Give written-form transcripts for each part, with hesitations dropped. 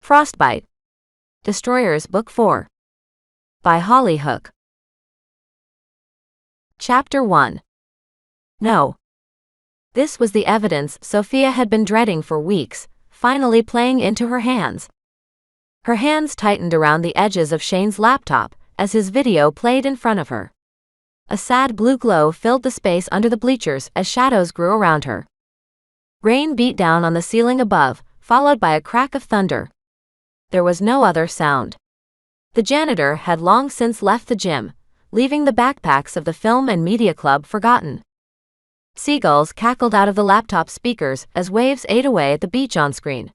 Frostbite. Destroyers Book 4. By Holly Hook. Chapter 1. No. This was the evidence Sophia had been dreading for weeks, finally playing into her hands. Her hands tightened around the edges of Shane's laptop as his video played in front of her. A sad blue glow filled the space under the bleachers as shadows grew around her. Rain beat down on the ceiling above, followed by a crack of thunder. There was no other sound. The janitor had long since left the gym, leaving the backpacks of the film and media club forgotten. Seagulls cackled out of the laptop speakers as waves ate away at the beach on screen.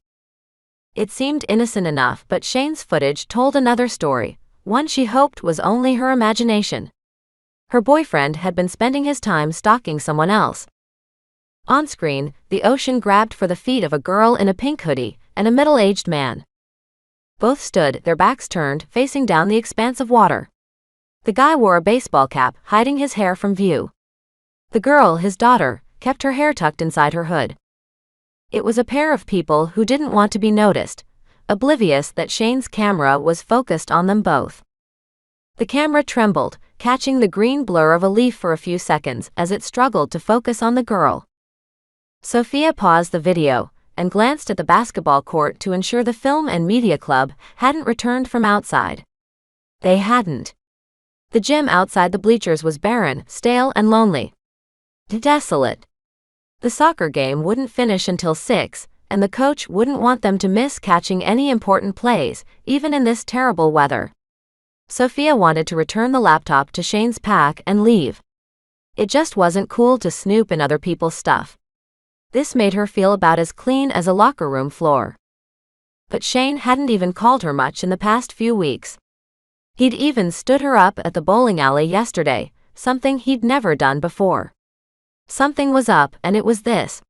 It seemed innocent enough, but Shane's footage told another story, one she hoped was only her imagination. Her boyfriend had been spending his time stalking someone else. On screen, the ocean grabbed for the feet of a girl in a pink hoodie and a middle-aged man. Both stood, their backs turned, facing down the expanse of water. The guy wore a baseball cap, hiding his hair from view. The girl, his daughter, kept her hair tucked inside her hood. It was a pair of people who didn't want to be noticed, oblivious that Shane's camera was focused on them both. The camera trembled, catching the green blur of a leaf for a few seconds as it struggled to focus on the girl. Sophia paused the video and glanced at the basketball court to ensure the film and media club hadn't returned from outside. They hadn't. The gym outside the bleachers was barren, stale, and lonely. Desolate. The soccer game wouldn't finish until 6, and the coach wouldn't want them to miss catching any important plays, even in this terrible weather. Sophia wanted to return the laptop to Shane's pack and leave. It just wasn't cool to snoop in other people's stuff. This made her feel about as clean as a locker room floor. But Shane hadn't even called her much in the past few weeks. He'd even stood her up at the bowling alley yesterday, something he'd never done before. Something was up, and it was this.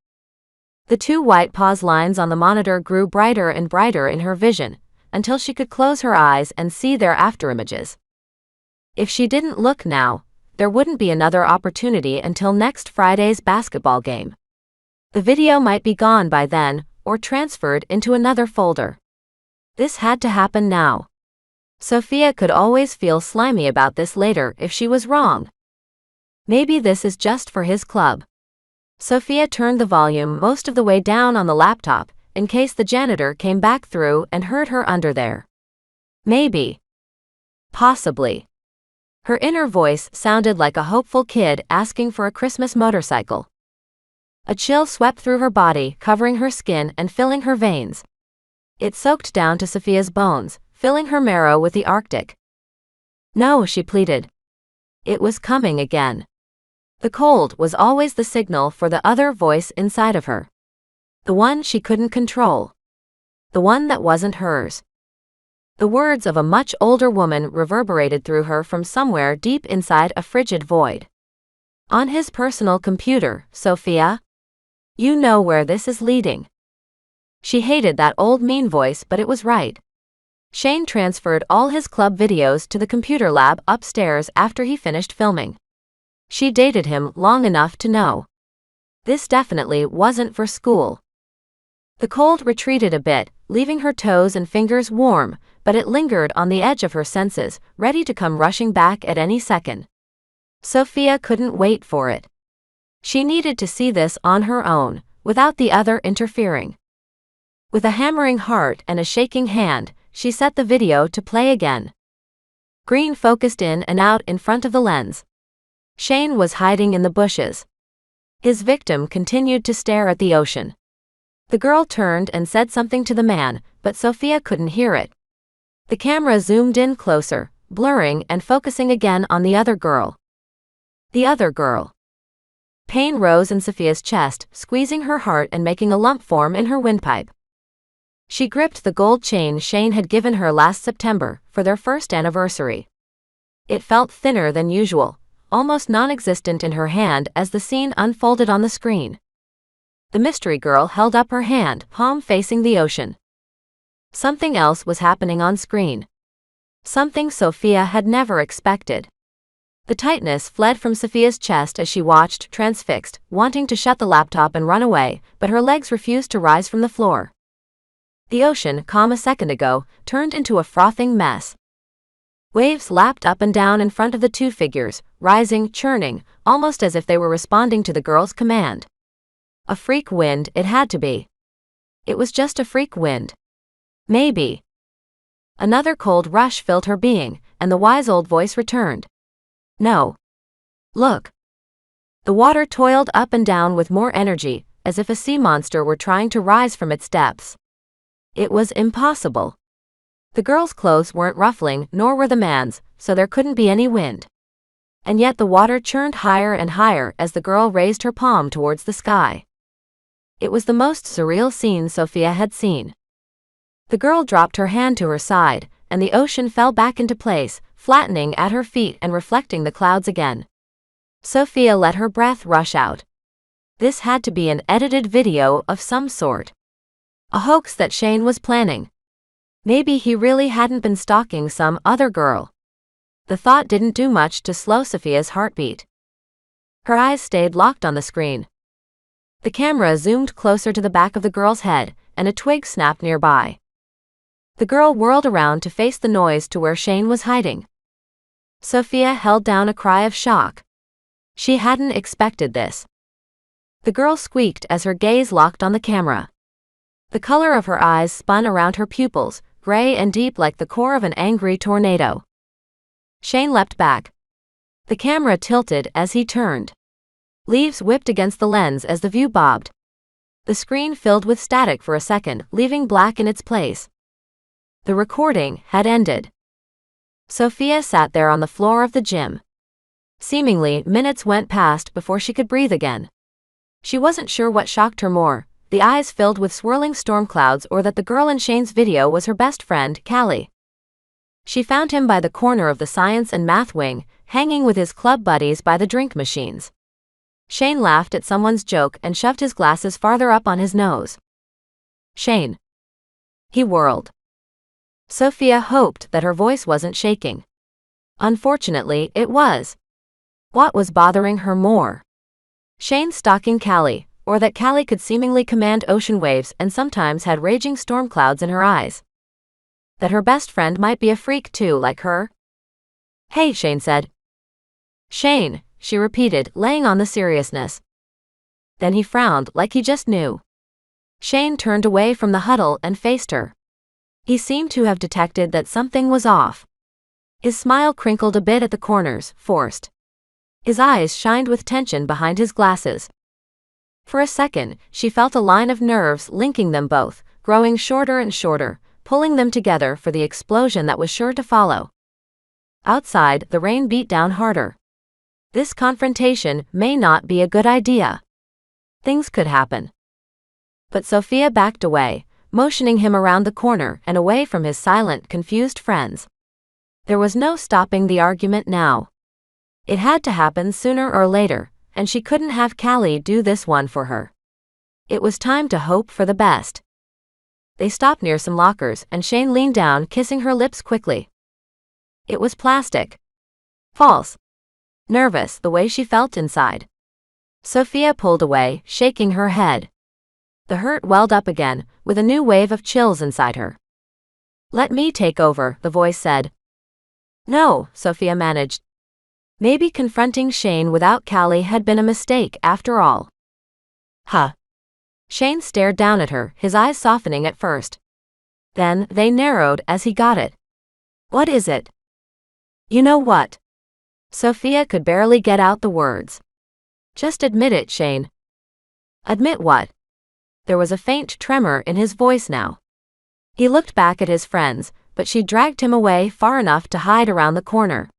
The two white pause lines on the monitor grew brighter and brighter in her vision, until she could close her eyes and see their afterimages. If she didn't look now, there wouldn't be another opportunity until next Friday's basketball game. The video might be gone by then, or transferred into another folder. This had to happen now. Sophia could always feel slimy about this later if she was wrong. Maybe this is just for his club. Sophia turned the volume most of the way down on the laptop, in case the janitor came back through and heard her under there. Maybe. Possibly. Her inner voice sounded like a hopeful kid asking for a Christmas motorcycle. A chill swept through her body, covering her skin and filling her veins. It soaked down to Sophia's bones, filling her marrow with the Arctic. No, she pleaded. It was coming again. The cold was always the signal for the other voice inside of her. The one she couldn't control. The one that wasn't hers. The words of a much older woman reverberated through her from somewhere deep inside a frigid void. On his personal computer, Sophia? You know where this is leading. She hated that old mean voice, but it was right. Shane transferred all his club videos to the computer lab upstairs after he finished filming. She dated him long enough to know. This definitely wasn't for school. The cold retreated a bit, leaving her toes and fingers warm, but it lingered on the edge of her senses, ready to come rushing back at any second. Sophia couldn't wait for it. She needed to see this on her own, without the other interfering. With a hammering heart and a shaking hand, she set the video to play again. Green focused in and out in front of the lens. Shane was hiding in the bushes. His victim continued to stare at the ocean. The girl turned and said something to the man, but Sophia couldn't hear it. The camera zoomed in closer, blurring and focusing again on the other girl. The other girl. Pain rose in Sophia's chest, squeezing her heart and making a lump form in her windpipe. She gripped the gold chain Shane had given her last September for their first anniversary. It felt thinner than usual, almost non-existent in her hand as the scene unfolded on the screen. The mystery girl held up her hand, palm facing the ocean. Something else was happening on screen. Something Sophia had never expected. The tightness fled from Sophia's chest as she watched, transfixed, wanting to shut the laptop and run away, but her legs refused to rise from the floor. The ocean, calm a second ago, turned into a frothing mess. Waves lapped up and down in front of the two figures, rising, churning, almost as if they were responding to the girl's command. A freak wind, it had to be. It was just a freak wind. Maybe. Another cold rush filled her being, and the wise old voice returned. No. Look. The water toiled up and down with more energy, as if a sea monster were trying to rise from its depths. It was impossible. The girl's clothes weren't ruffling, nor were the man's, so there couldn't be any wind. And yet the water churned higher and higher as the girl raised her palm towards the sky. It was the most surreal scene Sophia had seen. The girl dropped her hand to her side, and the ocean fell back into place, flattening at her feet and reflecting the clouds again. Sophia let her breath rush out. This had to be an edited video of some sort. A hoax that Shane was planning. Maybe he really hadn't been stalking some other girl. The thought didn't do much to slow Sophia's heartbeat. Her eyes stayed locked on the screen. The camera zoomed closer to the back of the girl's head, and a twig snapped nearby. The girl whirled around to face the noise to where Shane was hiding. Sophia held down a cry of shock. She hadn't expected this. The girl squeaked as her gaze locked on the camera. The color of her eyes spun around her pupils, gray and deep like the core of an angry tornado. Shane leapt back. The camera tilted as he turned. Leaves whipped against the lens as the view bobbed. The screen filled with static for a second, leaving black in its place. The recording had ended. Sophia sat there on the floor of the gym. Seemingly, minutes went past before she could breathe again. She wasn't sure what shocked her more, the eyes filled with swirling storm clouds, or that the girl in Shane's video was her best friend, Callie. She found him by the corner of the science and math wing, hanging with his club buddies by the drink machines. Shane laughed at someone's joke and shoved his glasses farther up on his nose. Shane. He whirled. Sophia hoped that her voice wasn't shaking. Unfortunately, it was. What was bothering her more? Shane stalking Callie, or that Callie could seemingly command ocean waves and sometimes had raging storm clouds in her eyes. That her best friend might be a freak too, like her? Hey, Shane said. Shane, she repeated, laying on the seriousness. Then he frowned, like he just knew. Shane turned away from the huddle and faced her. He seemed to have detected that something was off. His smile crinkled a bit at the corners, forced. His eyes shined with tension behind his glasses. For a second, she felt a line of nerves linking them both, growing shorter and shorter, pulling them together for the explosion that was sure to follow. Outside, the rain beat down harder. This confrontation may not be a good idea. Things could happen. But Sophia backed away, motioning him around the corner and away from his silent, confused friends. There was no stopping the argument now. It had to happen sooner or later, and she couldn't have Callie do this one for her. It was time to hope for the best. They stopped near some lockers, and Shane leaned down, kissing her lips quickly. It was plastic. False. Nervous, the way she felt inside. Sophia pulled away, shaking her head. The hurt welled up again, with a new wave of chills inside her. Let me take over, the voice said. No, Sophia managed. Maybe confronting Shane without Callie had been a mistake after all. Huh. Shane stared down at her, his eyes softening at first. Then, they narrowed as he got it. What is it? You know what? Sophia could barely get out the words. Just admit it, Shane. Admit what? There was a faint tremor in his voice now. He looked back at his friends, but she dragged him away far enough to hide around the corner.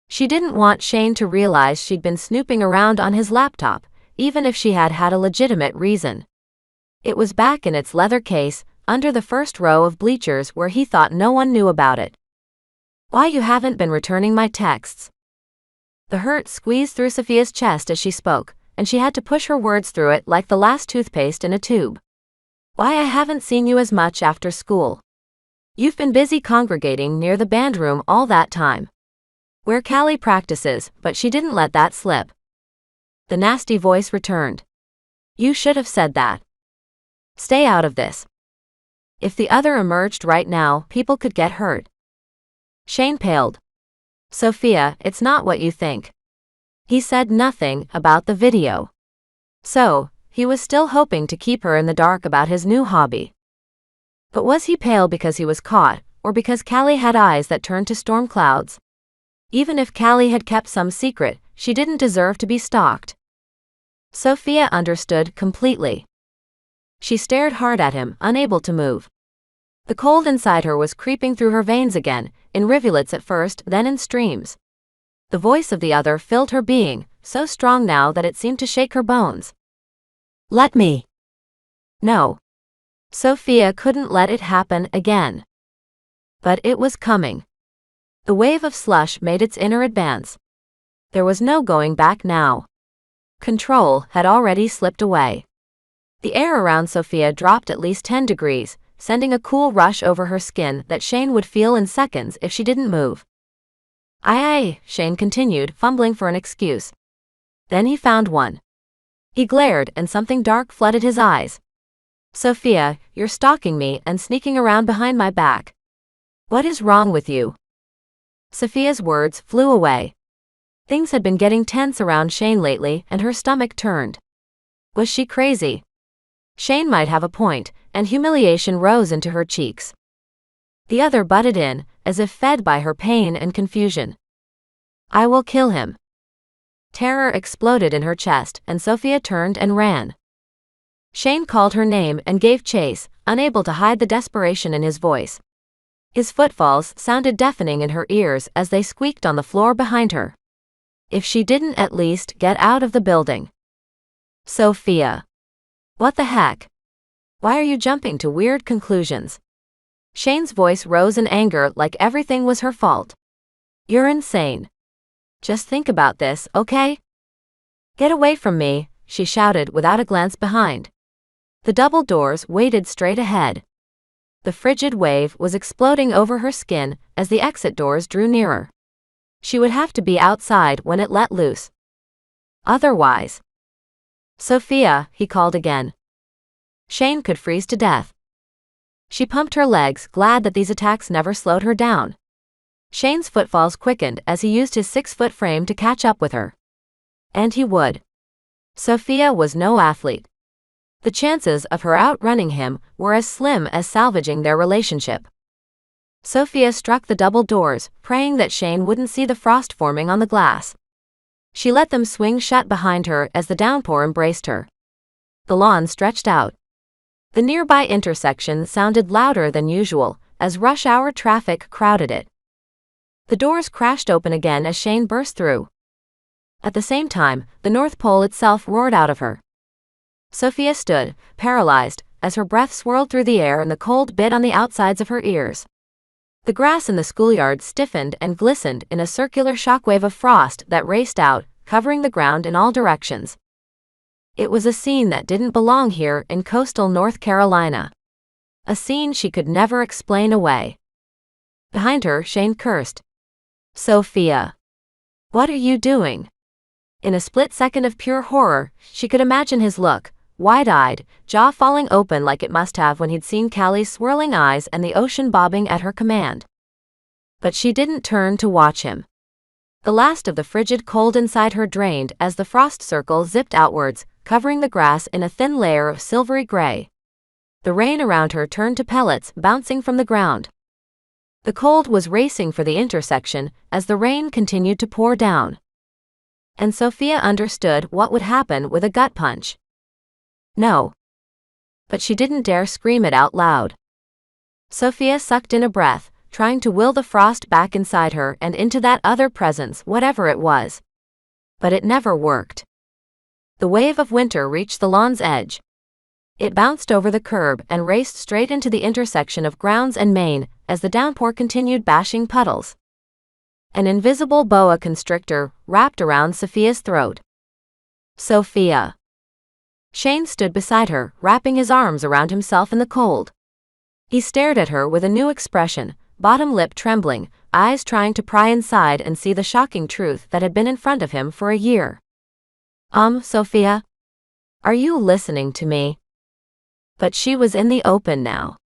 She didn't want Shane to realize she'd been snooping around on his laptop, even if she had had a legitimate reason. It was back in its leather case, under the first row of bleachers where he thought no one knew about it. Why you haven't been returning my texts? The hurt squeezed through Sophia's chest as she spoke, and she had to push her words through it like the last toothpaste in a tube. Why I haven't seen you as much after school. You've been busy congregating near the band room all that time. Where Callie practices, but she didn't let that slip. The nasty voice returned. You should have said that. Stay out of this. If the other emerged right now, people could get hurt. Shane paled. Sophia, it's not what you think. He said nothing about the video. So, he was still hoping to keep her in the dark about his new hobby. But was he pale because he was caught, or because Callie had eyes that turned to storm clouds? Even if Callie had kept some secret, she didn't deserve to be stalked. Sophia understood completely. She stared hard at him, unable to move. The cold inside her was creeping through her veins again, in rivulets at first, then in streams. The voice of the other filled her being, so strong now that it seemed to shake her bones. Let me. No. Sophia couldn't let it happen again. But it was coming. The wave of slush made its inner advance. There was no going back now. Control had already slipped away. The air around Sophia dropped at least 10 degrees, sending a cool rush over her skin that Shane would feel in seconds if she didn't move. Aye, Shane continued, fumbling for an excuse. Then he found one. He glared and something dark flooded his eyes. Sophia, you're stalking me and sneaking around behind my back. What is wrong with you? Sophia's words flew away. Things had been getting tense around Shane lately, and her stomach turned. Was she crazy? Shane might have a point, and humiliation rose into her cheeks. The other butted in, as if fed by her pain and confusion. I will kill him. Terror exploded in her chest, and Sophia turned and ran. Shane called her name and gave chase, unable to hide the desperation in his voice. His footfalls sounded deafening in her ears as they squeaked on the floor behind her. If she didn't at least get out of the building. Sophia. What the heck? Why are you jumping to weird conclusions? Shane's voice rose in anger like everything was her fault. You're insane. Just think about this, okay? Get away from me, she shouted without a glance behind. The double doors waited straight ahead. The frigid wave was exploding over her skin as the exit doors drew nearer. She would have to be outside when it let loose. Otherwise. Sophia, he called again. Shane could freeze to death. She pumped her legs, glad that these attacks never slowed her down. Shane's footfalls quickened as he used his 6-foot frame to catch up with her. And he would. Sophia was no athlete. The chances of her outrunning him were as slim as salvaging their relationship. Sophia struck the double doors, praying that Shane wouldn't see the frost forming on the glass. She let them swing shut behind her as the downpour embraced her. The lawn stretched out. The nearby intersection sounded louder than usual, as rush-hour traffic crowded it. The doors crashed open again as Shane burst through. At the same time, the North Pole itself roared out of her. Sophia stood, paralyzed, as her breath swirled through the air and the cold bit on the outsides of her ears. The grass in the schoolyard stiffened and glistened in a circular shockwave of frost that raced out, covering the ground in all directions. It was a scene that didn't belong here in coastal North Carolina. A scene she could never explain away. Behind her, Shane cursed. Sophia. What are you doing? In a split second of pure horror, she could imagine his look, wide-eyed, jaw falling open like it must have when he'd seen Callie's swirling eyes and the ocean bobbing at her command. But she didn't turn to watch him. The last of the frigid cold inside her drained as the frost circle zipped outwards, covering the grass in a thin layer of silvery gray. The rain around her turned to pellets bouncing from the ground. The cold was racing for the intersection as the rain continued to pour down. And Sophia understood what would happen with a gut punch. No. But she didn't dare scream it out loud. Sophia sucked in a breath, trying to will the frost back inside her and into that other presence, whatever it was. But it never worked. The wave of winter reached the lawn's edge. It bounced over the curb and raced straight into the intersection of grounds and main as the downpour continued bashing puddles. An invisible boa constrictor wrapped around Sophia's throat. Sophia. Shane stood beside her, wrapping his arms around himself in the cold. He stared at her with a new expression, bottom lip trembling, eyes trying to pry inside and see the shocking truth that had been in front of him for a year. Sophia? Are you listening to me? But she was in the open now.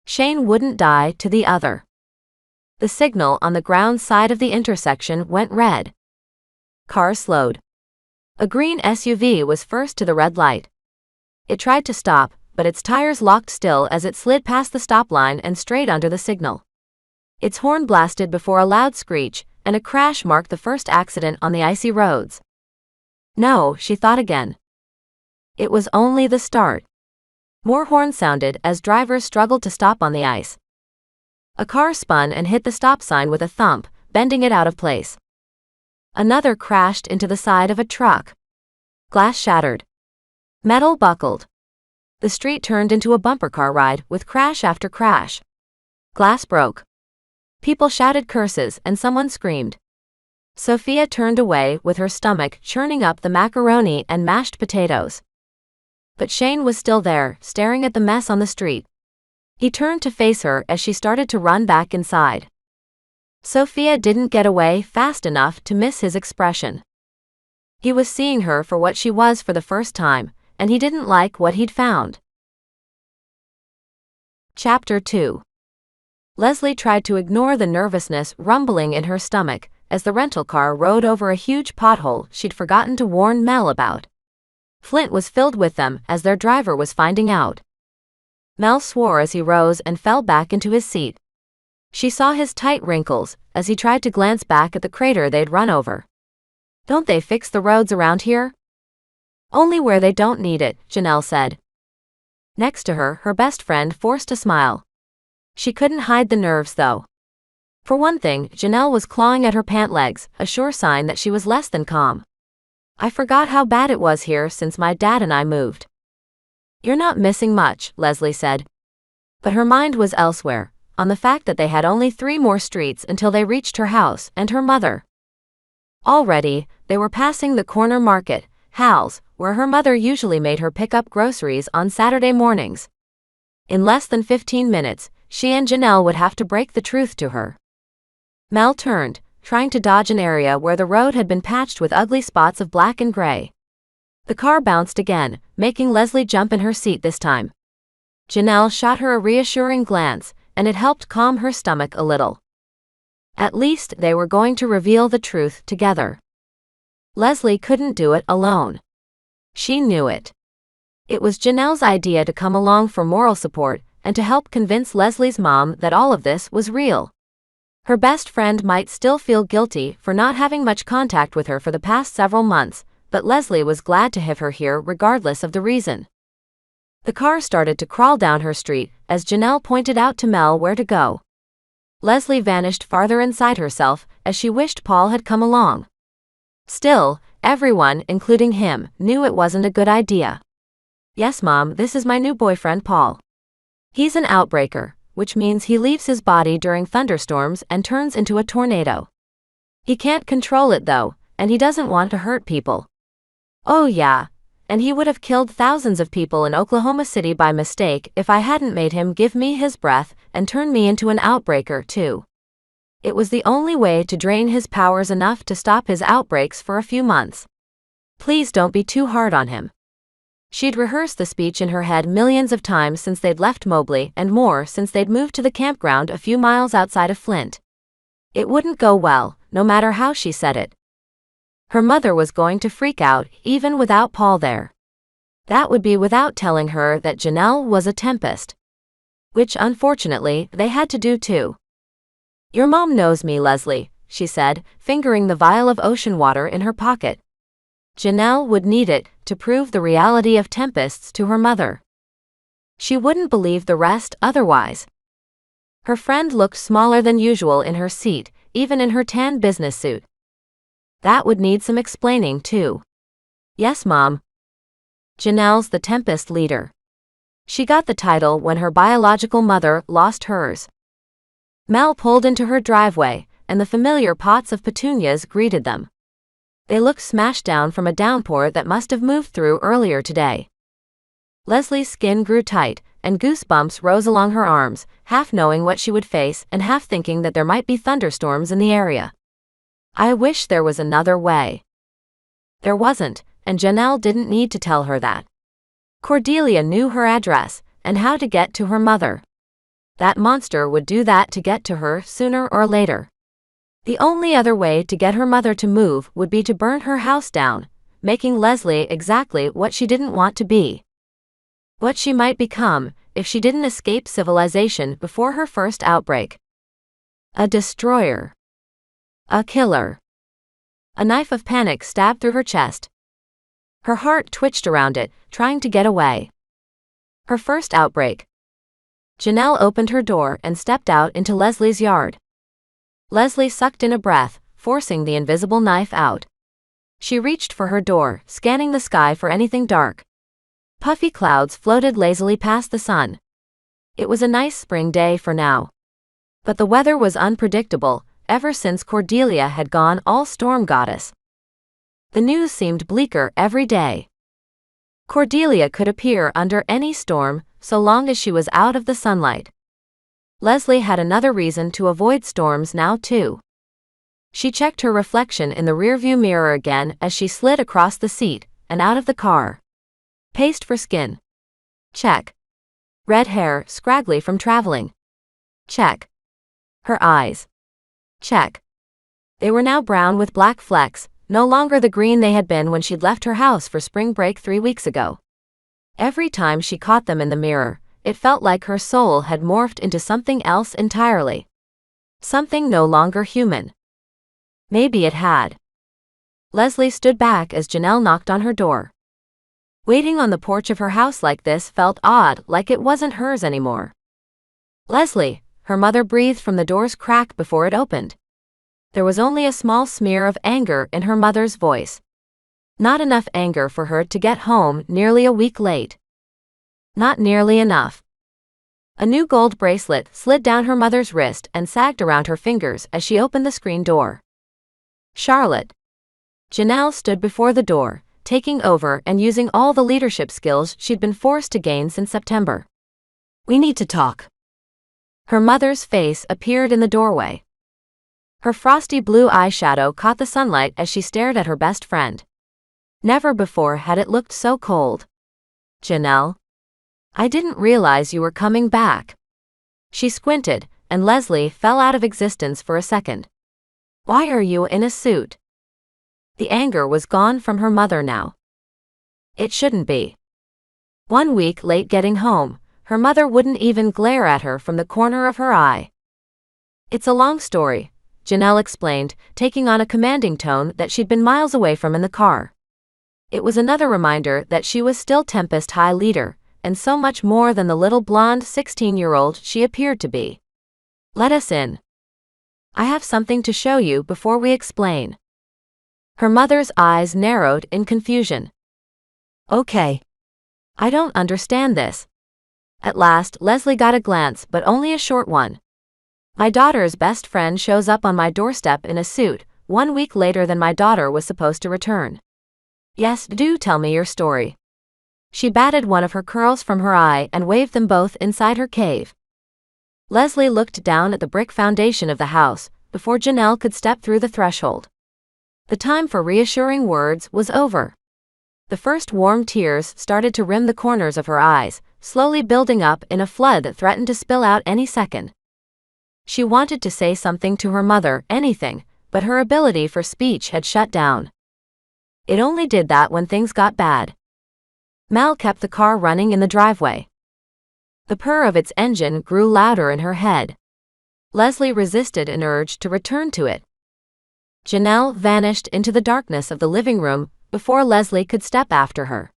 Shane wouldn't die to the other. The signal on the ground side of the intersection went red. Car slowed. A green SUV was first to the red light. It tried to stop, but its tires locked still as it slid past the stop line and straight under the signal. Its horn blasted before a loud screech, and a crash marked the first accident on the icy roads. No, she thought again. It was only the start. More horns sounded as drivers struggled to stop on the ice. A car spun and hit the stop sign with a thump, bending it out of place. Another crashed into the side of a truck. Glass shattered. Metal buckled. The street turned into a bumper car ride with crash after crash. Glass broke. People shouted curses and someone screamed. Sophia turned away with her stomach churning up the macaroni and mashed potatoes. But Shane was still there, staring at the mess on the street. He turned to face her as she started to run back inside. Sophia didn't get away fast enough to miss his expression. He was seeing her for what she was for the first time, and he didn't like what he'd found. Chapter 2. Leslie tried to ignore the nervousness rumbling in her stomach as the rental car rode over a huge pothole she'd forgotten to warn Mel about. Flint was filled with them as their driver was finding out. Mel swore as he rose and fell back into his seat. She saw his tight wrinkles as he tried to glance back at the crater they'd run over. Don't they fix the roads around here? Only where they don't need it, Janelle said. Next to her, her best friend forced a smile. She couldn't hide the nerves though. For one thing, Janelle was clawing at her pant legs, a sure sign that she was less than calm. I forgot how bad it was here since my dad and I moved. You're not missing much, Leslie said. But her mind was elsewhere, on the fact that they had only 3 more streets until they reached her house and her mother. Already, they were passing the corner market, Hal's, where her mother usually made her pick up groceries on Saturday mornings. In less than 15 minutes, she and Janelle would have to break the truth to her. Mel turned, trying to dodge an area where the road had been patched with ugly spots of black and gray. The car bounced again, making Leslie jump in her seat this time. Janelle shot her a reassuring glance, and it helped calm her stomach a little. At least they were going to reveal the truth together. Leslie couldn't do it alone. She knew it. It was Janelle's idea to come along for moral support and to help convince Leslie's mom that all of this was real. Her best friend might still feel guilty for not having much contact with her for the past several months, but Leslie was glad to have her here regardless of the reason. The car started to crawl down her street as Janelle pointed out to Mel where to go. Leslie vanished farther inside herself as she wished Paul had come along. Still, everyone, including him, knew it wasn't a good idea. Yes, Mom, this is my new boyfriend Paul. He's an outbreaker, which means he leaves his body during thunderstorms and turns into a tornado. He can't control it though, and he doesn't want to hurt people. Oh yeah, and he would have killed thousands of people in Oklahoma City by mistake if I hadn't made him give me his breath and turn me into an outbreaker too. It was the only way to drain his powers enough to stop his outbreaks for a few months. Please don't be too hard on him. She'd rehearsed the speech in her head millions of times since they'd left Mobley and more since they'd moved to the campground a few miles outside of Flint. It wouldn't go well, no matter how she said it. Her mother was going to freak out even without Paul there. That would be without telling her that Janelle was a tempest. Which unfortunately, they had to do too. Your mom knows me, Leslie, she said, fingering the vial of ocean water in her pocket. Janelle would need it to prove the reality of tempests to her mother. She wouldn't believe the rest otherwise. Her friend looked smaller than usual in her seat, even in her tan business suit. That would need some explaining too. Yes, Mom. Janelle's the Tempest leader. She got the title when her biological mother lost hers. Mel pulled into her driveway, and the familiar pots of petunias greeted them. They looked smashed down from a downpour that must have moved through earlier today. Leslie's skin grew tight, and goosebumps rose along her arms, half knowing what she would face and half thinking that there might be thunderstorms in the area. I wish there was another way. There wasn't, and Janelle didn't need to tell her that. Cordelia knew her address, and how to get to her mother. That monster would do that to get to her sooner or later. The only other way to get her mother to move would be to burn her house down, making Leslie exactly what she didn't want to be. What she might become if she didn't escape civilization before her first outbreak. A destroyer. A killer. A knife of panic stabbed through her chest. Her heart twitched around it, trying to get away. Her first outbreak. Janelle opened her door and stepped out into Leslie's yard. Leslie sucked in a breath, forcing the invisible knife out. She reached for her door, scanning the sky for anything dark. Puffy clouds floated lazily past the sun. It was a nice spring day for now. But the weather was unpredictable, ever since Cordelia had gone all storm goddess. The news seemed bleaker every day. Cordelia could appear under any storm, so long as she was out of the sunlight. Leslie had another reason to avoid storms now too. She checked her reflection in the rearview mirror again as she slid across the seat and out of the car. Paste for skin. Check. Red hair, scraggly from traveling. Check. Her eyes. Check. They were now brown with black flecks, no longer the green they had been when she'd left her house for spring break 3 weeks ago. Every time she caught them in the mirror, it felt like her soul had morphed into something else entirely. Something no longer human. Maybe it had. Leslie stood back as Janelle knocked on her door. Waiting on the porch of her house like this felt odd, like it wasn't hers anymore. Leslie, her mother breathed from the door's crack before it opened. There was only a small smear of anger in her mother's voice. Not enough anger for her to get home nearly a week late. Not nearly enough. A new gold bracelet slid down her mother's wrist and sagged around her fingers as she opened the screen door. Charlotte. Janelle stood before the door, taking over and using all the leadership skills she'd been forced to gain since September. We need to talk. Her mother's face appeared in the doorway. Her frosty blue eyeshadow caught the sunlight as she stared at her best friend. Never before had it looked so cold. Janelle? I didn't realize you were coming back. She squinted, and Leslie fell out of existence for a second. Why are you in a suit? The anger was gone from her mother now. It shouldn't be. 1 week late getting home, her mother wouldn't even glare at her from the corner of her eye. It's a long story, Janelle explained, taking on a commanding tone that she'd been miles away from in the car. It was another reminder that she was still Tempest High leader, and so much more than the little blonde 16-year-old she appeared to be. Let us in. I have something to show you before we explain. Her mother's eyes narrowed in confusion. Okay. I don't understand this. At last, Leslie got a glance, but only a short one. My daughter's best friend shows up on my doorstep in a suit, 1 week later than my daughter was supposed to return. Yes, do tell me your story. She batted one of her curls from her eye and waved them both inside her cave. Leslie looked down at the brick foundation of the house before Janelle could step through the threshold. The time for reassuring words was over. The first warm tears started to rim the corners of her eyes, slowly building up in a flood that threatened to spill out any second. She wanted to say something to her mother, anything, but her ability for speech had shut down. It only did that when things got bad. Mal kept the car running in the driveway. The purr of its engine grew louder in her head. Leslie resisted an urge to return to it. Janelle vanished into the darkness of the living room before Leslie could step after her.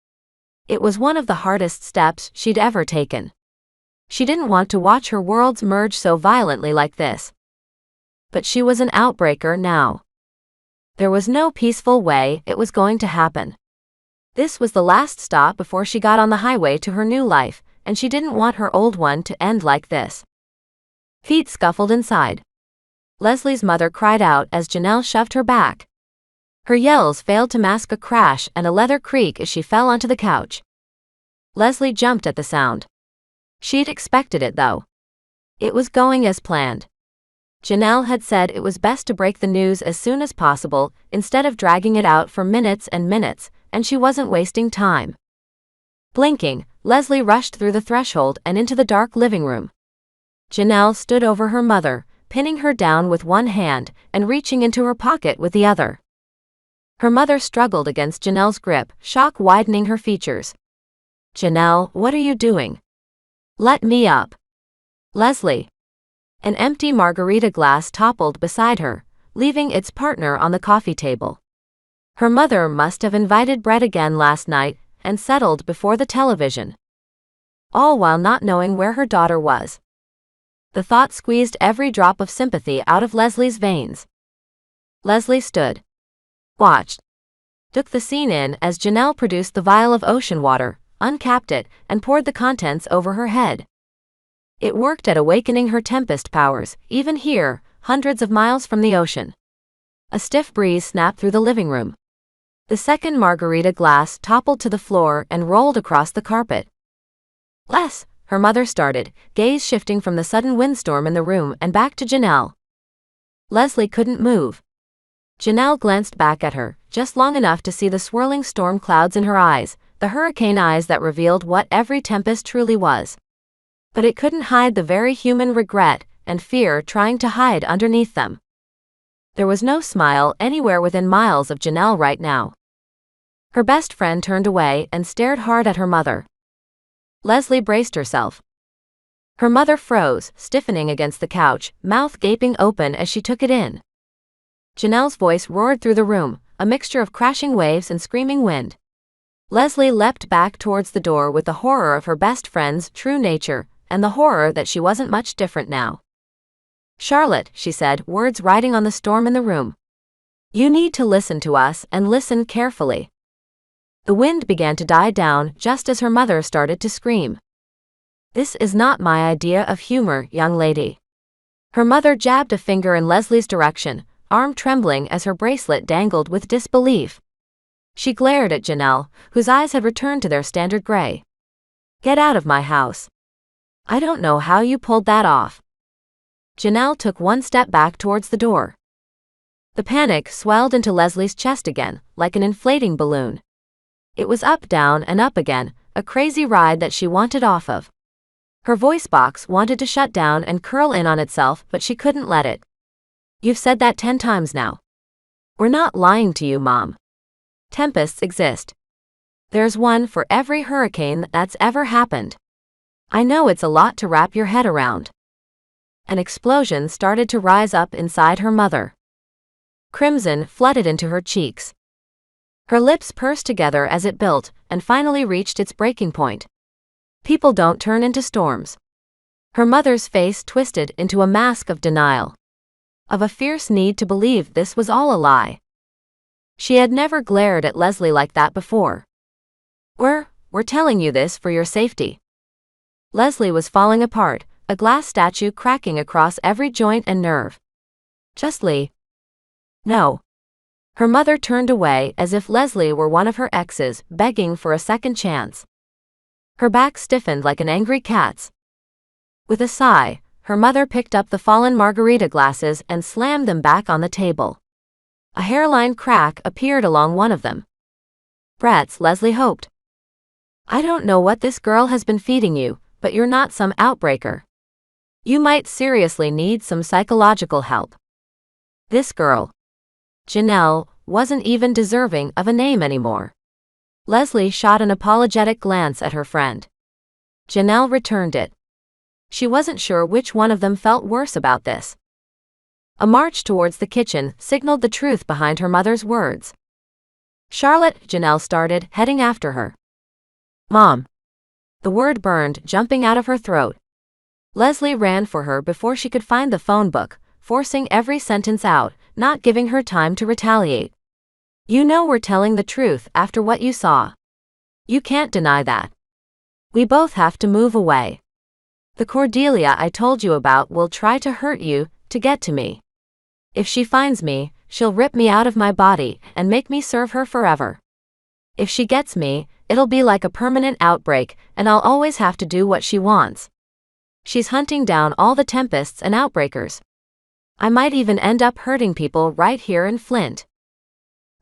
It was one of the hardest steps she'd ever taken. She didn't want to watch her worlds merge so violently like this. But she was an outbreaker now. There was no peaceful way it was going to happen. This was the last stop before she got on the highway to her new life, and she didn't want her old one to end like this. Feet scuffled inside. Leslie's mother cried out as Janelle shoved her back. Her yells failed to mask a crash and a leather creak as she fell onto the couch. Leslie jumped at the sound. She'd expected it though. It was going as planned. Janelle had said it was best to break the news as soon as possible instead of dragging it out for minutes and minutes, and she wasn't wasting time. Blinking, Leslie rushed through the threshold and into the dark living room. Janelle stood over her mother, pinning her down with one hand and reaching into her pocket with the other. Her mother struggled against Janelle's grip, shock widening her features. "Janelle, what are you doing? Let me up." "Leslie." An empty margarita glass toppled beside her, leaving its partner on the coffee table. Her mother must have invited Brett again last night and settled before the television, all while not knowing where her daughter was. The thought squeezed every drop of sympathy out of Leslie's veins. Leslie stood, watched, took the scene in as Janelle produced the vial of ocean water, uncapped it, and poured the contents over her head. It worked at awakening her tempest powers, even here, hundreds of miles from the ocean. A stiff breeze snapped through the living room. The second margarita glass toppled to the floor and rolled across the carpet. "Les," her mother started, gaze shifting from the sudden windstorm in the room and back to Janelle. Leslie couldn't move. Janelle glanced back at her, just long enough to see the swirling storm clouds in her eyes, the hurricane eyes that revealed what every tempest truly was. But it couldn't hide the very human regret and fear trying to hide underneath them. There was no smile anywhere within miles of Janelle right now. Her best friend turned away and stared hard at her mother. Leslie braced herself. Her mother froze, stiffening against the couch, mouth gaping open as she took it in. Janelle's voice roared through the room, a mixture of crashing waves and screaming wind. Leslie leapt back towards the door with the horror of her best friend's true nature, and the horror that she wasn't much different now. "Charlotte," she said, words riding on the storm in the room. "You need to listen to us and listen carefully." The wind began to die down just as her mother started to scream. "This is not my idea of humor, young lady." Her mother jabbed a finger in Leslie's direction, arm trembling as her bracelet dangled with disbelief. She glared at Janelle, whose eyes had returned to their standard gray. "Get out of my house. I don't know how you pulled that off." Janelle took one step back towards the door. The panic swelled into Leslie's chest again, like an inflating balloon. It was up, down, and up again, a crazy ride that she wanted off of. Her voice box wanted to shut down and curl in on itself, but she couldn't let it. "You've said that 10 times now. We're not lying to you, Mom. Tempests exist. There's one for every hurricane that's ever happened. I know it's a lot to wrap your head around." An explosion started to rise up inside her mother. Crimson flooded into her cheeks. Her lips pursed together as it built and finally reached its breaking point. People don't turn into storms. Her mother's face twisted into a mask of denial, of a fierce need to believe this was all a lie. She had never glared at Leslie like that before. We're telling you this for your safety." Leslie was falling apart, a glass statue cracking across every joint and nerve. "Justly." "No." Her mother turned away as if Leslie were one of her exes, begging for a second chance. Her back stiffened like an angry cat's. With a sigh, her mother picked up the fallen margarita glasses and slammed them back on the table. A hairline crack appeared along one of them. "Brats," Leslie hoped. "I don't know what this girl has been feeding you, but you're not some outbreaker. You might seriously need some psychological help." This girl, Janelle, wasn't even deserving of a name anymore. Leslie shot an apologetic glance at her friend. Janelle returned it. She wasn't sure which one of them felt worse about this. A march towards the kitchen signaled the truth behind her mother's words. "Charlotte," Janelle started, heading after her. "Mom." The word burned, jumping out of her throat. Leslie ran for her before she could find the phone book, forcing every sentence out, not giving her time to retaliate. "You know we're telling the truth after what you saw. You can't deny that. We both have to move away. The Cordelia I told you about will try to hurt you to get to me. If she finds me, she'll rip me out of my body and make me serve her forever. If she gets me, it'll be like a permanent outbreak and I'll always have to do what she wants. She's hunting down all the tempests and outbreakers. I might even end up hurting people right here in Flint."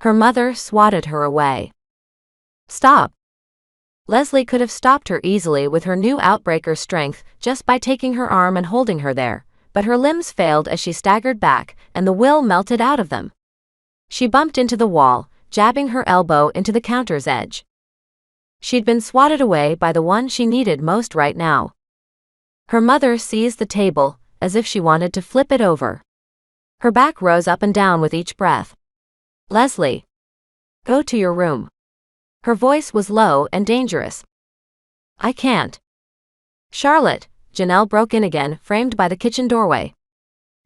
Her mother swatted her away. "Stop. Leslie could have stopped her easily with her new Outbreaker strength just by taking her arm and holding her there, but her limbs failed as she staggered back, and the will melted out of them. She bumped into the wall, jabbing her elbow into the counter's edge. She'd been swatted away by the one she needed most right now. Her mother seized the table, as if she wanted to flip it over. Her back rose up and down with each breath. "Leslie, go to your room." Her voice was low and dangerous. "I can't." "Charlotte," Janelle broke in again, framed by the kitchen doorway.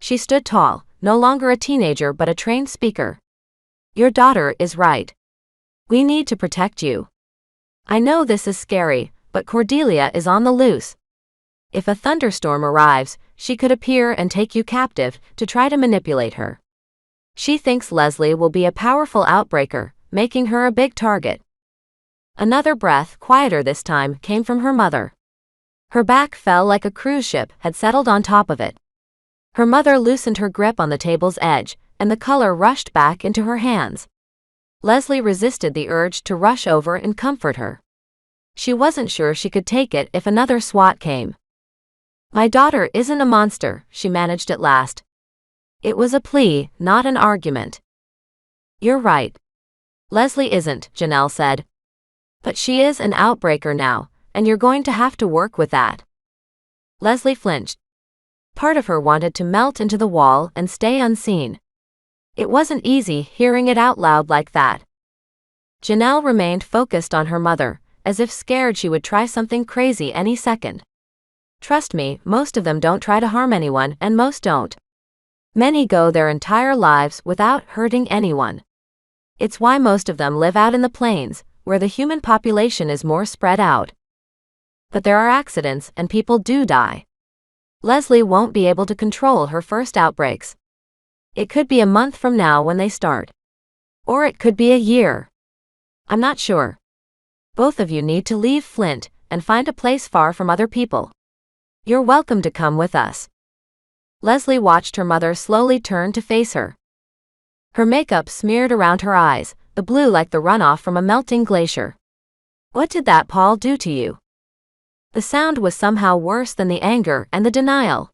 She stood tall, no longer a teenager but a trained speaker. "Your daughter is right. We need to protect you. I know this is scary, but Cordelia is on the loose. If a thunderstorm arrives, she could appear and take you captive to try to manipulate her. She thinks Leslie will be a powerful Outbreaker, making her a big target." Another breath, quieter this time, came from her mother. Her back fell like a cruise ship had settled on top of it. Her mother loosened her grip on the table's edge, and the color rushed back into her hands. Leslie resisted the urge to rush over and comfort her. She wasn't sure she could take it if another swat came. "My daughter isn't a monster," she managed at last. It was a plea, not an argument. "You're right. Leslie isn't," Janelle said. "But she is an Outbreaker now, and you're going to have to work with that." Leslie flinched. Part of her wanted to melt into the wall and stay unseen. It wasn't easy hearing it out loud like that. Janelle remained focused on her mother, as if scared she would try something crazy any second. "Trust me, most of them don't try to harm anyone, and most don't. Many go their entire lives without hurting anyone. It's why most of them live out in the plains, where the human population is more spread out. But there are accidents and people do die. Leslie won't be able to control her first outbreaks. It could be a month from now when they start. Or it could be a year. I'm not sure. Both of you need to leave Flint and find a place far from other people. You're welcome to come with us." Leslie watched her mother slowly turn to face her. Her makeup smeared around her eyes, the blue like the runoff from a melting glacier. "What did that Paul do to you?" The sound was somehow worse than the anger and the denial.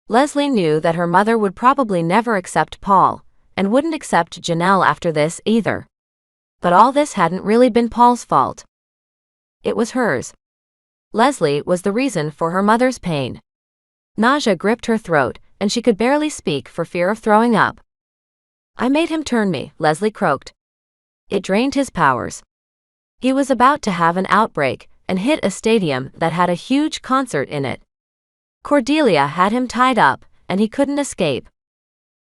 Leslie knew that her mother would probably never accept Paul, and wouldn't accept Janelle after this either. But all this hadn't really been Paul's fault. It was hers. Leslie was the reason for her mother's pain. Nausea gripped her throat, and she could barely speak for fear of throwing up. "I made him turn me," Leslie croaked. "It drained his powers. He was about to have an outbreak and hit a stadium that had a huge concert in it. Cordelia had him tied up, and he couldn't escape.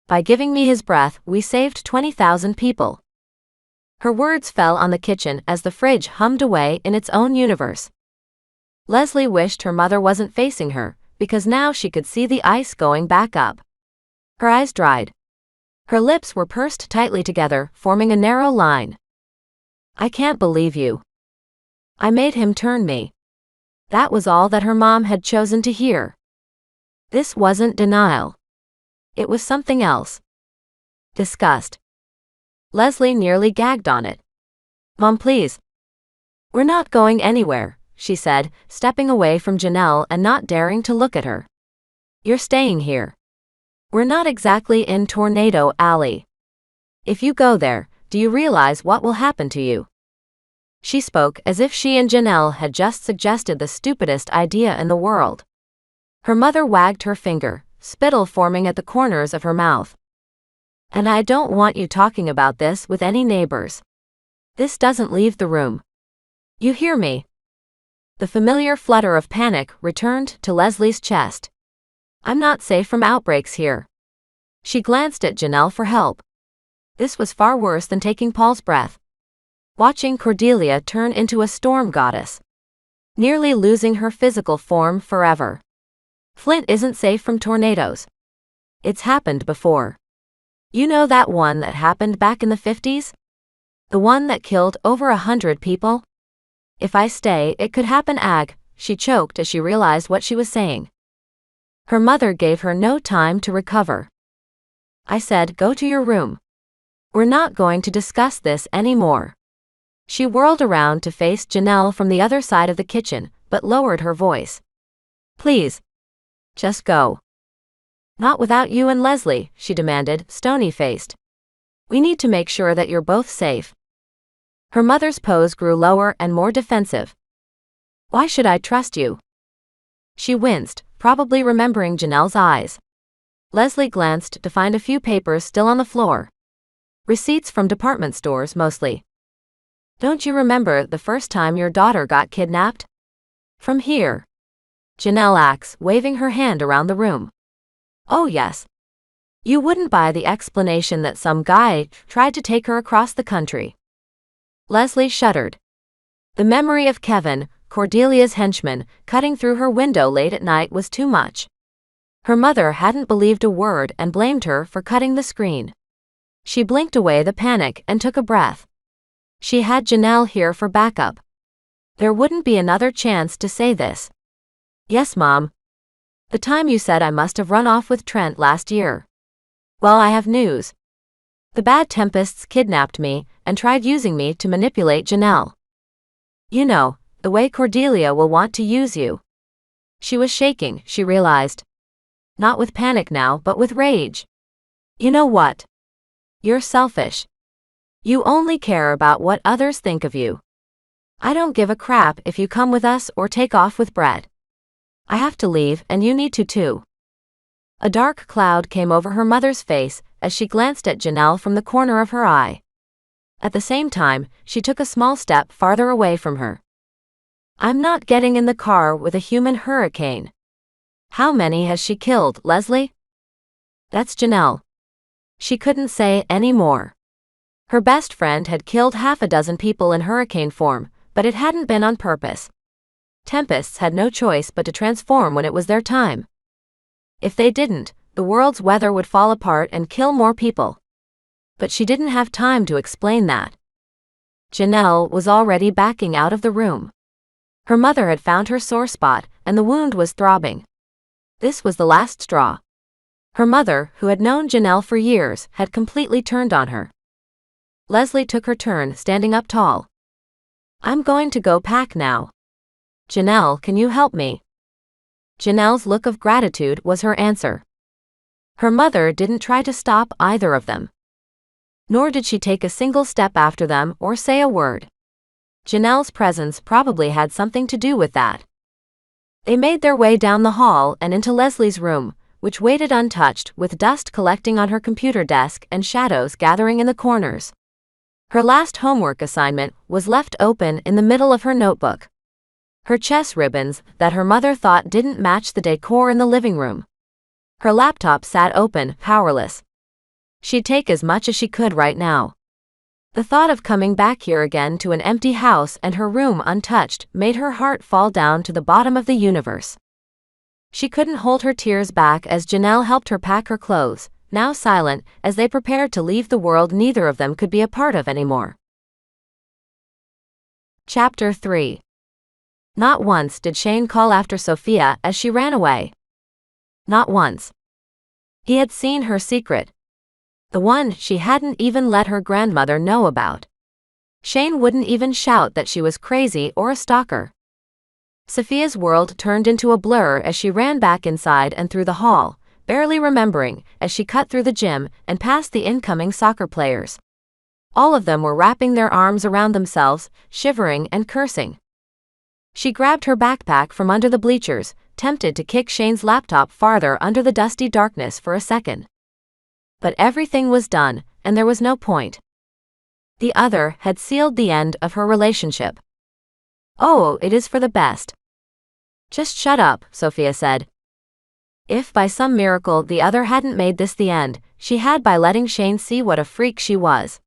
By giving me his breath, we saved 20,000 people." Her words fell on the kitchen as the fridge hummed away in its own universe. Leslie wished her mother wasn't facing her, because now she could see the ice going back up. Her eyes dried. Her lips were pursed tightly together, forming a narrow line. "I can't believe you. I made him turn me." That was all that her mom had chosen to hear. This wasn't denial. It was something else. Disgust. Leslie nearly gagged on it. "Mom, please." "We're not going anywhere," she said, stepping away from Janelle and not daring to look at her. "You're staying here. We're not exactly in Tornado Alley. If you go there, do you realize what will happen to you?" She spoke as if she and Janelle had just suggested the stupidest idea in the world. Her mother wagged her finger, spittle forming at the corners of her mouth. "And I don't want you talking about this with any neighbors. This doesn't leave the room. You hear me?" The familiar flutter of panic returned to Leslie's chest. "I'm not safe from outbreaks here." She glanced at Janelle for help. This was far worse than taking Paul's breath. Watching Cordelia turn into a storm goddess. Nearly losing her physical form forever. Flint isn't safe from tornadoes. It's happened before. You know that one that happened back in the 50s? The one that killed over 100 people? If I stay, it could happen she choked as she realized what she was saying. Her mother gave her no time to recover. "I said go to your room. We're not going to discuss this anymore." She whirled around to face Janelle from the other side of the kitchen, but lowered her voice. Please. Just go. Not without you and Leslie, she demanded, stony-faced. We need to make sure that you're both safe. Her mother's pose grew lower and more defensive. Why should I trust you? She winced, probably remembering Janelle's eyes. Leslie glanced to find a few papers still on the floor. Receipts from department stores, mostly. Don't you remember the first time your daughter got kidnapped? From here. Janelle asked, waving her hand around the room. Oh yes. You wouldn't buy the explanation that some guy tried to take her across the country. Leslie shuddered. The memory of Kevin, Cordelia's henchman, cutting through her window late at night was too much. Her mother hadn't believed a word and blamed her for cutting the screen. She blinked away the panic and took a breath. She had Janelle here for backup. There wouldn't be another chance to say this. Yes, Mom. The time you said I must have run off with Trent last year. Well, I have news. The bad tempests kidnapped me and tried using me to manipulate Janelle. You know, the way Cordelia will want to use you. She was shaking, she realized. Not with panic now, but with rage. You know what? You're selfish. You only care about what others think of you. I don't give a crap if you come with us or take off with Brett. I have to leave and you need to too. A dark cloud came over her mother's face as she glanced at Janelle from the corner of her eye. At the same time, she took a small step farther away from her. I'm not getting in the car with a human hurricane. How many has she killed, Leslie? That's Janelle. She couldn't say any more. Her best friend had killed half a dozen people in hurricane form, but it hadn't been on purpose. Tempests had no choice but to transform when it was their time. If they didn't, the world's weather would fall apart and kill more people. But she didn't have time to explain that. Janelle was already backing out of the room. Her mother had found her sore spot, and the wound was throbbing. This was the last straw. Her mother, who had known Janelle for years, had completely turned on her. Leslie took her turn, standing up tall. I'm going to go pack now. Janelle, can you help me? Janelle's look of gratitude was her answer. Her mother didn't try to stop either of them. Nor did she take a single step after them or say a word. Janelle's presence probably had something to do with that. They made their way down the hall and into Leslie's room, which waited untouched, with dust collecting on her computer desk and shadows gathering in the corners. Her last homework assignment was left open in the middle of her notebook. Her chess ribbons that her mother thought didn't match the decor in the living room. Her laptop sat open, powerless. She'd take as much as she could right now. The thought of coming back here again to an empty house and her room untouched made her heart fall down to the bottom of the universe. She couldn't hold her tears back as Janelle helped her pack her clothes, now silent, as they prepared to leave the world neither of them could be a part of anymore. Chapter 3. Not once did Shane call after Sophia as she ran away. Not once. He had seen her secret. The one she hadn't even let her grandmother know about. Shane wouldn't even shout that she was crazy or a stalker. Sophia's world turned into a blur as she ran back inside and through the hall, barely remembering, as she cut through the gym and past the incoming soccer players. All of them were wrapping their arms around themselves, shivering and cursing. She grabbed her backpack from under the bleachers, tempted to kick Shane's laptop farther under the dusty darkness for a second. But everything was done, and there was no point. The other had sealed the end of her relationship. Oh, it is for the best. Just shut up, Sophia said. If by some miracle the other hadn't made this the end, she had by letting Shane see what a freak she was.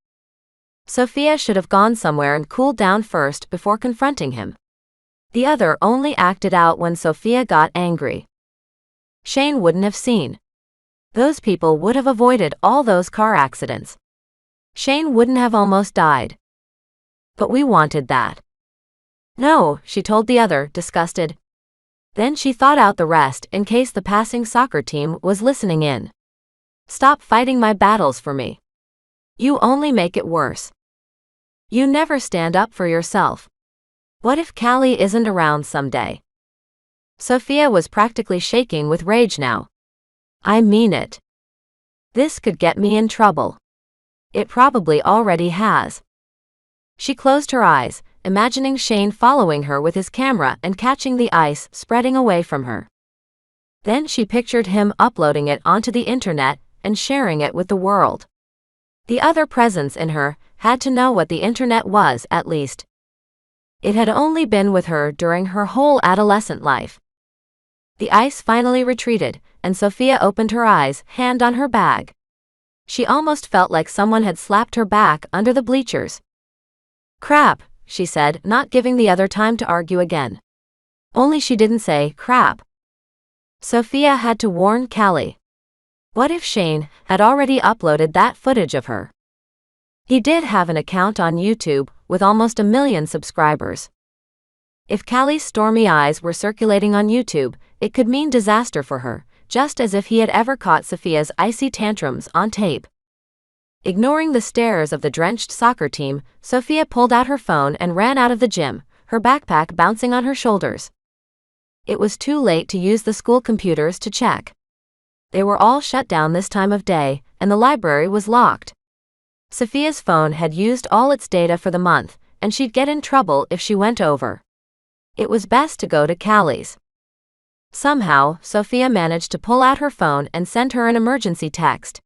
Sophia should have gone somewhere and cooled down first before confronting him. The other only acted out when Sophia got angry. Shane wouldn't have seen. Those people would have avoided all those car accidents. Shane wouldn't have almost died. But we wanted that. No, she told the other, disgusted. Then she thought out the rest in case the passing soccer team was listening in. Stop fighting my battles for me. You only make it worse. You never stand up for yourself. What if Callie isn't around someday? Sophia was practically shaking with rage now. I mean it. This could get me in trouble. It probably already has. She closed her eyes, imagining Shane following her with his camera and catching the ice spreading away from her. Then she pictured him uploading it onto the internet and sharing it with the world. The other presence in her had to know what the internet was, at least. It had only been with her during her whole adolescent life. The ice finally retreated, and Sophia opened her eyes, hand on her bag. She almost felt like someone had slapped her back under the bleachers. Crap, she said, not giving the other time to argue again. Only she didn't say crap. Sophia had to warn Callie. What if Shane had already uploaded that footage of her? He did have an account on YouTube with almost 1 million subscribers. If Callie's stormy eyes were circulating on YouTube, it could mean disaster for her, just as if he had ever caught Sophia's icy tantrums on tape. Ignoring the stares of the drenched soccer team, Sophia pulled out her phone and ran out of the gym, her backpack bouncing on her shoulders. It was too late to use the school computers to check. They were all shut down this time of day, and the library was locked. Sophia's phone had used all its data for the month, and she'd get in trouble if she went over. It was best to go to Callie's. Somehow, Sophia managed to pull out her phone and send her an emergency text.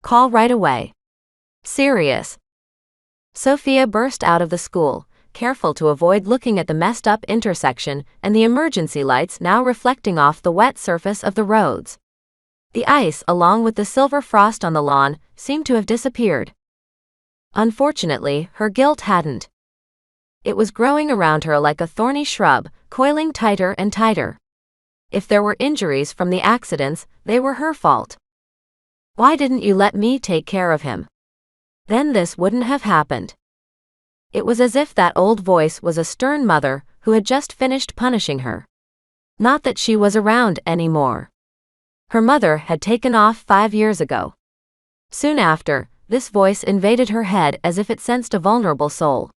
Call right away. Serious. Sophia burst out of the school, careful to avoid looking at the messed up intersection and the emergency lights now reflecting off the wet surface of the roads. The ice, along with the silver frost on the lawn, seemed to have disappeared. Unfortunately, her guilt hadn't. It was growing around her like a thorny shrub, coiling tighter and tighter. If there were injuries from the accidents, they were her fault. Why didn't you let me take care of him? Then this wouldn't have happened. It was as if that old voice was a stern mother who had just finished punishing her. Not that she was around anymore. Her mother had taken off 5 years ago. Soon after, this voice invaded her head as if it sensed a vulnerable soul.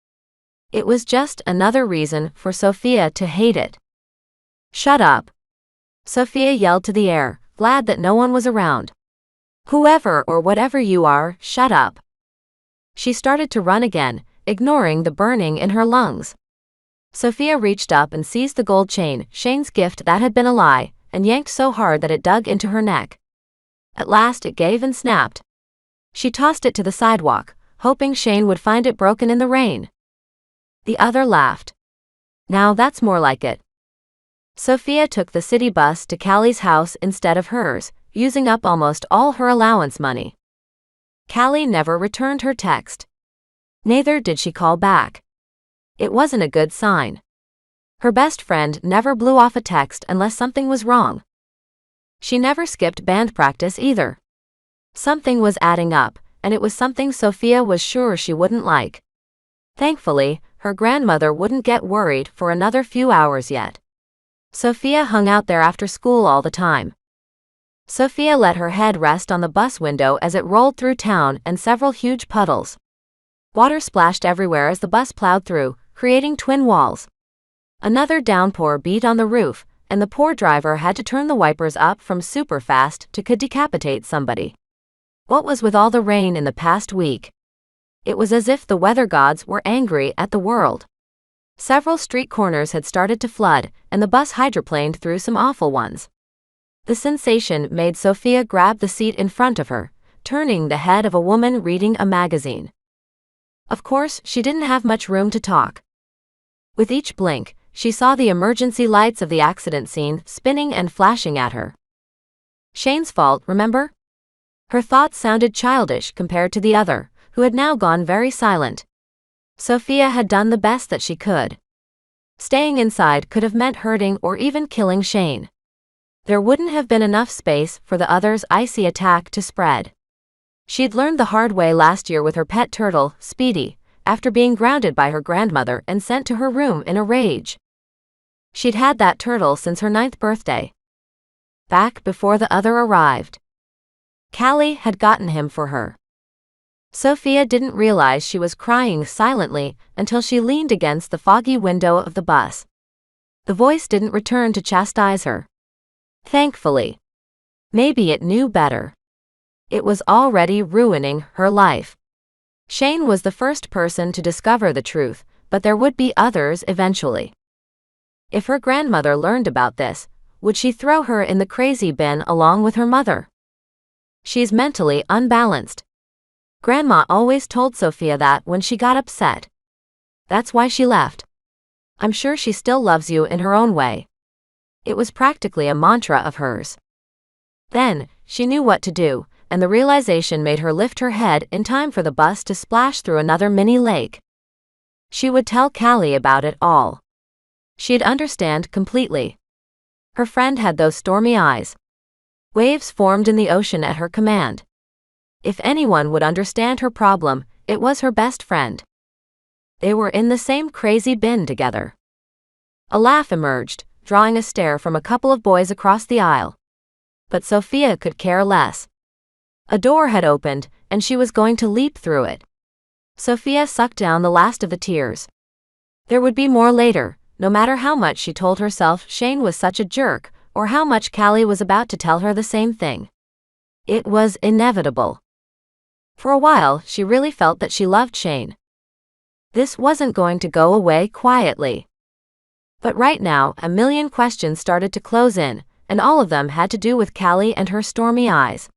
It was just another reason for Sophia to hate it. Shut up. Sophia yelled to the air, glad that no one was around. Whoever or whatever you are, shut up. She started to run again, ignoring the burning in her lungs. Sophia reached up and seized the gold chain, Shane's gift that had been a lie, and yanked so hard that it dug into her neck. At last it gave and snapped. She tossed it to the sidewalk, hoping Shane would find it broken in the rain. The other laughed. Now that's more like it. Sophia took the city bus to Callie's house instead of hers, using up almost all her allowance money. Callie never returned her text. Neither did she call back. It wasn't a good sign. Her best friend never blew off a text unless something was wrong. She never skipped band practice either. Something was adding up, and it was something Sophia was sure she wouldn't like. Thankfully, her grandmother wouldn't get worried for another few hours yet. Sophia hung out there after school all the time. Sophia let her head rest on the bus window as it rolled through town and several huge puddles. Water splashed everywhere as the bus plowed through, creating twin walls. Another downpour beat on the roof, and the poor driver had to turn the wipers up from super fast to could decapitate somebody. What was with all the rain in the past week? It was as if the weather gods were angry at the world. Several street corners had started to flood, and the bus hydroplaned through some awful ones. The sensation made Sophia grab the seat in front of her, turning the head of a woman reading a magazine. Of course, she didn't have much room to talk. With each blink, she saw the emergency lights of the accident scene spinning and flashing at her. Shane's fault, remember? Her thoughts sounded childish compared to the other, who had now gone very silent. Sophia had done the best that she could. Staying inside could have meant hurting or even killing Shane. There wouldn't have been enough space for the other's icy attack to spread. She'd learned the hard way last year with her pet turtle, Speedy, after being grounded by her grandmother and sent to her room in a rage. She'd had that turtle since her 9th birthday. Back before the other arrived. Callie had gotten him for her. Sophia didn't realize she was crying silently until she leaned against the foggy window of the bus. The voice didn't return to chastise her. Thankfully. Maybe it knew better. It was already ruining her life. Shane was the first person to discover the truth, but there would be others eventually. If her grandmother learned about this, would she throw her in the crazy bin along with her mother? She's mentally unbalanced. Grandma always told Sophia that when she got upset. That's why she left. I'm sure she still loves you in her own way. It was practically a mantra of hers. Then, she knew what to do, and the realization made her lift her head in time for the bus to splash through another mini lake. She would tell Callie about it all. She'd understand completely. Her friend had those stormy eyes. Waves formed in the ocean at her command. If anyone would understand her problem, it was her best friend. They were in the same crazy bin together. A laugh emerged, drawing a stare from a couple of boys across the aisle. But Sophia could care less. A door had opened, and she was going to leap through it. Sophia sucked down the last of the tears. There would be more later, no matter how much she told herself Shane was such a jerk, or how much Callie was about to tell her the same thing. It was inevitable. For a while, she really felt that she loved Shane. This wasn't going to go away quietly. But right now, a million questions started to close in, and all of them had to do with Callie and her stormy eyes.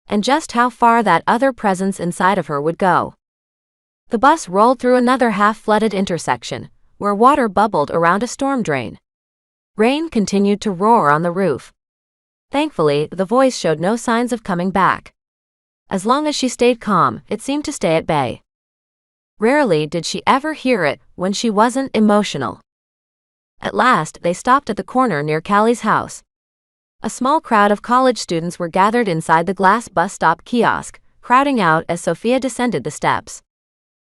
And just how far that other presence inside of her would go. The bus rolled through another half-flooded intersection, where water bubbled around a storm drain. Rain continued to roar on the roof. Thankfully, the voice showed no signs of coming back. As long as she stayed calm, it seemed to stay at bay. Rarely did she ever hear it when she wasn't emotional. At last, they stopped at the corner near Callie's house. A small crowd of college students were gathered inside the glass bus stop kiosk, crowding out as Sophia descended the steps.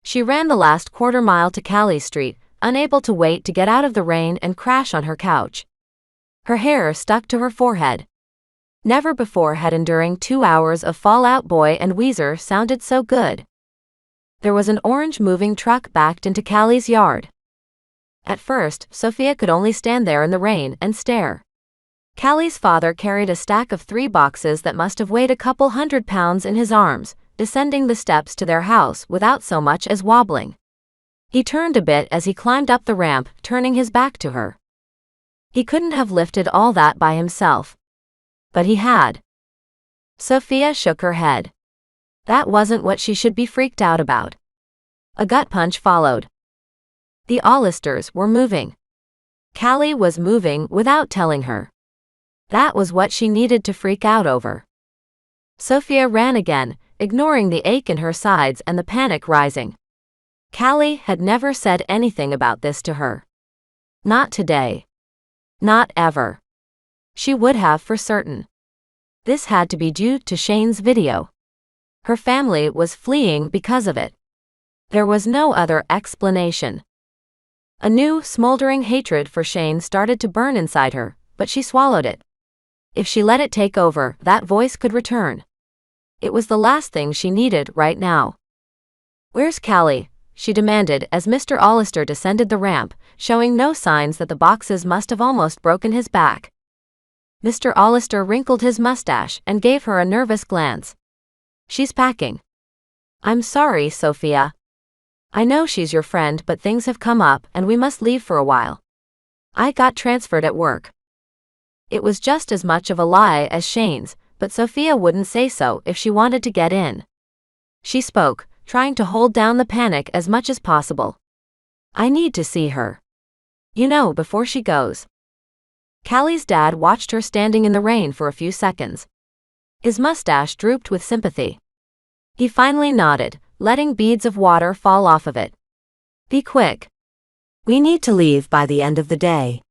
She ran the last quarter mile to Callie Street, unable to wait to get out of the rain and crash on her couch. Her hair stuck to her forehead. Never before had enduring 2 hours of Fall Out Boy and Weezer sounded so good. There was an orange moving truck backed into Callie's yard. At first, Sophia could only stand there in the rain and stare. Callie's father carried a stack of 3 boxes that must have weighed a couple 100 pounds in his arms, descending the steps to their house without so much as wobbling. He turned a bit as he climbed up the ramp, turning his back to her. He couldn't have lifted all that by himself. But he had. Sophia shook her head. That wasn't what she should be freaked out about. A gut punch followed. The Hollisters were moving. Callie was moving without telling her. That was what she needed to freak out over. Sophia ran again, ignoring the ache in her sides and the panic rising. Callie had never said anything about this to her. Not today. Not ever. She would have for certain. This had to be due to Shane's video. Her family was fleeing because of it. There was no other explanation. A new, smoldering hatred for Shane started to burn inside her, but she swallowed it. If she let it take over, that voice could return. It was the last thing she needed right now. "Where's Callie?" she demanded as Mr. Hollister descended the ramp, showing no signs that the boxes must have almost broken his back. Mr. Hollister wrinkled his mustache and gave her a nervous glance. "She's packing." "I'm sorry, Sophia. I know she's your friend, but things have come up and we must leave for a while. I got transferred at work." It was just as much of a lie as Shane's, but Sophia wouldn't say so if she wanted to get in. She spoke, trying to hold down the panic as much as possible. "I need to see her. You know, before she goes." Callie's dad watched her standing in the rain for a few seconds. His mustache drooped with sympathy. He finally nodded, letting beads of water fall off of it. "Be quick. We need to leave by the end of the day."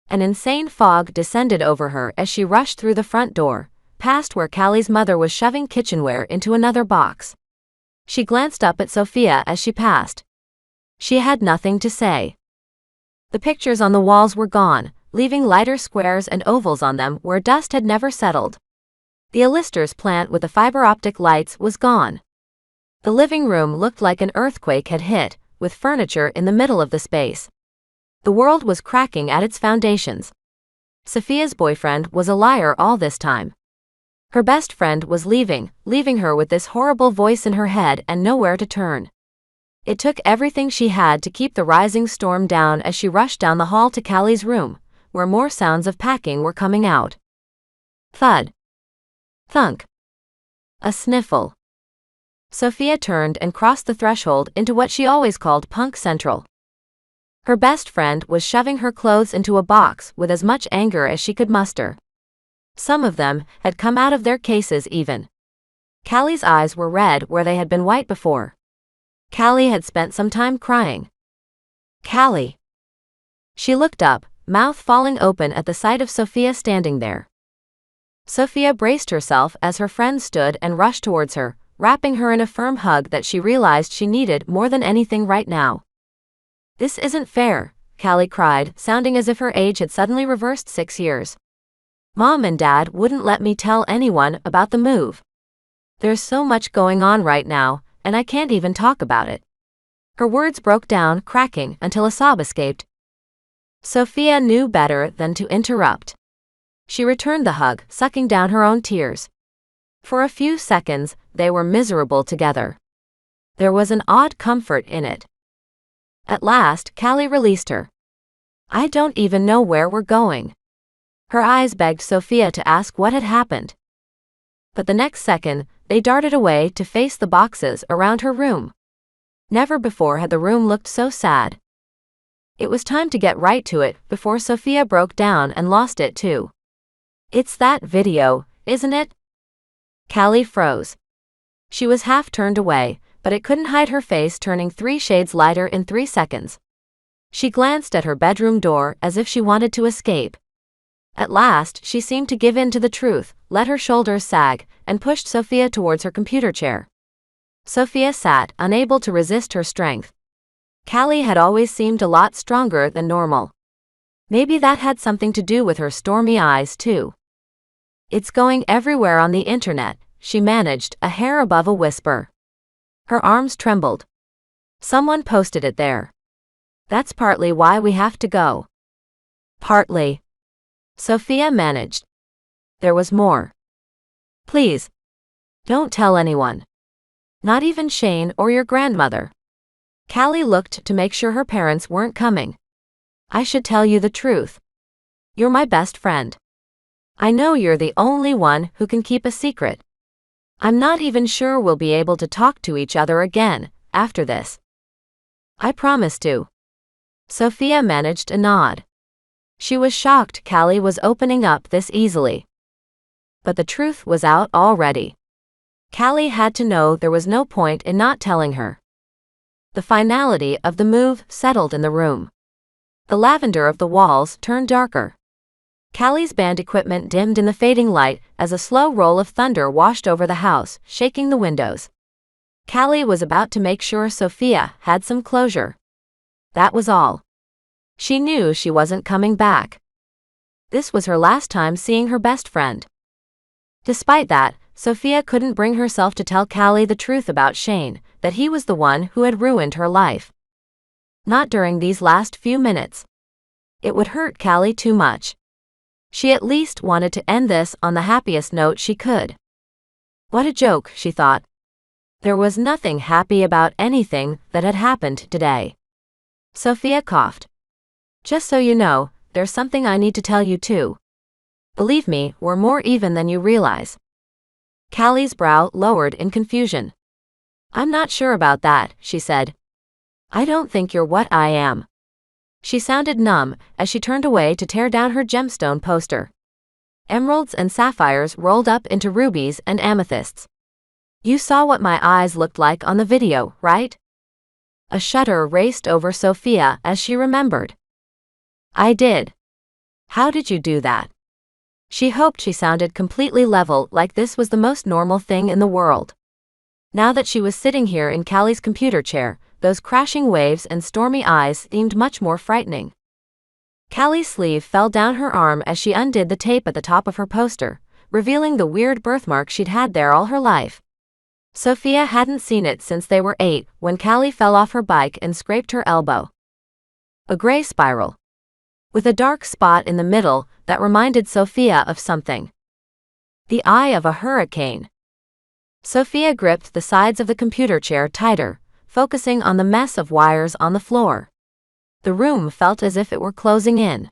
An insane fog descended over her as she rushed through the front door, past where Callie's mother was shoving kitchenware into another box. She glanced up at Sophia as she passed. She had nothing to say. The pictures on the walls were gone, leaving lighter squares and ovals on them where dust had never settled. The Hollister's plant with the fiber optic lights was gone. The living room looked like an earthquake had hit, with furniture in the middle of the space. The world was cracking at its foundations. Sophia's boyfriend was a liar all this time. Her best friend was leaving her with this horrible voice in her head and nowhere to turn. It took everything she had to keep the rising storm down as she rushed down the hall to Callie's room, where more sounds of packing were coming out. Thud. Thunk. A sniffle. Sophia turned and crossed the threshold into what she always called Punk Central. Her best friend was shoving her clothes into a box with as much anger as she could muster. Some of them had come out of their cases even. Callie's eyes were red where they had been white before. Callie had spent some time crying. Callie. She looked up, mouth falling open at the sight of Sophia standing there. Sophia braced herself as her friend stood and rushed towards her, wrapping her in a firm hug that she realized she needed more than anything right now. This isn't fair, Callie cried, sounding as if her age had suddenly reversed 6 years. Mom and Dad wouldn't let me tell anyone about the move. There's so much going on right now, and I can't even talk about it. Her words broke down, cracking, until a sob escaped. Sophia knew better than to interrupt. She returned the hug, sucking down her own tears. For a few seconds, they were miserable together. There was an odd comfort in it. At last, Callie released her. I don't even know where we're going. Her eyes begged Sophia to ask what had happened. But the next second, they darted away to face the boxes around her room. Never before had the room looked so sad. It was time to get right to it before Sophia broke down and lost it too. It's that video, isn't it? Callie froze. She was half turned away, but it couldn't hide her face turning 3 shades lighter in 3 seconds. She glanced at her bedroom door as if she wanted to escape. At last, she seemed to give in to the truth, let her shoulders sag, and pushed Sophia towards her computer chair. Sophia sat, unable to resist her strength. Callie had always seemed a lot stronger than normal. Maybe that had something to do with her stormy eyes, too. It's going everywhere on the internet, she managed, a hair above a whisper. Her arms trembled. Someone posted it there. That's partly why we have to go. Partly. Sophia managed. There was more. Please. Don't tell anyone. Not even Shane or your grandmother. Callie looked to make sure her parents weren't coming. I should tell you the truth. You're my best friend. I know you're the only one who can keep a secret. I'm not even sure we'll be able to talk to each other again after this. I promise to. Sophia managed a nod. She was shocked Callie was opening up this easily. But the truth was out already. Callie had to know there was no point in not telling her. The finality of the move settled in the room. The lavender of the walls turned darker. Callie's band equipment dimmed in the fading light as a slow roll of thunder washed over the house, shaking the windows. Callie was about to make sure Sophia had some closure. That was all. She knew she wasn't coming back. This was her last time seeing her best friend. Despite that, Sophia couldn't bring herself to tell Callie the truth about Shane, that he was the one who had ruined her life. Not during these last few minutes. It would hurt Callie too much. She at least wanted to end this on the happiest note she could. What a joke, she thought. There was nothing happy about anything that had happened today. Sophia coughed. Just so you know, there's something I need to tell you too. Believe me, we're more even than you realize. Callie's brow lowered in confusion. I'm not sure about that, she said. I don't think you're what I am. She sounded numb as she turned away to tear down her gemstone poster. Emeralds and sapphires rolled up into rubies and amethysts. You saw what my eyes looked like on the video, right? A shudder raced over Sophia as she remembered. I did. How did you do that? She hoped she sounded completely level, like this was the most normal thing in the world. Now that she was sitting here in Callie's computer chair, those crashing waves and stormy eyes seemed much more frightening. Callie's sleeve fell down her arm as she undid the tape at the top of her poster, revealing the weird birthmark she'd had there all her life. Sophia hadn't seen it since they were 8, when Callie fell off her bike and scraped her elbow. A gray spiral, with a dark spot in the middle that reminded Sophia of something. The eye of a hurricane. Sophia gripped the sides of the computer chair tighter, focusing on the mess of wires on the floor. The room felt as if it were closing in.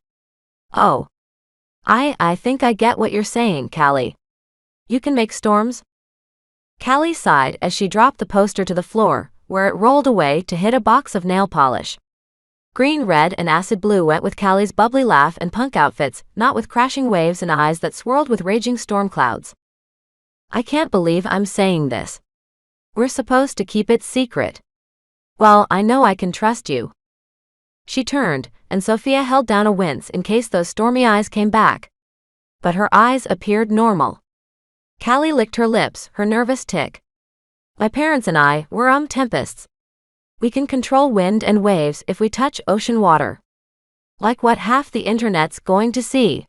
Oh. I think I get what you're saying, Callie. You can make storms? Callie sighed as she dropped the poster to the floor, where it rolled away to hit a box of nail polish. Green, red, and acid blue went with Callie's bubbly laugh and punk outfits, not with crashing waves and eyes that swirled with raging storm clouds. I can't believe I'm saying this. We're supposed to keep it secret. Well, I know I can trust you. She turned, and Sophia held down a wince in case those stormy eyes came back. But her eyes appeared normal. Callie licked her lips, her nervous tick. My parents and I, we're tempests. We can control wind and waves if we touch ocean water. Like what half the internet's going to see.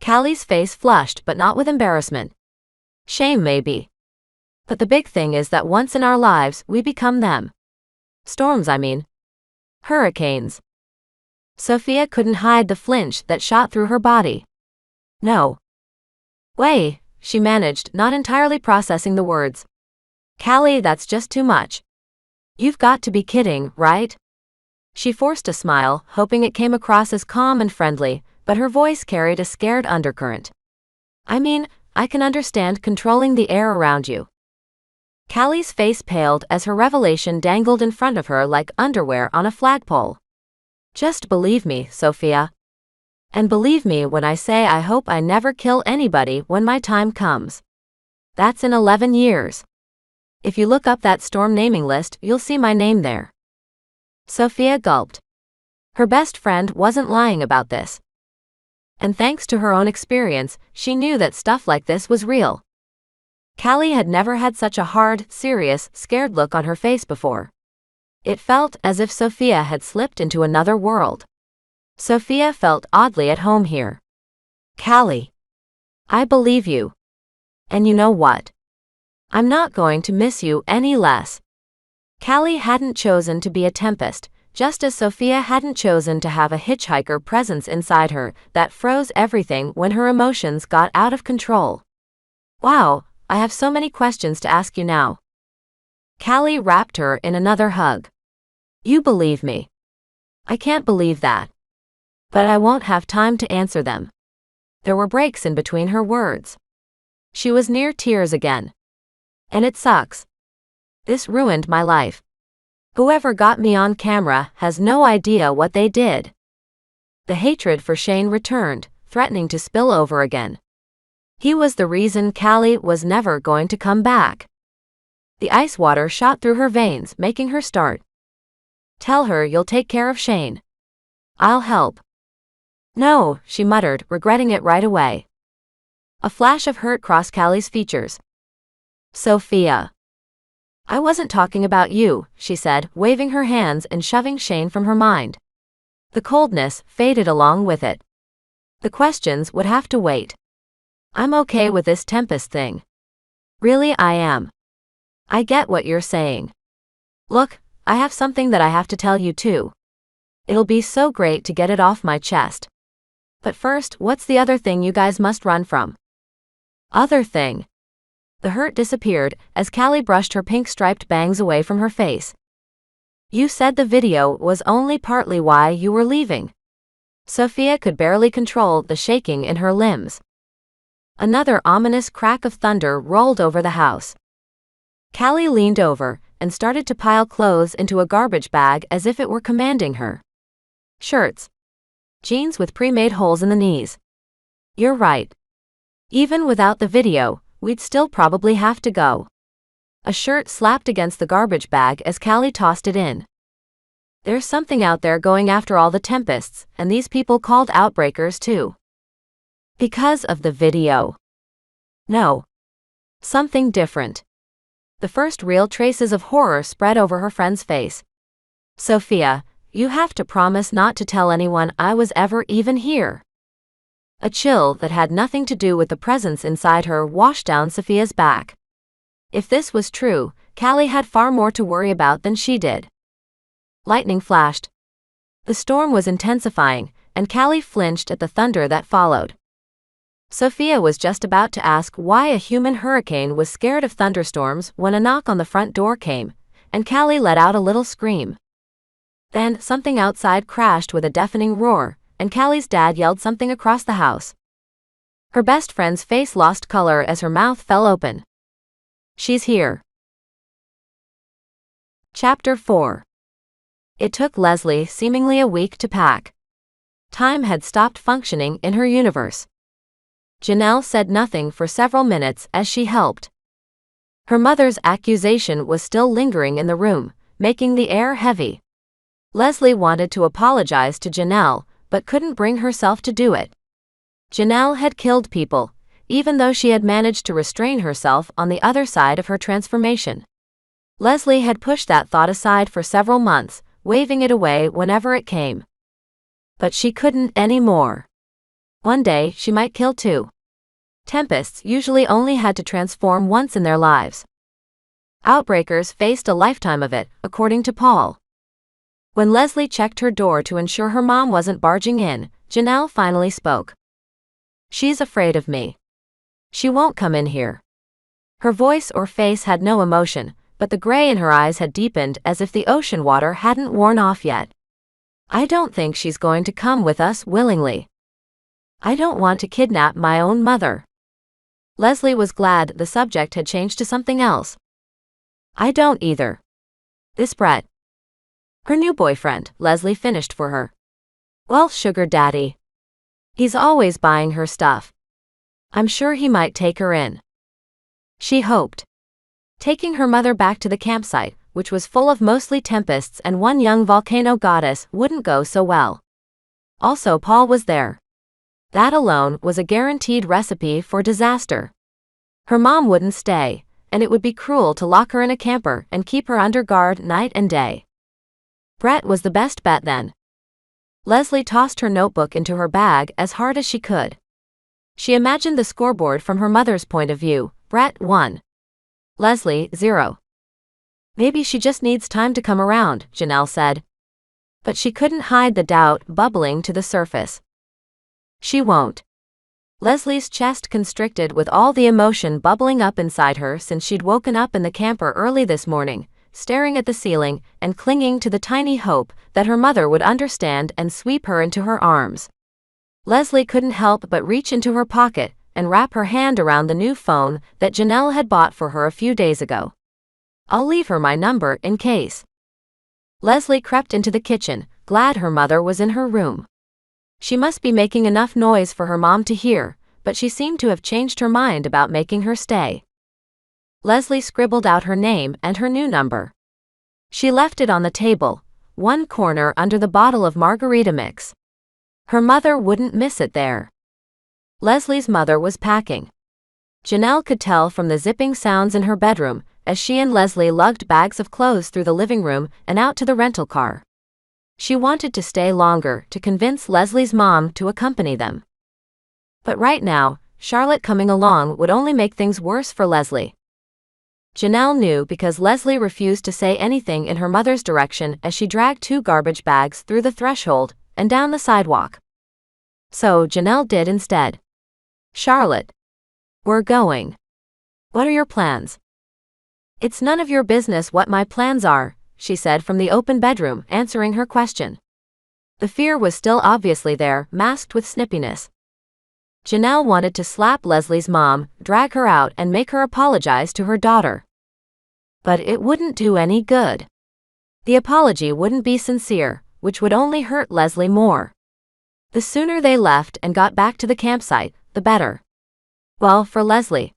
Callie's face flushed, but not with embarrassment. Shame maybe. But the big thing is that once in our lives we become them. Storms, I mean. Hurricanes. Sophia couldn't hide the flinch that shot through her body. No way, she managed, not entirely processing the words. Callie, that's just too much. You've got to be kidding, right? She forced a smile, hoping it came across as calm and friendly, but her voice carried a scared undercurrent. I mean, I can understand controlling the air around you. Callie's face paled as her revelation dangled in front of her like underwear on a flagpole. Just believe me, Sophia. And believe me when I say I hope I never kill anybody when my time comes. That's in 11 years. If you look up that storm naming list, you'll see my name there. Sophia gulped. Her best friend wasn't lying about this. And thanks to her own experience, she knew that stuff like this was real. Callie had never had such a hard, serious, scared look on her face before. It felt as if Sophia had slipped into another world. Sophia felt oddly at home here. Callie. I believe you. And you know what? I'm not going to miss you any less. Callie hadn't chosen to be a tempest, just as Sophia hadn't chosen to have a hitchhiker presence inside her that froze everything when her emotions got out of control. Wow, I have so many questions to ask you now. Callie wrapped her in another hug. You believe me. I can't believe that. But I won't have time to answer them. There were breaks in between her words. She was near tears again. And it sucks. This ruined my life. Whoever got me on camera has no idea what they did. The hatred for Shane returned, threatening to spill over again. He was the reason Callie was never going to come back. The ice water shot through her veins, making her start. Tell her you'll take care of Shane. I'll help. No, she muttered, regretting it right away. A flash of hurt crossed Callie's features. Sophia. I wasn't talking about you, she said, waving her hands and shoving Shane from her mind. The coldness faded along with it. The questions would have to wait. I'm okay with this tempest thing. Really, I am. I get what you're saying. Look, I have something that I have to tell you too. It'll be so great to get it off my chest. But first, what's the other thing you guys must run from? Other thing. The hurt disappeared as Callie brushed her pink-striped bangs away from her face. You said the video was only partly why you were leaving. Sophia could barely control the shaking in her limbs. Another ominous crack of thunder rolled over the house. Callie leaned over and started to pile clothes into a garbage bag as if it were commanding her. Shirts. Jeans with pre-made holes in the knees. You're right. Even without the video, we'd still probably have to go. A shirt slapped against the garbage bag as Callie tossed it in. There's something out there going after all the tempests, and these people called outbreakers too. Because of the video. No. Something different. The first real traces of horror spread over her friend's face. Sophia, you have to promise not to tell anyone I was ever even here. A chill that had nothing to do with the presence inside her washed down Sophia's back. If this was true, Callie had far more to worry about than she did. Lightning flashed. The storm was intensifying, and Callie flinched at the thunder that followed. Sophia was just about to ask why a human hurricane was scared of thunderstorms when a knock on the front door came, and Callie let out a little scream. Then, something outside crashed with a deafening roar, and Callie's dad yelled something across the house. Her best friend's face lost color as her mouth fell open. She's here. Chapter 4. It took Leslie seemingly a week to pack. Time had stopped functioning in her universe. Janelle said nothing for several minutes as she helped. Her mother's accusation was still lingering in the room, making the air heavy. Leslie wanted to apologize to Janelle, but couldn't bring herself to do it. Janelle had killed people, even though she had managed to restrain herself on the other side of her transformation. Leslie had pushed that thought aside for several months, waving it away whenever it came. But she couldn't anymore. One day, she might kill too. Tempests usually only had to transform once in their lives. Outbreakers faced a lifetime of it, according to Paul. When Leslie checked her door to ensure her mom wasn't barging in, Janelle finally spoke. She's afraid of me. She won't come in here. Her voice or face had no emotion, but the gray in her eyes had deepened as if the ocean water hadn't worn off yet. I don't think she's going to come with us willingly. I don't want to kidnap my own mother. Leslie was glad the subject had changed to something else. I don't either. This Brett. Her new boyfriend, Leslie finished for her. Well, sugar daddy. He's always buying her stuff. I'm sure he might take her in. She hoped. Taking her mother back to the campsite, which was full of mostly tempests and one young volcano goddess, wouldn't go so well. Also, Paul was there. That alone was a guaranteed recipe for disaster. Her mom wouldn't stay, and it would be cruel to lock her in a camper and keep her under guard night and day. Brett was the best bet then. Leslie tossed her notebook into her bag as hard as she could. She imagined the scoreboard from her mother's point of view. Brett 1. Leslie 0. Maybe she just needs time to come around, Janelle said. But she couldn't hide the doubt bubbling to the surface. She won't. Leslie's chest constricted with all the emotion bubbling up inside her since she'd woken up in the camper early this morning, staring at the ceiling and clinging to the tiny hope that her mother would understand and sweep her into her arms. Leslie couldn't help but reach into her pocket and wrap her hand around the new phone that Janelle had bought for her a few days ago. I'll leave her my number in case. Leslie crept into the kitchen, glad her mother was in her room. She must be making enough noise for her mom to hear, but she seemed to have changed her mind about making her stay. Leslie scribbled out her name and her new number. She left it on the table, one corner under the bottle of margarita mix. Her mother wouldn't miss it there. Leslie's mother was packing. Janelle could tell from the zipping sounds in her bedroom as she and Leslie lugged bags of clothes through the living room and out to the rental car. She wanted to stay longer to convince Leslie's mom to accompany them. But right now, Charlotte coming along would only make things worse for Leslie. Janelle knew because Leslie refused to say anything in her mother's direction as she dragged 2 garbage bags through the threshold and down the sidewalk. So Janelle did instead. Charlotte. We're going. What are your plans? It's none of your business what my plans are, she said from the open bedroom, answering her question. The fear was still obviously there, masked with snippiness. Janelle wanted to slap Leslie's mom, drag her out and make her apologize to her daughter. But it wouldn't do any good. The apology wouldn't be sincere, which would only hurt Leslie more. The sooner they left and got back to the campsite, the better. Well, for Leslie.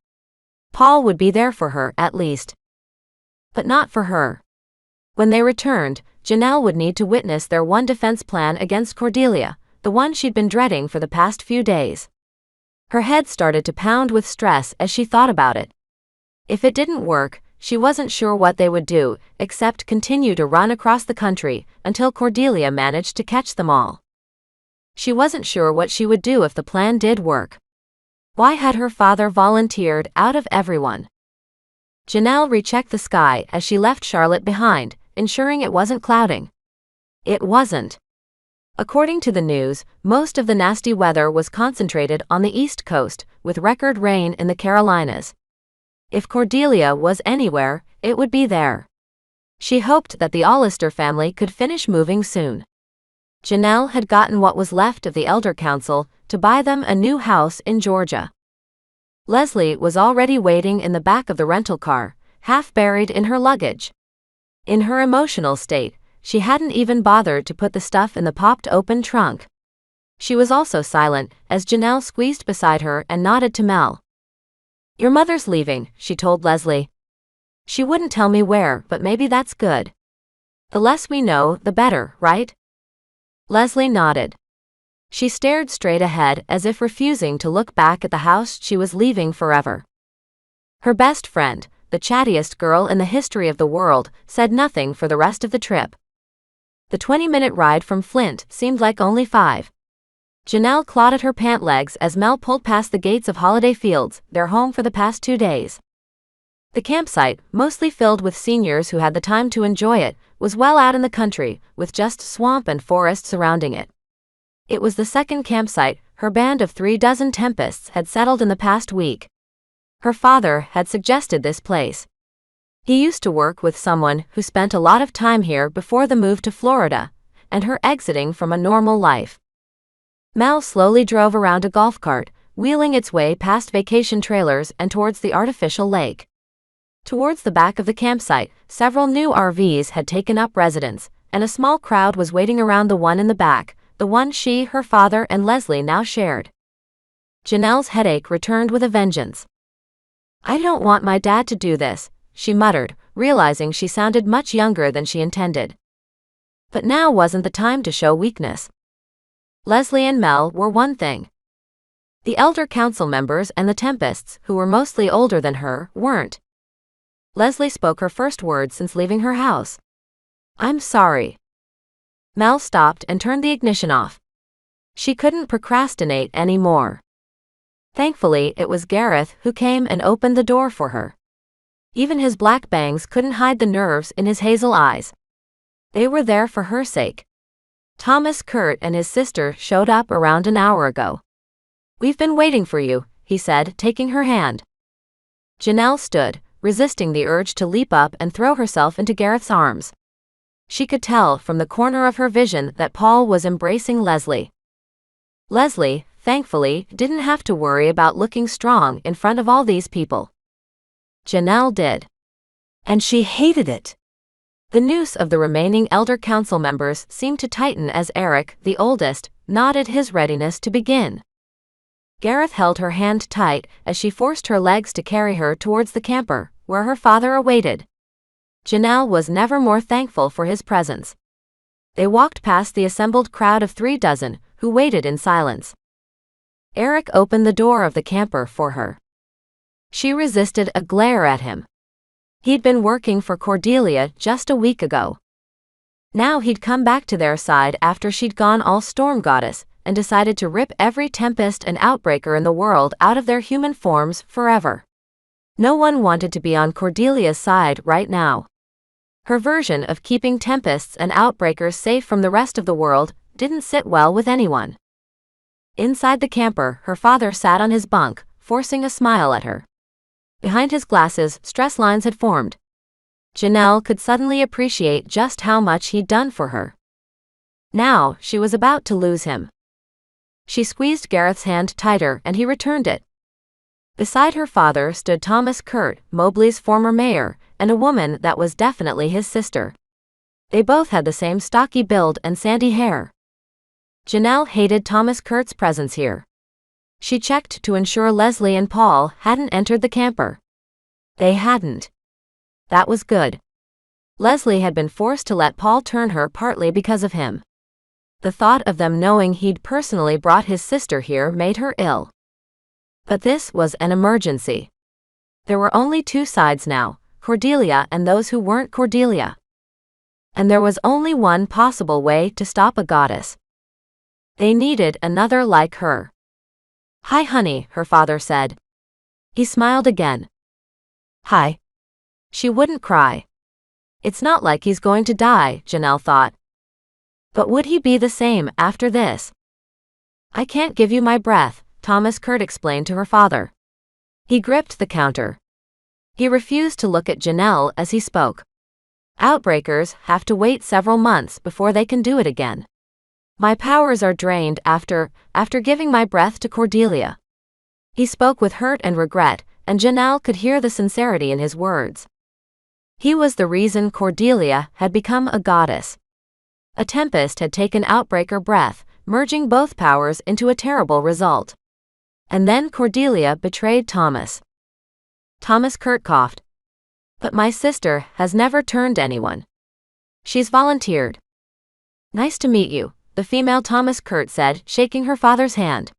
Paul would be there for her, at least. But not for her. When they returned, Janelle would need to witness their one defense plan against Cordelia, the one she'd been dreading for the past few days. Her head started to pound with stress as she thought about it. If it didn't work, she wasn't sure what they would do, except continue to run across the country until Cordelia managed to catch them all. She wasn't sure what she would do if the plan did work. Why had her father volunteered out of everyone? Janelle rechecked the sky as she left Charlotte behind, ensuring it wasn't clouding. It wasn't. According to the news, most of the nasty weather was concentrated on the East Coast, with record rain in the Carolinas. If Cordelia was anywhere, it would be there. She hoped that the Hollister family could finish moving soon. Janelle had gotten what was left of the Elder Council to buy them a new house in Georgia. Leslie was already waiting in the back of the rental car, half buried in her luggage. In her emotional state, she hadn't even bothered to put the stuff in the popped-open trunk. She was also silent as Janelle squeezed beside her and nodded to Mel. "Your mother's leaving," she told Leslie. "She wouldn't tell me where, but maybe that's good. The less we know, the better, right?" Leslie nodded. She stared straight ahead as if refusing to look back at the house she was leaving forever. Her best friend, the chattiest girl in the history of the world, said nothing for the rest of the trip. The 20-minute ride from Flint seemed like only 5. Janelle clawed at her pant legs as Mel pulled past the gates of Holiday Fields, their home for the past 2 days. The campsite, mostly filled with seniors who had the time to enjoy it, was well out in the country, with just swamp and forest surrounding it. It was the second campsite her band of 36 Tempests had settled in the past week. Her father had suggested this place. He used to work with someone who spent a lot of time here before the move to Florida, and her exiting from a normal life. Mel slowly drove around a golf cart, wheeling its way past vacation trailers and towards the artificial lake. Towards the back of the campsite, several new RVs had taken up residence, and a small crowd was waiting around the one in the back, the one she, her father, and Leslie now shared. Janelle's headache returned with a vengeance. "I don't want my dad to do this," she muttered, realizing she sounded much younger than she intended. But now wasn't the time to show weakness. Leslie and Mel were one thing. The Elder Council members and the Tempests, who were mostly older than her, weren't. Leslie spoke her first words since leaving her house. "I'm sorry." Mel stopped and turned the ignition off. She couldn't procrastinate anymore. Thankfully, it was Gareth who came and opened the door for her. Even his black bangs couldn't hide the nerves in his hazel eyes. They were there for her sake. Thomas Kurt and his sister showed up around an hour ago. "We've been waiting for you," he said, taking her hand. Janelle stood, resisting the urge to leap up and throw herself into Gareth's arms. She could tell from the corner of her vision that Paul was embracing Leslie. Leslie, thankfully, didn't have to worry about looking strong in front of all these people. Janelle did. And she hated it. The noose of the remaining Elder Council members seemed to tighten as Eric, the oldest, nodded his readiness to begin. Gareth held her hand tight as she forced her legs to carry her towards the camper, where her father awaited. Janelle was never more thankful for his presence. They walked past the assembled crowd of 36, who waited in silence. Eric opened the door of the camper for her. She resisted a glare at him. He'd been working for Cordelia just a week ago. Now he'd come back to their side after she'd gone all storm goddess, and decided to rip every Tempest and Outbreaker in the world out of their human forms forever. No one wanted to be on Cordelia's side right now. Her version of keeping Tempests and Outbreakers safe from the rest of the world didn't sit well with anyone. Inside the camper, her father sat on his bunk, forcing a smile at her. Behind his glasses, stress lines had formed. Janelle could suddenly appreciate just how much he'd done for her. Now, she was about to lose him. She squeezed Gareth's hand tighter and he returned it. Beside her father stood Thomas Kurt, Mobley's former mayor, and a woman that was definitely his sister. They both had the same stocky build and sandy hair. Janelle hated Thomas Kurt's presence here. She checked to ensure Leslie and Paul hadn't entered the camper. They hadn't. That was good. Leslie had been forced to let Paul turn her partly because of him. The thought of them knowing he'd personally brought his sister here made her ill. But this was an emergency. There were only 2 sides now, Cordelia and those who weren't Cordelia. And there was only one possible way to stop a goddess. They needed another like her. "Hi honey," her father said. He smiled again. "Hi." She wouldn't cry. It's not like he's going to die, Janelle thought. But would he be the same after this? I can't give you my breath, Thomas Kurt explained to her father. He gripped the counter. He refused to look at Janelle as he spoke. Outbreakers have to wait several months before they can do it again. My powers are drained after giving my breath to Cordelia. He spoke with hurt and regret, and Janelle could hear the sincerity in his words. He was the reason Cordelia had become a goddess. A tempest had taken Outbreaker breath, merging both powers into a terrible result. And then Cordelia betrayed Thomas. Thomas Kurt coughed. But my sister has never turned anyone. She's volunteered. Nice to meet you, the female Thomas Kurt said, shaking her father's hand.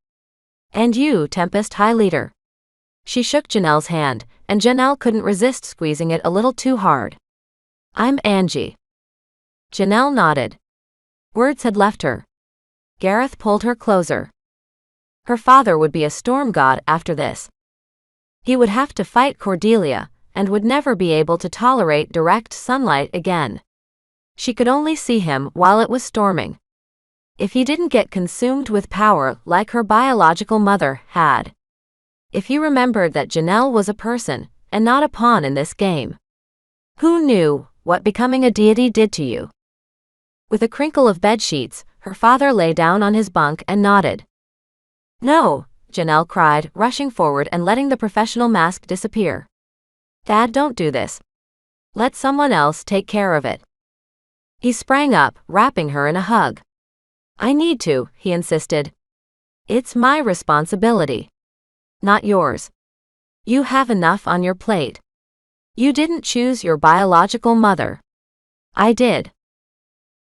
And you, Tempest High Leader. She shook Janelle's hand, and Janelle couldn't resist squeezing it a little too hard. I'm Angie. Janelle nodded. Words had left her. Gareth pulled her closer. Her father would be a storm god after this. He would have to fight Cordelia, and would never be able to tolerate direct sunlight again. She could only see him while it was storming. If he didn't get consumed with power like her biological mother had. If he remembered that Janelle was a person, and not a pawn in this game. Who knew what becoming a deity did to you? With a crinkle of bedsheets, her father lay down on his bunk and nodded. No, Janelle cried, rushing forward and letting the professional mask disappear. Dad, don't do this. Let someone else take care of it. He sprang up, wrapping her in a hug. I need to, he insisted. It's my responsibility. Not yours. You have enough on your plate. You didn't choose your biological mother. I did.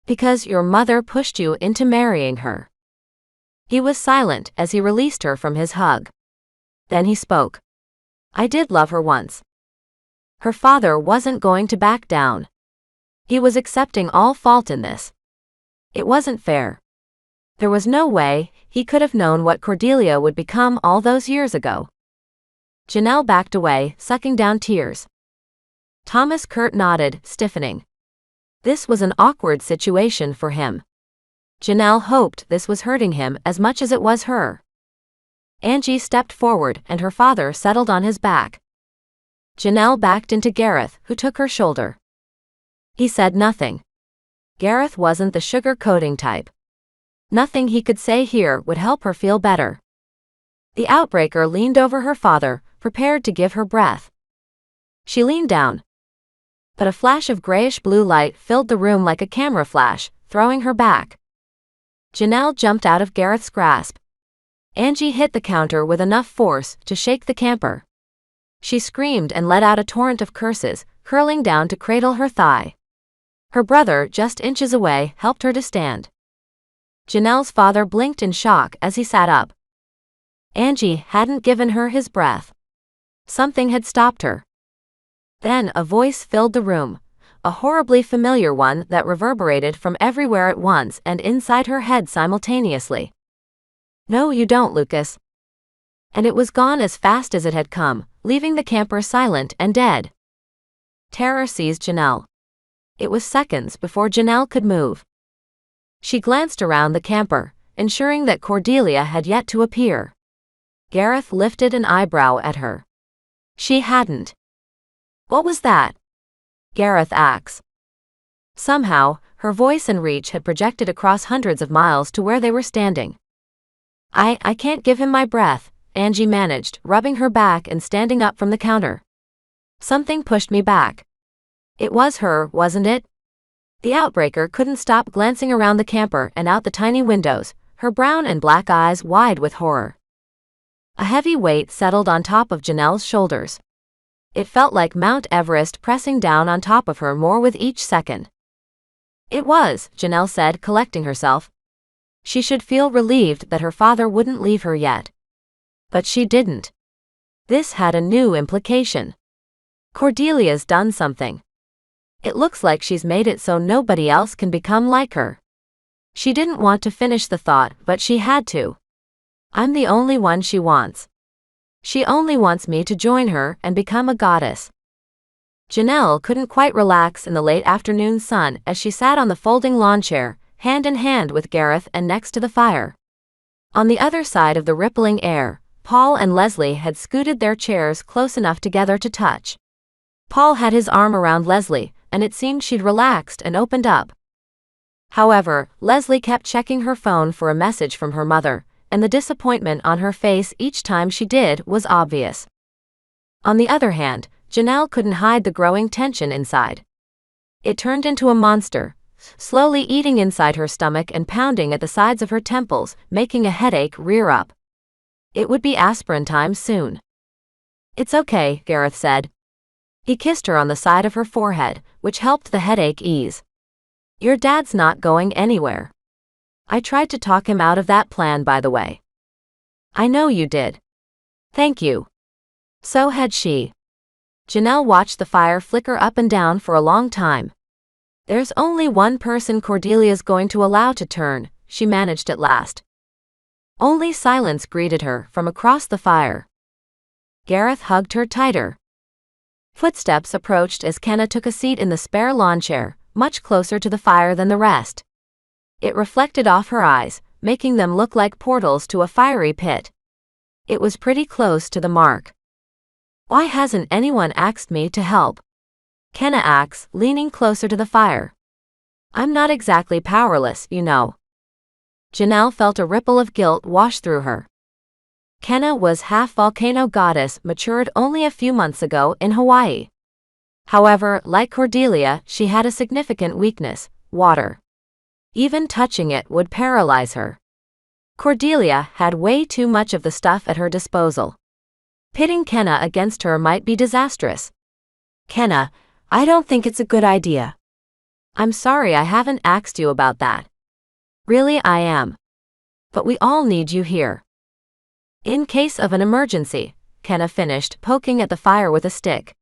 Because your mother pushed you into marrying her. He was silent as he released her from his hug. Then he spoke. I did love her once. Her father wasn't going to back down. He was accepting all fault in this. It wasn't fair. There was no way he could have known what Cordelia would become all those years ago. Janelle backed away, sucking down tears. Thomas Kurt nodded, stiffening. This was an awkward situation for him. Janelle hoped this was hurting him as much as it was her. Angie stepped forward and her father settled on his back. Janelle backed into Gareth, who took her shoulder. He said nothing. Gareth wasn't the sugar-coating type. Nothing he could say here would help her feel better. The Outbreaker leaned over her father, prepared to give her breath. She leaned down. But a flash of grayish-blue light filled the room like a camera flash, throwing her back. Janelle jumped out of Gareth's grasp. Angie hit the counter with enough force to shake the camper. She screamed and let out a torrent of curses, curling down to cradle her thigh. Her brother, just inches away, helped her to stand. Janelle's father blinked in shock as he sat up. Angie hadn't given her his breath. Something had stopped her. Then a voice filled the room, a horribly familiar one that reverberated from everywhere at once and inside her head simultaneously. No, you don't, Lucas. And it was gone as fast as it had come, leaving the camper silent and dead. Terror seized Janelle. It was seconds before Janelle could move. She glanced around the camper, ensuring that Cordelia had yet to appear. Gareth lifted an eyebrow at her. She hadn't. What was that? Gareth asked. Somehow, her voice and reach had projected across hundreds of miles to where they were standing. I can't give him my breath, Angie managed, rubbing her back and standing up from the counter. Something pushed me back. It was her, wasn't it? The Outbreaker couldn't stop glancing around the camper and out the tiny windows, her brown and black eyes wide with horror. A heavy weight settled on top of Janelle's shoulders. It felt like Mount Everest pressing down on top of her more with each second. It was, Janelle said, collecting herself. She should feel relieved that her father wouldn't leave her yet. But she didn't. This had a new implication. Cordelia's done something. It looks like she's made it so nobody else can become like her. She didn't want to finish the thought, but she had to. I'm the only one she wants. She only wants me to join her and become a goddess. Janelle couldn't quite relax in the late afternoon sun as she sat on the folding lawn chair, hand in hand with Gareth and next to the fire. On the other side of the rippling air, Paul and Leslie had scooted their chairs close enough together to touch. Paul had his arm around Leslie, and it seemed she'd relaxed and opened up. However, Leslie kept checking her phone for a message from her mother, and the disappointment on her face each time she did was obvious. On the other hand, Janelle couldn't hide the growing tension inside. It turned into a monster, slowly eating inside her stomach and pounding at the sides of her temples, making a headache rear up. It would be aspirin time soon. "It's okay," Gareth said. He kissed her on the side of her forehead, which helped the headache ease. "Your dad's not going anywhere. I tried to talk him out of that plan, by the way." "I know you did." "Thank you." So had she. Janelle watched the fire flicker up and down for a long time. "There's only one person Cordelia's going to allow to turn," she managed at last. Only silence greeted her from across the fire. Gareth hugged her tighter. Footsteps approached as Kenna took a seat in the spare lawn chair, much closer to the fire than the rest. It reflected off her eyes, making them look like portals to a fiery pit. It was pretty close to the mark. "Why hasn't anyone asked me to help?" Kenna asked, leaning closer to the fire. "I'm not exactly powerless, you know." Janelle felt a ripple of guilt wash through her. Kenna was half-volcano goddess, matured only a few months ago in Hawaii. However, like Cordelia, she had a significant weakness: water. Even touching it would paralyze her. Cordelia had way too much of the stuff at her disposal. Pitting Kenna against her might be disastrous. "Kenna, I don't think it's a good idea." "I'm sorry I haven't asked you about that." "Really, I am. But we all need you here." "In case of an emergency," Kenna finished, poking at the fire with a stick.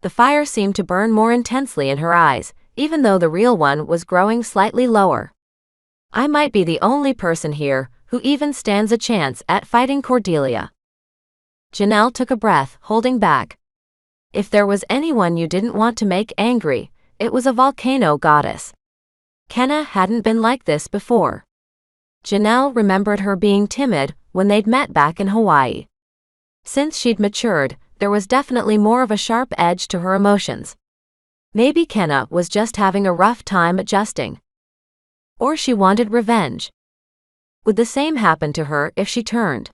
The fire seemed to burn more intensely in her eyes, even though the real one was growing slightly lower. "I might be the only person here who even stands a chance at fighting Cordelia." Janelle took a breath, holding back. If there was anyone you didn't want to make angry, it was a volcano goddess. Kenna hadn't been like this before. Janelle remembered her being timid when they'd met back in Hawaii. Since she'd matured, there was definitely more of a sharp edge to her emotions. Maybe Kenna was just having a rough time adjusting. Or she wanted revenge. Would the same happen to her if she turned?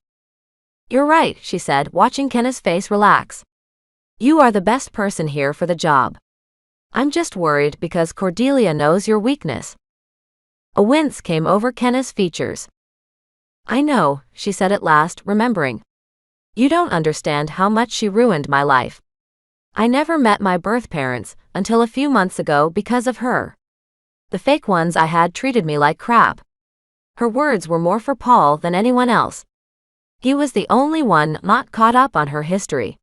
"You're right," she said, watching Kenna's face relax. "You are the best person here for the job. I'm just worried because Cordelia knows your weakness." A wince came over Kenna's features. "I know," she said at last, remembering. "You don't understand how much she ruined my life. I never met my birth parents until a few months ago because of her. The fake ones I had treated me like crap." Her words were more for Paul than anyone else. He was the only one not caught up on her history.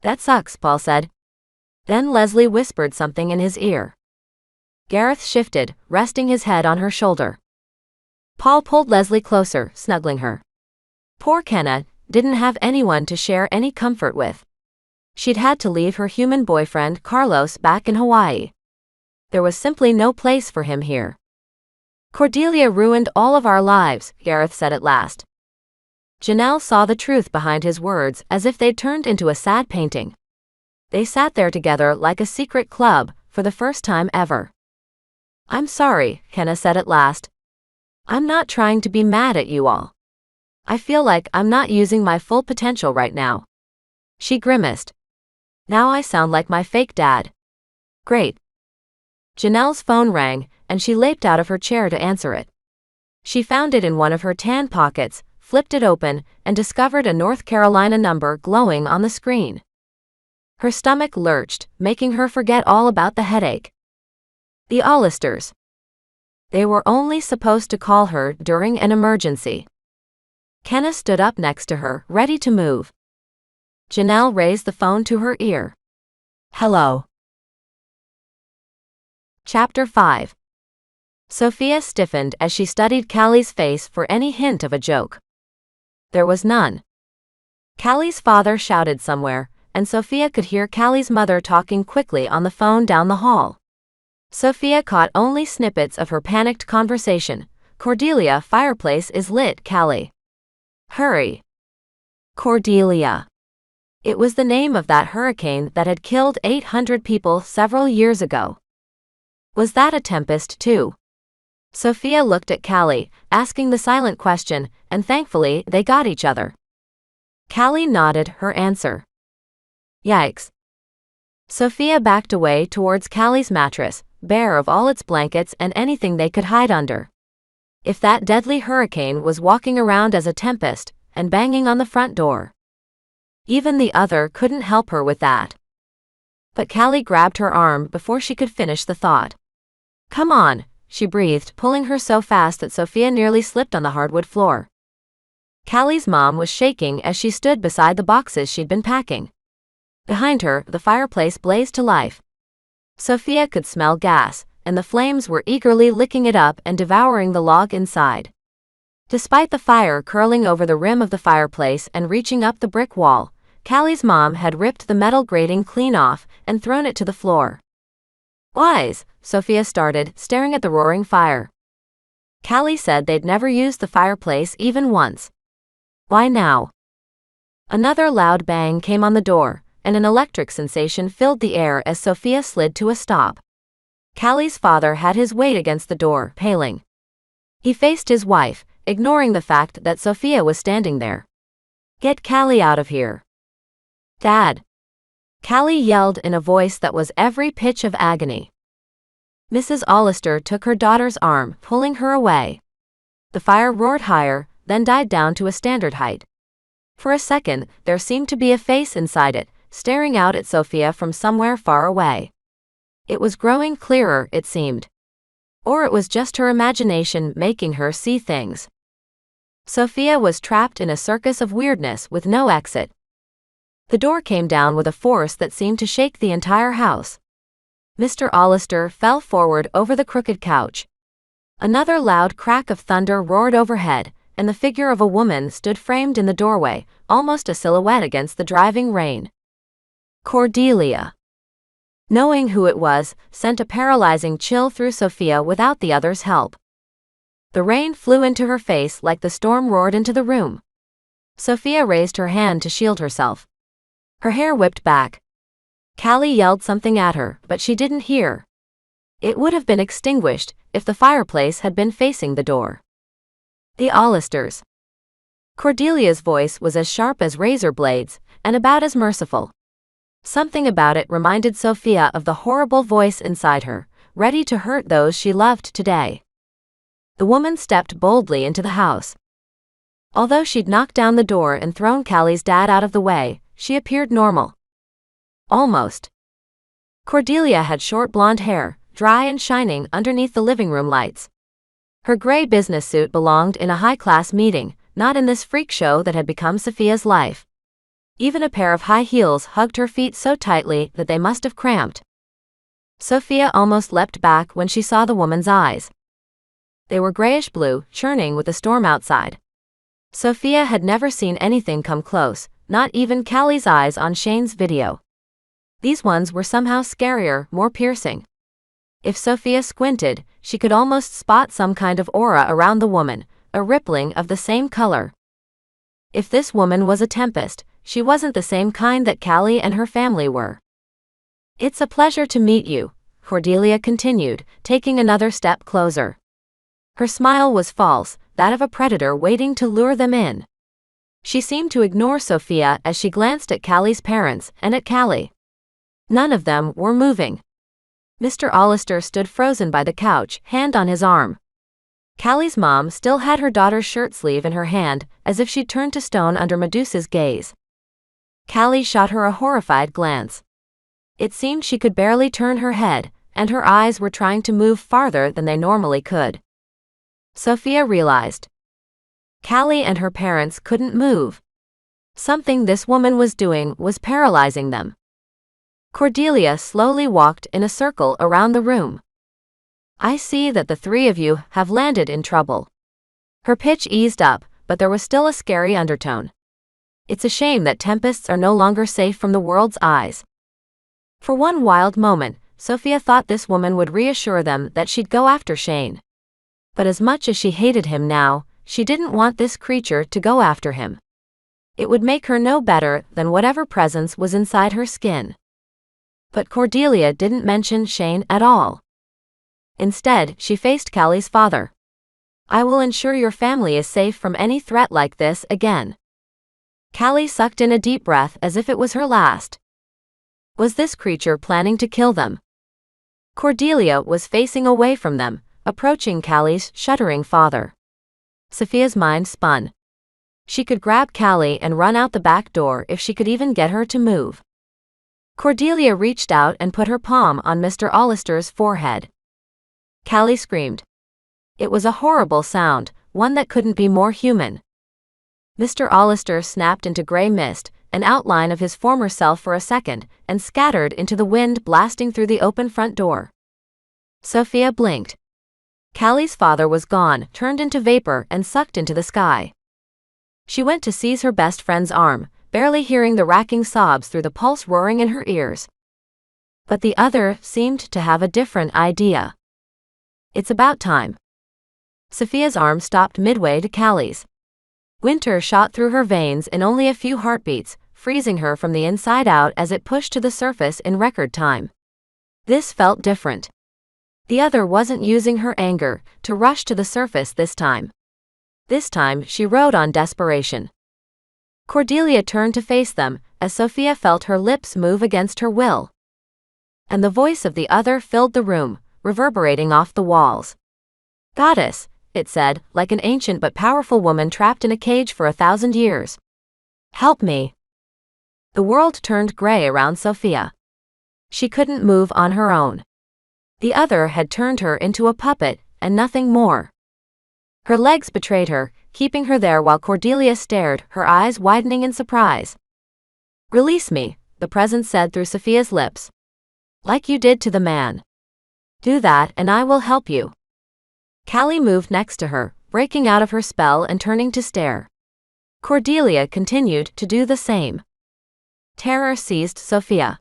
"That sucks," Paul said. Then Leslie whispered something in his ear. Gareth shifted, resting his head on her shoulder. Paul pulled Leslie closer, snuggling her. Poor Kenna didn't have anyone to share any comfort with. She'd had to leave her human boyfriend Carlos back in Hawaii. There was simply no place for him here. "Cordelia ruined all of our lives," Gareth said at last. Janelle saw the truth behind his words as if they'd turned into a sad painting. They sat there together like a secret club for the first time ever. "I'm sorry," Kenna said at last. "I'm not trying to be mad at you all. I feel like I'm not using my full potential right now." She grimaced. "Now I sound like my fake dad." "Great." Janelle's phone rang, and she leaped out of her chair to answer it. She found it in one of her tan pockets, flipped it open, and discovered a North Carolina number glowing on the screen. Her stomach lurched, making her forget all about the headache. The Ollisters. They were only supposed to call her during an emergency. Kenna stood up next to her, ready to move. Janelle raised the phone to her ear. "Hello." Chapter 5. Sophia stiffened as she studied Callie's face for any hint of a joke. There was none. Callie's father shouted somewhere, and Sophia could hear Callie's mother talking quickly on the phone down the hall. Sophia caught only snippets of her panicked conversation. "Cordelia, fireplace is lit, Callie. Hurry." Cordelia. It was the name of that hurricane that had killed 800 people several years ago. Was that a tempest too? Sophia looked at Callie, asking the silent question, and thankfully they got each other. Callie nodded her answer. Yikes. Sophia backed away towards Callie's mattress, bare of all its blankets and anything they could hide under. If that deadly hurricane was walking around as a tempest and banging on the front door, even the other couldn't help her with that. But Callie grabbed her arm before she could finish the thought. "Come on," she breathed, pulling her so fast that Sophia nearly slipped on the hardwood floor. Callie's mom was shaking as she stood beside the boxes she'd been packing. Behind her, the fireplace blazed to life. Sophia could smell gas, and the flames were eagerly licking it up and devouring the log inside. Despite the fire curling over the rim of the fireplace and reaching up the brick wall, Callie's mom had ripped the metal grating clean off and thrown it to the floor. "Wise," Sophia started, staring at the roaring fire. Callie said they'd never used the fireplace even once. "Why now?" Another loud bang came on the door, and an electric sensation filled the air as Sophia slid to a stop. Callie's father had his weight against the door, paling. He faced his wife, ignoring the fact that Sophia was standing there. "Get Callie out of here." "Dad!" Callie yelled in a voice that was every pitch of agony. Mrs. Hollister took her daughter's arm, pulling her away. The fire roared higher, then died down to a standard height. For a second, there seemed to be a face inside it, staring out at Sophia from somewhere far away. It was growing clearer, it seemed. Or it was just her imagination making her see things. Sophia was trapped in a circus of weirdness with no exit. The door came down with a force that seemed to shake the entire house. Mr. Hollister fell forward over the crooked couch. Another loud crack of thunder roared overhead, and the figure of a woman stood framed in the doorway, almost a silhouette against the driving rain. Cordelia. Knowing who it was sent a paralyzing chill through Sophia without the other's help. The rain flew into her face like the storm roared into the room. Sophia raised her hand to shield herself. Her hair whipped back. Callie yelled something at her, but she didn't hear. It would have been extinguished if the fireplace had been facing the door. The Hollisters. Cordelia's voice was as sharp as razor blades, and about as merciful. Something about it reminded Sophia of the horrible voice inside her, ready to hurt those she loved today. The woman stepped boldly into the house. Although she'd knocked down the door and thrown Callie's dad out of the way, she appeared normal. Almost. Cordelia had short blonde hair, dry and shining underneath the living room lights. Her gray business suit belonged in a high-class meeting, not in this freak show that had become Sophia's life. Even a pair of high heels hugged her feet so tightly that they must have cramped. Sophia almost leapt back when she saw the woman's eyes. They were grayish-blue, churning with the storm outside. Sophia had never seen anything come close, not even Callie's eyes on Shane's video. These ones were somehow scarier, more piercing. If Sophia squinted, she could almost spot some kind of aura around the woman, a rippling of the same color. If this woman was a tempest, she wasn't the same kind that Callie and her family were. "It's a pleasure to meet you," Cordelia continued, taking another step closer. Her smile was false, that of a predator waiting to lure them in. She seemed to ignore Sophia as she glanced at Callie's parents and at Callie. None of them were moving. Mr. Hollister stood frozen by the couch, hand on his arm. Callie's mom still had her daughter's shirt sleeve in her hand, as if she'd turned to stone under Medusa's gaze. Callie shot her a horrified glance. It seemed she could barely turn her head, and her eyes were trying to move farther than they normally could. Sophia realized. Callie and her parents couldn't move. Something this woman was doing was paralyzing them. Cordelia slowly walked in a circle around the room. "I see that the three of you have landed in trouble." Her pitch eased up, but there was still a scary undertone. It's a shame that tempests are no longer safe from the world's eyes. For one wild moment, Sophia thought this woman would reassure them that she'd go after Shane. But as much as she hated him now, she didn't want this creature to go after him. It would make her no better than whatever presence was inside her skin. But Cordelia didn't mention Shane at all. Instead, she faced Callie's father. "I will ensure your family is safe from any threat like this again." Callie sucked in a deep breath as if it was her last. Was this creature planning to kill them? Cordelia was facing away from them, approaching Callie's shuddering father. Sophia's mind spun. She could grab Callie and run out the back door if she could even get her to move. Cordelia reached out and put her palm on Mr. Hollister's forehead. Callie screamed. It was a horrible sound, one that couldn't be more human. Mr. Hollister snapped into gray mist, an outline of his former self for a second, and scattered into the wind blasting through the open front door. Sophia blinked. Callie's father was gone, turned into vapor and sucked into the sky. She went to seize her best friend's arm, barely hearing the racking sobs through the pulse roaring in her ears. But the other seemed to have a different idea. It's about time. Sophia's arm stopped midway to Callie's. Winter shot through her veins in only a few heartbeats, freezing her from the inside out as it pushed to the surface in record time. This felt different. The other wasn't using her anger to rush to the surface this time. This time she rode on desperation. Cordelia turned to face them, as Sophia felt her lips move against her will. And the voice of the other filled the room, reverberating off the walls. "Goddess," it said, like an ancient but powerful woman trapped in a cage for 1,000 years. "Help me." The world turned gray around Sophia. She couldn't move on her own. The other had turned her into a puppet, and nothing more. Her legs betrayed her, keeping her there while Cordelia stared, her eyes widening in surprise. "Release me," the presence said through Sophia's lips. "Like you did to the man. Do that and I will help you." Callie moved next to her, breaking out of her spell and turning to stare. Cordelia continued to do the same. Terror seized Sophia.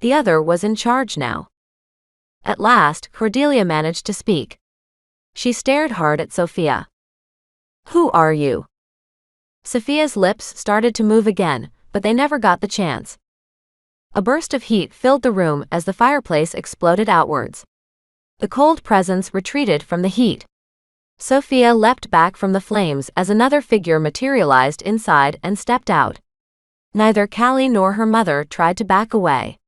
The other was in charge now. At last, Cordelia managed to speak. She stared hard at Sophia. "Who are you?" Sophia's lips started to move again, but they never got the chance. A burst of heat filled the room as the fireplace exploded outwards. The cold presence retreated from the heat. Sophia leapt back from the flames as another figure materialized inside and stepped out. Neither Callie nor her mother tried to back away.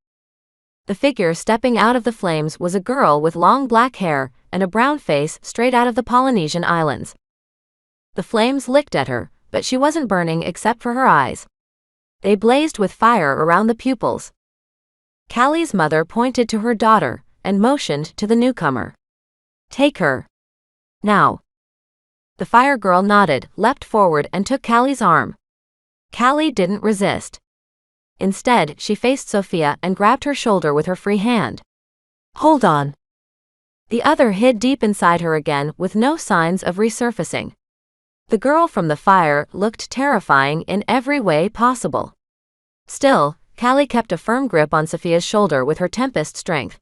The figure stepping out of the flames was a girl with long black hair and a brown face straight out of the Polynesian islands. The flames licked at her, but she wasn't burning except for her eyes. They blazed with fire around the pupils. Callie's mother pointed to her daughter and motioned to the newcomer. "Take her. Now." The fire girl nodded, leapt forward and took Callie's arm. Callie didn't resist. Instead, she faced Sophia and grabbed her shoulder with her free hand. "Hold on." The other hid deep inside her again with no signs of resurfacing. The girl from the fire looked terrifying in every way possible. Still, Callie kept a firm grip on Sophia's shoulder with her tempest strength.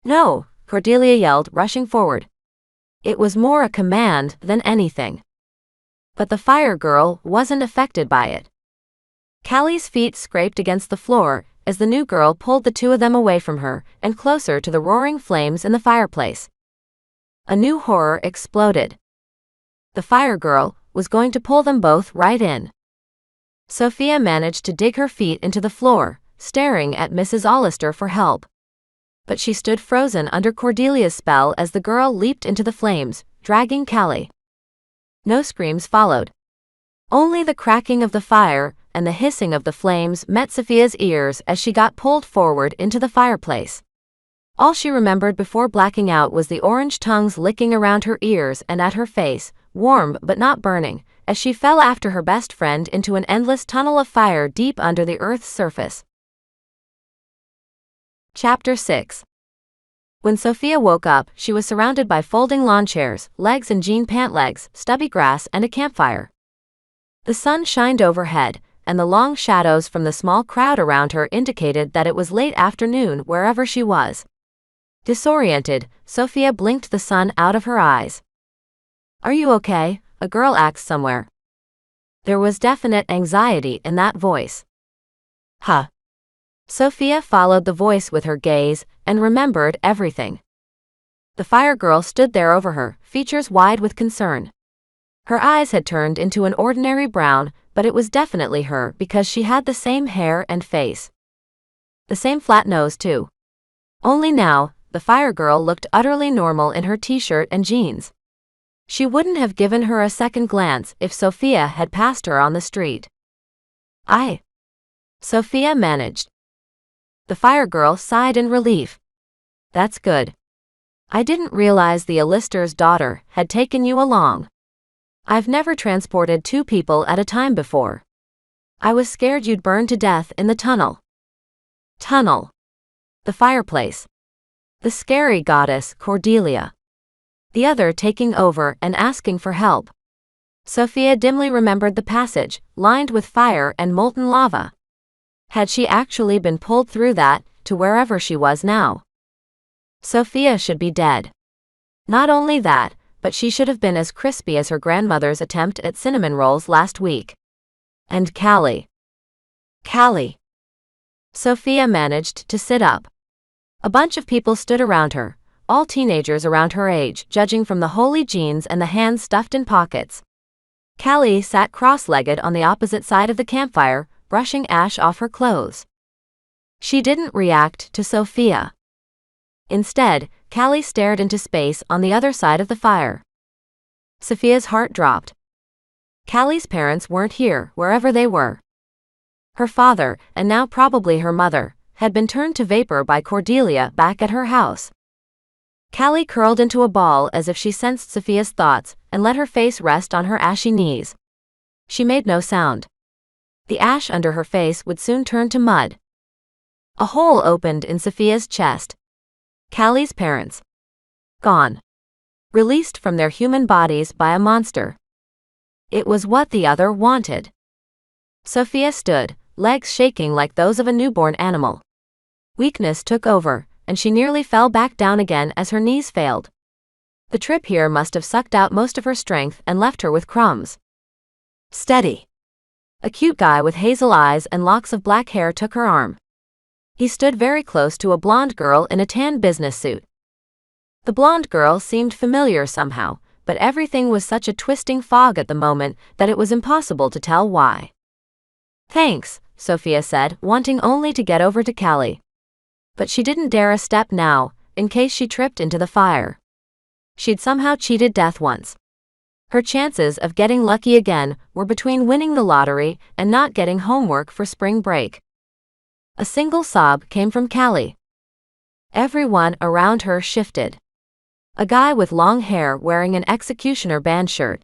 "No," Cordelia yelled, rushing forward. It was more a command than anything. But the fire girl wasn't affected by it. Callie's feet scraped against the floor as the new girl pulled the two of them away from her and closer to the roaring flames in the fireplace. A new horror exploded. The fire girl was going to pull them both right in. Sophia managed to dig her feet into the floor, staring at Mrs. Hollister for help. But she stood frozen under Cordelia's spell as the girl leaped into the flames, dragging Callie. No screams followed. Only the cracking of the fire and the hissing of the flames met Sophia's ears as she got pulled forward into the fireplace. All she remembered before blacking out was the orange tongues licking around her ears and at her face, warm but not burning, as she fell after her best friend into an endless tunnel of fire deep under the earth's surface. Chapter 6. When Sophia woke up, she was surrounded by folding lawn chairs, legs and jean pant legs, stubby grass and a campfire. The sun shined overhead, and the long shadows from the small crowd around her indicated that it was late afternoon wherever she was. Disoriented, Sophia blinked the sun out of her eyes. "Are you okay?" a girl asked somewhere. There was definite anxiety in that voice. "Huh." Sophia followed the voice with her gaze and remembered everything. The fire girl stood there over her, features wide with concern. Her eyes had turned into an ordinary brown, but it was definitely her because she had the same hair and face. The same flat nose, too. Only now, the fire girl looked utterly normal in her t-shirt and jeans. She wouldn't have given her a second glance if Sophia had passed her on the street. Sophia managed. The fire girl sighed in relief. "That's good. I didn't realize the Alistair's daughter had taken you along. I've never transported two people at a time before. I was scared you'd burn to death in the tunnel." Tunnel. The fireplace. The scary goddess, Cordelia. The other taking over and asking for help. Sophia dimly remembered the passage, lined with fire and molten lava. Had she actually been pulled through that, to wherever she was now? Sophia should be dead. Not only that, but she should have been as crispy as her grandmother's attempt at cinnamon rolls last week. And Callie. Sophia managed to sit up. A bunch of people stood around her, all teenagers around her age, judging from the holey jeans and the hands stuffed in pockets. Callie sat cross-legged on the opposite side of the campfire, brushing ash off her clothes. She didn't react to Sophia. Instead, Callie stared into space on the other side of the fire. Sophia's heart dropped. Callie's parents weren't here, wherever they were. Her father, and now probably her mother, had been turned to vapor by Cordelia back at her house. Callie curled into a ball as if she sensed Sophia's thoughts and let her face rest on her ashy knees. She made no sound. The ash under her face would soon turn to mud. A hole opened in Sophia's chest. Callie's parents. Gone. Released from their human bodies by a monster. It was what the other wanted. Sophia stood, legs shaking like those of a newborn animal. Weakness took over, and she nearly fell back down again as her knees failed. The trip here must have sucked out most of her strength and left her with crumbs. "Steady." A cute guy with hazel eyes and locks of black hair took her arm. He stood very close to a blonde girl in a tan business suit. The blonde girl seemed familiar somehow, but everything was such a twisting fog at the moment that it was impossible to tell why. "Thanks," Sophia said, wanting only to get over to Callie. But she didn't dare a step now, in case she tripped into the fire. She'd somehow cheated death once. Her chances of getting lucky again were between winning the lottery and not getting homework for spring break. A single sob came from Callie. Everyone around her shifted. A guy with long hair wearing an executioner band shirt.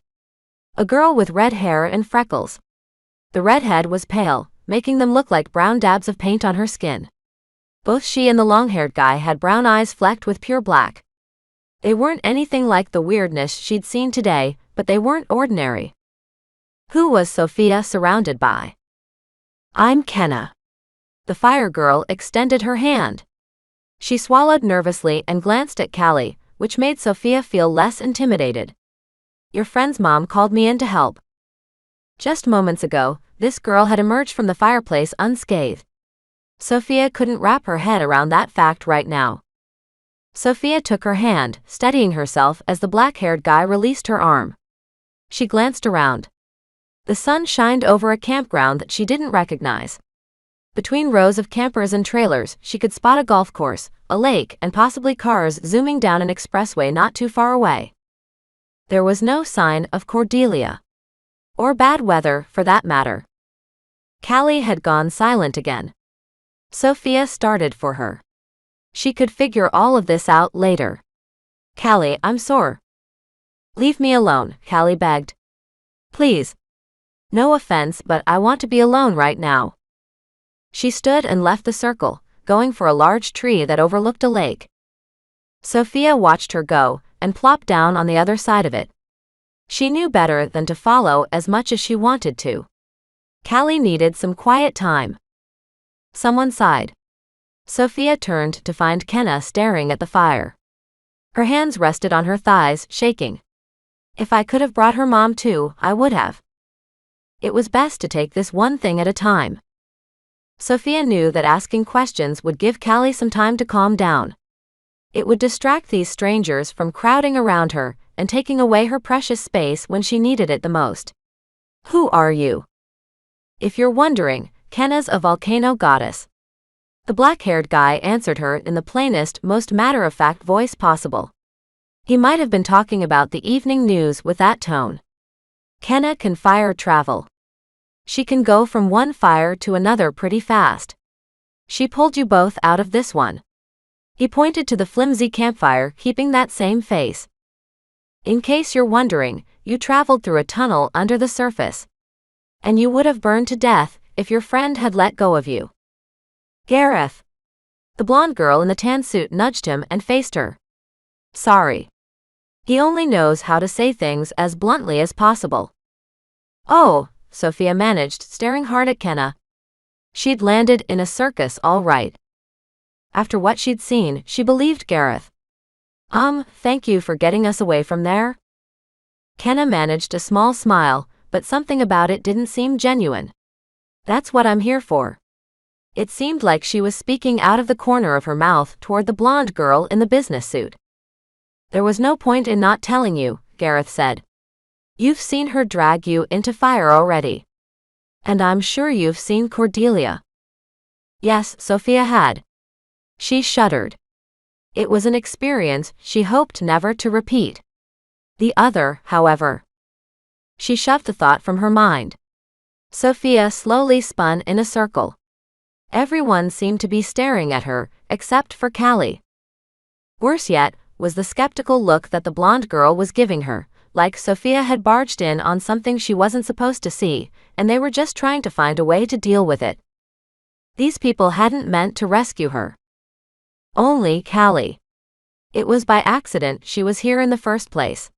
A girl with red hair and freckles. The redhead was pale, making them look like brown dabs of paint on her skin. Both she and the long-haired guy had brown eyes flecked with pure black. They weren't anything like the weirdness she'd seen today, but they weren't ordinary. Who was Sophia surrounded by? "I'm Kenna." The fire girl extended her hand. She swallowed nervously and glanced at Callie, which made Sophia feel less intimidated. "Your friend's mom called me in to help." Just moments ago, this girl had emerged from the fireplace unscathed. Sophia couldn't wrap her head around that fact right now. Sophia took her hand, steadying herself as the black-haired guy released her arm. She glanced around. The sun shined over a campground that she didn't recognize. Between rows of campers and trailers, she could spot a golf course, a lake, and possibly cars zooming down an expressway not too far away. There was no sign of Cordelia. Or bad weather, for that matter. Callie had gone silent again. Sophia started for her. She could figure all of this out later. "Callie, I'm sore." "Leave me alone," Callie begged. "Please. No offense, but I want to be alone right now." She stood and left the circle, going for a large tree that overlooked a lake. Sophia watched her go, and plopped down on the other side of it. She knew better than to follow as much as she wanted to. Callie needed some quiet time. Someone sighed. Sophia turned to find Kenna staring at the fire. Her hands rested on her thighs, shaking. If I could have brought her mom too, I would have. It was best to take this one thing at a time. Sophia knew that asking questions would give Callie some time to calm down. It would distract these strangers from crowding around her and taking away her precious space when she needed it the most. Who are you? If you're wondering, Kenna's a volcano goddess. The black-haired guy answered her in the plainest, most matter-of-fact voice possible. He might have been talking about the evening news with that tone. Kenna can fire travel. She can go from one fire to another pretty fast. She pulled you both out of this one. He pointed to the flimsy campfire, keeping that same face. In case you're wondering, you traveled through a tunnel under the surface. And you would have burned to death if your friend had let go of you. Gareth. The blonde girl in the tan suit nudged him and faced her. Sorry. He only knows how to say things as bluntly as possible. Oh, Sophia managed, staring hard at Kenna. She'd landed in a circus all right. After what she'd seen, she believed Gareth. Thank you for getting us away from there. Kenna managed a small smile, but something about it didn't seem genuine. That's what I'm here for. It seemed like she was speaking out of the corner of her mouth toward the blonde girl in the business suit. There was no point in not telling you, Gareth said. You've seen her drag you into fire already. And I'm sure you've seen Cordelia. Yes, Sophia had. She shuddered. It was an experience she hoped never to repeat. The other, however. She shoved the thought from her mind. Sophia slowly spun in a circle. Everyone seemed to be staring at her, except for Callie. Worse yet was the skeptical look that the blonde girl was giving her, like Sophia had barged in on something she wasn't supposed to see, and they were just trying to find a way to deal with it. These people hadn't meant to rescue her. Only Callie. It was by accident she was here in the first place.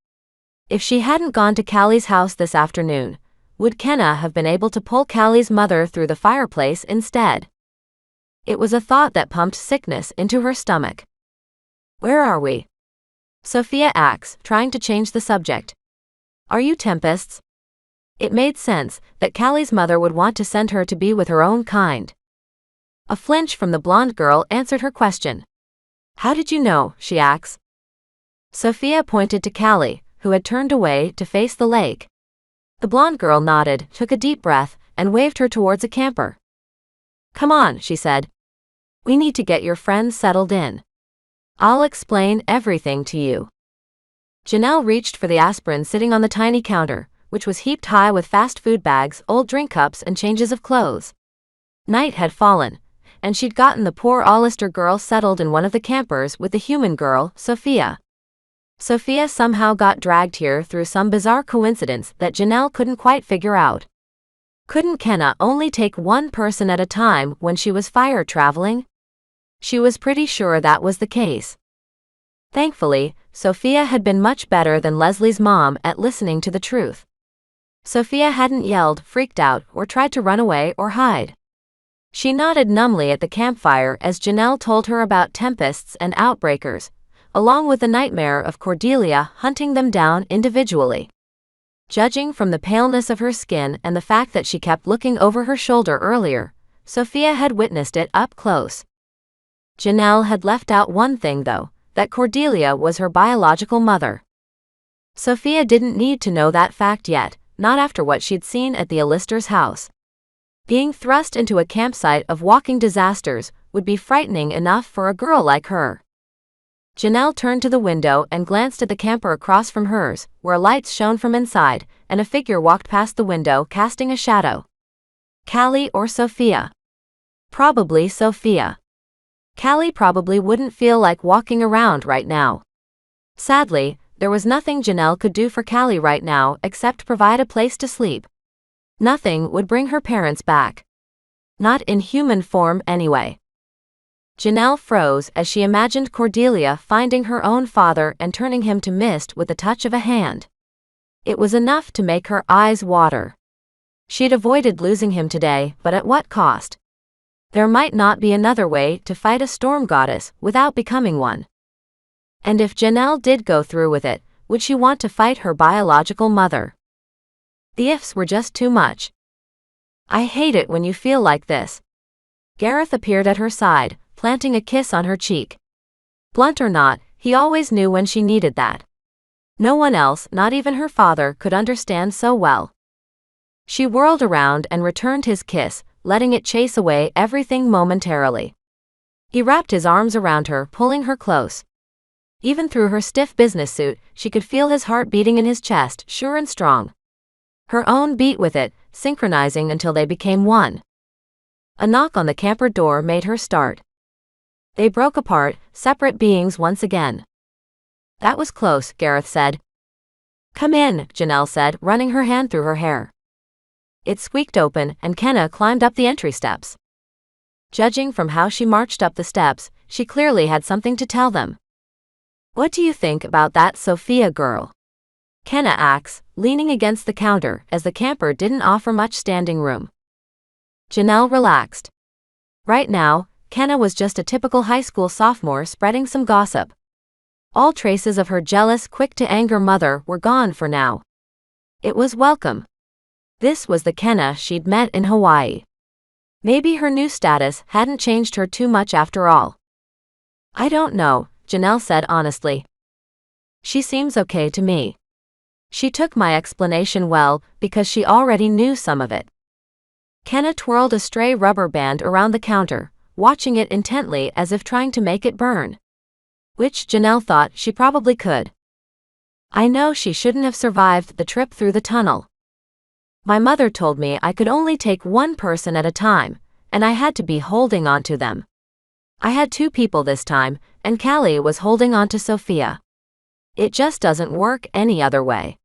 If she hadn't gone to Callie's house this afternoon, would Kenna have been able to pull Callie's mother through the fireplace instead? It was a thought that pumped sickness into her stomach. Where are we? Sophia asked, trying to change the subject. Are you Tempests? It made sense that Callie's mother would want to send her to be with her own kind. A flinch from the blonde girl answered her question. How did you know? She asked. Sophia pointed to Callie, who had turned away to face the lake. The blonde girl nodded, took a deep breath, and waved her towards a camper. Come on, she said. We need to get your friends settled in. I'll explain everything to you. Janelle reached for the aspirin sitting on the tiny counter, which was heaped high with fast food bags, old drink cups, and changes of clothes. Night had fallen, and she'd gotten the poor Hollister girl settled in one of the campers with the human girl, Sophia. Sophia somehow got dragged here through some bizarre coincidence that Janelle couldn't quite figure out. Couldn't Kenna only take one person at a time when she was fire traveling? She was pretty sure that was the case. Thankfully, Sophia had been much better than Leslie's mom at listening to the truth. Sophia hadn't yelled, freaked out, or tried to run away or hide. She nodded numbly at the campfire as Janelle told her about tempests and outbreakers, along with the nightmare of Cordelia hunting them down individually. Judging from the paleness of her skin and the fact that she kept looking over her shoulder earlier, Sophia had witnessed it up close. Janelle had left out one thing though, that Cordelia was her biological mother. Sophia didn't need to know that fact yet, not after what she'd seen at the Allisters' house. Being thrust into a campsite of walking disasters would be frightening enough for a girl like her. Janelle turned to the window and glanced at the camper across from hers, where lights shone from inside, and a figure walked past the window casting a shadow. Callie or Sophia? Probably Sophia. Callie probably wouldn't feel like walking around right now. Sadly, there was nothing Janelle could do for Callie right now except provide a place to sleep. Nothing would bring her parents back. Not in human form anyway. Janelle froze as she imagined Cordelia finding her own father and turning him to mist with the touch of a hand. It was enough to make her eyes water. She'd avoided losing him today, but at what cost? There might not be another way to fight a storm goddess without becoming one. And if Janelle did go through with it, would she want to fight her biological mother? The ifs were just too much. I hate it when you feel like this. Gareth appeared at her side, planting a kiss on her cheek. Blunt or not, he always knew when she needed that. No one else, not even her father, could understand so well. She whirled around and returned his kiss, letting it chase away everything momentarily. He wrapped his arms around her, pulling her close. Even through her stiff business suit, she could feel his heart beating in his chest, sure and strong. Her own beat with it, synchronizing until they became one. A knock on the camper door made her start. They broke apart, separate beings once again. That was close, Gareth said. Come in, Janelle said, running her hand through her hair. It squeaked open, and Kenna climbed up the entry steps. Judging from how she marched up the steps, she clearly had something to tell them. What do you think about that Sophia girl? Kenna asked, leaning against the counter, as the camper didn't offer much standing room. Janelle relaxed. Right now, Kenna was just a typical high school sophomore spreading some gossip. All traces of her jealous, quick-to-anger mother were gone for now. It was welcome. This was the Kenna she'd met in Hawaii. Maybe her new status hadn't changed her too much after all. I don't know, Janelle said honestly. She seems okay to me. She took my explanation well, because she already knew some of it. Kenna twirled a stray rubber band around the counter, watching it intently as if trying to make it burn. Which Janelle thought she probably could. I know she shouldn't have survived the trip through the tunnel. My mother told me I could only take one person at a time, and I had to be holding on to them. I had two people this time, and Callie was holding on to Sophia. It just doesn't work any other way.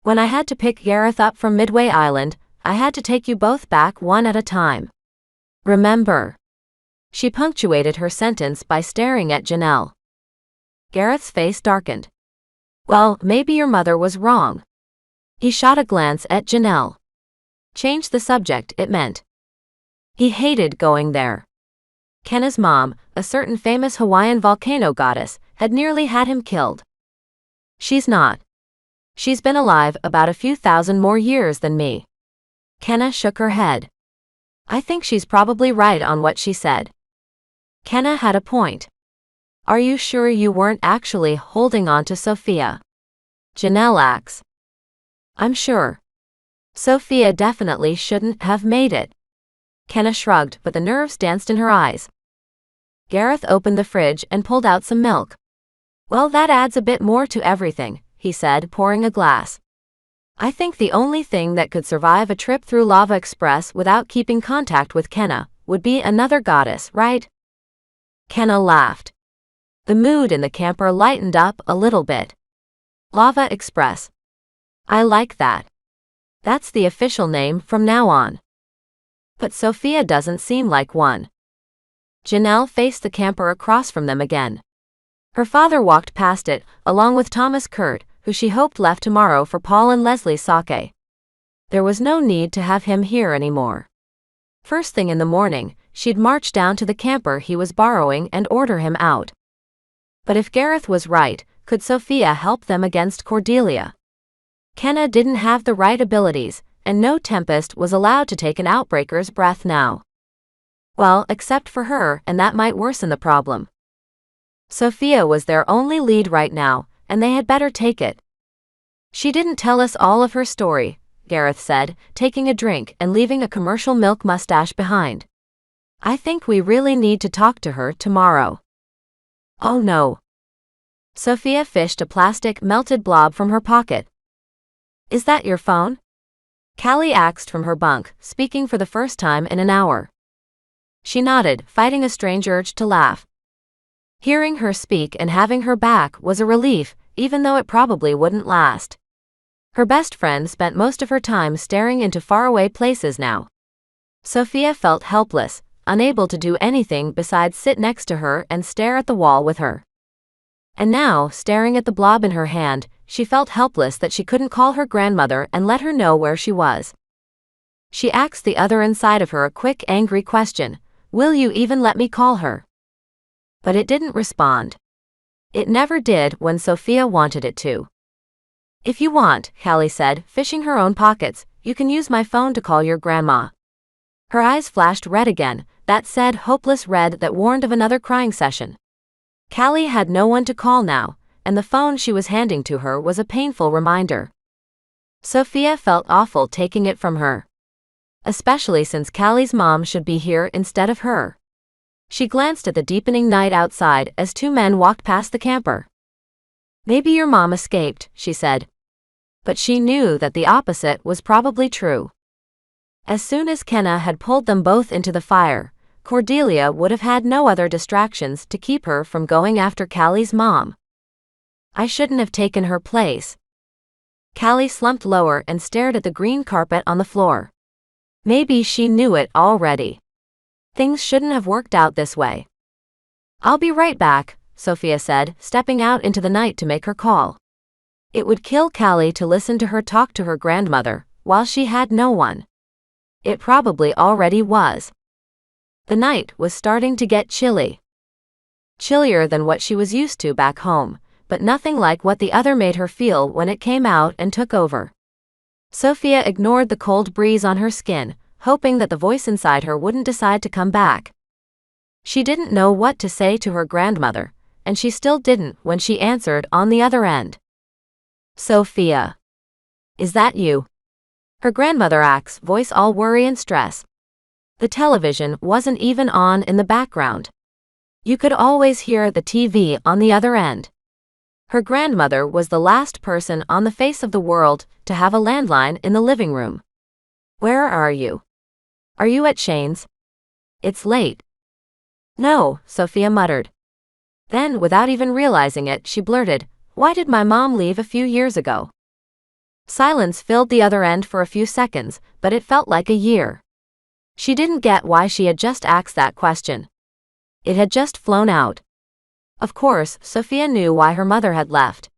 When I had to pick Gareth up from Midway Island, I had to take you both back one at a time. Remember? She punctuated her sentence by staring at Janelle. Gareth's face darkened. Well, maybe your mother was wrong. He shot a glance at Janelle. Change the subject, it meant. He hated going there. Kenna's mom, a certain famous Hawaiian volcano goddess, had nearly had him killed. She's not. She's been alive about a few thousand more years than me. Kenna shook her head. I think she's probably right on what she said. Kenna had a point. Are you sure you weren't actually holding on to Sophia? Janelle asked. I'm sure. Sophia definitely shouldn't have made it. Kenna shrugged, but the nerves danced in her eyes. Gareth opened the fridge and pulled out some milk. Well, that adds a bit more to everything, he said, pouring a glass. I think the only thing that could survive a trip through Lava Express without keeping contact with Kenna would be another goddess, right? Kenna laughed. The mood in the camper lightened up a little bit. Lava Express. I like that. That's the official name from now on. But Sophia doesn't seem like one. Janelle faced the camper across from them again. Her father walked past it, along with Thomas Kurt, who she hoped left tomorrow for Paul and Leslie's sake. There was no need to have him here anymore. First thing in the morning, she'd march down to the camper he was borrowing and order him out. But if Gareth was right, could Sophia help them against Cordelia? Kenna didn't have the right abilities, and no Tempest was allowed to take an Outbreaker's breath now. Well, except for her, and that might worsen the problem. Sophia was their only lead right now, and they had better take it. She didn't tell us all of her story, Gareth said, taking a drink and leaving a commercial milk mustache behind. I think we really need to talk to her tomorrow. Oh no. Sophia fished a plastic melted blob from her pocket. Is that your phone? Callie asked from her bunk, speaking for the first time in an hour. She nodded, fighting a strange urge to laugh. Hearing her speak and having her back was a relief, even though it probably wouldn't last. Her best friend spent most of her time staring into faraway places now. Sophia felt helpless, unable to do anything besides sit next to her and stare at the wall with her. And now, staring at the blob in her hand, she felt helpless that she couldn't call her grandmother and let her know where she was. She asked the other inside of her a quick, angry question. Will you even let me call her? But it didn't respond. It never did when Sophia wanted it to. If you want, Callie said, fishing her own pockets, you can use my phone to call your grandma. Her eyes flashed red again, that sad, hopeless red that warned of another crying session. Callie had no one to call now, and the phone she was handing to her was a painful reminder. Sophia felt awful taking it from her. Especially since Callie's mom should be here instead of her. She glanced at the deepening night outside as two men walked past the camper. Maybe your mom escaped, she said. But she knew that the opposite was probably true. As soon as Kenna had pulled them both into the fire, Cordelia would have had no other distractions to keep her from going after Callie's mom. I shouldn't have taken her place. Callie slumped lower and stared at the green carpet on the floor. Maybe she knew it already. Things shouldn't have worked out this way. I'll be right back, Sophia said, stepping out into the night to make her call. It would kill Callie to listen to her talk to her grandmother, while she had no one. It probably already was. The night was starting to get chilly. Chillier than what she was used to back home, but nothing like what the other made her feel when it came out and took over. Sophia ignored the cold breeze on her skin, hoping that the voice inside her wouldn't decide to come back. She didn't know what to say to her grandmother, and she still didn't when she answered on the other end. Sophia. Is that you? Her grandmother asked, voice all worry and stress. The television wasn't even on in the background. You could always hear the TV on the other end. Her grandmother was the last person on the face of the world to have a landline in the living room. Where are you? Are you at Shane's? It's late. No, Sophia muttered. Then, without even realizing it, she blurted, why did my mom leave a few years ago? Silence filled the other end for a few seconds, but it felt like a year. She didn't get why she had just asked that question. It had just flown out. Of course, Sophia knew why her mother had left.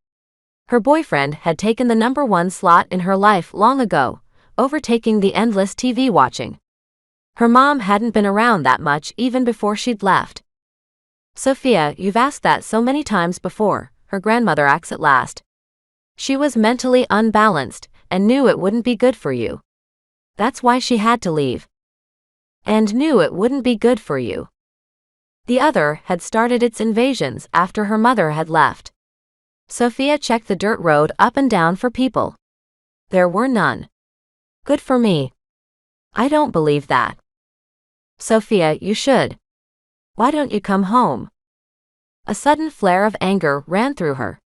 Her boyfriend had taken the #1 slot in her life long ago, overtaking the endless TV watching. Her mom hadn't been around that much even before she'd left. Sophia, you've asked that so many times before, her grandmother asked at last. She was mentally unbalanced, and knew it wouldn't be good for you. That's why she had to leave. And knew it wouldn't be good for you. The other had started its invasions after her mother had left. Sophia checked the dirt road up and down for people. There were none. Good for me. I don't believe that. Sophia, you should. Why don't you come home? A sudden flare of anger ran through her.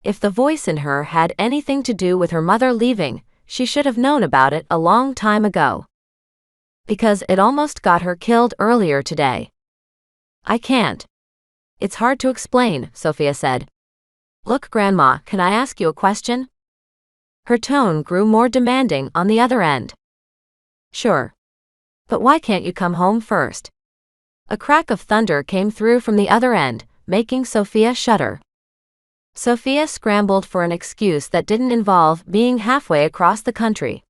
If the voice in her had anything to do with her mother leaving, she should have known about it a long time ago. Because it almost got her killed earlier today. I can't. It's hard to explain, Sophia said. Look, Grandma, can I ask you a question? Her tone grew more demanding on the other end. Sure. But why can't you come home first? A crack of thunder came through from the other end, making Sophia shudder. Sophia scrambled for an excuse that didn't involve being halfway across the country.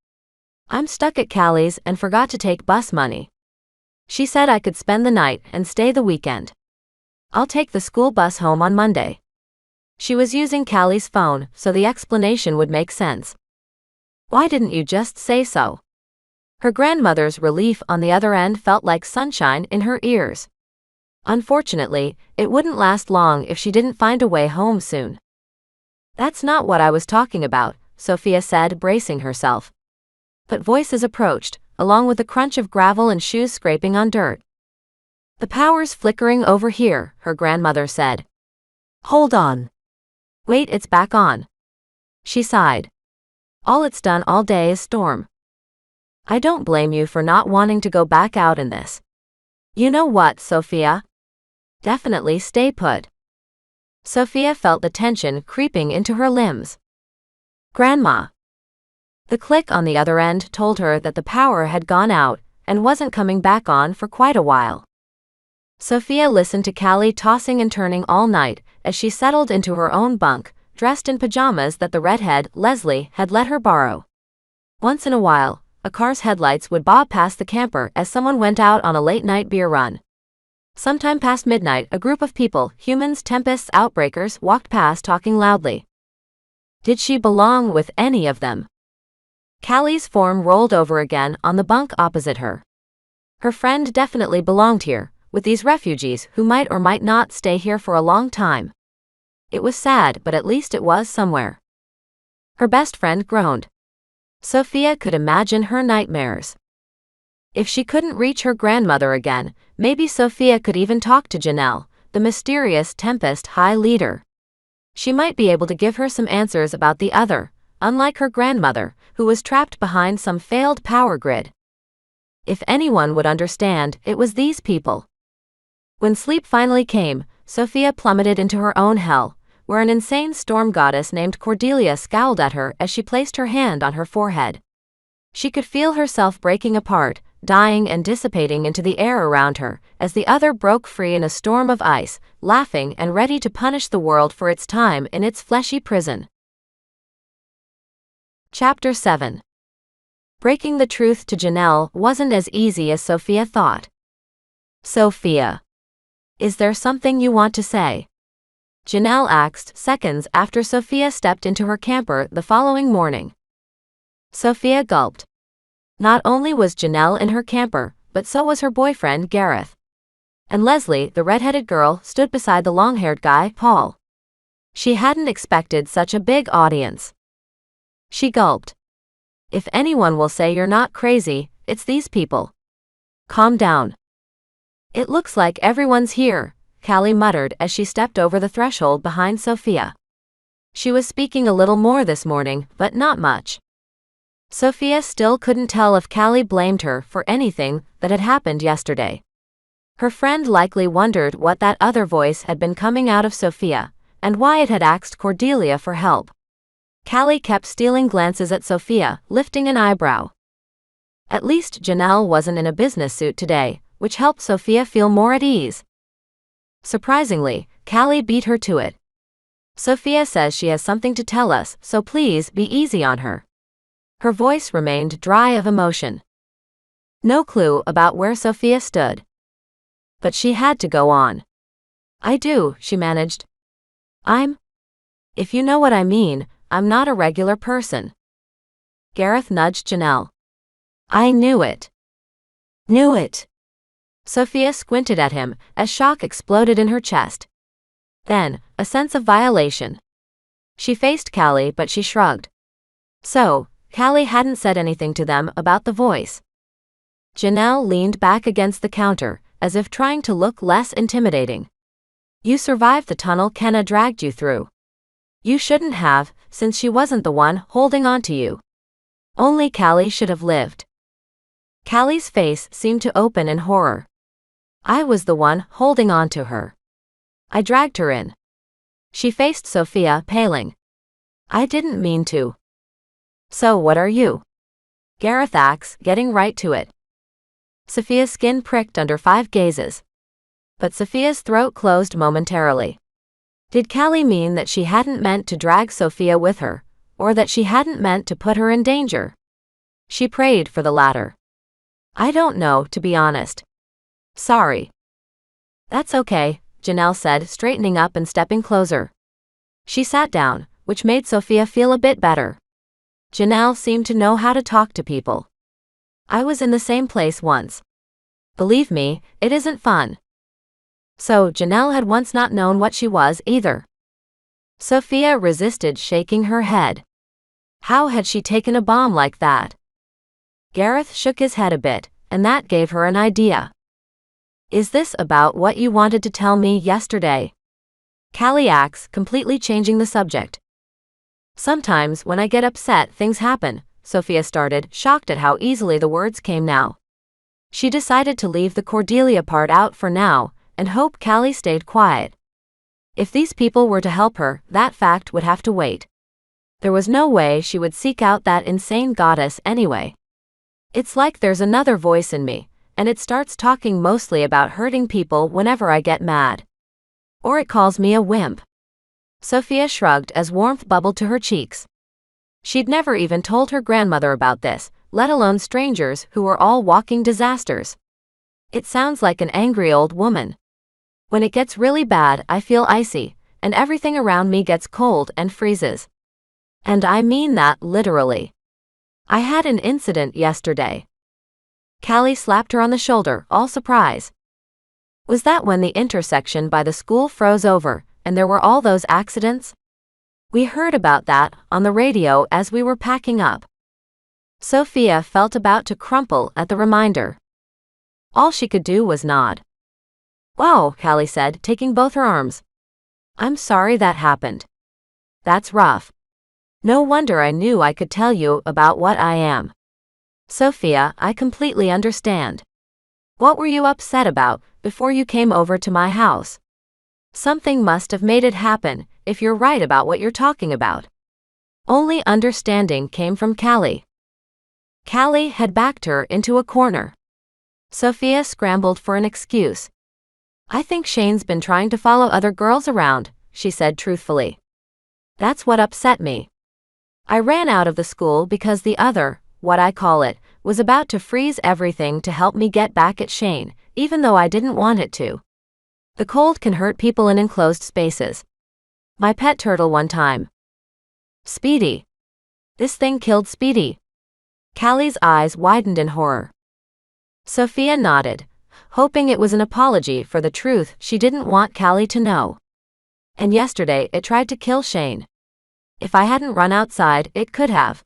I'm stuck at Callie's and forgot to take bus money. She said I could spend the night and stay the weekend. I'll take the school bus home on Monday. She was using Callie's phone, so the explanation would make sense. Why didn't you just say so? Her grandmother's relief on the other end felt like sunshine in her ears. Unfortunately, it wouldn't last long if she didn't find a way home soon. That's not what I was talking about, Sophia said, bracing herself. But voices approached, along with the crunch of gravel and shoes scraping on dirt. The power's flickering over here, her grandmother said. Hold on. Wait, it's back on. She sighed. All it's done all day is storm. I don't blame you for not wanting to go back out in this. You know what, Sophia? Definitely stay put. Sophia felt the tension creeping into her limbs. Grandma. The click on the other end told her that the power had gone out and wasn't coming back on for quite a while. Sophia listened to Callie tossing and turning all night as she settled into her own bunk, dressed in pajamas that the redhead, Leslie, had let her borrow. Once in a while, a car's headlights would bob past the camper as someone went out on a late-night beer run. Sometime past midnight, a group of people, humans, tempests, outbreakers, walked past talking loudly. Did she belong with any of them? Callie's form rolled over again on the bunk opposite her. Her friend definitely belonged here, with these refugees who might or might not stay here for a long time. It was sad, but at least it was somewhere. Her best friend groaned. Sophia could imagine her nightmares. If she couldn't reach her grandmother again, maybe Sophia could even talk to Janelle, the mysterious Tempest High leader. She might be able to give her some answers about the other, unlike her grandmother, who was trapped behind some failed power grid. If anyone would understand, it was these people. When sleep finally came, Sophia plummeted into her own hell, where an insane storm goddess named Cordelia scowled at her as she placed her hand on her forehead. She could feel herself breaking apart, dying and dissipating into the air around her, as the other broke free in a storm of ice, laughing and ready to punish the world for its time in its fleshy prison. Chapter 7. Breaking the truth to Janelle wasn't as easy as Sophia thought. Sophia. Is there something you want to say? Janelle asked seconds after Sophia stepped into her camper the following morning. Sophia gulped. Not only was Janelle in her camper, but so was her boyfriend Gareth. And Leslie, the redheaded girl, stood beside the long-haired guy, Paul. She hadn't expected such a big audience. She gulped. If anyone will say you're not crazy, it's these people. Calm down. It looks like everyone's here, Callie muttered as she stepped over the threshold behind Sophia. She was speaking a little more this morning, but not much. Sophia still couldn't tell if Callie blamed her for anything that had happened yesterday. Her friend likely wondered what that other voice had been coming out of Sophia, and why it had asked Cordelia for help. Callie kept stealing glances at Sophia, lifting an eyebrow. At least Janelle wasn't in a business suit today, which helped Sophia feel more at ease. Surprisingly, Callie beat her to it. Sophia says she has something to tell us, so please be easy on her. Her voice remained dry of emotion. No clue about where Sophia stood. But she had to go on. I do, she managed. If you know what I mean, I'm not a regular person. Gareth nudged Janelle. I knew it. Knew it. Sophia squinted at him as shock exploded in her chest. Then, a sense of violation. She faced Callie, but she shrugged. So, Callie hadn't said anything to them about the voice. Janelle leaned back against the counter, as if trying to look less intimidating. You survived the tunnel Kenna dragged you through. You shouldn't have, since she wasn't the one holding on to you. Only Callie should have lived. Callie's face seemed to open in horror. I was the one holding on to her. I dragged her in. She faced Sophia, paling. I didn't mean to. So what are you? Gareth asked, getting right to it. Sophia's skin pricked under 5 gazes. But Sophia's throat closed momentarily. Did Callie mean that she hadn't meant to drag Sophia with her, or that she hadn't meant to put her in danger? She prayed for the latter. I don't know, to be honest. Sorry. That's okay, Janelle said, straightening up and stepping closer. She sat down, which made Sophia feel a bit better. Janelle seemed to know how to talk to people. I was in the same place once. Believe me, it isn't fun. So Janelle had once not known what she was either. Sophia resisted, shaking her head. How had she taken a bomb like that? Gareth shook his head a bit, and that gave her an idea. Is this about what you wanted to tell me yesterday? Callie asked, completely changing the subject. Sometimes when I get upset things happen, Sophia started, shocked at how easily the words came now. She decided to leave the Cordelia part out for now, and hope Callie stayed quiet. If these people were to help her, that fact would have to wait. There was no way she would seek out that insane goddess anyway. It's like there's another voice in me, and it starts talking mostly about hurting people whenever I get mad. Or it calls me a wimp. Sophia shrugged as warmth bubbled to her cheeks. She'd never even told her grandmother about this, let alone strangers who were all walking disasters. It sounds like an angry old woman. When it gets really bad, I feel icy, and everything around me gets cold and freezes. And I mean that literally. I had an incident yesterday. Callie slapped her on the shoulder, all surprise. Was that when the intersection by the school froze over, and there were all those accidents? We heard about that on the radio as we were packing up. Sophia felt about to crumple at the reminder. All she could do was nod. Wow, Callie said, taking both her arms. I'm sorry that happened. That's rough. No wonder I knew I could tell you about what I am. Sophia, I completely understand. What were you upset about before you came over to my house? Something must have made it happen, if you're right about what you're talking about. Only understanding came from Callie. Callie had backed her into a corner. Sophia scrambled for an excuse. I think Shane's been trying to follow other girls around, she said truthfully. That's what upset me. I ran out of the school because the other, what I call it, was about to freeze everything to help me get back at Shane, even though I didn't want it to. The cold can hurt people in enclosed spaces. My pet turtle one time. Speedy. This thing killed Speedy. Callie's eyes widened in horror. Sophia nodded, hoping it was an apology for the truth she didn't want Callie to know. And yesterday it tried to kill Shane. If I hadn't run outside, it could have.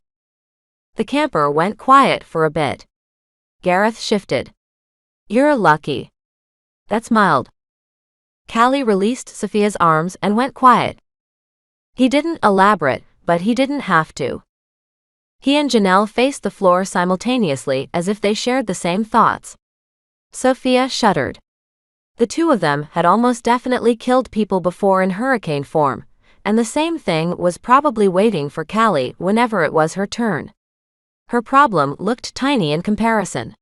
The camper went quiet for a bit. Gareth shifted. You're lucky. That's mild. Callie released Sophia's arms and went quiet. He didn't elaborate, but he didn't have to. He and Janelle faced the floor simultaneously as if they shared the same thoughts. Sophia shuddered. The two of them had almost definitely killed people before in hurricane form, and the same thing was probably waiting for Callie whenever it was her turn. Her problem looked tiny in comparison.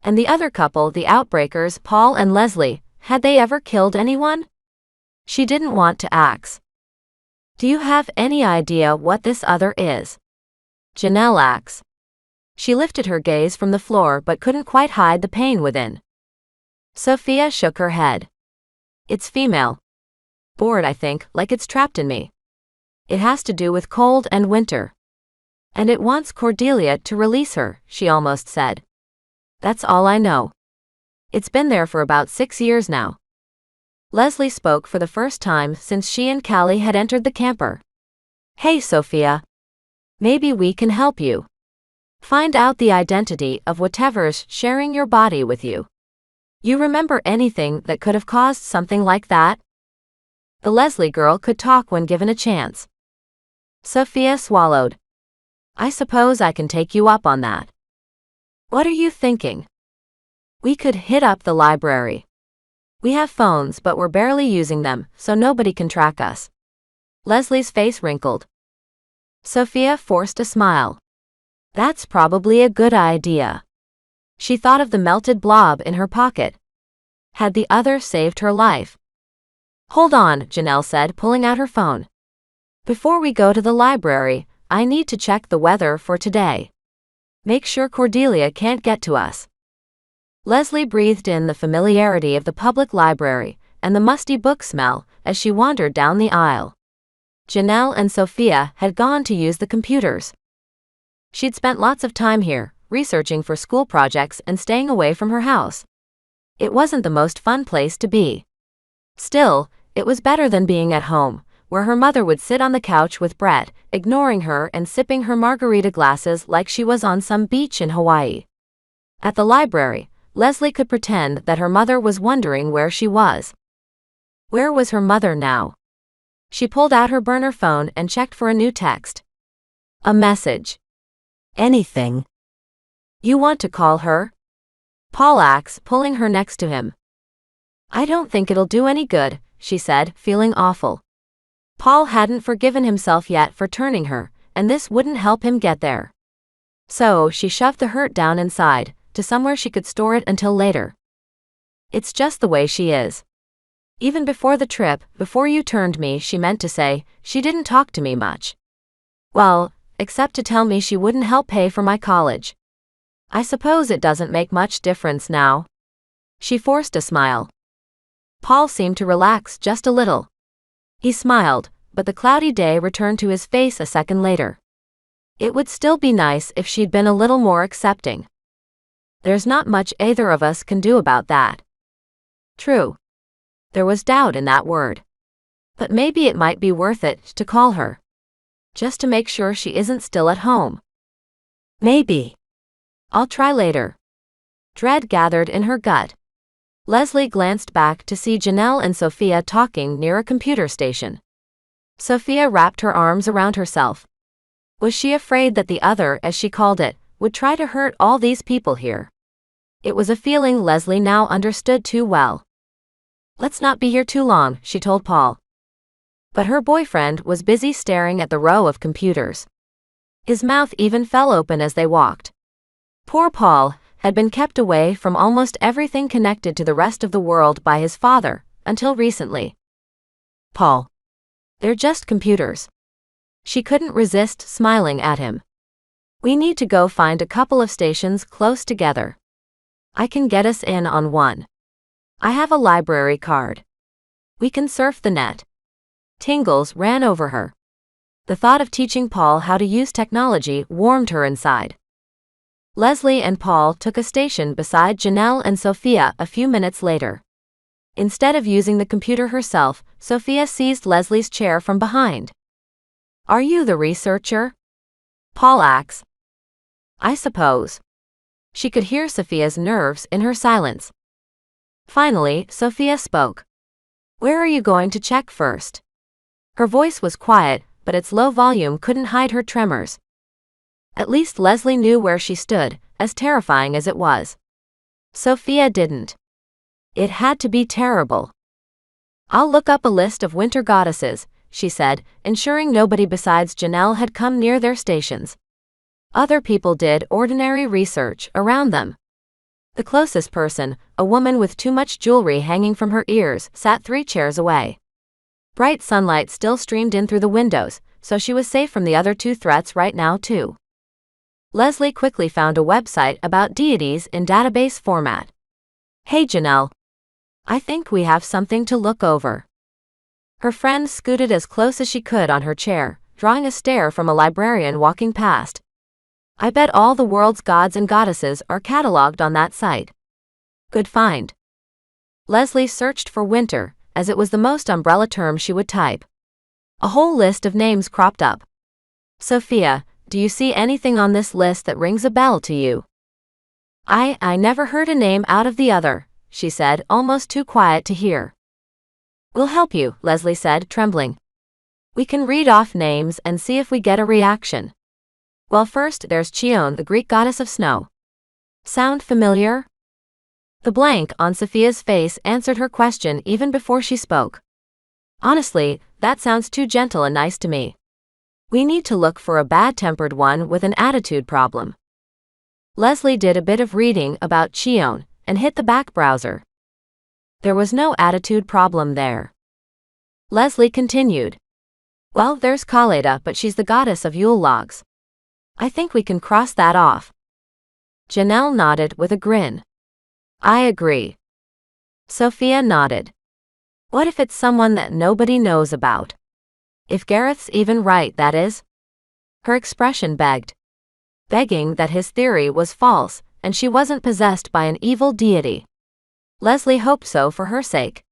And the other couple, the Outbreakers, Paul and Leslie, had they ever killed anyone? She didn't want to ask. Do you have any idea what this other is? Janelle asked. She lifted her gaze from the floor but couldn't quite hide the pain within. Sophia shook her head. It's female. Bored, I think, like it's trapped in me. It has to do with cold and winter. And it wants Cordelia to release her, she almost said. That's all I know. It's been there for about 6 years now. Leslie spoke for the first time since she and Callie had entered the camper. Hey, Sophia. Maybe we can help you. Find out the identity of whatever's sharing your body with you. You remember anything that could have caused something like that? The Leslie girl could talk when given a chance. Sophia swallowed. I suppose I can take you up on that. What are you thinking? We could hit up the library. We have phones but we're barely using them, so nobody can track us. Leslie's face wrinkled. Sophia forced a smile. That's probably a good idea. She thought of the melted blob in her pocket. Had the other saved her life? Hold on, Janelle said, pulling out her phone. Before we go to the library, I need to check the weather for today. Make sure Cordelia can't get to us. Leslie breathed in the familiarity of the public library and the musty book smell as she wandered down the aisle. Janelle and Sophia had gone to use the computers. She'd spent lots of time here, researching for school projects and staying away from her house. It wasn't the most fun place to be. Still, it was better than being at home, where her mother would sit on the couch with Brett, ignoring her and sipping her margarita glasses like she was on some beach in Hawaii. At the library, Leslie could pretend that her mother was wondering where she was. Where was her mother now? She pulled out her burner phone and checked for a new text. A message. Anything. You want to call her? Paul asked, pulling her next to him. I don't think it'll do any good, she said, feeling awful. Paul hadn't forgiven himself yet for turning her, and this wouldn't help him get there. So she shoved the hurt down inside, to somewhere she could store it until later. It's just the way she is. Even before the trip, before you turned me, she meant to say, she didn't talk to me much. Well, except to tell me she wouldn't help pay for my college. I suppose it doesn't make much difference now. She forced a smile. Paul seemed to relax just a little. He smiled, but the cloudy day returned to his face a second later. It would still be nice if she'd been a little more accepting. There's not much either of us can do about that. True. There was doubt in that word. But maybe it might be worth it to call her. Just to make sure she isn't still at home. Maybe. I'll try later. Dread gathered in her gut. Leslie glanced back to see Janelle and Sophia talking near a computer station. Sophia wrapped her arms around herself. Was she afraid that the other, as she called it, would try to hurt all these people here? It was a feeling Leslie now understood too well. Let's not be here too long, she told Paul. But her boyfriend was busy staring at the row of computers. His mouth even fell open as they walked. Poor Paul had been kept away from almost everything connected to the rest of the world by his father, until recently. Paul. They're just computers. She couldn't resist smiling at him. We need to go find a couple of stations close together. I can get us in on one. I have a library card. We can surf the net. Tingles ran over her. The thought of teaching Paul how to use technology warmed her inside. Leslie and Paul took a station beside Janelle and Sophia a few minutes later. Instead of using the computer herself, Sophia seized Leslie's chair from behind. Are you the researcher? Paul asked. I suppose. She could hear Sophia's nerves in her silence. Finally, Sophia spoke. Where are you going to check first? Her voice was quiet, but its low volume couldn't hide her tremors. At least Leslie knew where she stood, as terrifying as it was. Sophia didn't. It had to be terrible. I'll look up a list of winter goddesses, she said, ensuring nobody besides Janelle had come near their stations. Other people did ordinary research around them. The closest person, a woman with too much jewelry hanging from her ears, sat 3 chairs away. Bright sunlight still streamed in through the windows, so she was safe from the other 2 threats right now too. Leslie quickly found a website about deities in database format. Hey Janelle. I think we have something to look over. Her friend scooted as close as she could on her chair, drawing a stare from a librarian walking past. I bet all the world's gods and goddesses are cataloged on that site. Good find. Leslie searched for winter, as it was the most umbrella term she would type. A whole list of names cropped up. Sophia, do you see anything on this list that rings a bell to you? I never heard a name out of the other, she said, almost too quiet to hear. We'll help you, Leslie said, trembling. We can read off names and see if we get a reaction. Well, first there's Chion, the Greek goddess of snow. Sound familiar? The blank on Sophia's face answered her question even before she spoke. Honestly, that sounds too gentle and nice to me. We need to look for a bad-tempered one with an attitude problem. Leslie did a bit of reading about Chion and hit the back browser. There was no attitude problem there. Leslie continued. Well, there's Kaleda, but she's the goddess of Yule logs. I think we can cross that off. Janelle nodded with a grin. I agree. Sophia nodded. What if it's someone that nobody knows about? If Gareth's even right, that is? Her expression begged. Begging that his theory was false, and she wasn't possessed by an evil deity. Leslie hoped so for her sake.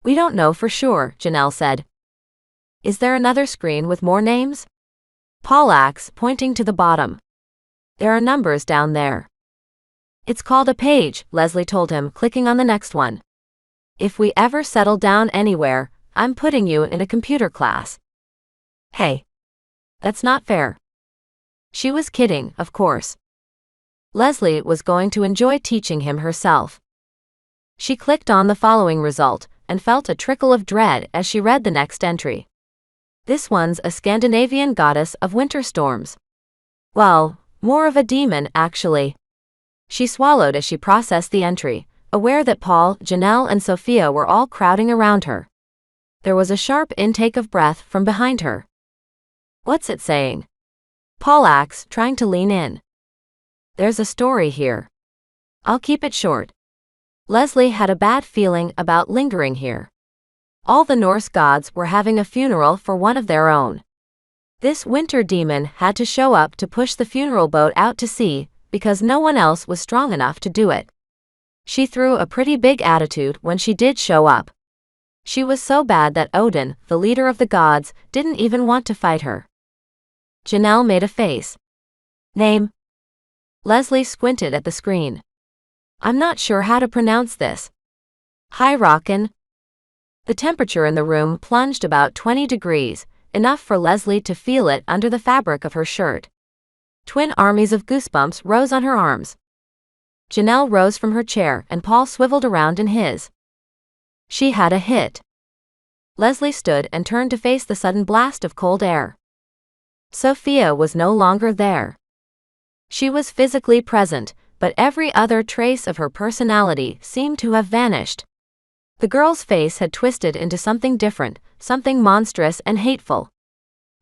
We don't know for sure, Janelle said. Is there another screen with more names? Paul asked, pointing to the bottom. There are numbers down there. It's called a page, Leslie told him, clicking on the next one. If we ever settle down anywhere, I'm putting you in a computer class. Hey. That's not fair. She was kidding, of course. Leslie was going to enjoy teaching him herself. She clicked on the following result, and felt a trickle of dread as she read the next entry. This one's a Scandinavian goddess of winter storms. Well, more of a demon, actually. She swallowed as she processed the entry, aware that Paul, Janelle, and Sophia were all crowding around her. There was a sharp intake of breath from behind her. "What's it saying?" Paul asked, trying to lean in. "There's a story here. I'll keep it short." Leslie had a bad feeling about lingering here. All the Norse gods were having a funeral for one of their own. This winter demon had to show up to push the funeral boat out to sea, because no one else was strong enough to do it. She threw a pretty big attitude when she did show up. She was so bad that Odin, the leader of the gods, didn't even want to fight her. Janelle made a face. "Name?" Leslie squinted at the screen. "I'm not sure how to pronounce this." "HollyHook'sBooks." The temperature in the room plunged about 20 degrees, enough for Leslie to feel it under the fabric of her shirt. Twin armies of goosebumps rose on her arms. Janelle rose from her chair and Paul swiveled around in his. She had a hit. Leslie stood and turned to face the sudden blast of cold air. Sophia was no longer there. She was physically present, but every other trace of her personality seemed to have vanished. The girl's face had twisted into something different, something monstrous and hateful.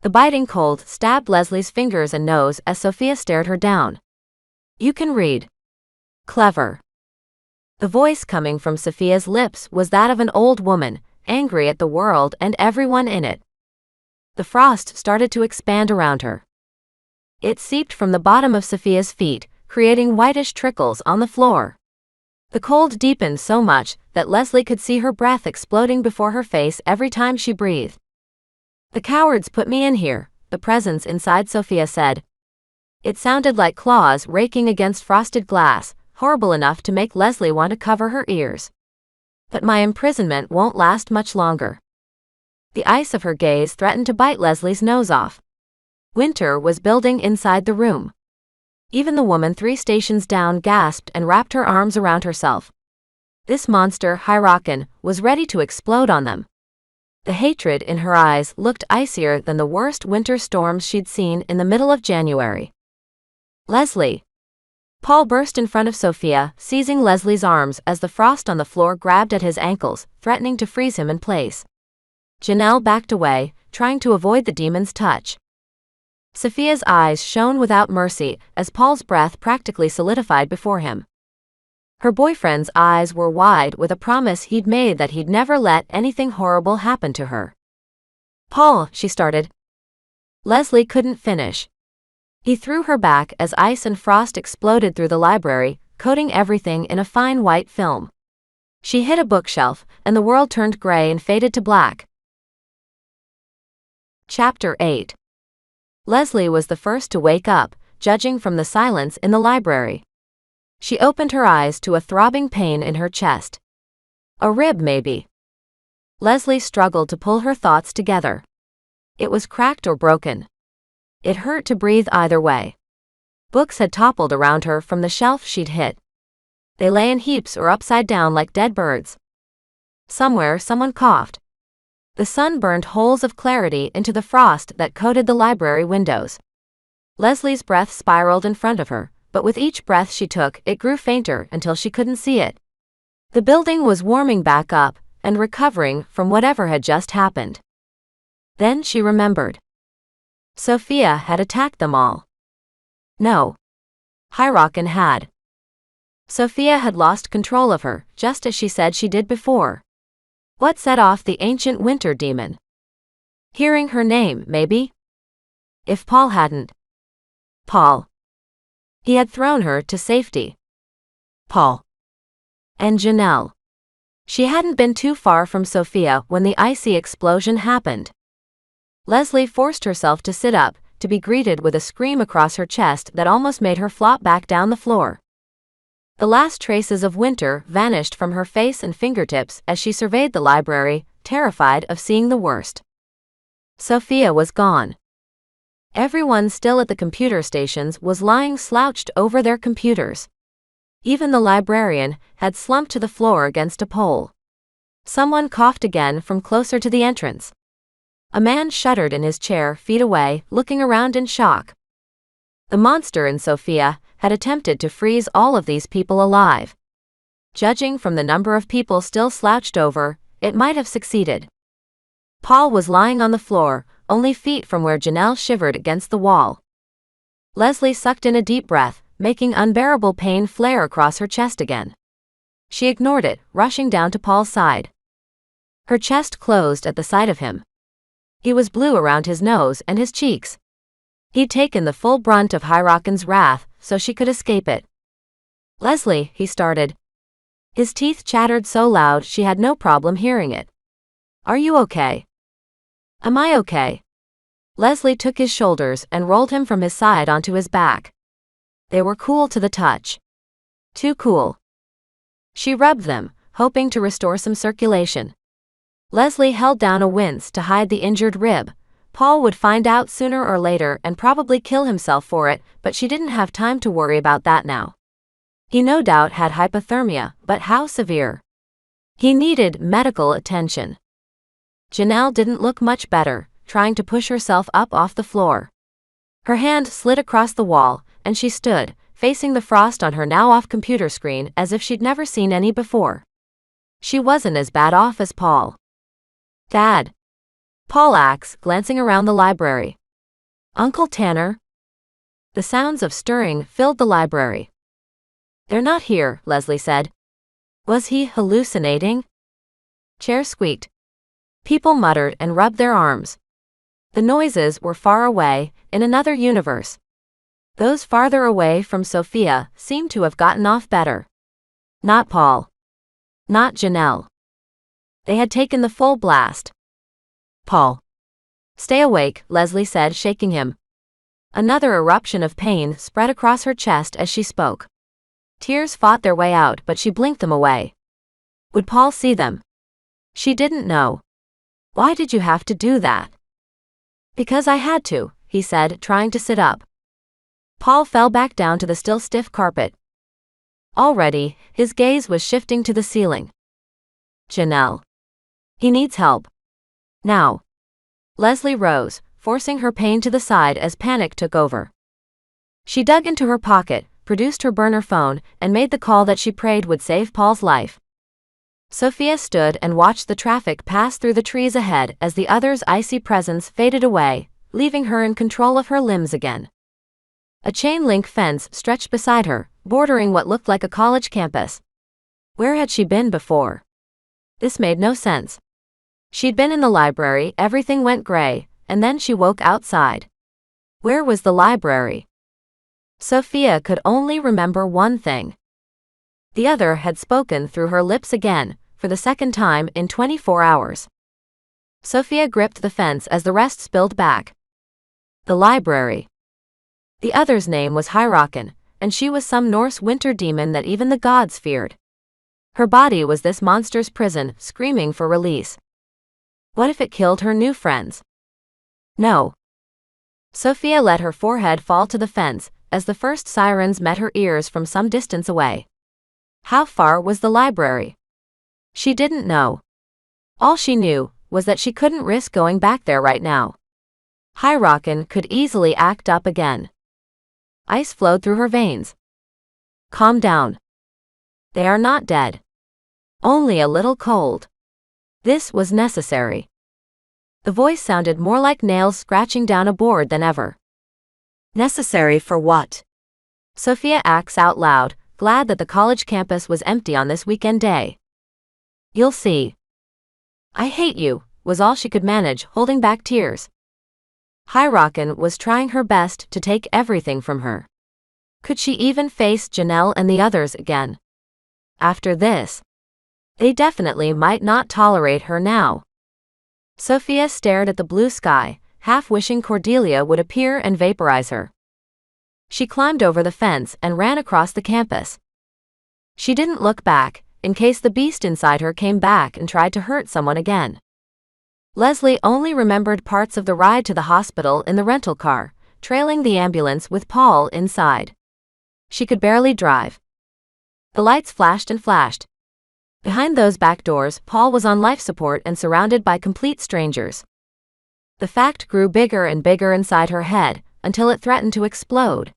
The biting cold stabbed Leslie's fingers and nose as Sophia stared her down. "You can read. Clever." The voice coming from Sophia's lips was that of an old woman, angry at the world and everyone in it. The frost started to expand around her. It seeped from the bottom of Sophia's feet, creating whitish trickles on the floor. The cold deepened so much that Leslie could see her breath exploding before her face every time she breathed. "The cowards put me in here," the presence inside Sophia said. It sounded like claws raking against frosted glass, horrible enough to make Leslie want to cover her ears. "But my imprisonment won't last much longer." The ice of her gaze threatened to bite Leslie's nose off. Winter was building inside the room. Even the woman 3 stations down gasped and wrapped her arms around herself. This monster, HollyHook'sBooks, was ready to explode on them. The hatred in her eyes looked icier than the worst winter storms she'd seen in the middle of January. "Leslie!" Paul burst in front of Sophia, seizing Leslie's arms as the frost on the floor grabbed at his ankles, threatening to freeze him in place. Janelle backed away, trying to avoid the demon's touch. Sophia's eyes shone without mercy as Paul's breath practically solidified before him. Her boyfriend's eyes were wide with a promise he'd made that he'd never let anything horrible happen to her. "Paul," she started. Leslie couldn't finish. He threw her back as ice and frost exploded through the library, coating everything in a fine white film. She hit a bookshelf, and the world turned gray and faded to black. Chapter 8. Leslie was the first to wake up, judging from the silence in the library. She opened her eyes to a throbbing pain in her chest. A rib, maybe. Leslie struggled to pull her thoughts together. It was cracked or broken. It hurt to breathe either way. Books had toppled around her from the shelf she'd hit. They lay in heaps or upside down like dead birds. Somewhere someone coughed. The sun burned holes of clarity into the frost that coated the library windows. Leslie's breath spiraled in front of her, but with each breath she took, it grew fainter until she couldn't see it. The building was warming back up and recovering from whatever had just happened. Then she remembered. Sophia had attacked them all. No. HollyHook'sBooks had. Sophia had lost control of her, just as she said she did before. What set off the ancient winter demon? Hearing her name, maybe? If Paul hadn't. Paul. He had thrown her to safety. Paul. And Janelle. She hadn't been too far from Sophia when the icy explosion happened. Leslie forced herself to sit up, to be greeted with a scream across her chest that almost made her flop back down the floor. The last traces of winter vanished from her face and fingertips as she surveyed the library, terrified of seeing the worst. Sophia was gone. Everyone still at the computer stations was lying slouched over their computers. Even the librarian had slumped to the floor against a pole. Someone coughed again from closer to the entrance. A man shuddered in his chair feet away, looking around in shock. The monster in Sophia had attempted to freeze all of these people alive. Judging from the number of people still slouched over, it might have succeeded. Paul was lying on the floor, only feet from where Janelle shivered against the wall. Leslie sucked in a deep breath, making unbearable pain flare across her chest again. She ignored it, rushing down to Paul's side. Her chest closed at the sight of him. He was blue around his nose and his cheeks. He'd taken the full brunt of HollyHook'sBooks' wrath, so she could escape it. "Leslie," he started. His teeth chattered so loud she had no problem hearing it. "Are you okay?" "Am I okay?" Leslie took his shoulders and rolled him from his side onto his back. They were cool to the touch. Too cool. She rubbed them, hoping to restore some circulation. Leslie held down a wince to hide the injured rib. Paul would find out sooner or later and probably kill himself for it, but she didn't have time to worry about that now. He no doubt had hypothermia, but how severe? He needed medical attention. Janelle didn't look much better, trying to push herself up off the floor. Her hand slid across the wall, and she stood, facing the frost on her now-off computer screen as if she'd never seen any before. She wasn't as bad off as Paul. "Dad." Paul asked, glancing around the library. "Uncle Tanner?" The sounds of stirring filled the library. "They're not here," Leslie said. Was he hallucinating? Chairs squeaked. People muttered and rubbed their arms. The noises were far away, in another universe. Those farther away from Sophia seemed to have gotten off better. Not Paul. Not Janelle. They had taken the full blast. "Paul. Stay awake," Leslie said, shaking him. Another eruption of pain spread across her chest as she spoke. Tears fought their way out, but she blinked them away. Would Paul see them? She didn't know. "Why did you have to do that?" "Because I had to," he said, trying to sit up. Paul fell back down to the still stiff carpet. Already, his gaze was shifting to the ceiling. Janelle. He needs help. Now. Leslie rose, forcing her pain to the side as panic took over. She dug into her pocket, produced her burner phone, and made the call that she prayed would save Paul's life. Sophia stood and watched the traffic pass through the trees ahead as the other's icy presence faded away, leaving her in control of her limbs again. A chain-link fence stretched beside her, bordering what looked like a college campus. Where had she been before? This made no sense. She'd been in the library, everything went gray, and then she woke outside. Where was the library? Sophia could only remember one thing. The other had spoken through her lips again, for the second time in 24 hours. Sophia gripped the fence as the rest spilled back. The library. The other's name was HollyHook'sBooks, and she was some Norse winter demon that even the gods feared. Her body was this monster's prison, screaming for release. What if it killed her new friends? No. Sophia let her forehead fall to the fence, as the first sirens met her ears from some distance away. How far was the library? She didn't know. All she knew was that she couldn't risk going back there right now. HollyHook'sBooks could easily act up again. Ice flowed through her veins. Calm down. They are not dead. Only a little cold. This was necessary. The voice sounded more like nails scratching down a board than ever. Necessary for what? Sophia asked out loud, glad that the college campus was empty on this weekend day. You'll see. I hate you, was all she could manage, holding back tears. HollyHook'sBooks was trying her best to take everything from her. Could she even face Janelle and the others again? After this, they definitely might not tolerate her now. Sophia stared at the blue sky, half wishing Cordelia would appear and vaporize her. She climbed over the fence and ran across the campus. She didn't look back, in case the beast inside her came back and tried to hurt someone again. Leslie only remembered parts of the ride to the hospital in the rental car, trailing the ambulance with Paul inside. She could barely drive. The lights flashed and flashed. Behind those back doors, Paul was on life support and surrounded by complete strangers. The fact grew bigger and bigger inside her head, until it threatened to explode.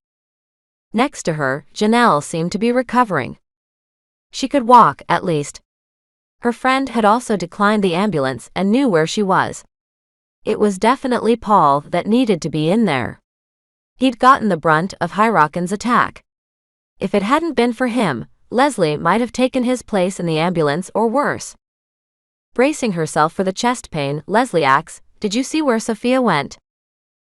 Next to her, Janelle seemed to be recovering. She could walk, at least. Her friend had also declined the ambulance and knew where she was. It was definitely Paul that needed to be in there. He'd gotten the brunt of HollyHook's's attack. If it hadn't been for him, Leslie might have taken his place in the ambulance or worse. Bracing herself for the chest pain, Leslie asked, "Did you see where Sophia went?"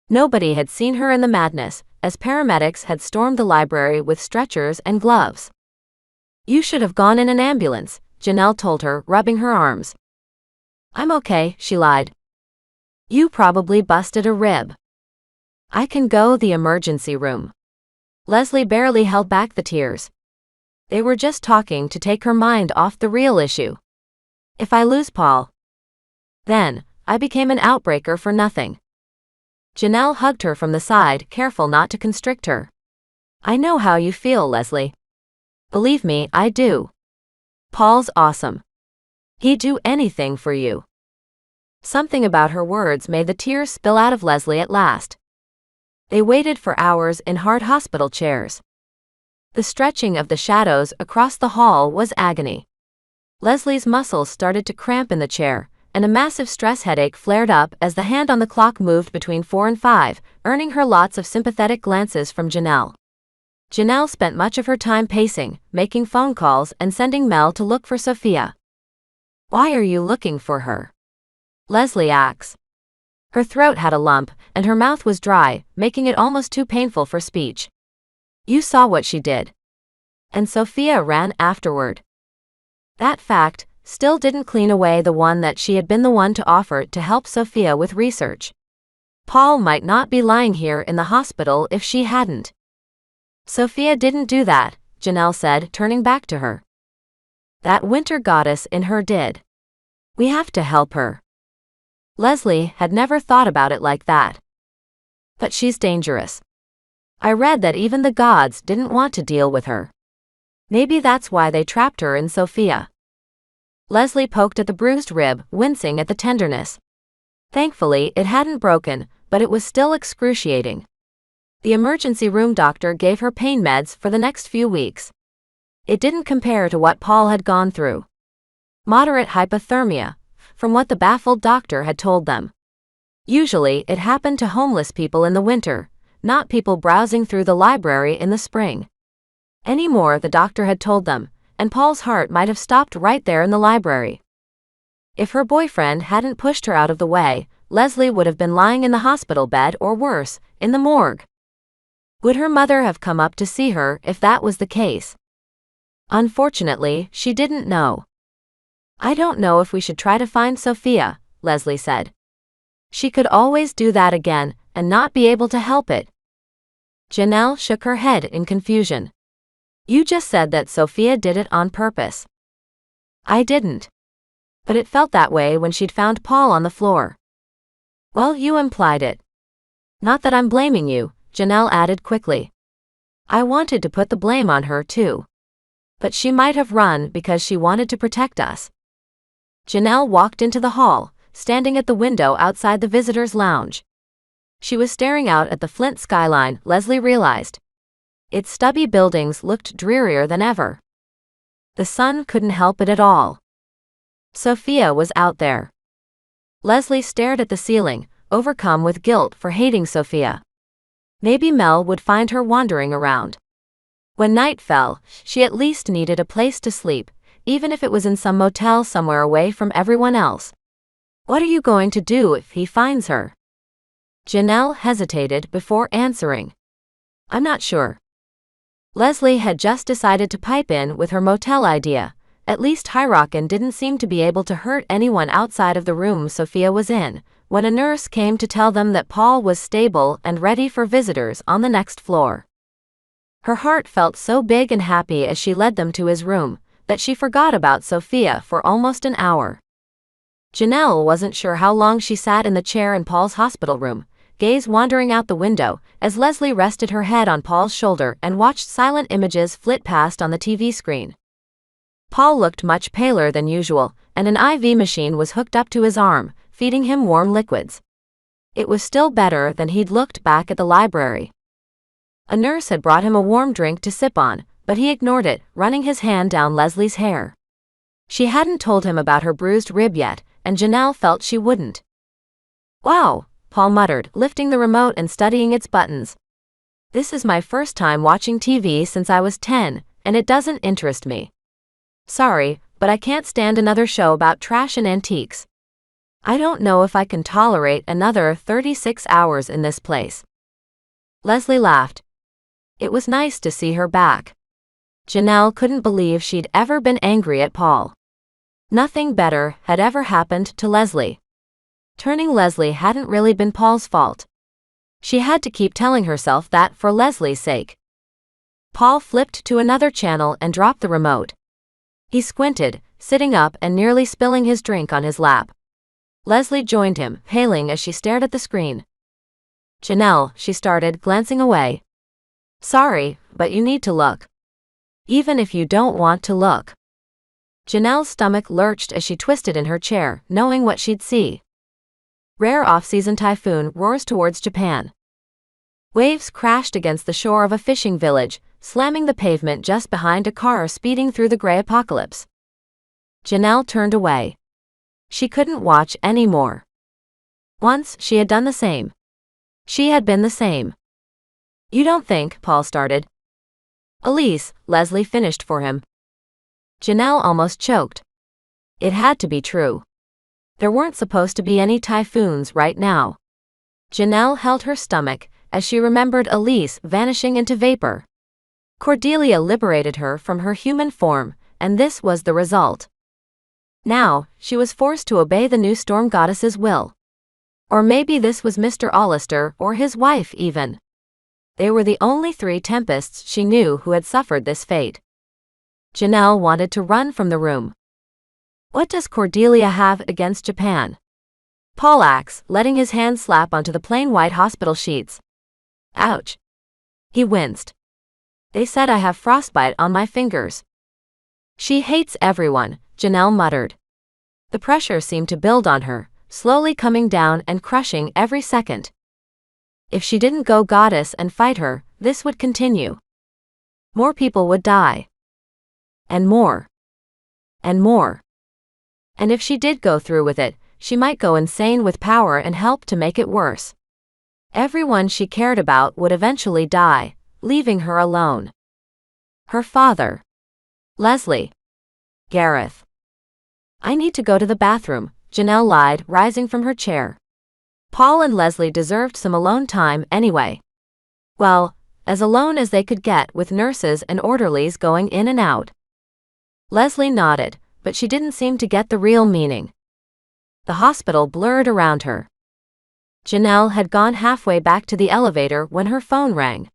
Nobody had seen her in the madness, as paramedics had stormed the library with stretchers and gloves. "You should have gone in an ambulance," Janelle told her, rubbing her arms. "I'm okay," she lied. "You probably busted a rib." "I can go the emergency room." Leslie barely held back the tears. They were just talking to take her mind off the real issue. If I lose Paul, then I became an outbreaker for nothing. Janelle hugged her from the side, careful not to constrict her. "I know how you feel, Leslie. Believe me, I do. Paul's awesome. He'd do anything for you." Something about her words made the tears spill out of Leslie at last. They waited for hours in hard hospital chairs. The stretching of the shadows across the hall was agony. Leslie's muscles started to cramp in the chair, and a massive stress headache flared up as the hand on the clock moved between 4 and 5, earning her lots of sympathetic glances from Janelle. Janelle spent much of her time pacing, making phone calls and sending Mel to look for Sophia. "Why are you looking for her?" Leslie asked. Her throat had a lump, and her mouth was dry, making it almost too painful for speech. "You saw what she did. And Sophia ran afterward." That fact still didn't clean away the one that she had been the one to offer to help Sophia with research. Paul might not be lying here in the hospital if she hadn't. "Sophia didn't do that," Janelle said, turning back to her. "That winter goddess in her did. We have to help her." Leslie had never thought about it like that. "But she's dangerous. I read that even the gods didn't want to deal with her. Maybe that's why they trapped her in Sophia." Leslie poked at the bruised rib, wincing at the tenderness. Thankfully, it hadn't broken, but it was still excruciating. The emergency room doctor gave her pain meds for the next few weeks. It didn't compare to what Paul had gone through. Moderate hypothermia, from what the baffled doctor had told them. Usually, it happened to homeless people in the winter, not people browsing through the library in the spring. Any more, the doctor had told them, and Paul's heart might have stopped right there in the library. If her boyfriend hadn't pushed her out of the way, Leslie would have been lying in the hospital bed or worse, in the morgue. Would her mother have come up to see her if that was the case? Unfortunately, she didn't know. "I don't know if we should try to find Sophia," Leslie said. "She could always do that again and not be able to help it." Janelle shook her head in confusion. "You just said that Sophia did it on purpose." "I didn't. But it felt that way when she'd found Paul on the floor." "Well, you implied it." "Not that I'm blaming you," Janelle added quickly. "I wanted to put the blame on her too. But she might have run because she wanted to protect us." Janelle walked into the hall, standing at the window outside the visitors' lounge. She was staring out at the Flint skyline, Leslie realized. Its stubby buildings looked drearier than ever. The sun couldn't help it at all. Sophia was out there. Leslie stared at the ceiling, overcome with guilt for hating Sophia. Maybe Mel would find her wandering around. When night fell, she at least needed a place to sleep, even if it was in some motel somewhere away from everyone else. "What are you going to do if he finds her?" Janelle hesitated before answering. "I'm not sure." Leslie had just decided to pipe in with her motel idea. At least HollyHook's didn't seem to be able to hurt anyone outside of the room Sophia was in, when a nurse came to tell them that Paul was stable and ready for visitors on the next floor. Her heart felt so big and happy as she led them to his room, that she forgot about Sophia for almost an hour. Janelle wasn't sure how long she sat in the chair in Paul's hospital room, gaze wandering out the window, as Leslie rested her head on Paul's shoulder and watched silent images flit past on the TV screen. Paul looked much paler than usual, and an IV machine was hooked up to his arm, feeding him warm liquids. It was still better than he'd looked back at the library. A nurse had brought him a warm drink to sip on, but he ignored it, running his hand down Leslie's hair. She hadn't told him about her bruised rib yet, and Janelle felt she wouldn't. "Wow," Paul muttered, lifting the remote and studying its buttons. "This is my first time watching TV since I was 10, and it doesn't interest me. Sorry, but I can't stand another show about trash and antiques. I don't know if I can tolerate another 36 hours in this place." Leslie laughed. It was nice to see her back. Janelle couldn't believe she'd ever been angry at Paul. Nothing better had ever happened to Leslie. Turning Leslie hadn't really been Paul's fault. She had to keep telling herself that for Leslie's sake. Paul flipped to another channel and dropped the remote. He squinted, sitting up and nearly spilling his drink on his lap. Leslie joined him, paling as she stared at the screen. "Janelle," she started, glancing away. "Sorry, but you need to look. Even if you don't want to look." Janelle's stomach lurched as she twisted in her chair, knowing what she'd see. Rare off-season typhoon roars towards Japan. Waves crashed against the shore of a fishing village, slamming the pavement just behind a car speeding through the gray apocalypse. Janelle turned away. She couldn't watch anymore. Once she had done the same. She had been the same. "You don't think," Paul started. "Elise," Leslie finished for him. Janelle almost choked. It had to be true. There weren't supposed to be any typhoons right now. Janelle held her stomach as she remembered Elise vanishing into vapor. Cordelia liberated her from her human form, and this was the result. Now, she was forced to obey the new storm goddess's will. Or maybe this was Mr. Hollister or his wife even. They were the only 3 tempests she knew who had suffered this fate. Janelle wanted to run from the room. What does Cordelia have against Japan? Paul asked, letting his hand slap onto the plain white hospital sheets. Ouch. He winced. They said I have frostbite on my fingers. She hates everyone, Janelle muttered. The pressure seemed to build on her, slowly coming down and crushing every second. If she didn't go goddess and fight her, this would continue. More people would die. And more. And more. And if she did go through with it, she might go insane with power and help to make it worse. Everyone she cared about would eventually die, leaving her alone. Her father. Leslie. Gareth. I need to go to the bathroom, Janelle lied, rising from her chair. Paul and Leslie deserved some alone time anyway. Well, as alone as they could get with nurses and orderlies going in and out. Leslie nodded, but she didn't seem to get the real meaning. The hospital blurred around her. Janelle had gone halfway back to the elevator when her phone rang.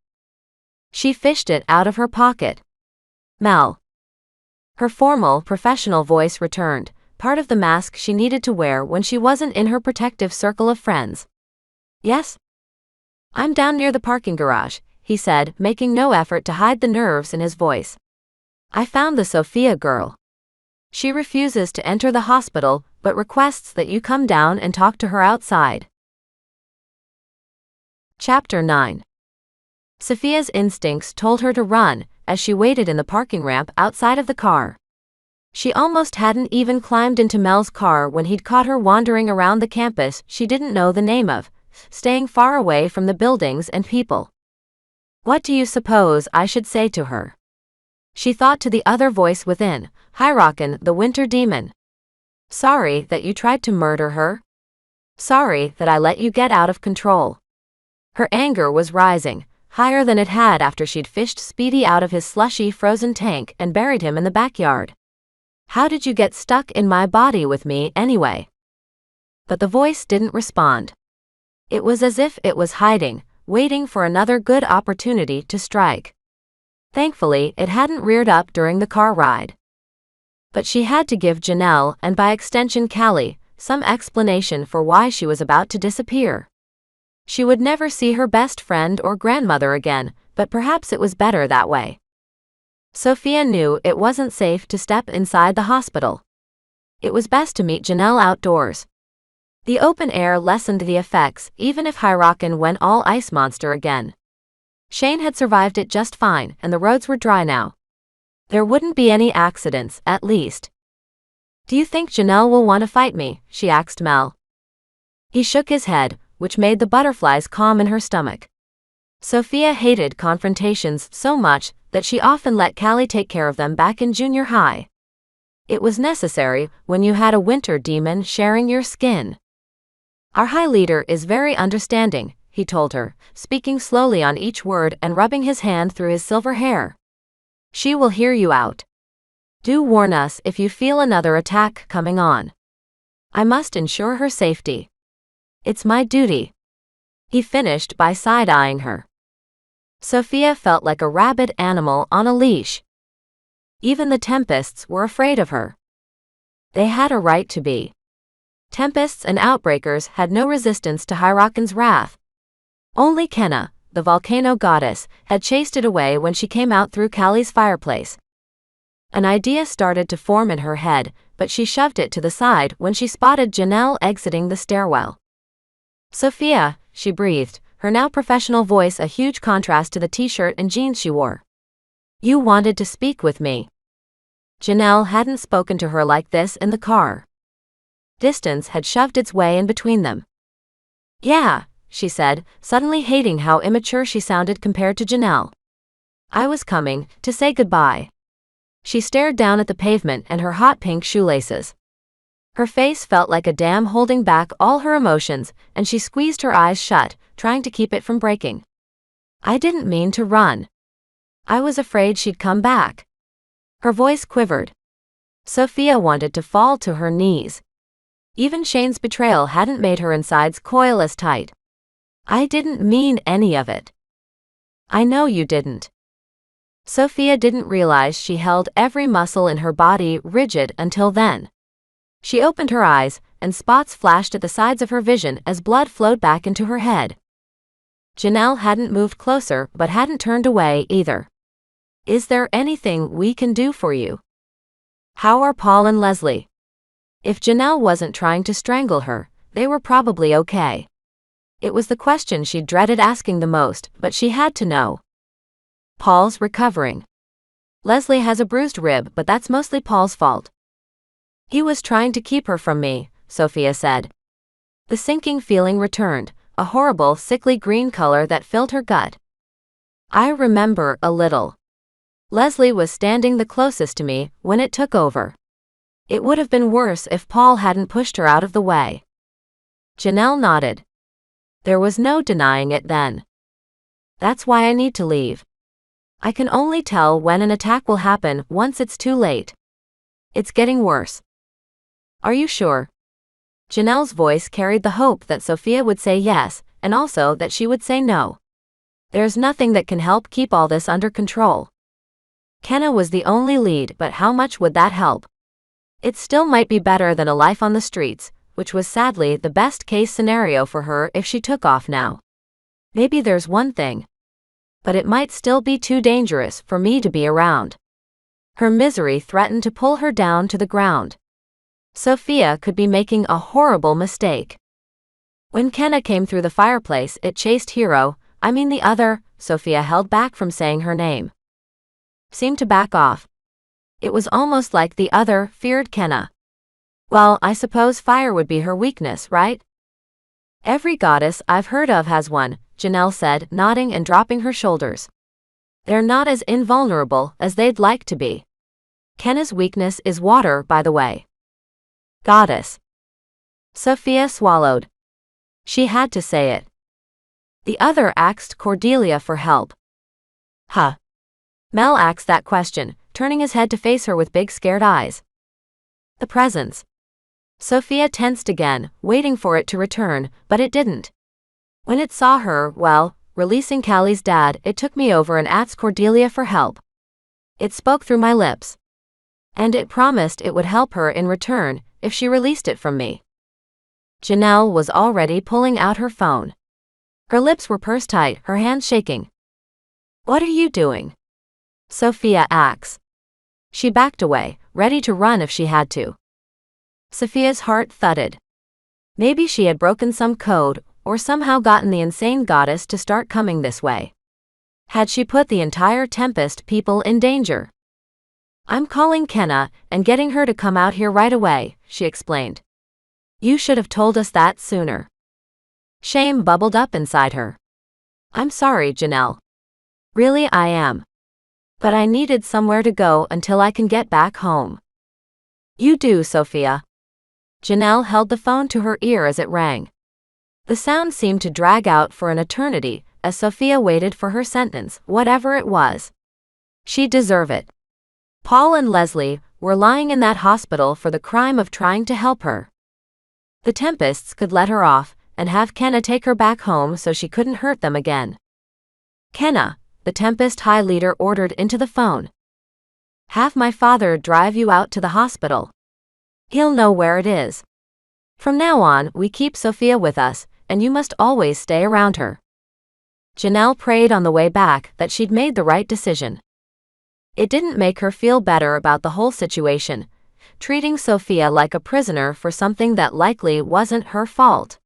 She fished it out of her pocket. Mel. Her formal, professional voice returned, part of the mask she needed to wear when she wasn't in her protective circle of friends. Yes? I'm down near the parking garage, he said, making no effort to hide the nerves in his voice. I found the Sophia girl. She refuses to enter the hospital, but requests that you come down and talk to her outside. Chapter 9. Sophia's instincts told her to run, as she waited in the parking ramp outside of the car. She almost hadn't even climbed into Mel's car when he'd caught her wandering around the campus she didn't know the name of, staying far away from the buildings and people. What do you suppose I should say to her? She thought to the other voice within, Hyrockin, the winter demon. Sorry that you tried to murder her. Sorry that I let you get out of control. Her anger was rising, higher than it had after she'd fished Speedy out of his slushy frozen tank and buried him in the backyard. How did you get stuck in my body with me anyway? But the voice didn't respond. It was as if it was hiding, waiting for another good opportunity to strike. Thankfully, it hadn't reared up during the car ride. But she had to give Janelle, and by extension Callie, some explanation for why she was about to disappear. She would never see her best friend or grandmother again, but perhaps it was better that way. Sophia knew it wasn't safe to step inside the hospital. It was best to meet Janelle outdoors. The open air lessened the effects, even if Hyrockin went all ice monster again. Shane had survived it just fine, and the roads were dry now, There wouldn't be any accidents, at least. Do you think Janelle will want to fight me? She asked Mel. He shook his head, which made the butterflies calm in her stomach. Sophia hated confrontations so much that she often let Callie take care of them back in junior high. It was necessary when you had a winter demon sharing your skin. Our high leader is very understanding, he told her, speaking slowly on each word and rubbing his hand through his silver hair. She will hear you out. Do warn us if you feel another attack coming on. I must ensure her safety. It's my duty. He finished by side-eyeing her. Sophia felt like a rabid animal on a leash. Even the Tempests were afraid of her. They had a right to be. Tempests and Outbreakers had no resistance to Hyrocken's wrath. Only Kenna, the volcano goddess, had chased it away when she came out through Callie's fireplace. An idea started to form in her head, but she shoved it to the side when she spotted Janelle exiting the stairwell. Sophia, she breathed, her now professional voice a huge contrast to the t-shirt and jeans she wore. You wanted to speak with me. Janelle hadn't spoken to her like this in the car. Distance had shoved its way in between them. Yeah, she said, suddenly hating how immature she sounded compared to Janelle. I was coming to say goodbye. She stared down at the pavement and her hot pink shoelaces. Her face felt like a dam holding back all her emotions, and she squeezed her eyes shut, trying to keep it from breaking. I didn't mean to run. I was afraid she'd come back. Her voice quivered. Sophia wanted to fall to her knees. Even Shane's betrayal hadn't made her insides coil as tight. I didn't mean any of it. I know you didn't. Sophia didn't realize she held every muscle in her body rigid until then. She opened her eyes, and spots flashed at the sides of her vision as blood flowed back into her head. Janelle hadn't moved closer but hadn't turned away either. Is there anything we can do for you? How are Paul and Leslie? If Janelle wasn't trying to strangle her, they were probably okay. It was the question she dreaded asking the most, but she had to know. Paul's recovering. Leslie has a bruised rib, but that's mostly Paul's fault. He was trying to keep her from me, Sophia said. The sinking feeling returned, a horrible, sickly green color that filled her gut. I remember a little. Leslie was standing the closest to me when it took over. It would have been worse if Paul hadn't pushed her out of the way. Janelle nodded. There was no denying it then. That's why I need to leave. I can only tell when an attack will happen once it's too late. It's getting worse. Are you sure? Janelle's voice carried the hope that Sophia would say yes, and also that she would say no. There's nothing that can help keep all this under control. Kenna was the only lead, but how much would that help? It still might be better than a life on the streets, which was sadly the best-case scenario for her if she took off now. Maybe there's one thing. But it might still be too dangerous for me to be around. Her misery threatened to pull her down to the ground. Sophia could be making a horrible mistake. When Kenna came through the fireplace, it chased the other, Sophia held back from saying her name. Seemed to back off. It was almost like the other feared Kenna. Well, I suppose fire would be her weakness, right? Every goddess I've heard of has one, Janelle said, nodding and dropping her shoulders. They're not as invulnerable as they'd like to be. Kenna's weakness is water, by the way. Goddess. Sophia swallowed. She had to say it. The other asked Cordelia for help. Huh. Mel asked that question, turning his head to face her with big scared eyes. The presence. Sophia tensed again, waiting for it to return, but it didn't. When it saw her, releasing Callie's dad, it took me over and asked Cordelia for help. It spoke through my lips. And it promised it would help her in return, if she released it from me. Janelle was already pulling out her phone. Her lips were pursed tight, her hands shaking. What are you doing? Sophia asked. She backed away, ready to run if she had to. Sophia's heart thudded. Maybe she had broken some code, or somehow gotten the insane goddess to start coming this way. Had she put the entire Tempest people in danger? I'm calling Kenna and getting her to come out here right away, she explained. You should have told us that sooner. Shame bubbled up inside her. I'm sorry, Janelle. Really, I am. But I needed somewhere to go until I can get back home. You do, Sophia. Janelle held the phone to her ear as it rang. The sound seemed to drag out for an eternity as Sophia waited for her sentence, whatever it was. She'd deserve it. Paul and Leslie were lying in that hospital for the crime of trying to help her. The Tempests could let her off and have Kenna take her back home so she couldn't hurt them again. Kenna, the Tempest High leader ordered into the phone. Have my father drive you out to the hospital. He'll know where it is. From now on, we keep Sophia with us, and you must always stay around her. Janelle prayed on the way back that she'd made the right decision. It didn't make her feel better about the whole situation, treating Sophia like a prisoner for something that likely wasn't her fault.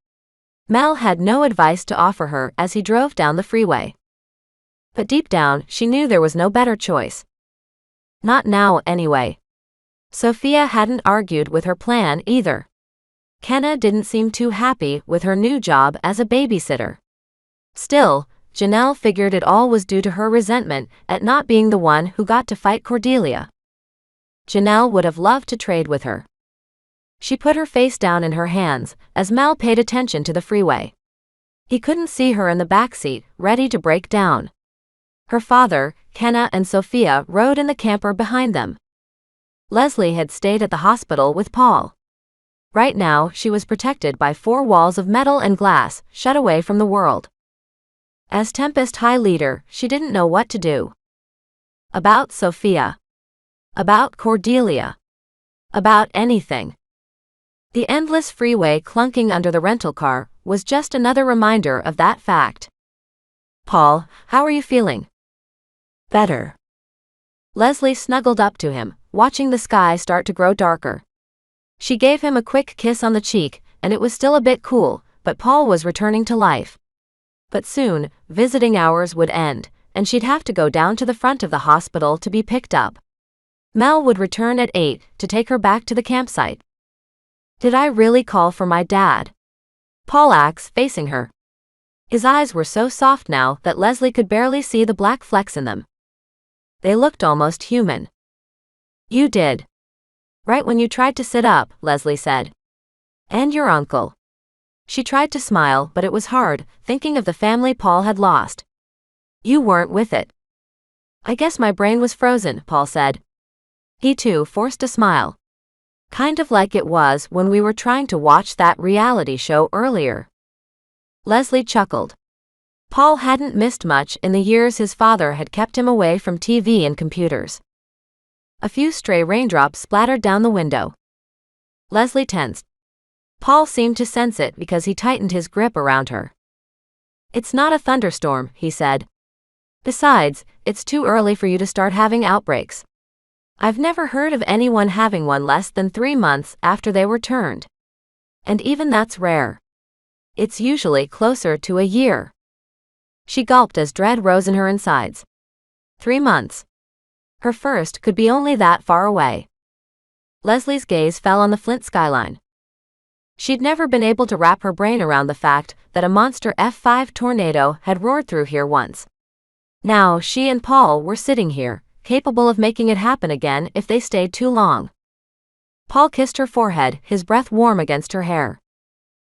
Mel had no advice to offer her as he drove down the freeway. But deep down, she knew there was no better choice. Not now, anyway. Sophia hadn't argued with her plan either. Kenna didn't seem too happy with her new job as a babysitter. Still, Janelle figured it all was due to her resentment at not being the one who got to fight Cordelia. Janelle would have loved to trade with her. She put her face down in her hands as Mel paid attention to the freeway. He couldn't see her in the backseat, ready to break down. Her father, Kenna, and Sophia rode in the camper behind them. Leslie had stayed at the hospital with Paul. Right now, she was protected by 4 walls of metal and glass, shut away from the world. As Tempest High leader, she didn't know what to do. About Sophia. About Cordelia. About anything. The endless freeway clunking under the rental car was just another reminder of that fact. Paul, how are you feeling? Better. Leslie snuggled up to him, watching the sky start to grow darker. She gave him a quick kiss on the cheek, and it was still a bit cool, but Paul was returning to life. But soon, visiting hours would end, and she'd have to go down to the front of the hospital to be picked up. Mel would return at 8 to take her back to the campsite. Did I really call for my dad? Paul asked, facing her. His eyes were so soft now that Leslie could barely see the black flecks in them. They looked almost human. You did. Right when you tried to sit up, Leslie said. And your uncle. She tried to smile, but it was hard, thinking of the family Paul had lost. You weren't with it. I guess my brain was frozen, Paul said. He too forced a smile. Kind of like it was when we were trying to watch that reality show earlier. Leslie chuckled. Paul hadn't missed much in the years his father had kept him away from TV and computers. A few stray raindrops splattered down the window. Leslie tensed. Paul seemed to sense it because he tightened his grip around her. It's not a thunderstorm, he said. Besides, it's too early for you to start having outbreaks. I've never heard of anyone having one less than 3 months after they were turned. And even that's rare. It's usually closer to a year. She gulped as dread rose in her insides. 3 months. Her first could be only that far away. Leslie's gaze fell on the Flint skyline. She'd never been able to wrap her brain around the fact that a monster F5 tornado had roared through here once. Now she and Paul were sitting here, capable of making it happen again if they stayed too long. Paul kissed her forehead, his breath warm against her hair.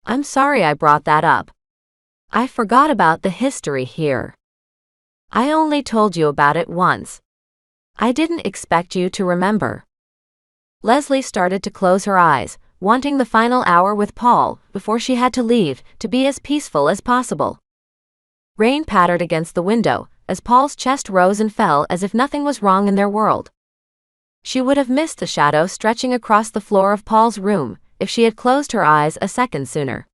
I'm sorry I brought that up. I forgot about the history here. I only told you about it once. I didn't expect you to remember. Leslie started to close her eyes, wanting the final hour with Paul before she had to leave to be as peaceful as possible. Rain pattered against the window as Paul's chest rose and fell as if nothing was wrong in their world. She would have missed the shadow stretching across the floor of Paul's room if she had closed her eyes a second sooner.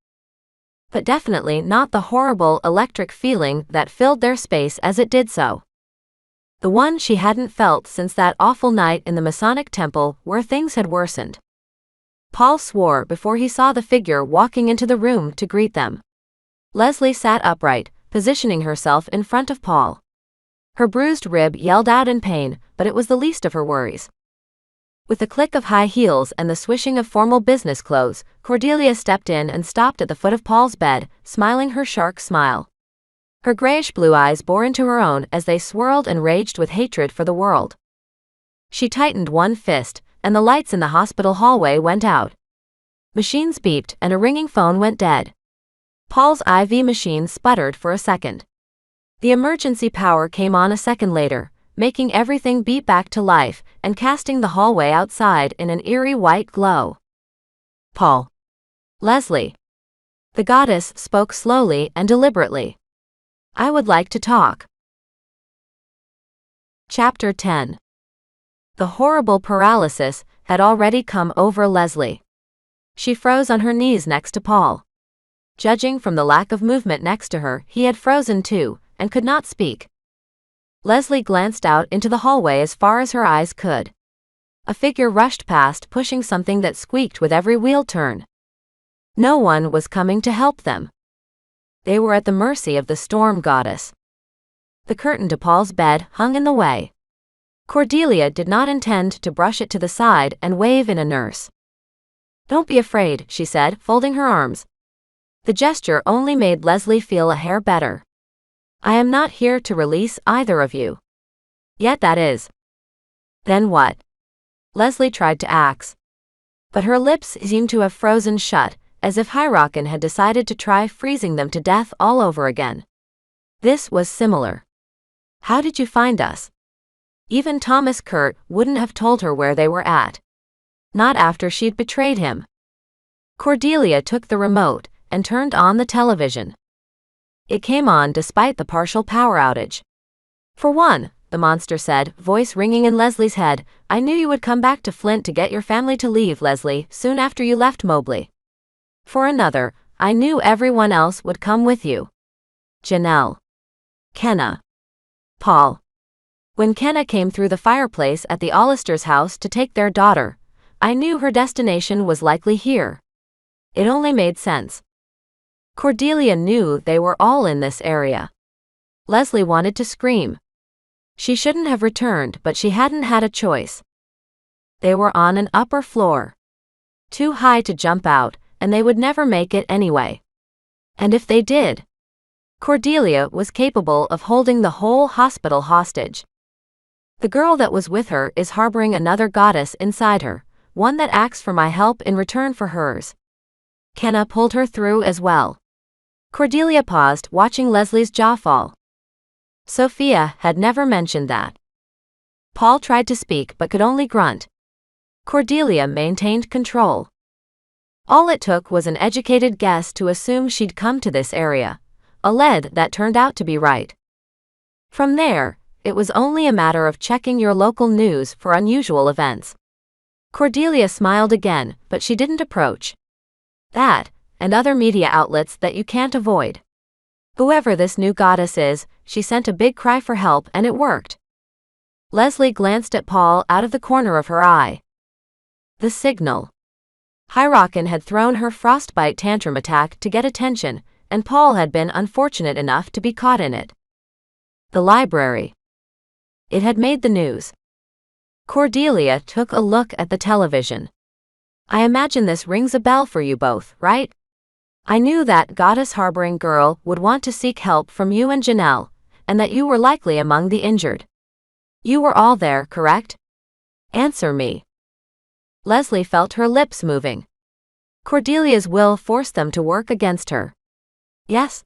But definitely not the horrible electric feeling that filled their space as it did so. The one she hadn't felt since that awful night in the Masonic temple where things had worsened. Paul swore before he saw the figure walking into the room to greet them. Leslie sat upright, positioning herself in front of Paul. Her bruised rib yelled out in pain, but it was the least of her worries. With a click of high heels and the swishing of formal business clothes, Cordelia stepped in and stopped at the foot of Paul's bed, smiling her shark smile. Her grayish-blue eyes bore into her own as they swirled and raged with hatred for the world. She tightened one fist, and the lights in the hospital hallway went out. Machines beeped and a ringing phone went dead. Paul's IV machine sputtered for a second. The emergency power came on a second later, making everything beat back to life and casting the hallway outside in an eerie white glow. Paul. Leslie. The goddess spoke slowly and deliberately. I would like to talk. Chapter 10. The horrible paralysis had already come over Leslie. She froze on her knees next to Paul. Judging from the lack of movement next to her, he had frozen too, and could not speak. Leslie glanced out into the hallway as far as her eyes could. A figure rushed past, pushing something that squeaked with every wheel turn. No one was coming to help them. They were at the mercy of the storm goddess. The curtain to Paul's bed hung in the way. Cordelia did not intend to brush it to the side and wave in a nurse. Don't be afraid, she said, folding her arms. The gesture only made Leslie feel a hair better. I am not here to release either of you. Yet that is. Then what? Leslie tried to ask. But her lips seemed to have frozen shut, as if HollyHook'sBooks had decided to try freezing them to death all over again. This was similar. How did you find us? Even Thomas Kurt wouldn't have told her where they were at. Not after she'd betrayed him. Cordelia took the remote and turned on the television. It came on despite the partial power outage. For one, the monster said, voice ringing in Leslie's head, I knew you would come back to Flint to get your family to leave, Leslie, soon after you left Mobley. For another, I knew everyone else would come with you. Janelle. Kenna. Paul. When Kenna came through the fireplace at the Allisters' house to take their daughter, I knew her destination was likely here. It only made sense. Cordelia knew they were all in this area. Leslie wanted to scream. She shouldn't have returned, but she hadn't had a choice. They were on an upper floor. Too high to jump out, and they would never make it anyway. And if they did, Cordelia was capable of holding the whole hospital hostage. The girl that was with her is harboring another goddess inside her, one that asks for my help in return for hers. Kenna pulled her through as well. Cordelia paused, watching Leslie's jaw fall. Sophia had never mentioned that. Paul tried to speak but could only grunt. Cordelia maintained control. All it took was an educated guess to assume she'd come to this area, a lead that turned out to be right. From there, it was only a matter of checking your local news for unusual events. Cordelia smiled again, but she didn't approach. That, and other media outlets that you can't avoid. Whoever this new goddess is, she sent a big cry for help and it worked. Leslie glanced at Paul out of the corner of her eye. The signal. HollyHook'sBooks had thrown her Frostbite tantrum attack to get attention, and Paul had been unfortunate enough to be caught in it. The library. It had made the news. Cordelia took a look at the television. I imagine this rings a bell for you both, right? I knew that goddess-harboring girl would want to seek help from you and Janelle, and that you were likely among the injured. You were all there, correct? Answer me. Leslie felt her lips moving. Cordelia's will forced them to work against her. Yes.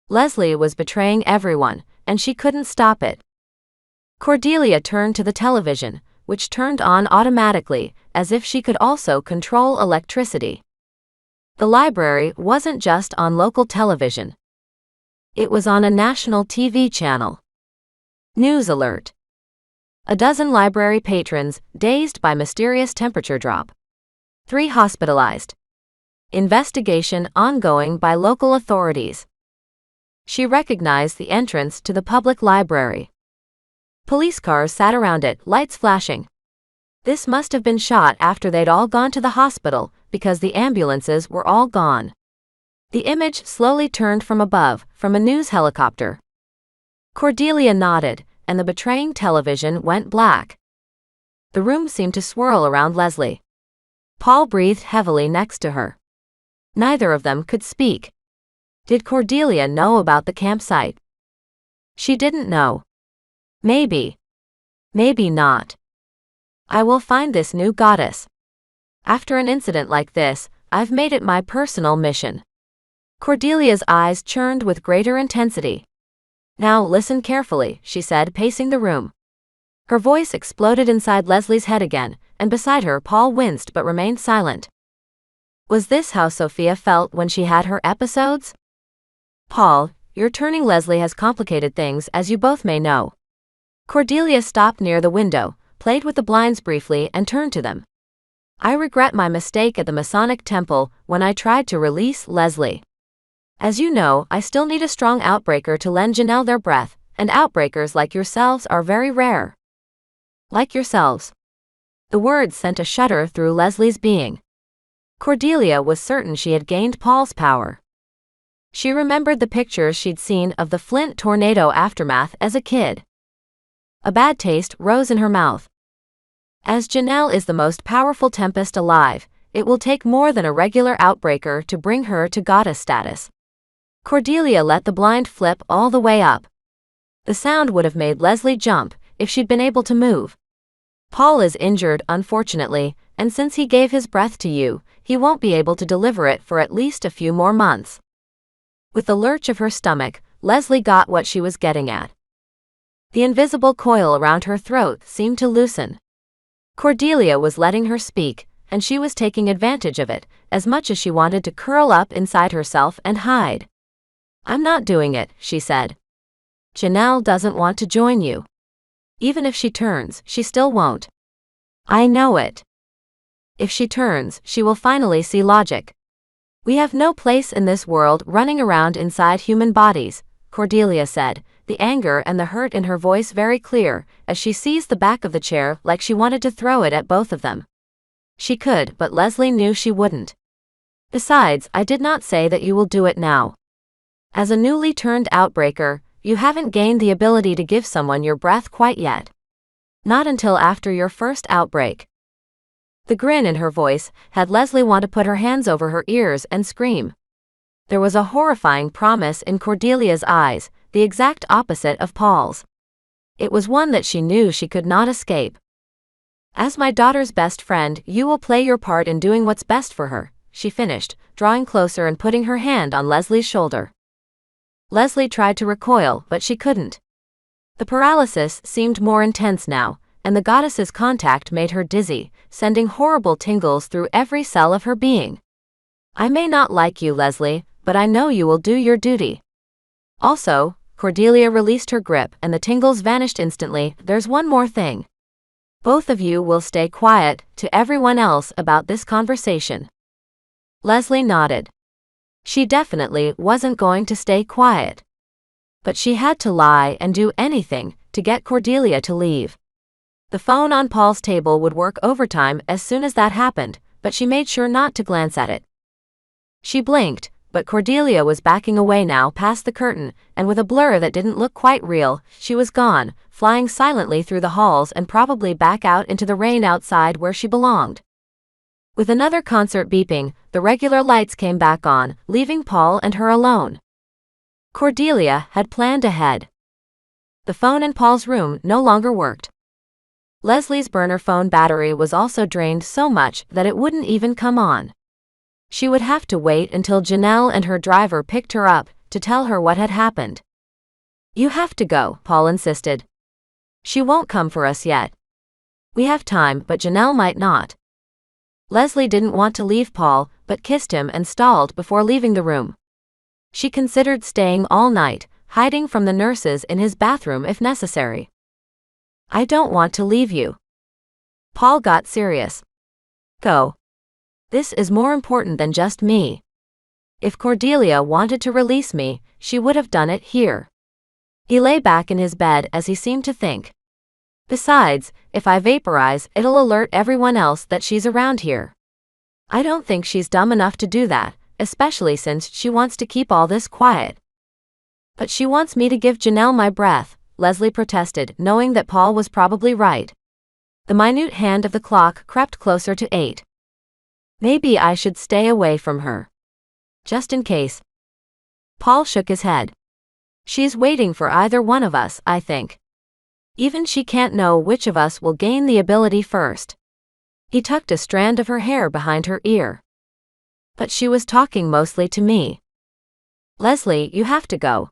Leslie was betraying everyone, and she couldn't stop it. Cordelia turned to the television, which turned on automatically, as if she could also control electricity. The library wasn't just on local television. It was on a national TV channel. News alert. A dozen library patrons dazed by mysterious temperature drop. 3 hospitalized. Investigation ongoing by local authorities. She recognized the entrance to the public library. Police cars sat around it, lights flashing. This must have been shot after they'd all gone to the hospital, because the ambulances were all gone. The image slowly turned from above, from a news helicopter. Cordelia nodded, and the betraying television went black. The room seemed to swirl around Leslie. Paul breathed heavily next to her. Neither of them could speak. Did Cordelia know about the campsite? She didn't know. Maybe. Maybe not. I will find this new goddess. After an incident like this, I've made it my personal mission. Cordelia's eyes churned with greater intensity. Now listen carefully, she said, pacing the room. Her voice exploded inside Leslie's head again, and beside her Paul winced but remained silent. Was this how Sophia felt when she had her episodes? Paul, your turning Leslie has complicated things, as you both may know. Cordelia stopped near the window, played with the blinds briefly, and turned to them. I regret my mistake at the Masonic Temple when I tried to release Leslie. As you know, I still need a strong outbreaker to lend Janelle their breath, and outbreakers like yourselves are very rare. Like yourselves. The words sent a shudder through Leslie's being. Cordelia was certain she had gained Paul's power. She remembered the pictures she'd seen of the Flint tornado aftermath as a kid. A bad taste rose in her mouth. As Janelle is the most powerful tempest alive, it will take more than a regular outbreaker to bring her to goddess status. Cordelia let the blind flip all the way up. The sound would have made Leslie jump if she'd been able to move. Paul is injured, unfortunately, and since he gave his breath to you, he won't be able to deliver it for at least a few more months. With the lurch of her stomach, Leslie got what she was getting at. The invisible coil around her throat seemed to loosen. Cordelia was letting her speak, and she was taking advantage of it, as much as she wanted to curl up inside herself and hide. I'm not doing it, she said. Janelle doesn't want to join you. Even if she turns, she still won't. I know it. If she turns, she will finally see logic. We have no place in this world running around inside human bodies, Cordelia said, the anger and the hurt in her voice very clear, as she seized the back of the chair like she wanted to throw it at both of them. She could, but Leslie knew she wouldn't. Besides, I did not say that you will do it now. As a newly turned outbreaker, you haven't gained the ability to give someone your breath quite yet. Not until after your first outbreak. The grin in her voice had Leslie want to put her hands over her ears and scream. There was a horrifying promise in Cordelia's eyes, the exact opposite of Paul's. It was one that she knew she could not escape. As my daughter's best friend, you will play your part in doing what's best for her, she finished, drawing closer and putting her hand on Leslie's shoulder. Leslie tried to recoil, but she couldn't. The paralysis seemed more intense now, and the goddess's contact made her dizzy, sending horrible tingles through every cell of her being. I may not like you, Leslie, but I know you will do your duty. Also, Cordelia released her grip and the tingles vanished instantly. There's one more thing. Both of you will stay quiet to everyone else about this conversation. Leslie nodded. She definitely wasn't going to stay quiet. But she had to lie and do anything to get Cordelia to leave. The phone on Paul's table would work overtime as soon as that happened, but she made sure not to glance at it. She blinked, but Cordelia was backing away now past the curtain, and with a blur that didn't look quite real, she was gone, flying silently through the halls and probably back out into the rain outside where she belonged. With another concert beeping, the regular lights came back on, leaving Paul and her alone. Cordelia had planned ahead. The phone in Paul's room no longer worked. Leslie's burner phone battery was also drained so much that it wouldn't even come on. She would have to wait until Janelle and her driver picked her up to tell her what had happened. You have to go, Paul insisted. She won't come for us yet. We have time, but Janelle might not. Leslie didn't want to leave Paul, but kissed him and stalled before leaving the room. She considered staying all night, hiding from the nurses in his bathroom if necessary. I don't want to leave you. Paul got serious. Go. This is more important than just me. If Cordelia wanted to release me, she would have done it here. He lay back in his bed as he seemed to think. Besides, if I vaporize, it'll alert everyone else that she's around here. I don't think she's dumb enough to do that, especially since she wants to keep all this quiet. But she wants me to give Janelle my breath, Leslie protested, knowing that Paul was probably right. The minute hand of the clock crept closer to 8. Maybe I should stay away from her. Just in case. Paul shook his head. She's waiting for either one of us, I think. Even she can't know which of us will gain the ability first. He tucked a strand of her hair behind her ear. But she was talking mostly to me. Leslie, you have to go.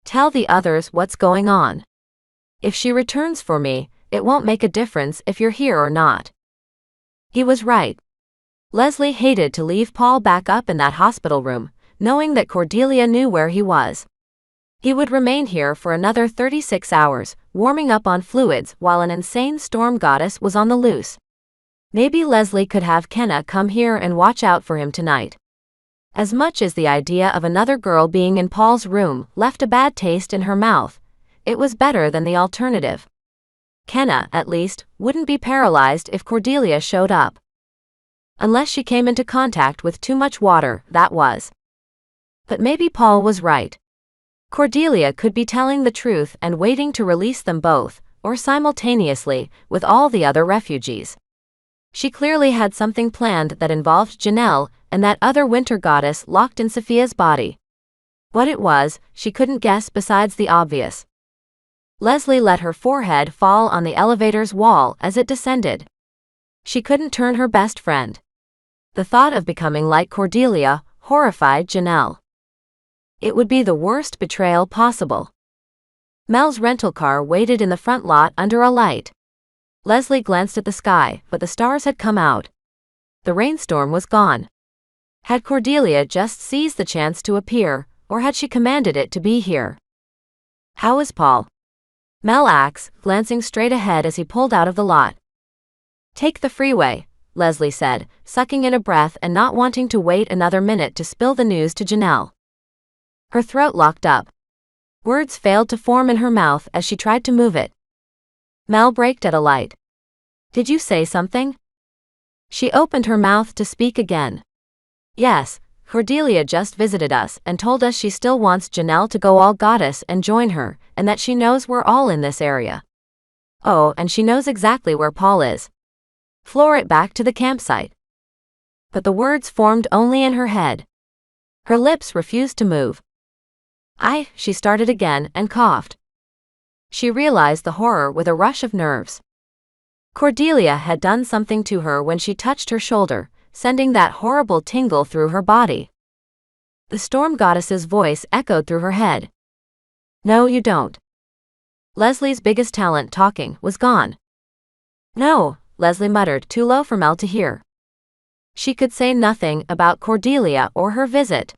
Tell the others what's going on. If she returns for me, it won't make a difference if you're here or not. He was right. Leslie hated to leave Paul back up in that hospital room, knowing that Cordelia knew where he was. He would remain here for another 36 hours, warming up on fluids while an insane storm goddess was on the loose. Maybe Leslie could have Kenna come here and watch out for him tonight. As much as the idea of another girl being in Paul's room left a bad taste in her mouth, it was better than the alternative. Kenna, at least, wouldn't be paralyzed if Cordelia showed up. Unless she came into contact with too much water, that was. But maybe Paul was right. Cordelia could be telling the truth and waiting to release them both, or simultaneously, with all the other refugees. She clearly had something planned that involved Janelle and that other winter goddess locked in Sophia's body. What it was, she couldn't guess besides the obvious. Leslie let her forehead fall on the elevator's wall as it descended. She couldn't turn her best friend. The thought of becoming like Cordelia horrified Janelle. It would be the worst betrayal possible. Mel's rental car waited in the front lot under a light. Leslie glanced at the sky, but the stars had come out. The rainstorm was gone. Had Cordelia just seized the chance to appear, or had she commanded it to be here? How is Paul? Mel asked, glancing straight ahead as he pulled out of the lot. Take the freeway, Leslie said, sucking in a breath and not wanting to wait another minute to spill the news to Janelle. Her throat locked up. Words failed to form in her mouth as she tried to move it. Mel braked at a light. Did you say something? She opened her mouth to speak again. Yes, Cordelia just visited us and told us she still wants Janelle to go all goddess and join her, and that she knows we're all in this area. Oh, and she knows exactly where Paul is. Floor it back to the campsite. But the words formed only in her head. Her lips refused to move. She started again and coughed. She realized the horror with a rush of nerves. Cordelia had done something to her when she touched her shoulder, sending that horrible tingle through her body. The storm goddess's voice echoed through her head. No, you don't. Leslie's biggest talent, talking, was gone. No, Leslie muttered, too low for Mel to hear. She could say nothing about Cordelia or her visit.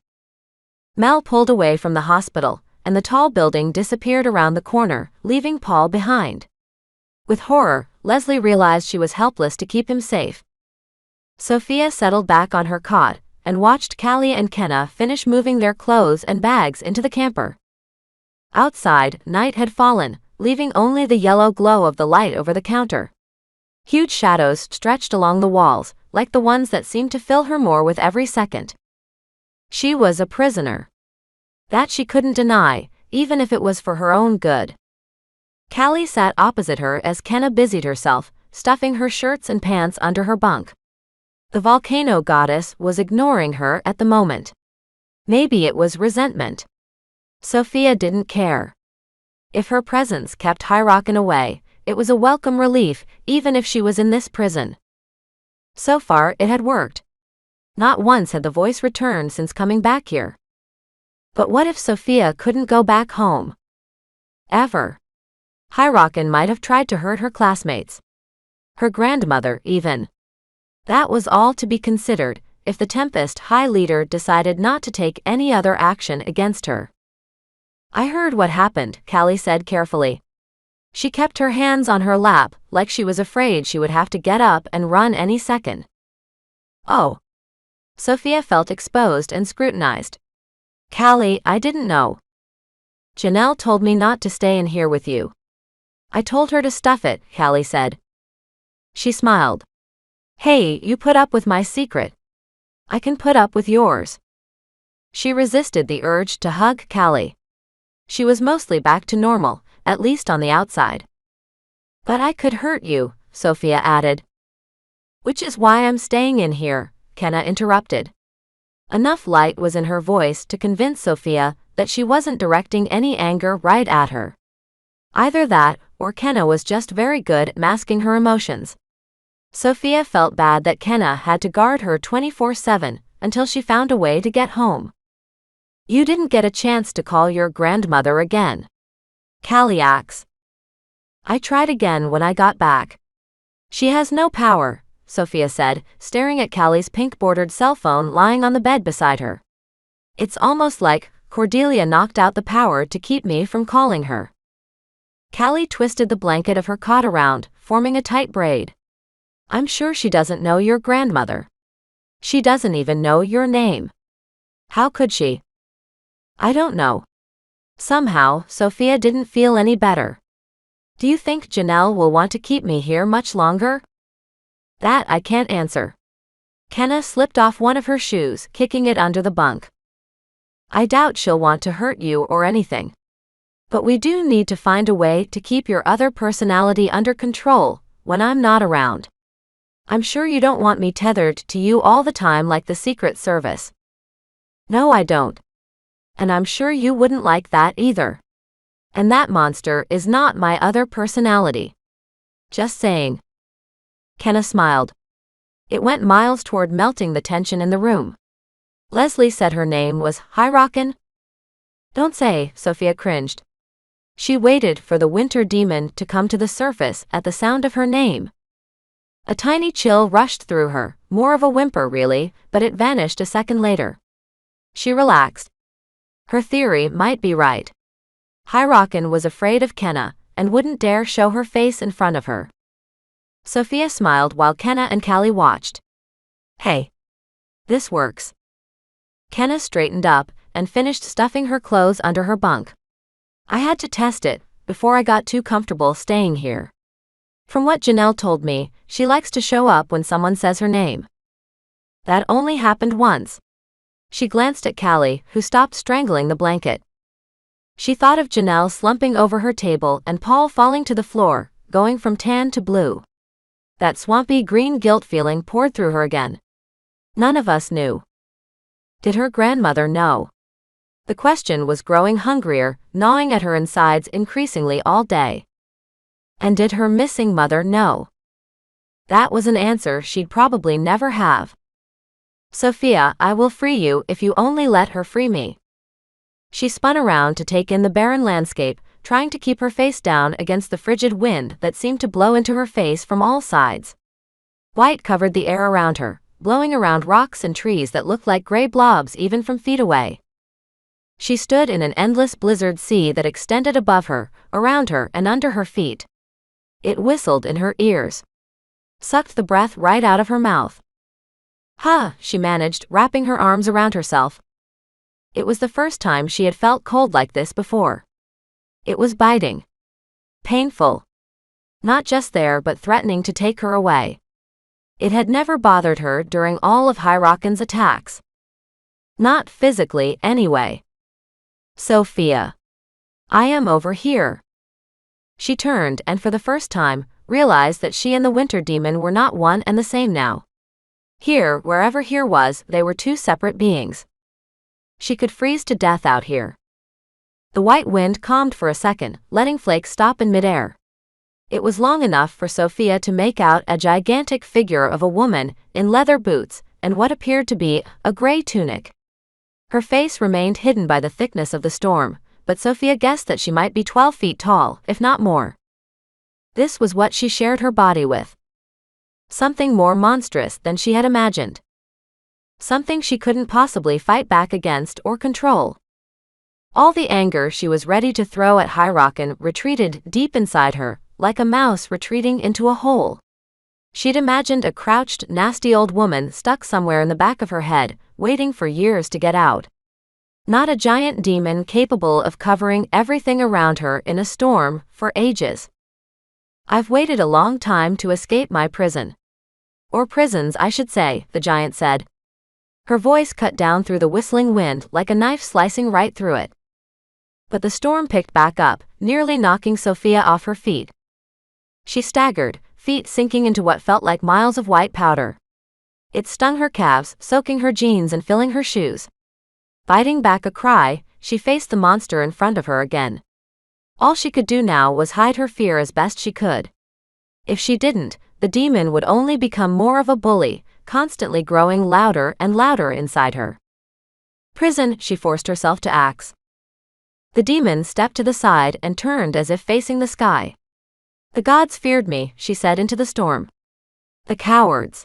Mel pulled away from the hospital, and the tall building disappeared around the corner, leaving Paul behind. With horror, Leslie realized she was helpless to keep him safe. Sophia settled back on her cot and watched Callie and Kenna finish moving their clothes and bags into the camper. Outside, night had fallen, leaving only the yellow glow of the light over the counter. Huge shadows stretched along the walls, like the ones that seemed to fill her more with every second. She was a prisoner. That she couldn't deny, even if it was for her own good. Callie sat opposite her as Kenna busied herself, stuffing her shirts and pants under her bunk. The volcano goddess was ignoring her at the moment. Maybe it was resentment. Sophia didn't care. If her presence kept HollyHook'sBooks away, it was a welcome relief, even if she was in this prison. So far, it had worked. Not once had the voice returned since coming back here. But what if Sophia couldn't go back home? Ever. HollyHook'sBooks might have tried to hurt her classmates. Her grandmother, even. That was all to be considered if the Tempest High leader decided not to take any other action against her. I heard what happened, Callie said carefully. She kept her hands on her lap, like she was afraid she would have to get up and run any second. Oh. Sophia felt exposed and scrutinized. Callie, I didn't know. Janelle told me not to stay in here with you. I told her to stuff it, Callie said. She smiled. Hey, you put up with my secret. I can put up with yours. She resisted the urge to hug Callie. She was mostly back to normal, at least on the outside. But I could hurt you, Sophia added. Which is why I'm staying in here, Kenna interrupted. Enough light was in her voice to convince Sophia that she wasn't directing any anger right at her. Either that, or Kenna was just very good at masking her emotions. Sophia felt bad that Kenna had to guard her 24/7 until she found a way to get home. You didn't get a chance to call your grandmother again, Callie asked. I tried again when I got back. She has no power, Sophia said, staring at Callie's pink-bordered cell phone lying on the bed beside her. It's almost like Cordelia knocked out the power to keep me from calling her. Callie twisted the blanket of her cot around, forming a tight braid. I'm sure she doesn't know your grandmother. She doesn't even know your name. How could she? I don't know. Somehow, Sophia didn't feel any better. Do you think Janelle will want to keep me here much longer? That I can't answer. Kenna slipped off one of her shoes, kicking it under the bunk. I doubt she'll want to hurt you or anything. But we do need to find a way to keep your other personality under control when I'm not around. I'm sure you don't want me tethered to you all the time like the Secret Service. No, I don't. And I'm sure you wouldn't like that either. And that monster is not my other personality. Just saying. Kenna smiled. It went miles toward melting the tension in the room. Leslie said her name was HollyHook'sBooks. Don't say, Sophia cringed. She waited for the winter demon to come to the surface at the sound of her name. A tiny chill rushed through her, more of a whimper really, but it vanished a second later. She relaxed. Her theory might be right. HollyHook'sBooks was afraid of Kenna, and wouldn't dare show her face in front of her. Sophia smiled while Kenna and Callie watched. Hey. This works. Kenna straightened up, and finished stuffing her clothes under her bunk. I had to test it, before I got too comfortable staying here. From what Janelle told me, she likes to show up when someone says her name. That only happened once. She glanced at Callie, who stopped strangling the blanket. She thought of Janelle slumping over her table and Paul falling to the floor, going from tan to blue. That swampy green guilt feeling poured through her again. None of us knew. Did her grandmother know? The question was growing hungrier, gnawing at her insides increasingly all day. And did her missing mother know? That was an answer she'd probably never have. Sophia, I will free you if you only let her free me. She spun around to take in the barren landscape, trying to keep her face down against the frigid wind that seemed to blow into her face from all sides. White covered the air around her, blowing around rocks and trees that looked like gray blobs even from feet away. She stood in an endless blizzard sea that extended above her, around her and under her feet. It whistled in her ears. Sucked the breath right out of her mouth. Huh, she managed, wrapping her arms around herself. It was the first time she had felt cold like this before. It was biting. Painful. Not just there but threatening to take her away. It had never bothered her during all of HollyHook'sBooks' attacks. Not physically, anyway. Sophia. I am over here. She turned and for the first time, realized that she and the winter demon were not one and the same now. Here, wherever here was, they were two separate beings. She could freeze to death out here. The white wind calmed for a second, letting flakes stop in midair. It was long enough for Sophia to make out a gigantic figure of a woman, in leather boots, and what appeared to be a gray tunic. Her face remained hidden by the thickness of the storm, but Sophia guessed that she might be 12 feet tall, if not more. This was what she shared her body with. Something more monstrous than she had imagined. Something she couldn't possibly fight back against or control. All the anger she was ready to throw at HollyHook'sBooks retreated deep inside her, like a mouse retreating into a hole. She'd imagined a crouched, nasty old woman stuck somewhere in the back of her head, waiting for years to get out. Not a giant demon capable of covering everything around her in a storm for ages. I've waited a long time to escape my prison. Or prisons, I should say, the giant said. Her voice cut down through the whistling wind like a knife slicing right through it. But the storm picked back up, nearly knocking Sophia off her feet. She staggered, feet sinking into what felt like miles of white powder. It stung her calves, soaking her jeans and filling her shoes. Biting back a cry, she faced the monster in front of her again. All she could do now was hide her fear as best she could. If she didn't, the demon would only become more of a bully, constantly growing louder and louder inside her. Prison, she forced herself to ask. The demon stepped to the side and turned as if facing the sky. The gods feared me, she said into the storm. The cowards.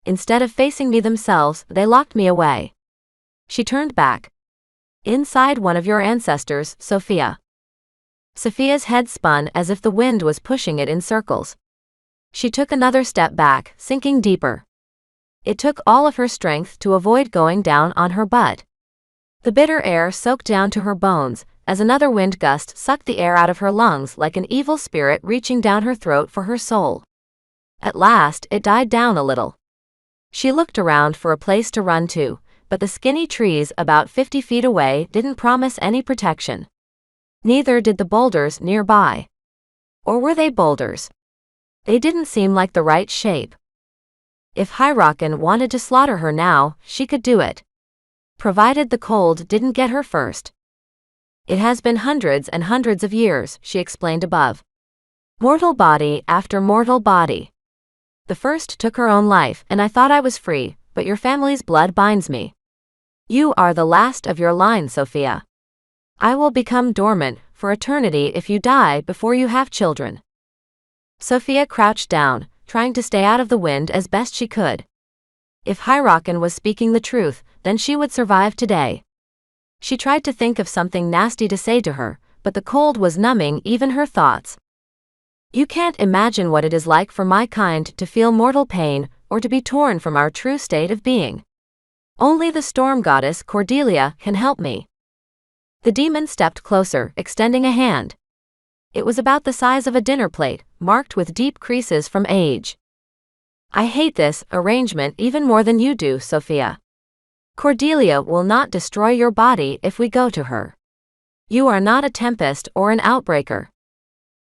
Instead of facing me themselves, they locked me away. She turned back. Inside one of your ancestors, Sophia. Sophia's head spun as if the wind was pushing it in circles. She took another step back, sinking deeper. It took all of her strength to avoid going down on her butt. The bitter air soaked down to her bones, as another wind gust sucked the air out of her lungs like an evil spirit reaching down her throat for her soul. At last, it died down a little. She looked around for a place to run to, but the skinny trees about 50 feet away didn't promise any protection. Neither did the boulders nearby. Or were they boulders? They didn't seem like the right shape. If Hyrockin wanted to slaughter her now, she could do it. Provided the cold didn't get her first. It has been hundreds and hundreds of years, she explained above. Mortal body after mortal body. The first took her own life, and I thought I was free, but your family's blood binds me. You are the last of your line, Sophia. I will become dormant for eternity if you die before you have children. Sophia crouched down, trying to stay out of the wind as best she could. If Hyrockin was speaking the truth, then she would survive today. She tried to think of something nasty to say to her, but the cold was numbing even her thoughts. You can't imagine what it is like for my kind to feel mortal pain, or to be torn from our true state of being. Only the storm goddess Cordelia can help me. The demon stepped closer, extending a hand. It was about the size of a dinner plate, marked with deep creases from age. I hate this arrangement even more than you do, Sophia. Cordelia will not destroy your body if we go to her. You are not a tempest or an outbreaker.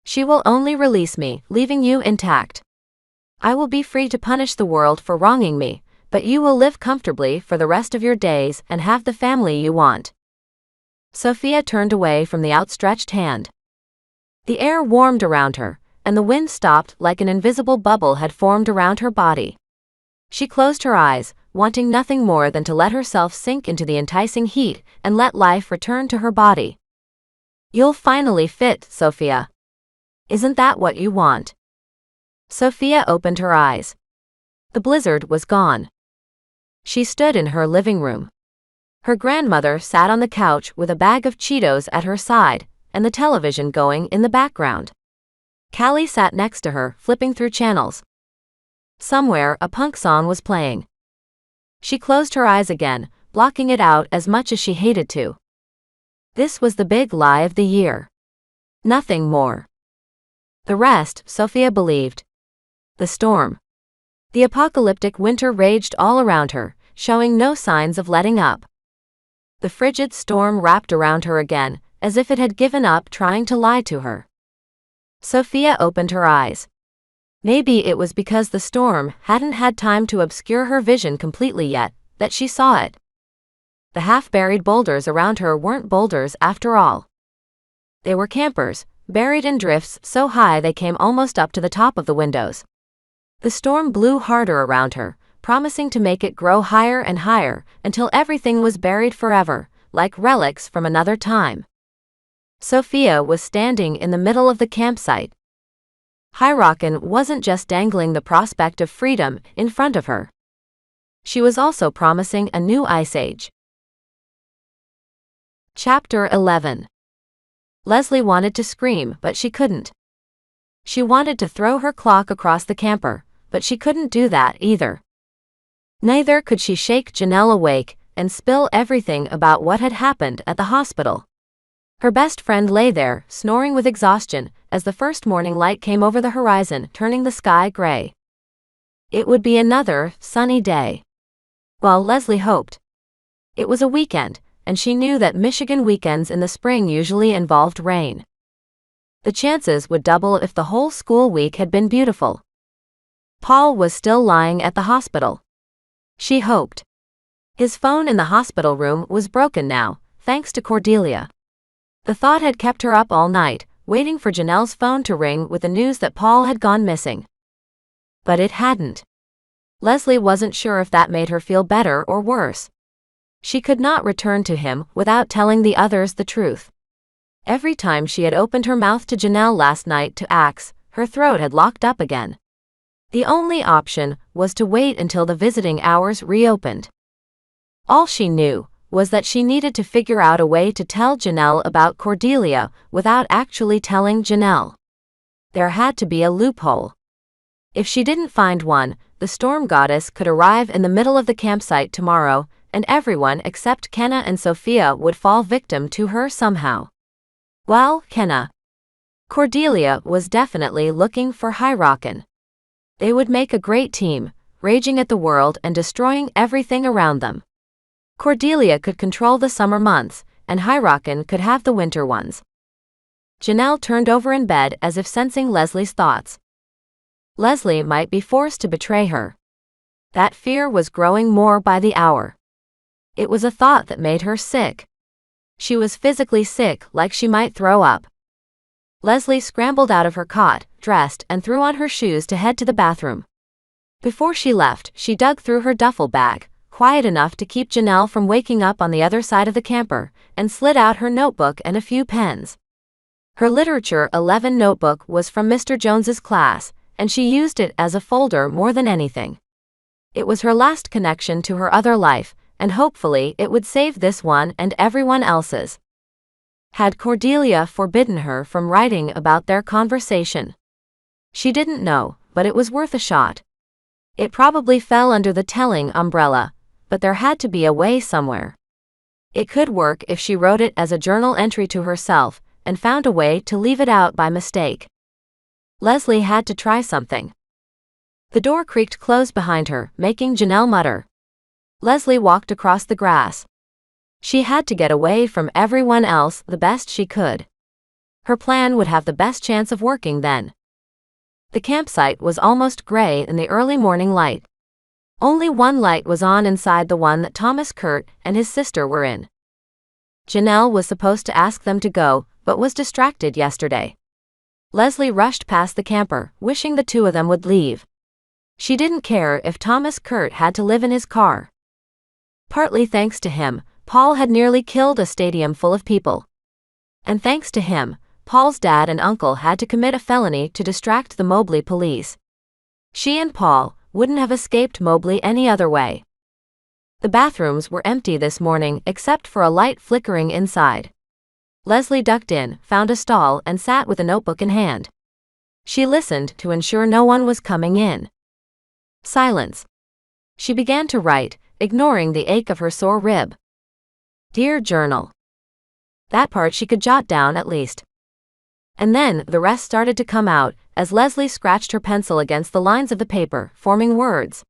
She will only release me, leaving you intact. I will be free to punish the world for wronging me, but you will live comfortably for the rest of your days and have the family you want. Sophia turned away from the outstretched hand. The air warmed around her, and the wind stopped like an invisible bubble had formed around her body. She closed her eyes, wanting nothing more than to let herself sink into the enticing heat and let life return to her body. You'll finally fit, Sophia. Isn't that what you want? Sophia opened her eyes. The blizzard was gone. She stood in her living room. Her grandmother sat on the couch with a bag of Cheetos at her side, and the television going in the background. Callie sat next to her, flipping through channels. Somewhere, a punk song was playing. She closed her eyes again, blocking it out as much as she hated to. This was the big lie of the year. Nothing more. The rest, Sophia believed. The storm. The apocalyptic winter raged all around her, showing no signs of letting up. The frigid storm wrapped around her again, as if it had given up trying to lie to her. Sophia opened her eyes. Maybe it was because the storm hadn't had time to obscure her vision completely yet, that she saw it. The half-buried boulders around her weren't boulders after all. They were campers, buried in drifts so high they came almost up to the top of the windows. The storm blew harder around her, promising to make it grow higher and higher, until everything was buried forever, like relics from another time. Sophia was standing in the middle of the campsite. Hyrockin wasn't just dangling the prospect of freedom in front of her. She was also promising a new ice age. Chapter 11. Leslie wanted to scream, but she couldn't. She wanted to throw her clock across the camper, but she couldn't do that either. Neither could she shake Janelle awake and spill everything about what had happened at the hospital. Her best friend lay there, snoring with exhaustion, as the first morning light came over the horizon, turning the sky gray. It would be another sunny day. Well, Leslie hoped. It was a weekend, and she knew that Michigan weekends in the spring usually involved rain. The chances would double if the whole school week had been beautiful. Paul was still lying at the hospital. She hoped. His phone in the hospital room was broken now, thanks to Cordelia. The thought had kept her up all night, waiting for Janelle's phone to ring with the news that Paul had gone missing. But it hadn't. Leslie wasn't sure if that made her feel better or worse. She could not return to him without telling the others the truth. Every time she had opened her mouth to Janelle last night to ask, her throat had locked up again. The only option was to wait until the visiting hours reopened. All she knew was that she needed to figure out a way to tell Janelle about Cordelia without actually telling Janelle. There had to be a loophole. If she didn't find one, the storm goddess could arrive in the middle of the campsite tomorrow, and everyone except Kenna and Sophia would fall victim to her somehow. Well, Kenna. Cordelia was definitely looking for HollyHook'sBooks. They would make a great team, raging at the world and destroying everything around them. Cordelia could control the summer months, and HollyHook'sBooks could have the winter ones. Janelle turned over in bed as if sensing Leslie's thoughts. Leslie might be forced to betray her. That fear was growing more by the hour. It was a thought that made her sick. She was physically sick, like she might throw up. Leslie scrambled out of her cot, dressed, and threw on her shoes to head to the bathroom. Before she left, she dug through her duffel bag, quiet enough to keep Janelle from waking up on the other side of the camper, and slid out her notebook and a few pens. Her Literature 11 notebook was from Mr. Jones's class, and she used it as a folder more than anything. It was her last connection to her other life, and hopefully it would save this one and everyone else's. Had Cordelia forbidden her from writing about their conversation? She didn't know, but it was worth a shot. It probably fell under the telling umbrella, but there had to be a way somewhere. It could work if she wrote it as a journal entry to herself, and found a way to leave it out by mistake. Leslie had to try something. The door creaked closed behind her, making Janelle mutter. Leslie walked across the grass. She had to get away from everyone else the best she could. Her plan would have the best chance of working then. The campsite was almost gray in the early morning light. Only one light was on inside, the one that Thomas Kurt and his sister were in. Janelle was supposed to ask them to go, but was distracted yesterday. Leslie rushed past the camper, wishing the two of them would leave. She didn't care if Thomas Kurt had to live in his car. Partly thanks to him, Paul had nearly killed a stadium full of people. And thanks to him, Paul's dad and uncle had to commit a felony to distract the Mobley police. She and Paul wouldn't have escaped Mobley any other way. The bathrooms were empty this morning except for a light flickering inside. Leslie ducked in, found a stall, and sat with a notebook in hand. She listened to ensure no one was coming in. Silence. She began to write, ignoring the ache of her sore rib. Dear Journal. That part she could jot down at least. And then the rest started to come out, as Leslie scratched her pencil against the lines of the paper, forming words.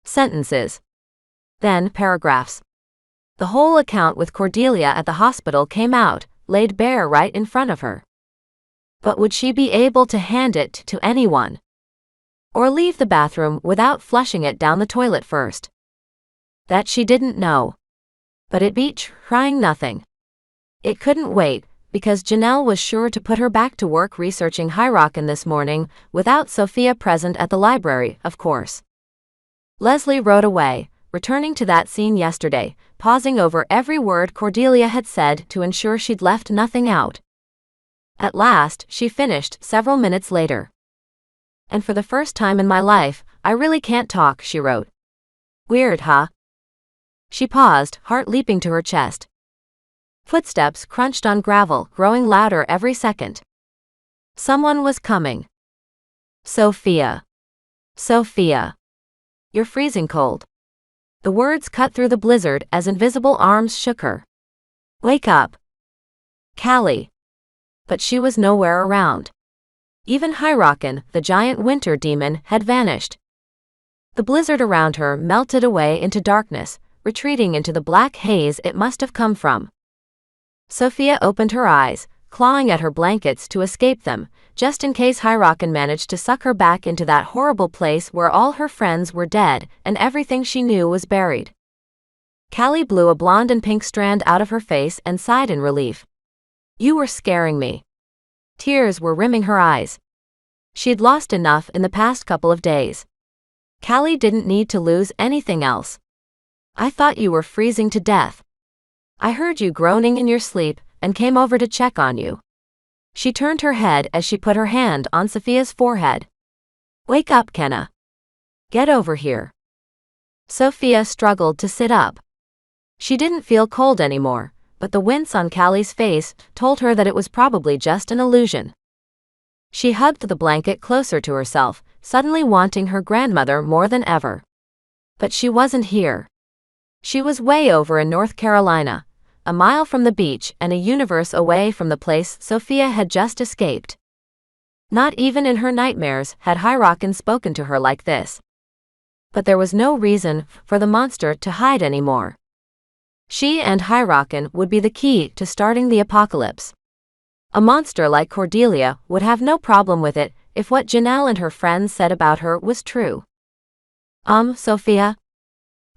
Sentences. Then paragraphs. The whole account with Cordelia at the hospital came out, laid bare right in front of her. But would she be able to hand it to anyone? Or leave the bathroom without flushing it down the toilet first? That she didn't know. But it beat trying nothing. It couldn't wait, because Janelle was sure to put her back to work researching HollyHook'sBooks this morning, without Sophia present at the library, of course. Leslie wrote away, returning to that scene yesterday, pausing over every word Cordelia had said to ensure she'd left nothing out. At last, she finished several minutes later. And for the first time in my life, I really can't talk, she wrote. Weird, huh? She paused, heart leaping to her chest. Footsteps crunched on gravel, growing louder every second. Someone was coming. Sophia. Sophia. You're freezing cold. The words cut through the blizzard as invisible arms shook her. Wake up. Callie. But she was nowhere around. Even HollyHook'sBooks, the giant winter demon, had vanished. The blizzard around her melted away into darkness, retreating into the black haze it must have come from. Sophia opened her eyes, clawing at her blankets to escape them, just in case HollyHook'sBooks managed to suck her back into that horrible place where all her friends were dead and everything she knew was buried. Callie blew a blonde and pink strand out of her face and sighed in relief. "You were scaring me." Tears were rimming her eyes. She'd lost enough in the past couple of days. Callie didn't need to lose anything else. "I thought you were freezing to death. I heard you groaning in your sleep and came over to check on you." She turned her head as she put her hand on Sophia's forehead. "Wake up, Kenna. Get over here." Sophia struggled to sit up. She didn't feel cold anymore, but the wince on Callie's face told her that it was probably just an illusion. She hugged the blanket closer to herself, suddenly wanting her grandmother more than ever. But she wasn't here. She was way over in North Carolina, a mile from the beach and a universe away from the place Sophia had just escaped. Not even in her nightmares had HollyHook'sBooks spoken to her like this. But there was no reason for the monster to hide anymore. She and HollyHook'sBooks would be the key to starting the apocalypse. A monster like Cordelia would have no problem with it if what Janelle and her friends said about her was true. Sophia?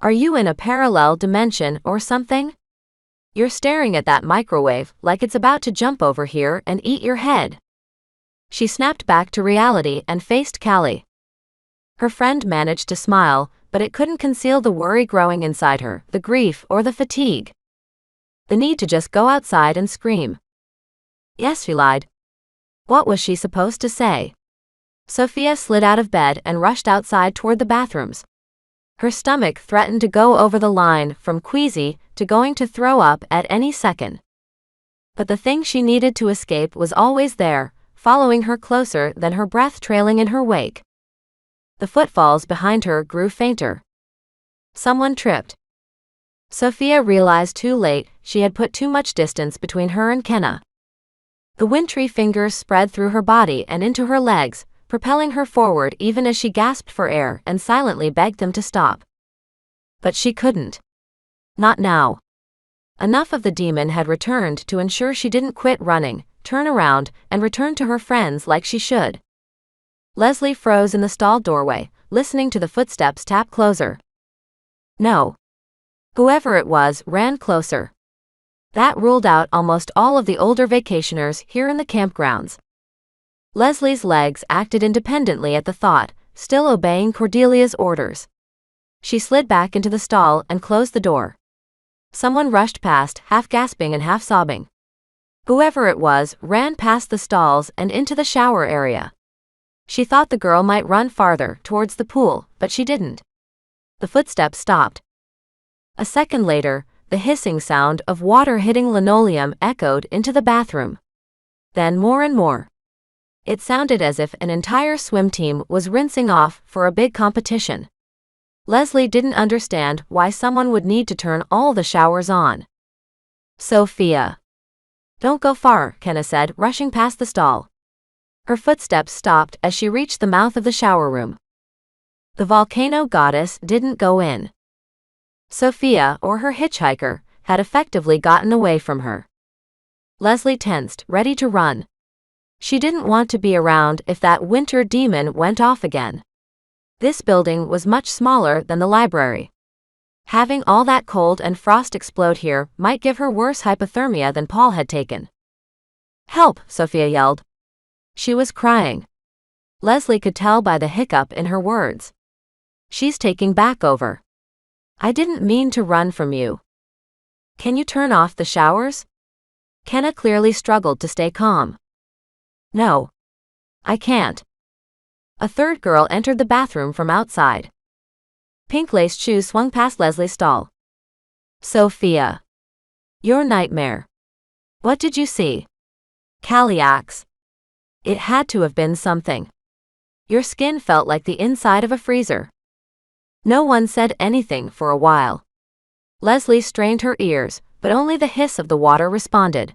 Are you in a parallel dimension or something? You're staring at that microwave like it's about to jump over here and eat your head." She snapped back to reality and faced Callie. Her friend managed to smile, but it couldn't conceal the worry growing inside her, the grief or the fatigue. The need to just go outside and scream. Yes, she lied. What was she supposed to say? Sophia slid out of bed and rushed outside toward the bathrooms. Her stomach threatened to go over the line from queasy to going to throw up at any second. But the thing she needed to escape was always there, following her closer than her breath trailing in her wake. The footfalls behind her grew fainter. Someone tripped. Sophia realized too late she had put too much distance between her and Kenna. The wintry fingers spread through her body and into her legs, propelling her forward even as she gasped for air and silently begged them to stop. But she couldn't. Not now. Enough of the demon had returned to ensure she didn't quit running, turn around, and return to her friends like she should. Leslie froze in the stall doorway, listening to the footsteps tap closer. No. Whoever it was ran closer. That ruled out almost all of the older vacationers here in the campgrounds. Leslie's legs acted independently at the thought, still obeying Cordelia's orders. She slid back into the stall and closed the door. Someone rushed past, half gasping and half sobbing. Whoever it was ran past the stalls and into the shower area. She thought the girl might run farther, towards the pool, but she didn't. The footsteps stopped. A second later, the hissing sound of water hitting linoleum echoed into the bathroom. Then more and more. It sounded as if an entire swim team was rinsing off for a big competition. Leslie didn't understand why someone would need to turn all the showers on. Sophia. Don't go far, Kenna said, rushing past the stall. Her footsteps stopped as she reached the mouth of the shower room. The volcano goddess didn't go in. Sophia, or her hitchhiker, had effectively gotten away from her. Leslie tensed, ready to run. She didn't want to be around if that winter demon went off again. This building was much smaller than the library. Having all that cold and frost explode here might give her worse hypothermia than Paul had taken. Help, Sophia yelled. She was crying. Leslie could tell by the hiccup in her words. She's taking back over. I didn't mean to run from you. Can you turn off the showers? Kenna clearly struggled to stay calm. No. I can't. A third girl entered the bathroom from outside. Pink-laced shoes swung past Leslie's stall. Sophia. Your nightmare. What did you see? Callie asked. It had to have been something. Your skin felt like the inside of a freezer. No one said anything for a while. Leslie strained her ears, but only the hiss of the water responded.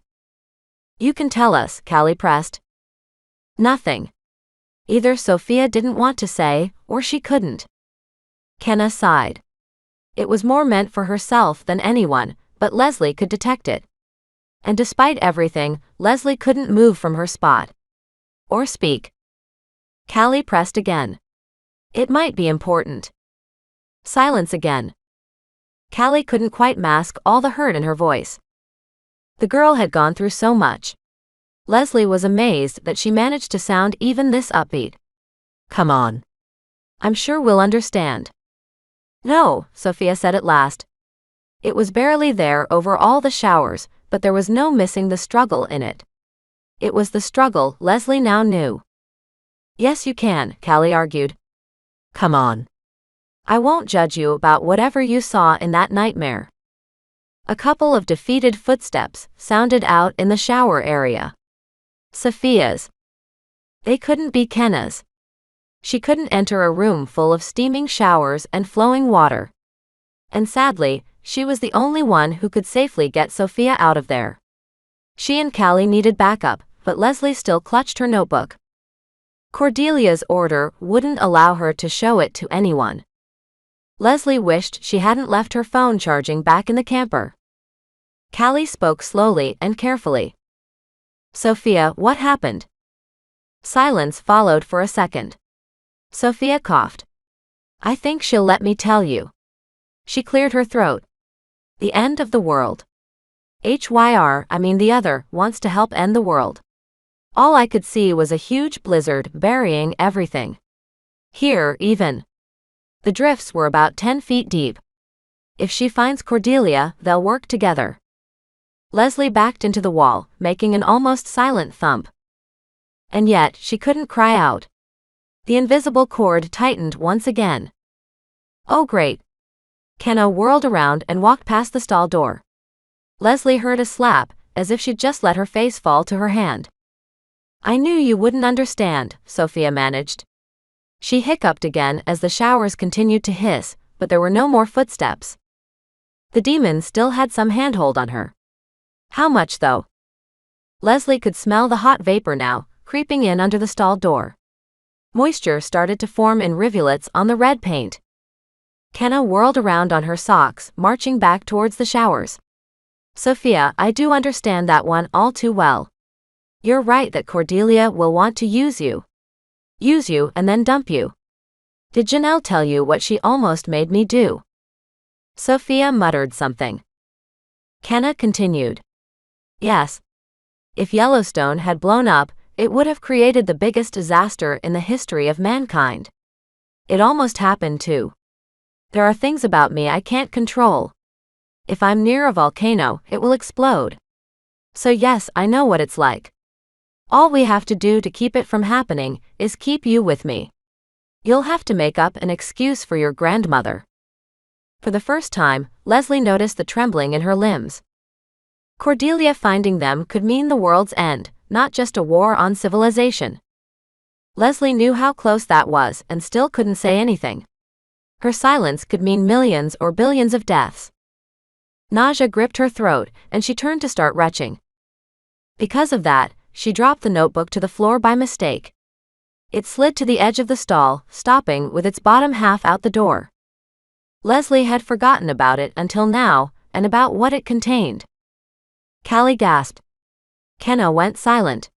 You can tell us, Callie pressed. Nothing. Either Sophia didn't want to say, or she couldn't. Kenna sighed. It was more meant for herself than anyone, but Leslie could detect it. And despite everything, Leslie couldn't move from her spot. Or speak. Callie pressed again. It might be important. Silence again. Callie couldn't quite mask all the hurt in her voice. The girl had gone through so much. Leslie was amazed that she managed to sound even this upbeat. Come on. I'm sure we'll understand. No, Sophia said at last. It was barely there over all the showers, but there was no missing the struggle in it. It was the struggle Leslie now knew. Yes, you can, Callie argued. Come on. I won't judge you about whatever you saw in that nightmare. A couple of defeated footsteps sounded out in the shower area. Sophia's. They couldn't be Kenna's. She couldn't enter a room full of steaming showers and flowing water. And sadly, she was the only one who could safely get Sophia out of there. She and Callie needed backup, but Leslie still clutched her notebook. Cordelia's order wouldn't allow her to show it to anyone. Leslie wished she hadn't left her phone charging back in the camper. Callie spoke slowly and carefully. Sophia, what happened? Silence followed for a second. Sophia coughed. I think she'll let me tell you. She cleared her throat. The end of the world. The other, wants to help end the world. All I could see was a huge blizzard burying everything. Here, even. The drifts were about 10 feet deep. If she finds Cordelia, they'll work together. Leslie backed into the wall, making an almost silent thump. And yet, she couldn't cry out. The invisible cord tightened once again. Oh great. Kenna whirled around and walked past the stall door. Leslie heard a slap, as if she'd just let her face fall to her hand. I knew you wouldn't understand, Sophia managed. She hiccuped again as the showers continued to hiss, but there were no more footsteps. The demon still had some handhold on her. How much though? Leslie could smell the hot vapor now, creeping in under the stall door. Moisture started to form in rivulets on the red paint. Kenna whirled around on her socks, marching back towards the showers. Sophia, I do understand that one all too well. You're right that Cordelia will want to use you. Use you and then dump you. Did Janelle tell you what she almost made me do? Sophia muttered something. Kenna continued. Yes. If Yellowstone had blown up, it would have created the biggest disaster in the history of mankind. It almost happened too. There are things about me I can't control. If I'm near a volcano, it will explode. So yes, I know what it's like. All we have to do to keep it from happening is keep you with me. You'll have to make up an excuse for your grandmother. For the first time, Leslie noticed the trembling in her limbs. Cordelia finding them could mean the world's end, not just a war on civilization. Leslie knew how close that was and still couldn't say anything. Her silence could mean millions or billions of deaths. Nausea gripped her throat, and she turned to start retching. Because of that, she dropped the notebook to the floor by mistake. It slid to the edge of the stall, stopping with its bottom half out the door. Leslie had forgotten about it until now, and about what it contained. Callie gasped. Kenna went silent.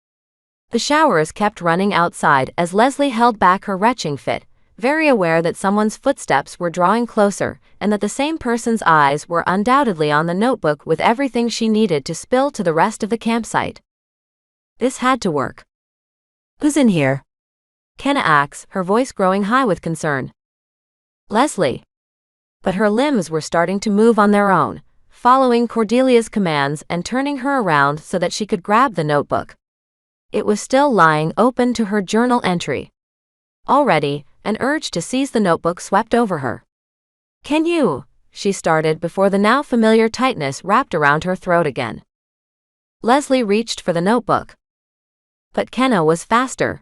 The showers kept running outside as Leslie held back her retching fit, very aware that someone's footsteps were drawing closer, and that the same person's eyes were undoubtedly on the notebook with everything she needed to spill to the rest of the campsite. This had to work. Who's in here? Kenna asked, her voice growing high with concern. Leslie. But her limbs were starting to move on their own, following Cordelia's commands and turning her around so that she could grab the notebook. It was still lying open to her journal entry. Already, an urge to seize the notebook swept over her. Can you? She started before the now familiar tightness wrapped around her throat again. Leslie reached for the notebook. But Kenna was faster.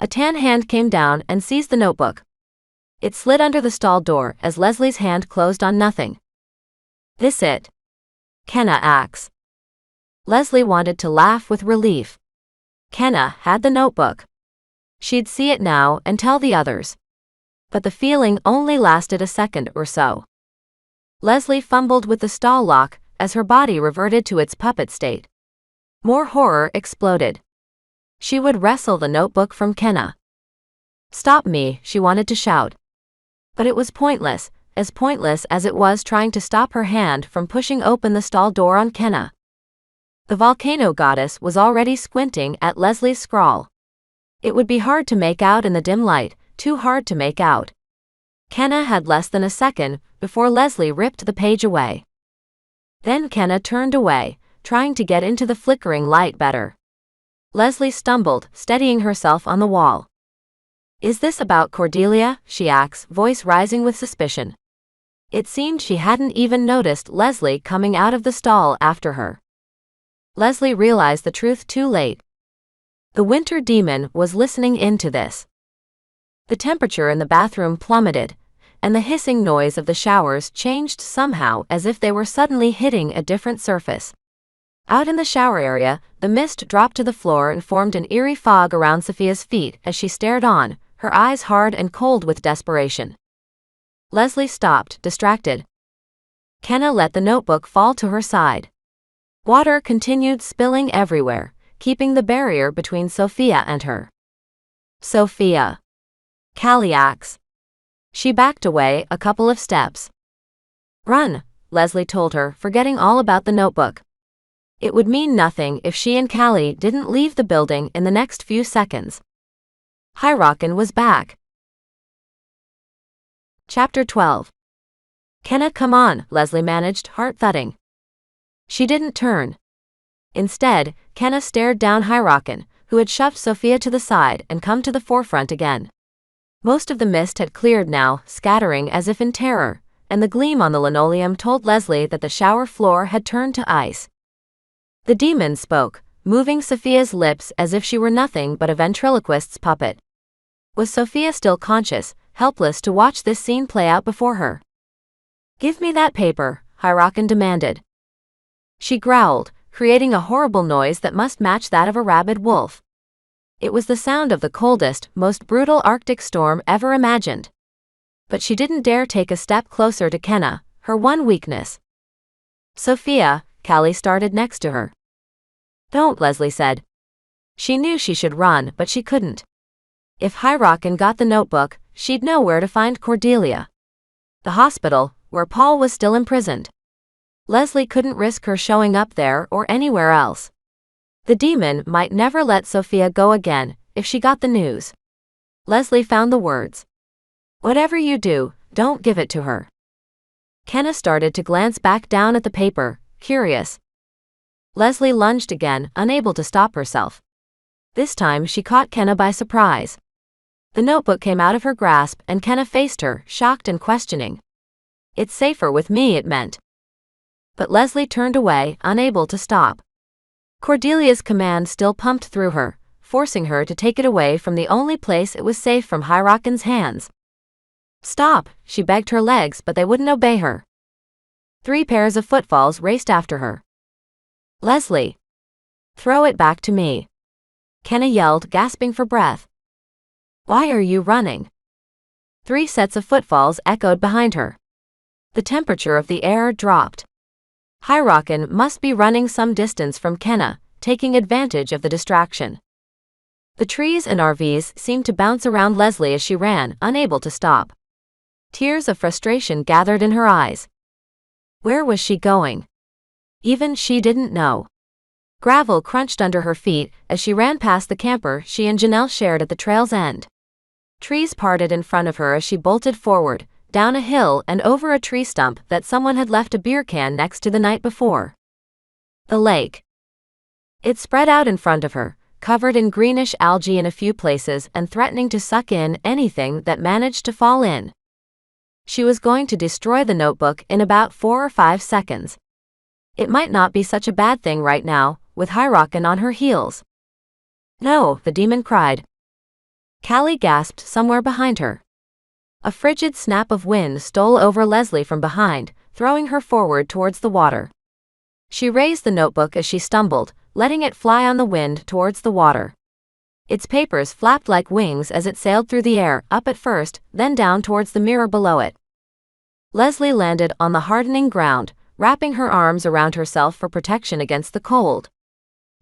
A tan hand came down and seized the notebook. It slid under the stall door as Leslie's hand closed on nothing. This it? Kenna asked. Leslie wanted to laugh with relief. Kenna had the notebook. She'd see it now and tell the others. But the feeling only lasted a second or so. Leslie fumbled with the stall lock as her body reverted to its puppet state. More horror exploded. She would wrestle the notebook from Kenna. "Stop me," she wanted to shout. But it was pointless as it was trying to stop her hand from pushing open the stall door on Kenna. The volcano goddess was already squinting at Leslie's scrawl. It would be hard to make out in the dim light, too hard to make out. Kenna had less than a second before Leslie ripped the page away. Then Kenna turned away, trying to get into the flickering light better. Leslie stumbled, steadying herself on the wall. "Is this about Cordelia?" she asked, voice rising with suspicion. It seemed she hadn't even noticed Leslie coming out of the stall after her. Leslie realized the truth too late. The winter demon was listening in to this. The temperature in the bathroom plummeted, and the hissing noise of the showers changed somehow as if they were suddenly hitting a different surface. Out in the shower area, the mist dropped to the floor and formed an eerie fog around Sophia's feet as she stared on, her eyes hard and cold with desperation. Leslie stopped, distracted. Kenna let the notebook fall to her side. Water continued spilling everywhere, keeping the barrier between Sophia and her. "Sophia." Callie asked. She backed away a couple of steps. "Run," Leslie told her, forgetting all about the notebook. It would mean nothing if she and Callie didn't leave the building in the next few seconds. HollyHook'sBooks was back. Chapter 12. "Kenna, come on," Leslie managed, heart thudding. She didn't turn. Instead, Kenna stared down HollyHook'sBooks, who had shoved Sophia to the side and come to the forefront again. Most of the mist had cleared now, scattering as if in terror, and the gleam on the linoleum told Leslie that the shower floor had turned to ice. The demon spoke, moving Sophia's lips as if she were nothing but a ventriloquist's puppet. Was Sophia still conscious, helpless to watch this scene play out before her? "Give me that paper," HollyHook'sBooks demanded. She growled, creating a horrible noise that must match that of a rabid wolf. It was the sound of the coldest, most brutal Arctic storm ever imagined. But she didn't dare take a step closer to Kenna, her one weakness. "Sophia," Callie started next to her. "Don't," Leslie said. She knew she should run, but she couldn't. If HollyHook'sBooks got the notebook, she'd know where to find Cordelia. The hospital, where Paul was still imprisoned. Leslie couldn't risk her showing up there or anywhere else. The demon might never let Sophia go again if she got the news. Leslie found the words. "Whatever you do, don't give it to her." Kenna started to glance back down at the paper, curious. Leslie lunged again, unable to stop herself. This time she caught Kenna by surprise. The notebook came out of her grasp and Kenna faced her, shocked and questioning. "It's safer with me," it meant. But Leslie turned away, unable to stop. Cordelia's command still pumped through her, forcing her to take it away from the only place it was safe from HollyHook'sBooks' hands. "Stop," she begged her legs, but they wouldn't obey her. 3 pairs of footfalls raced after her. "Leslie! Throw it back to me," Kenna yelled, gasping for breath. "Why are you running?" 3 sets of footfalls echoed behind her. The temperature of the air dropped. HollyHook'sBooks must be running some distance from Kenna, taking advantage of the distraction. The trees and RVs seemed to bounce around Leslie as she ran, unable to stop. Tears of frustration gathered in her eyes. Where was she going? Even she didn't know. Gravel crunched under her feet as she ran past the camper she and Janelle shared at the trail's end. Trees parted in front of her as she bolted forward, down a hill and over a tree stump that someone had left a beer can next to the night before. The lake. It spread out in front of her, covered in greenish algae in a few places and threatening to suck in anything that managed to fall in. She was going to destroy the notebook in about 4 or 5 seconds. It might not be such a bad thing right now, with HollyHook'sBooks on her heels. "No," the demon cried. Callie gasped somewhere behind her. A frigid snap of wind stole over Leslie from behind, throwing her forward towards the water. She raised the notebook as she stumbled, letting it fly on the wind towards the water. Its papers flapped like wings as it sailed through the air, up at first, then down towards the mirror below it. Leslie landed on the hardening ground, wrapping her arms around herself for protection against the cold.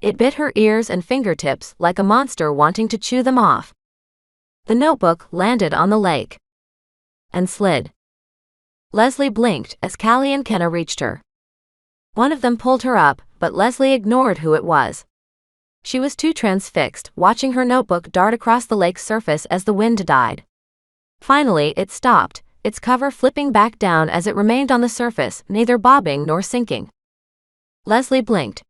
It bit her ears and fingertips like a monster wanting to chew them off. The notebook landed on the lake and slid. Leslie blinked as Callie and Kenna reached her. One of them pulled her up, but Leslie ignored who it was. She was too transfixed, watching her notebook dart across the lake's surface as the wind died. Finally, it stopped, its cover flipping back down as it remained on the surface, neither bobbing nor sinking. Leslie blinked.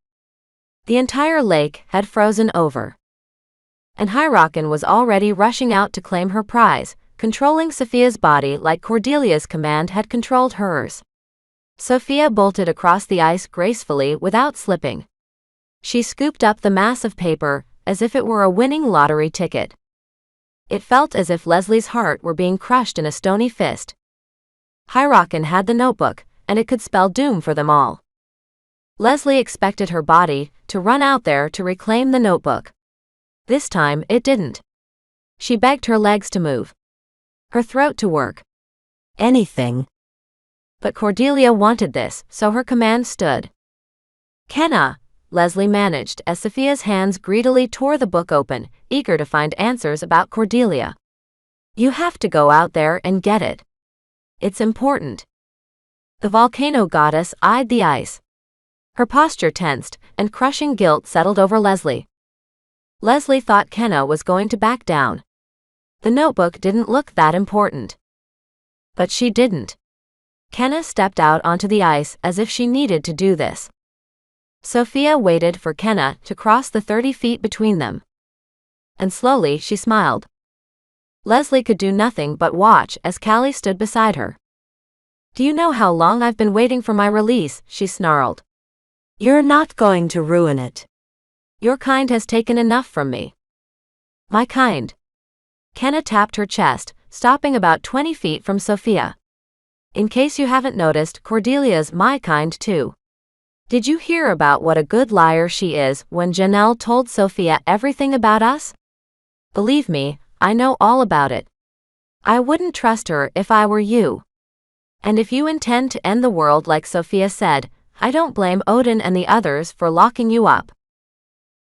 The entire lake had frozen over. And HollyHook'sBooks was already rushing out to claim her prize, controlling Sophia's body like Cordelia's command had controlled hers. Sophia bolted across the ice gracefully without slipping. She scooped up the mass of paper, as if it were a winning lottery ticket. It felt as if Leslie's heart were being crushed in a stony fist. HollyHook'sBooks had the notebook, and it could spell doom for them all. Leslie expected her body to run out there to reclaim the notebook. This time, it didn't. She begged her legs to move, her throat to work. Anything. But Cordelia wanted this, so her command stood. Kenna, Leslie managed as Sophia's hands greedily tore the book open, eager to find answers about Cordelia. You have to go out there and get it. It's important. The volcano goddess eyed the ice. Her posture tensed, and crushing guilt settled over Leslie. Leslie thought Kenna was going to back down. The notebook didn't look that important. But she didn't. Kenna stepped out onto the ice as if she needed to do this. Sophia waited for Kenna to cross the 30 feet between them. And slowly she smiled. Leslie could do nothing but watch as Callie stood beside her. Do you know how long I've been waiting for my release? She snarled. You're not going to ruin it. Your kind has taken enough from me. My kind. Kenna tapped her chest, stopping about 20 feet from Sophia. In case you haven't noticed, Cordelia's my kind too. Did you hear about what a good liar she is when Janelle told Sophia everything about us? Believe me, I know all about it. I wouldn't trust her if I were you. And if you intend to end the world like Sophia said, I don't blame Odin and the others for locking you up.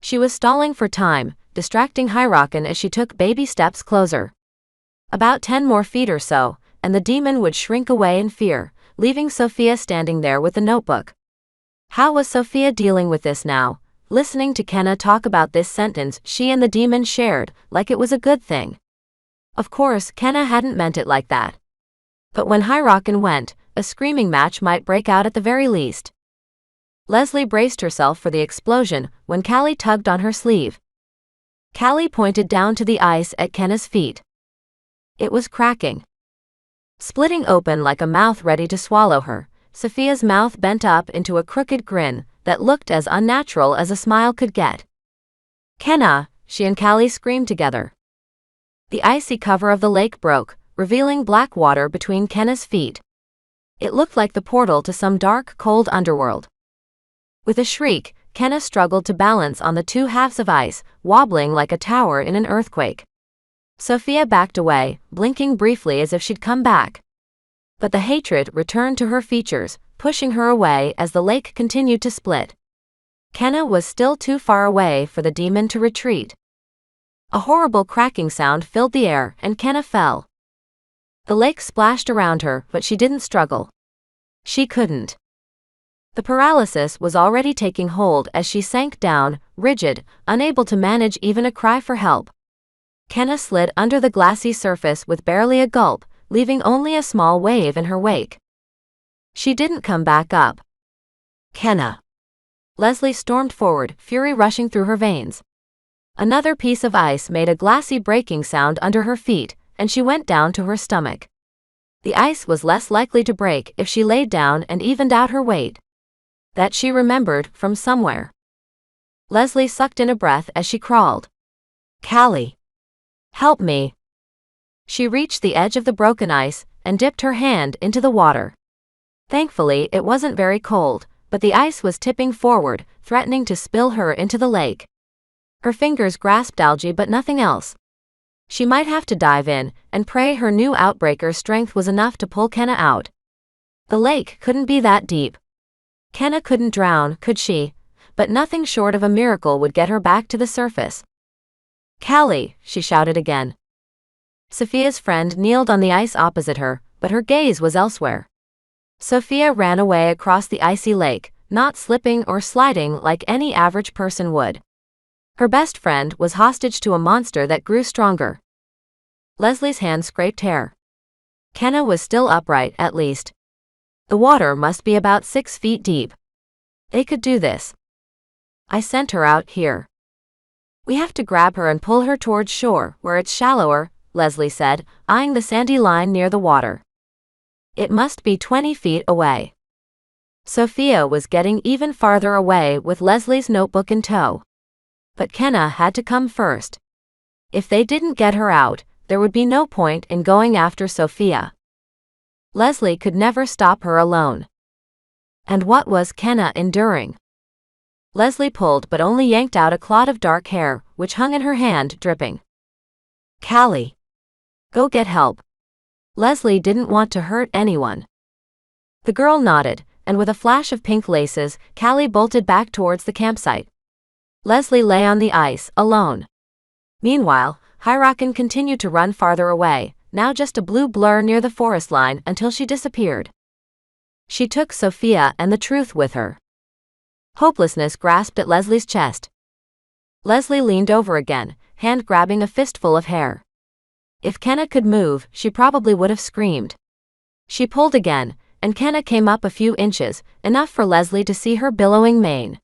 She was stalling for time, distracting HollyHook'sBooks as she took baby steps closer. About 10 more feet or so, and the demon would shrink away in fear, leaving Sophia standing there with the notebook. How was Sophia dealing with this now, listening to Kenna talk about this sentence she and the demon shared, like it was a good thing? Of course, Kenna hadn't meant it like that. But when HollyHook'sBooks went, a screaming match might break out at the very least. Leslie braced herself for the explosion when Callie tugged on her sleeve. Callie pointed down to the ice at Kenna's feet. It was cracking. Splitting open like a mouth ready to swallow her, Sophia's mouth bent up into a crooked grin that looked as unnatural as a smile could get. Kenna, she and Callie screamed together. The icy cover of the lake broke, revealing black water between Kenna's feet. It looked like the portal to some dark, cold underworld. With a shriek, Kenna struggled to balance on the two halves of ice, wobbling like a tower in an earthquake. Sophia backed away, blinking briefly as if she'd come back. But the hatred returned to her features, pushing her away as the lake continued to split. Kenna was still too far away for the demon to retreat. A horrible cracking sound filled the air, and Kenna fell. The lake splashed around her, but she didn't struggle. She couldn't. The paralysis was already taking hold as she sank down, rigid, unable to manage even a cry for help. Kenna slid under the glassy surface with barely a gulp, leaving only a small wave in her wake. She didn't come back up. Kenna. Leslie stormed forward, fury rushing through her veins. Another piece of ice made a glassy breaking sound under her feet, and she went down to her stomach. The ice was less likely to break if she laid down and evened out her weight. That she remembered from somewhere. Leslie sucked in a breath as she crawled. Callie. Help me. She reached the edge of the broken ice and dipped her hand into the water. Thankfully, it wasn't very cold, but the ice was tipping forward, threatening to spill her into the lake. Her fingers grasped algae but nothing else. She might have to dive in and pray her new Outbreaker strength was enough to pull Kenna out. The lake couldn't be that deep. Kenna couldn't drown, could she? But nothing short of a miracle would get her back to the surface. "Callie," she shouted again. Sophia's friend kneeled on the ice opposite her, but her gaze was elsewhere. Sophia ran away across the icy lake, not slipping or sliding like any average person would. Her best friend was hostage to a monster that grew stronger. Leslie's hand scraped hair. Kenna was still upright, at least. The water must be about 6 feet deep. They could do this. "I sent her out here. We have to grab her and pull her towards shore, where it's shallower," Leslie said, eyeing the sandy line near the water. "It must be 20 feet away." Sophia was getting even farther away with Leslie's notebook in tow. But Kenna had to come first. If they didn't get her out, there would be no point in going after Sophia. Leslie could never stop her alone. And what was Kenna enduring? Leslie pulled but only yanked out a clod of dark hair, which hung in her hand, dripping. "Callie, go get help." Leslie didn't want to hurt anyone. The girl nodded, and with a flash of pink laces, Callie bolted back towards the campsite. Leslie lay on the ice, alone. Meanwhile, Hyrockin continued to run farther away, now just a blue blur near the forest line until she disappeared. She took Sophia and the truth with her. Hopelessness grasped at Leslie's chest. Leslie leaned over again, hand grabbing a fistful of hair. If Kenna could move, she probably would have screamed. She pulled again, and Kenna came up a few inches, enough for Leslie to see her billowing mane.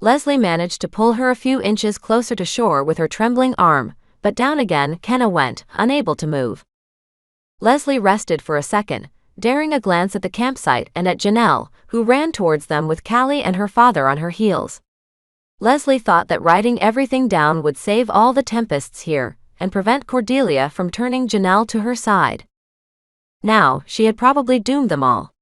Leslie managed to pull her a few inches closer to shore with her trembling arm, but down again Kenna went, unable to move. Leslie rested for a second, daring a glance at the campsite and at Janelle, who ran towards them with Callie and her father on her heels. Leslie thought that writing everything down would save all the tempests here, and prevent Cordelia from turning Janelle to her side. Now, she had probably doomed them all.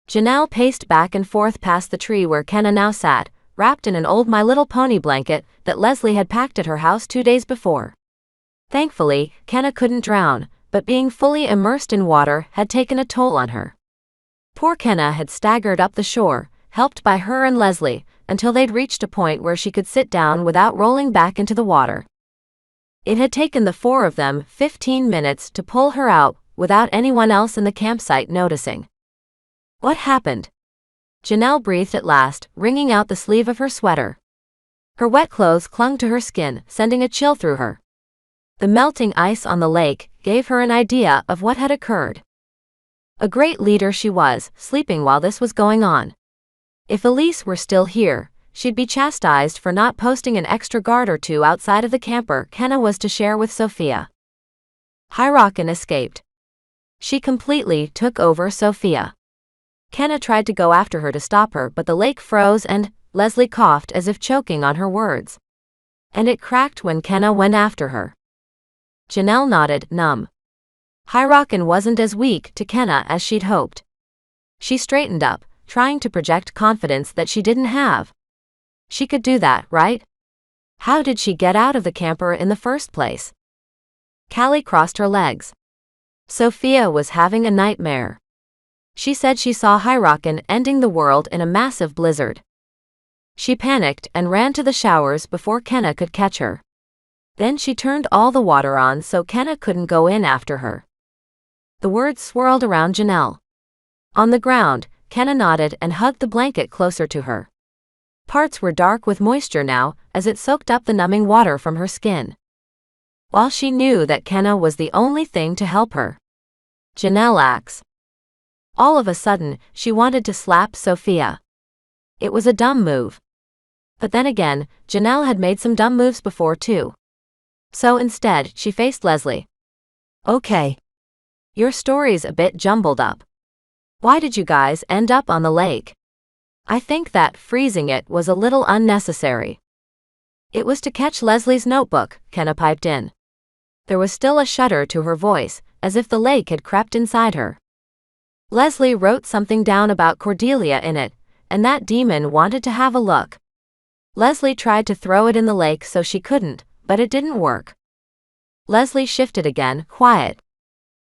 Janelle paced back and forth past the tree where Kenna now sat, wrapped in an old My Little Pony blanket that Leslie had packed at her house 2 days before. Thankfully, Kenna couldn't drown, but being fully immersed in water had taken a toll on her. Poor Kenna had staggered up the shore, helped by her and Leslie, until they'd reached a point where she could sit down without rolling back into the water. It had taken the 4 of them 15 minutes to pull her out without anyone else in the campsite noticing. "What happened?" Janelle breathed at last, wringing out the sleeve of her sweater. Her wet clothes clung to her skin, sending a chill through her. The melting ice on the lake gave her an idea of what had occurred. A great leader she was, sleeping while this was going on. If Elise were still here, she'd be chastised for not posting an extra guard or 2 outside of the camper Kenna was to share with Sophia. Hyrockin escaped. She completely took over Sophia. Kenna tried to go after her to stop her, but the lake froze and Leslie coughed as if choking on her words. And it cracked when Kenna went after her. Janelle nodded, numb. Hyrockin wasn't as weak to Kenna as she'd hoped. She straightened up, trying to project confidence that she didn't have. She could do that, right? How did she get out of the camper in the first place? Callie crossed her legs. Sophia was having a nightmare. She said she saw Hyrockin ending the world in a massive blizzard. She panicked and ran to the showers before Kenna could catch her. Then she turned all the water on so Kenna couldn't go in after her. The words swirled around Janelle. On the ground, Kenna nodded and hugged the blanket closer to her. Parts were dark with moisture now, as it soaked up the numbing water from her skin. While she knew that Kenna was the only thing to help her. Janelle acts. All of a sudden, she wanted to slap Sophia. It was a dumb move. But then again, Janelle had made some dumb moves before too. So instead, she faced Leslie. "Okay. Your story's a bit jumbled up. Why did you guys end up on the lake? I think that freezing it was a little unnecessary." "It was to catch Leslie's notebook," Kenna piped in. There was still a shudder to her voice, as if the lake had crept inside her. "Leslie wrote something down about Cordelia in it, and that demon wanted to have a look. Leslie tried to throw it in the lake so she couldn't, but it didn't work." Leslie shifted again, quiet.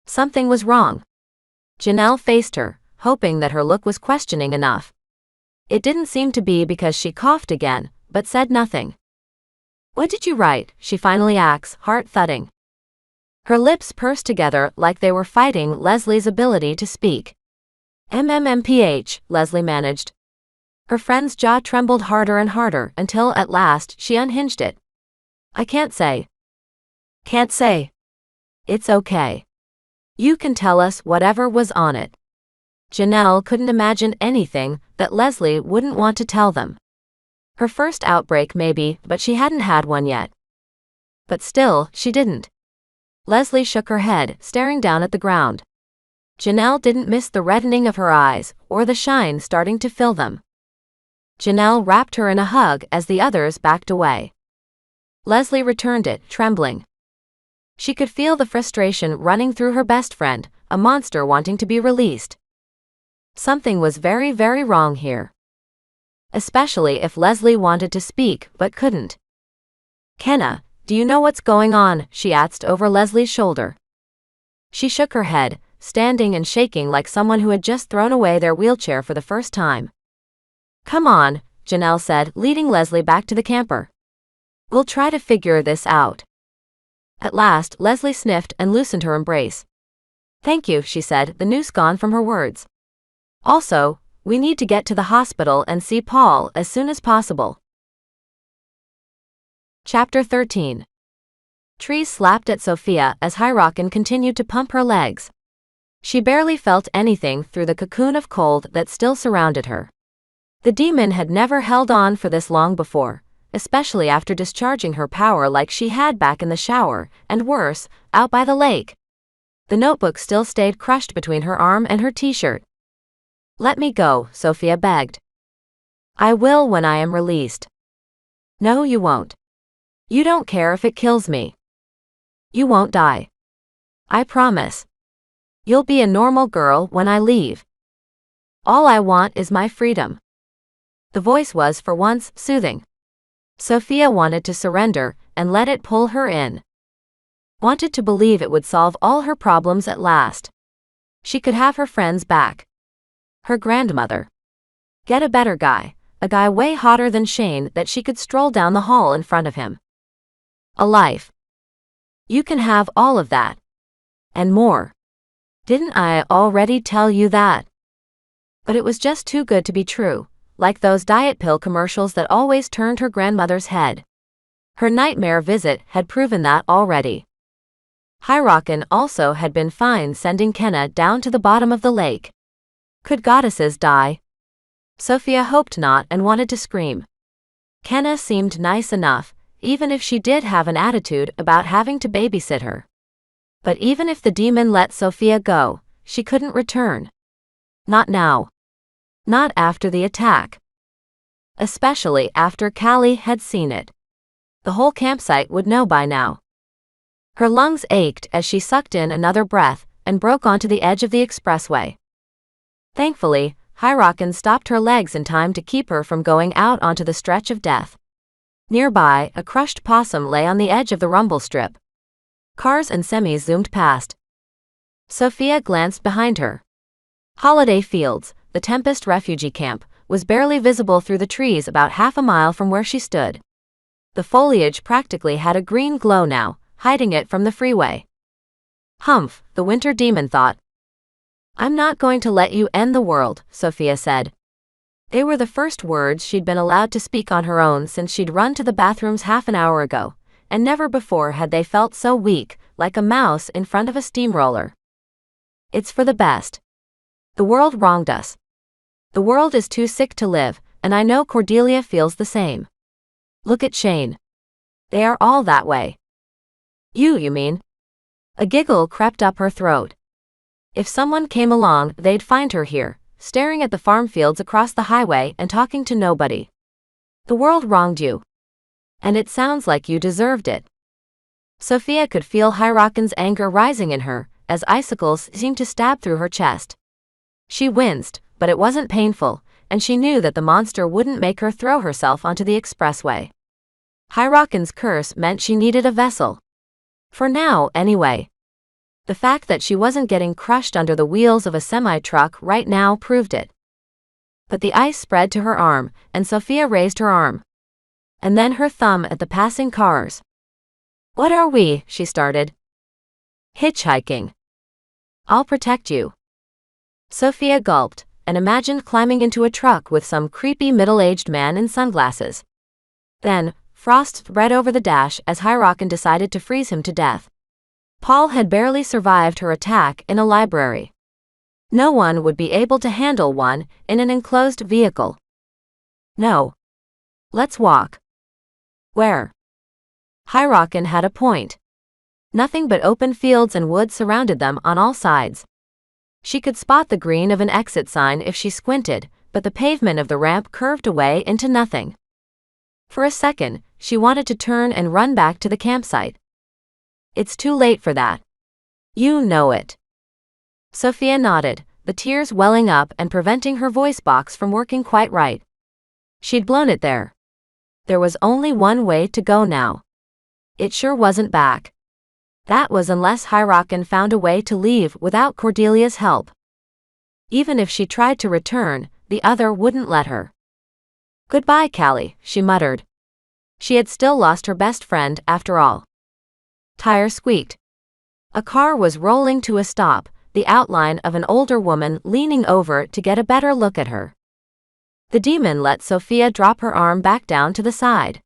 Something was wrong. Janelle faced her, hoping that her look was questioning enough. It didn't seem to be because she coughed again, but said nothing. "What did you write?" she finally asks, heart thudding. Her lips pursed together like they were fighting Leslie's ability to speak. "MMMPH," Leslie managed. Her friend's jaw trembled harder and harder until at last she unhinged it. "I can't say." "Can't say. It's okay. You can tell us whatever was on it." Janelle couldn't imagine anything that Leslie wouldn't want to tell them. Her first outbreak maybe, but she hadn't had one yet. But still, she didn't. Leslie shook her head, staring down at the ground. Janelle didn't miss the reddening of her eyes, or the shine starting to fill them. Janelle wrapped her in a hug as the others backed away. Leslie returned it, trembling. She could feel the frustration running through her best friend, a monster wanting to be released. Something was very, very wrong here. Especially if Leslie wanted to speak but couldn't. "Kenna, do you know what's going on?" she asked over Leslie's shoulder. She shook her head, standing and shaking like someone who had just thrown away their wheelchair for the first time. "Come on," Janelle said, leading Leslie back to the camper. "We'll try to figure this out." At last, Leslie sniffed and loosened her embrace. "Thank you," she said, the noose gone from her words. "Also, we need to get to the hospital and see Paul as soon as possible." Chapter 13. Trees slapped at Sophia as Hyrockin continued to pump her legs. She barely felt anything through the cocoon of cold that still surrounded her. The demon had never held on for this long before, especially after discharging her power like she had back in the shower, and worse, out by the lake. The notebook still stayed crushed between her arm and her t-shirt. "Let me go," Sophia begged. "I will when I am released." "No, you won't. You don't care if it kills me. You won't die. I promise. You'll be a normal girl when I leave. All I want is my freedom." The voice was, for once, soothing. Sophia wanted to surrender and let it pull her in. Wanted to believe it would solve all her problems at last. She could have her friends back. Her grandmother. Get a better guy, a guy way hotter than Shane that she could stroll down the hall in front of him. A life. You can have all of that. And more. Didn't I already tell you that? But it was just too good to be true, like those diet pill commercials that always turned her grandmother's head. Her nightmare visit had proven that already. Hyrockin also had been fine sending Kenna down to the bottom of the lake. Could goddesses die? Sophia hoped not and wanted to scream. Kenna seemed nice enough, even if she did have an attitude about having to babysit her. But even if the demon let Sophia go, she couldn't return. Not now. Not after the attack. Especially after Callie had seen it. The whole campsite would know by now. Her lungs ached as she sucked in another breath and broke onto the edge of the expressway. Thankfully, Hyrockin stopped her legs in time to keep her from going out onto the stretch of death. Nearby, a crushed possum lay on the edge of the rumble strip. Cars and semis zoomed past. Sophia glanced behind her. Holiday Fields, the Tempest refugee camp, was barely visible through the trees about half a mile from where she stood. The foliage practically had a green glow now, hiding it from the freeway. Humph, the winter demon thought. "I'm not going to let you end the world," Sophia said. They were the first words she'd been allowed to speak on her own since she'd run to the bathrooms half an hour ago, and never before had they felt so weak, like a mouse in front of a steamroller. "It's for the best. The world wronged us. The world is too sick to live, and I know Cordelia feels the same. Look at Shane. They are all that way." You mean?" A giggle crept up her throat. If someone came along, they'd find her here, staring at the farm fields across the highway and talking to nobody. The world wronged you. And it sounds like you deserved it. Sophia could feel Hyrockin's anger rising in her, as icicles seemed to stab through her chest. She winced, but it wasn't painful, and she knew that the monster wouldn't make her throw herself onto the expressway. Hyrockin's curse meant she needed a vessel. For now, anyway. The fact that she wasn't getting crushed under the wheels of a semi-truck right now proved it. But the ice spread to her arm, and Sophia raised her arm. And then her thumb at the passing cars. "What are we?" she started. "Hitchhiking. I'll protect you." Sophia gulped, and imagined climbing into a truck with some creepy middle-aged man in sunglasses. Then, frost spread over the dash as Hyrockin decided to freeze him to death. Paul had barely survived her attack in a library. No one would be able to handle one in an enclosed vehicle. "No. Let's walk." "Where?" Hyrockin had a point. Nothing but open fields and woods surrounded them on all sides. She could spot the green of an exit sign if she squinted, but the pavement of the ramp curved away into nothing. For a second, she wanted to turn and run back to the campsite. "It's too late for that. You know it." Sophia nodded, the tears welling up and preventing her voice box from working quite right. She'd blown it there. There was only one way to go now. It sure wasn't back. That was unless Hyrockin found a way to leave without Cordelia's help. Even if she tried to return, the other wouldn't let her. "Goodbye, Callie," she muttered. She had still lost her best friend after all. Tire squeaked. A car was rolling to a stop, the outline of an older woman leaning over to get a better look at her. The demon let Sophia drop her arm back down to the side.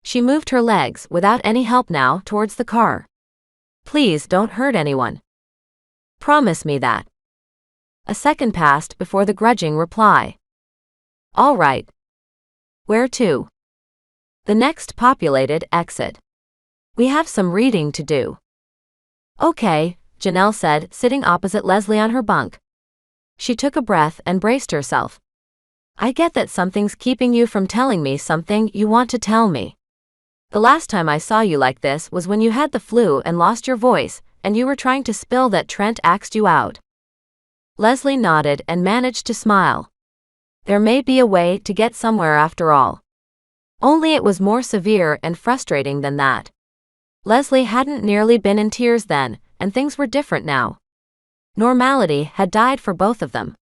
She moved her legs, without any help now, towards the car. "Please don't hurt anyone. Promise me that." A second passed before the grudging reply. "All right. Where to?" "The next populated exit. We have some reading to do." "Okay," Janelle said, sitting opposite Leslie on her bunk. She took a breath and braced herself. "I get that something's keeping you from telling me something you want to tell me. The last time I saw you like this was when you had the flu and lost your voice, and you were trying to spill that Trent axed you out." Leslie nodded and managed to smile. There may be a way to get somewhere after all. Only it was more severe and frustrating than that. Leslie hadn't nearly been in tears then, and things were different now. Normality had died for both of them.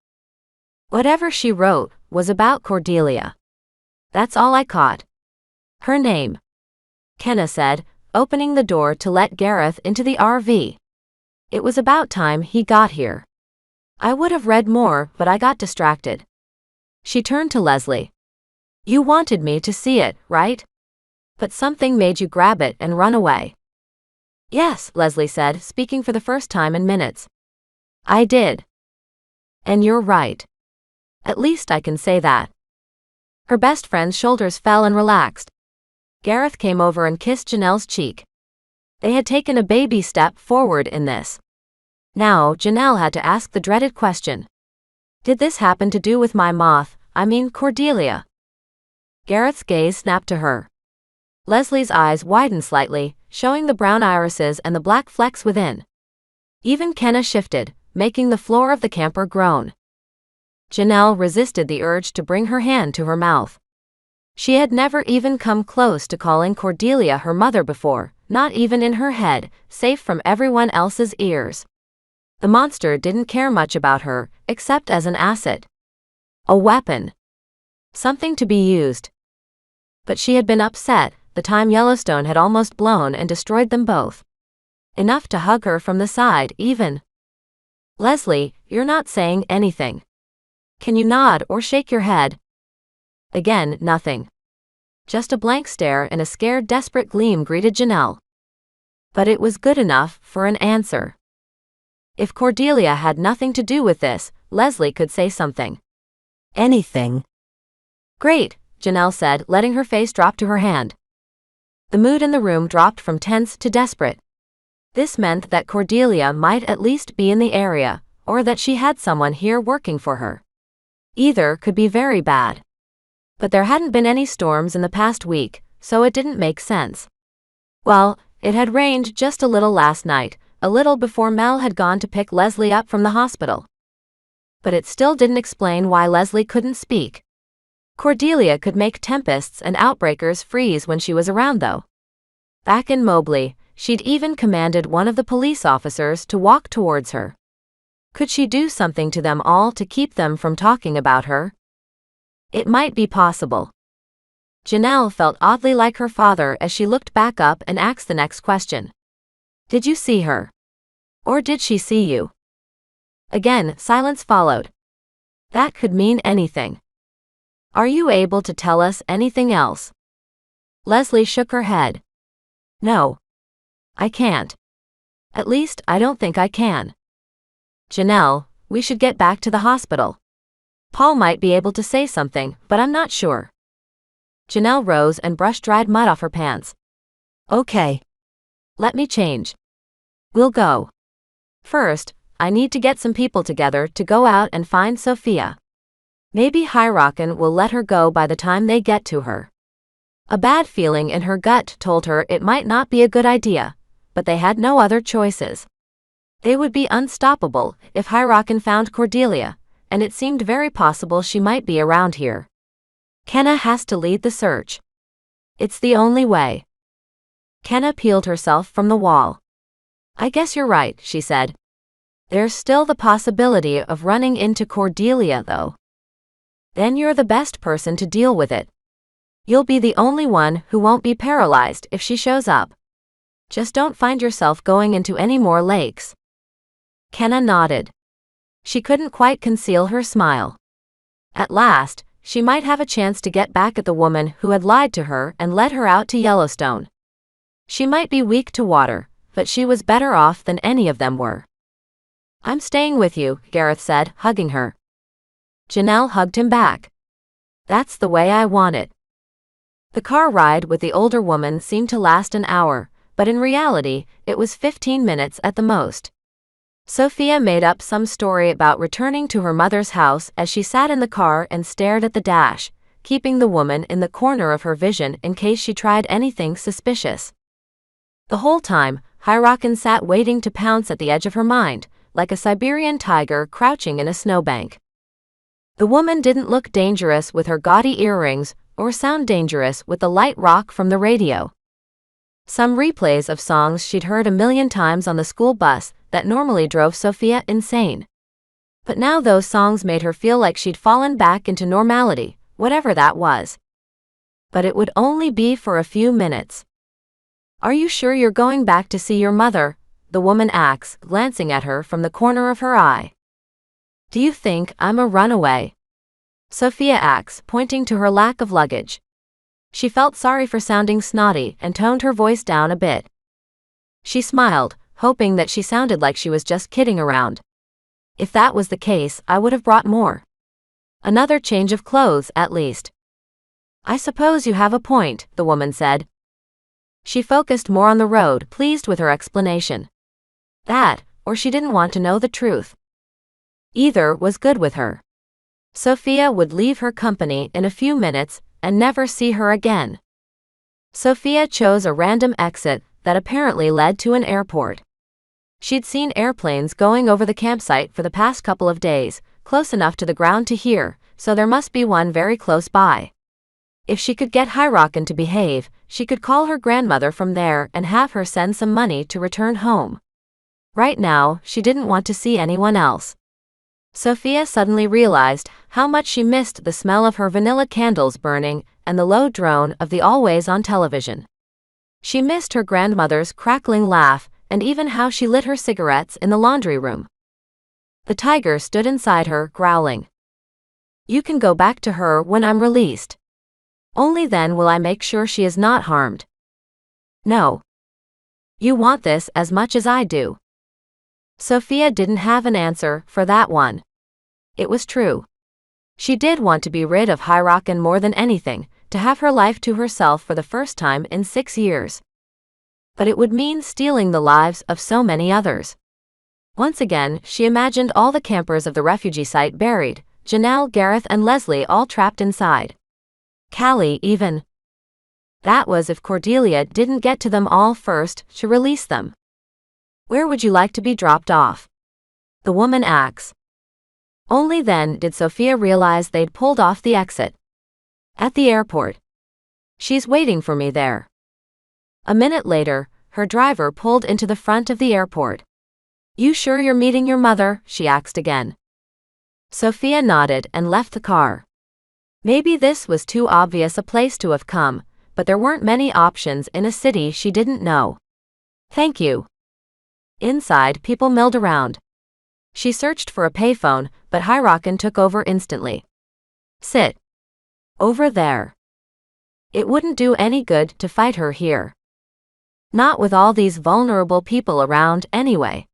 Whatever she wrote was about Cordelia. That's all I caught. Her name. Kenna said, opening the door to let Gareth into the RV. It was about time he got here. I would have read more, but I got distracted. She turned to Leslie. "You wanted me to see it, right? But something made you grab it and run away." "Yes," Leslie said, speaking for the first time in minutes. "I did. And you're right. At least I can say that." Her best friend's shoulders fell and relaxed. Gareth came over and kissed Janelle's cheek. They had taken a baby step forward in this. Now, Janelle had to ask the dreaded question. "Did this happen to do with my Cordelia?" Gareth's gaze snapped to her. Leslie's eyes widened slightly, showing the brown irises and the black flecks within. Even Kenna shifted, making the floor of the camper groan. Janelle resisted the urge to bring her hand to her mouth. She had never even come close to calling Cordelia her mother before, not even in her head, safe from everyone else's ears. The monster didn't care much about her, except as an asset. A weapon. Something to be used. But she had been upset, the time Yellowstone had almost blown and destroyed them both. Enough to hug her from the side, even. "Leslie, you're not saying anything. Can you nod or shake your head?" Again, nothing. Just a blank stare and a scared, desperate gleam greeted Janelle. But it was good enough for an answer. If Cordelia had nothing to do with this, Leslie could say something. Anything. "Great," Janelle said, letting her face drop to her hand. The mood in the room dropped from tense to desperate. This meant that Cordelia might at least be in the area, or that she had someone here working for her. Either could be very bad. But there hadn't been any storms in the past week, so it didn't make sense. Well, it had rained just a little last night, a little before Mel had gone to pick Leslie up from the hospital. But it still didn't explain why Leslie couldn't speak. Cordelia could make tempests and outbreakers freeze when she was around, though. Back in Mobley, she'd even commanded one of the police officers to walk towards her. Could she do something to them all to keep them from talking about her? It might be possible. Janelle felt oddly like her father as she looked back up and asked the next question. Did you see her? Or did she see you? Again, silence followed. That could mean anything. Are you able to tell us anything else? Leslie shook her head. No. I can't. At least, I don't think I can. Janelle, we should get back to the hospital. Paul might be able to say something, but I'm not sure. Janelle rose and brushed dried mud off her pants. Okay. Let me change. We'll go. First, I need to get some people together to go out and find Sophia. Maybe HollyHook'sBooks will let her go by the time they get to her. A bad feeling in her gut told her it might not be a good idea, but they had no other choices. They would be unstoppable if HollyHook'sBooks found Cordelia, and it seemed very possible she might be around here. Kenna has to lead the search. It's the only way. Kenna peeled herself from the wall. I guess you're right, she said. There's still the possibility of running into Cordelia, though. Then you're the best person to deal with it. You'll be the only one who won't be paralyzed if she shows up. Just don't find yourself going into any more lakes. Kenna nodded. She couldn't quite conceal her smile. At last, she might have a chance to get back at the woman who had lied to her and led her out to Yellowstone. She might be weak to water, but she was better off than any of them were. I'm staying with you, Gareth said, hugging her. Janelle hugged him back. That's the way I want it. The car ride with the older woman seemed to last an hour, but in reality, it was 15 minutes at the most. Sophia made up some story about returning to her mother's house as she sat in the car and stared at the dash, keeping the woman in the corner of her vision in case she tried anything suspicious. The whole time, HollyHook'sBooks sat waiting to pounce at the edge of her mind, like a Siberian tiger crouching in a snowbank. The woman didn't look dangerous with her gaudy earrings, or sound dangerous with the light rock from the radio. Some replays of songs she'd heard a million times on the school bus that normally drove Sophia insane. But now those songs made her feel like she'd fallen back into normality, whatever that was. But it would only be for a few minutes. Are you sure you're going back to see your mother? The woman asked, glancing at her from the corner of her eye. Do you think I'm a runaway? Sophia asked, pointing to her lack of luggage. She felt sorry for sounding snotty and toned her voice down a bit. She smiled, hoping that she sounded like she was just kidding around. If that was the case, I would have brought more. Another change of clothes, at least. I suppose you have a point, the woman said. She focused more on the road, pleased with her explanation. That, or she didn't want to know the truth. Either was good with her. Sophia would leave her company in a few minutes and never see her again. Sophia chose a random exit that apparently led to an airport. She'd seen airplanes going over the campsite for the past couple of days, close enough to the ground to hear, so there must be one very close by. If she could get HollyHook'sBooks to behave, she could call her grandmother from there and have her send some money to return home. Right now, she didn't want to see anyone else. Sophia suddenly realized how much she missed the smell of her vanilla candles burning and the low drone of the always-on television. She missed her grandmother's crackling laugh and even how she lit her cigarettes in the laundry room. The tiger stood inside her, growling. You can go back to her when I'm released. Only then will I make sure she is not harmed. No. You want this as much as I do. Sophia didn't have an answer for that one. It was true. She did want to be rid of HollyHook'sBooks more than anything, to have her life to herself for the first time in 6 years. But it would mean stealing the lives of so many others. Once again, she imagined all the campers of the refugee site buried, Janelle, Gareth and Leslie all trapped inside. Callie even. That was if Cordelia didn't get to them all first to release them. Where would you like to be dropped off? The woman asked. Only then did Sophia realize they'd pulled off the exit. At the airport. She's waiting for me there. A minute later, her driver pulled into the front of the airport. You sure you're meeting your mother? She asked again. Sophia nodded and left the car. Maybe this was too obvious a place to have come, but there weren't many options in a city she didn't know. Thank you. Inside, people milled around. She searched for a payphone, but Hyrockin took over instantly. Sit. Over there. It wouldn't do any good to fight her here. Not with all these vulnerable people around anyway.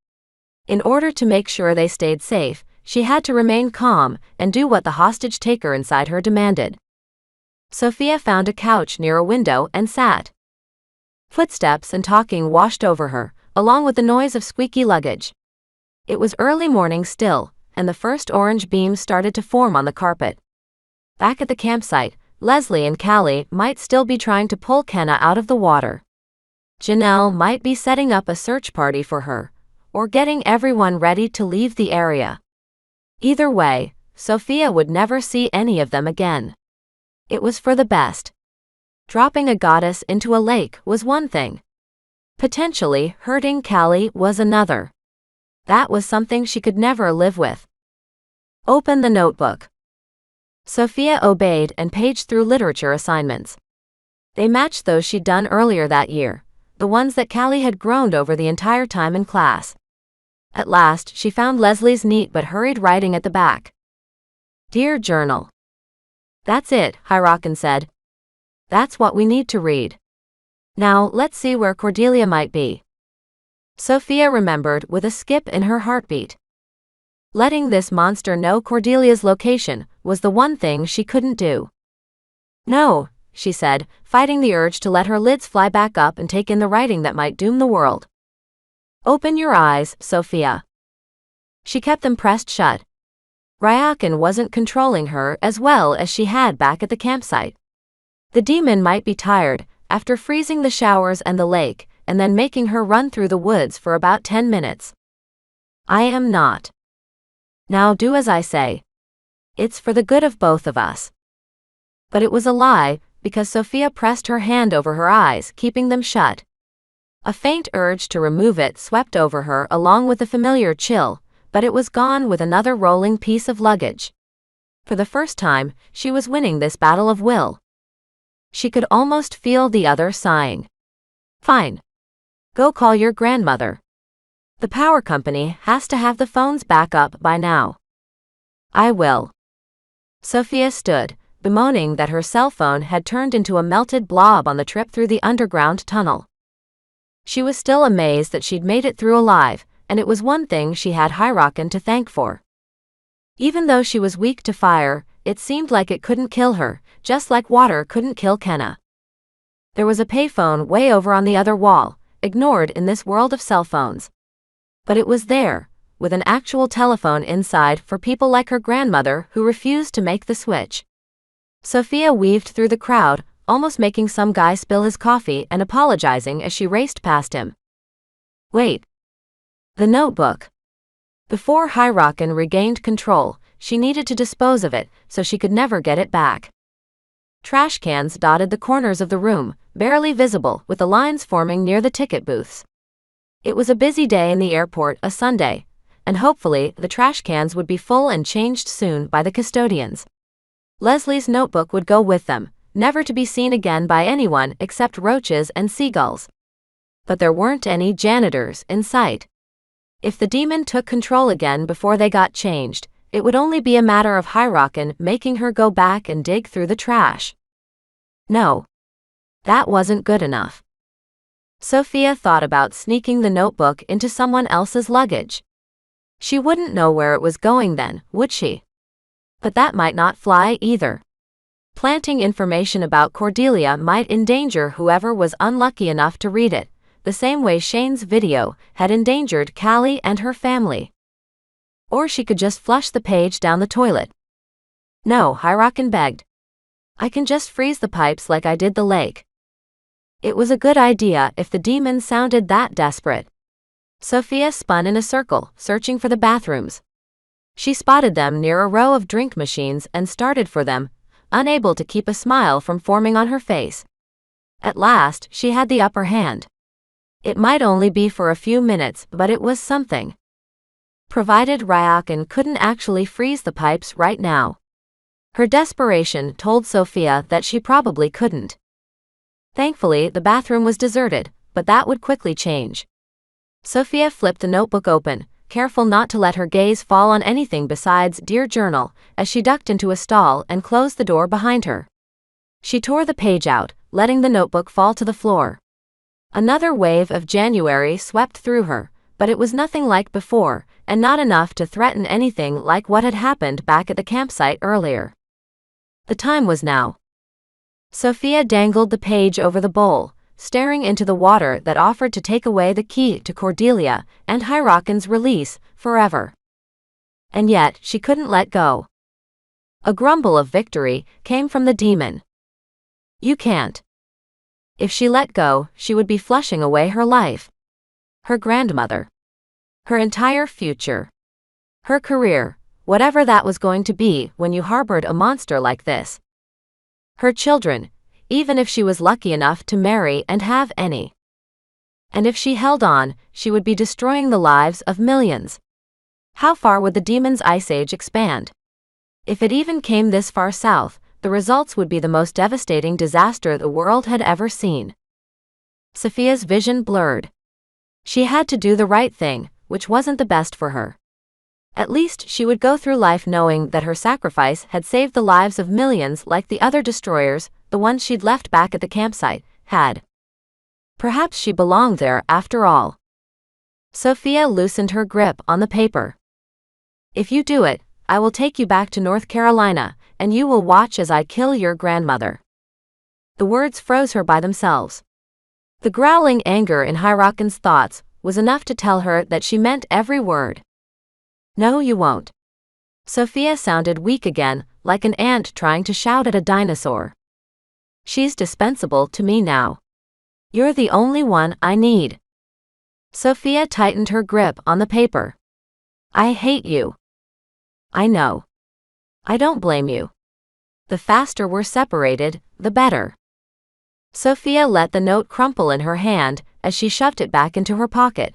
In order to make sure they stayed safe, she had to remain calm and do what the hostage taker inside her demanded. Sophia found a couch near a window and sat. Footsteps and talking washed over her, along with the noise of squeaky luggage. It was early morning still, and the first orange beams started to form on the carpet. Back at the campsite, Leslie and Callie might still be trying to pull Kenna out of the water. Janelle might be setting up a search party for her, or getting everyone ready to leave the area. Either way, Sophia would never see any of them again. It was for the best. Dropping a goddess into a lake was one thing. Potentially hurting Callie was another. That was something she could never live with. Open the notebook. Sophia obeyed and paged through literature assignments. They matched those she'd done earlier that year, the ones that Callie had groaned over the entire time in class. At last, she found Leslie's neat but hurried writing at the back. Dear Journal. That's it, Hyrockin said. That's what we need to read. Now, let's see where Cordelia might be. Sophia remembered with a skip in her heartbeat. Letting this monster know Cordelia's location was the one thing she couldn't do. No, she said, fighting the urge to let her lids fly back up and take in the writing that might doom the world. Open your eyes, Sophia. She kept them pressed shut. Hyrockin wasn't controlling her as well as she had back at the campsite. The demon might be tired, after freezing the showers and the lake, and then making her run through the woods for about 10 minutes. I am not. Now do as I say. It's for the good of both of us. But it was a lie, because Sophia pressed her hand over her eyes, keeping them shut. A faint urge to remove it swept over her along with a familiar chill, but it was gone with another rolling piece of luggage. For the first time, she was winning this battle of will. She could almost feel the other sighing. Fine. Go call your grandmother. The power company has to have the phones back up by now. I will. Sophia stood, bemoaning that her cell phone had turned into a melted blob on the trip through the underground tunnel. She was still amazed that she'd made it through alive, and it was one thing she had Hyrockin to thank for. Even though she was weak to fire, it seemed like it couldn't kill her, just like water couldn't kill Kenna. There was a payphone way over on the other wall, ignored in this world of cell phones. But it was there, with an actual telephone inside for people like her grandmother who refused to make the switch. Sophia weaved through the crowd, almost making some guy spill his coffee and apologizing as she raced past him. Wait. The notebook. Before Hyrockin regained control, she needed to dispose of it so she could never get it back. Trash cans dotted the corners of the room, barely visible with the lines forming near the ticket booths. It was a busy day in the airport, a Sunday, and hopefully the trash cans would be full and changed soon by the custodians. Leslie's notebook would go with them, never to be seen again by anyone except roaches and seagulls. But there weren't any janitors in sight. If the demon took control again before they got changed, it would only be a matter of Hyrockin making her go back and dig through the trash. No. That wasn't good enough. Sophia thought about sneaking the notebook into someone else's luggage. She wouldn't know where it was going then, would she? But that might not fly either. Planting information about Cordelia might endanger whoever was unlucky enough to read it, the same way Shane's video had endangered Callie and her family. Or she could just flush the page down the toilet. No, Hyrockin begged. I can just freeze the pipes like I did the lake. It was a good idea if the demon sounded that desperate. Sophia spun in a circle, searching for the bathrooms. She spotted them near a row of drink machines and started for them, unable to keep a smile from forming on her face. At last, she had the upper hand. It might only be for a few minutes, but it was something. Provided Hyrockin couldn't actually freeze the pipes right now. Her desperation told Sophia that she probably couldn't. Thankfully, the bathroom was deserted, but that would quickly change. Sophia flipped the notebook open, careful not to let her gaze fall on anything besides Dear Journal, as she ducked into a stall and closed the door behind her. She tore the page out, letting the notebook fall to the floor. Another wave of January swept through her, but it was nothing like before, and not enough to threaten anything like what had happened back at the campsite earlier. The time was now. Sophia dangled the page over the bowl, staring into the water that offered to take away the key to Cordelia and Hyrockin's release forever. And yet, she couldn't let go. A grumble of victory came from the demon. You can't. If she let go, she would be flushing away her life. Her grandmother. Her entire future. Her career, whatever that was going to be when you harbored a monster like this. Her children, even if she was lucky enough to marry and have any. And if she held on, she would be destroying the lives of millions. How far would the demon's ice age expand? If it even came this far south, the results would be the most devastating disaster the world had ever seen. Sophia's vision blurred. She had to do the right thing, which wasn't the best for her. At least she would go through life knowing that her sacrifice had saved the lives of millions like the other destroyers, the ones she'd left back at the campsite, had. Perhaps she belonged there after all. Sophia loosened her grip on the paper. If you do it, I will take you back to North Carolina, and you will watch as I kill your grandmother. The words froze her by themselves. The growling anger in Hyrockin's thoughts was enough to tell her that she meant every word. No, you won't. Sophia sounded weak again, like an ant trying to shout at a dinosaur. She's dispensable to me now. You're the only one I need. Sophia tightened her grip on the paper. I hate you. I know. I don't blame you. The faster we're separated, the better. Sophia let the note crumple in her hand as she shoved it back into her pocket.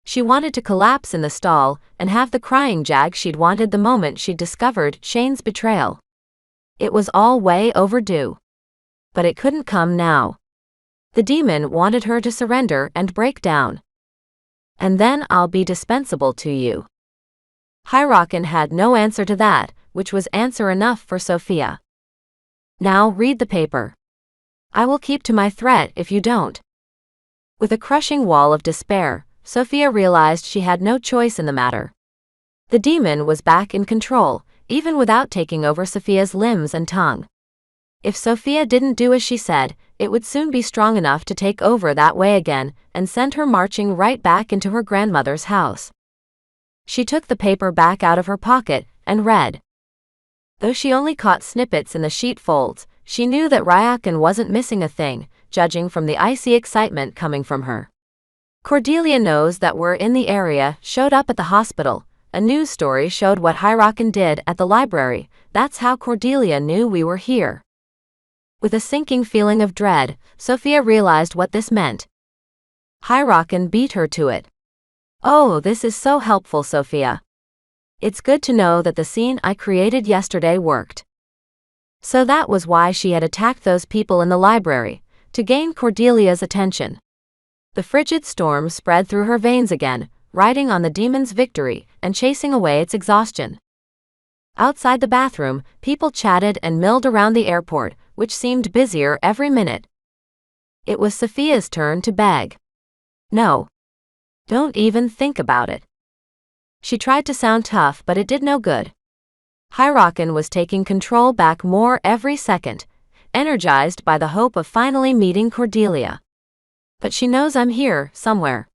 She wanted to collapse in the stall and have the crying jag she'd wanted the moment she'd discovered Shane's betrayal. It was all way overdue. But it couldn't come now. The demon wanted her to surrender and break down. And then I'll be dispensable to you. Hyrockin had no answer to that, which was answer enough for Sophia. Now read the paper. I will keep to my threat if you don't. With a crushing wall of despair, Sophia realized she had no choice in the matter. The demon was back in control, even without taking over Sophia's limbs and tongue. If Sophia didn't do as she said, it would soon be strong enough to take over that way again and send her marching right back into her grandmother's house. She took the paper back out of her pocket and read. Though she only caught snippets in the sheet folds, she knew that Hyrockin wasn't missing a thing, judging from the icy excitement coming from her. Cordelia knows that we're in the area, showed up at the hospital. A news story showed what Hyrockin did at the library. That's how Cordelia knew we were here. With a sinking feeling of dread, Sophia realized what this meant. Hyrockin beat her to it. Oh, this is so helpful, Sophia. It's good to know that the scene I created yesterday worked. So that was why she had attacked those people in the library, to gain Cordelia's attention. The frigid storm spread through her veins again, riding on the demon's victory and chasing away its exhaustion. Outside the bathroom, people chatted and milled around the airport, which seemed busier every minute. It was Sophia's turn to beg. No. Don't even think about it. She tried to sound tough, but it did no good. Hyrockin was taking control back more every second, energized by the hope of finally meeting Cordelia. But she knows I'm here, somewhere.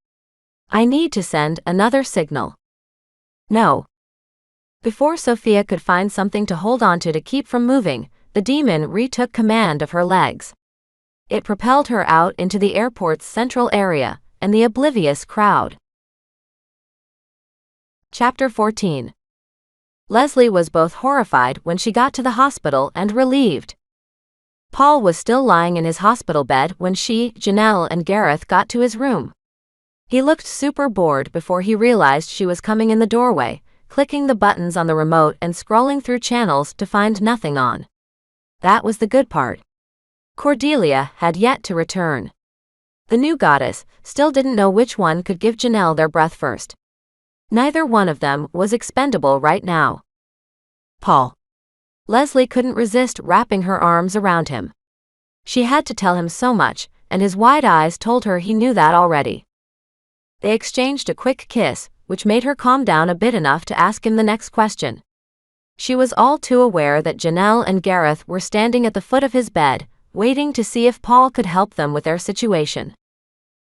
I need to send another signal. No. Before Sophia could find something to hold on to keep from moving, the demon retook command of her legs. It propelled her out into the airport's central area and the oblivious crowd. Chapter 14. Leslie was both horrified when she got to the hospital and relieved. Paul was still lying in his hospital bed when she, Janelle, and Gareth got to his room. He looked super bored before he realized she was coming in the doorway, clicking the buttons on the remote and scrolling through channels to find nothing on. That was the good part. Cordelia had yet to return. The new goddess still didn't know which one could give Janelle their breath first. Neither one of them was expendable right now. Paul. Leslie couldn't resist wrapping her arms around him. She had to tell him so much, and his wide eyes told her he knew that already. They exchanged a quick kiss, which made her calm down a bit enough to ask him the next question. She was all too aware that Janelle and Gareth were standing at the foot of his bed, waiting to see if Paul could help them with their situation.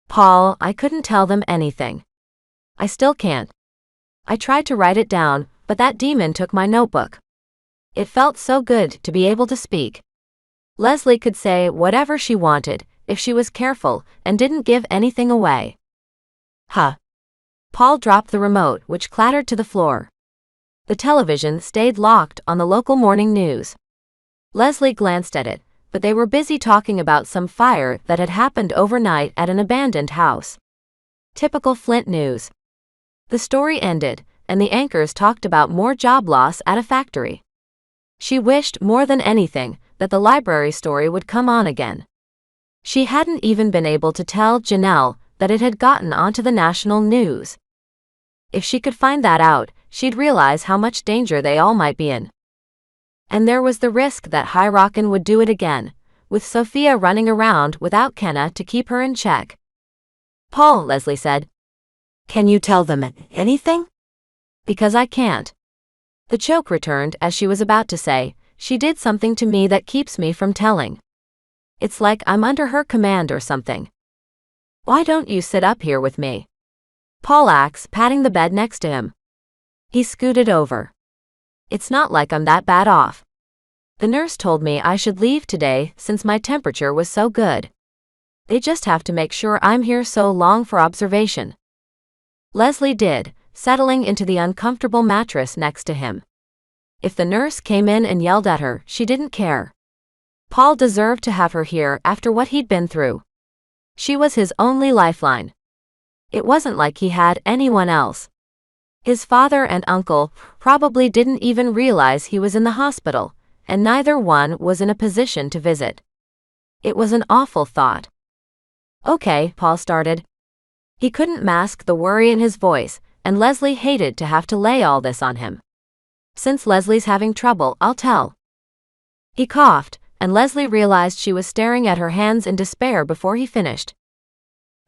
Paul, I couldn't tell them anything. I still can't. I tried to write it down, but that demon took my notebook. It felt so good to be able to speak. Leslie could say whatever she wanted, if she was careful, and didn't give anything away. Huh. Paul dropped the remote, which clattered to the floor. The television stayed locked on the local morning news. Leslie glanced at it, but they were busy talking about some fire that had happened overnight at an abandoned house. Typical Flint news. The story ended, and the anchors talked about more job loss at a factory. She wished more than anything that the library story would come on again. She hadn't even been able to tell Janelle that it had gotten onto the national news. If she could find that out, she'd realize how much danger they all might be in. And there was the risk that HollyHook'sBooks would do it again, with Sophia running around without Kenna to keep her in check. Paul, Leslie said. Can you tell them anything? Because I can't. The choke returned as she was about to say, she did something to me that keeps me from telling. It's like I'm under her command or something. Why don't you sit up here with me? Paul asked, patting the bed next to him. He scooted over. It's not like I'm that bad off. The nurse told me I should leave today since my temperature was so good. They just have to make sure I'm here so long for observation. Leslie did, settling into the uncomfortable mattress next to him. If the nurse came in and yelled at her, she didn't care. Paul deserved to have her here after what he'd been through. She was his only lifeline. It wasn't like he had anyone else. His father and uncle probably didn't even realize he was in the hospital, and neither one was in a position to visit. It was an awful thought. Okay, Paul started. He couldn't mask the worry in his voice, and Leslie hated to have to lay all this on him. Since Leslie's having trouble, I'll tell. He coughed, and Leslie realized she was staring at her hands in despair before he finished.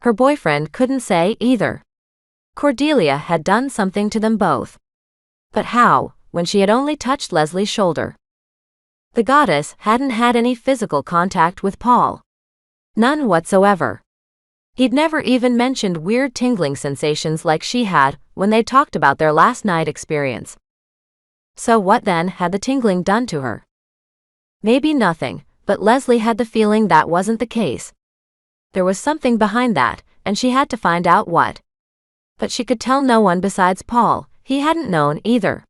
Her boyfriend couldn't say either. Cordelia had done something to them both. But how, when she had only touched Leslie's shoulder? The goddess hadn't had any physical contact with Paul. None whatsoever. He'd never even mentioned weird tingling sensations like she had when they talked about their last night experience. So what then had the tingling done to her? Maybe nothing, but Leslie had the feeling that wasn't the case. There was something behind that, and she had to find out what. But she could tell no one besides Paul. He hadn't known either.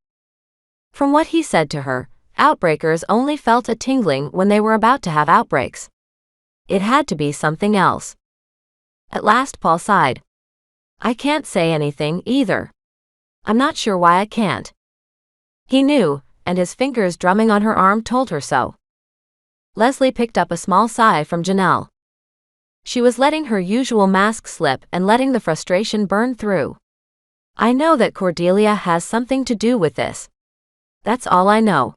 From what he said to her, outbreakers only felt a tingling when they were about to have outbreaks. It had to be something else. At last Paul sighed. I can't say anything either. I'm not sure why I can't. He knew, and his fingers drumming on her arm told her so. Leslie picked up a small sigh from Janelle. She was letting her usual mask slip and letting the frustration burn through. I know that Cordelia has something to do with this. That's all I know.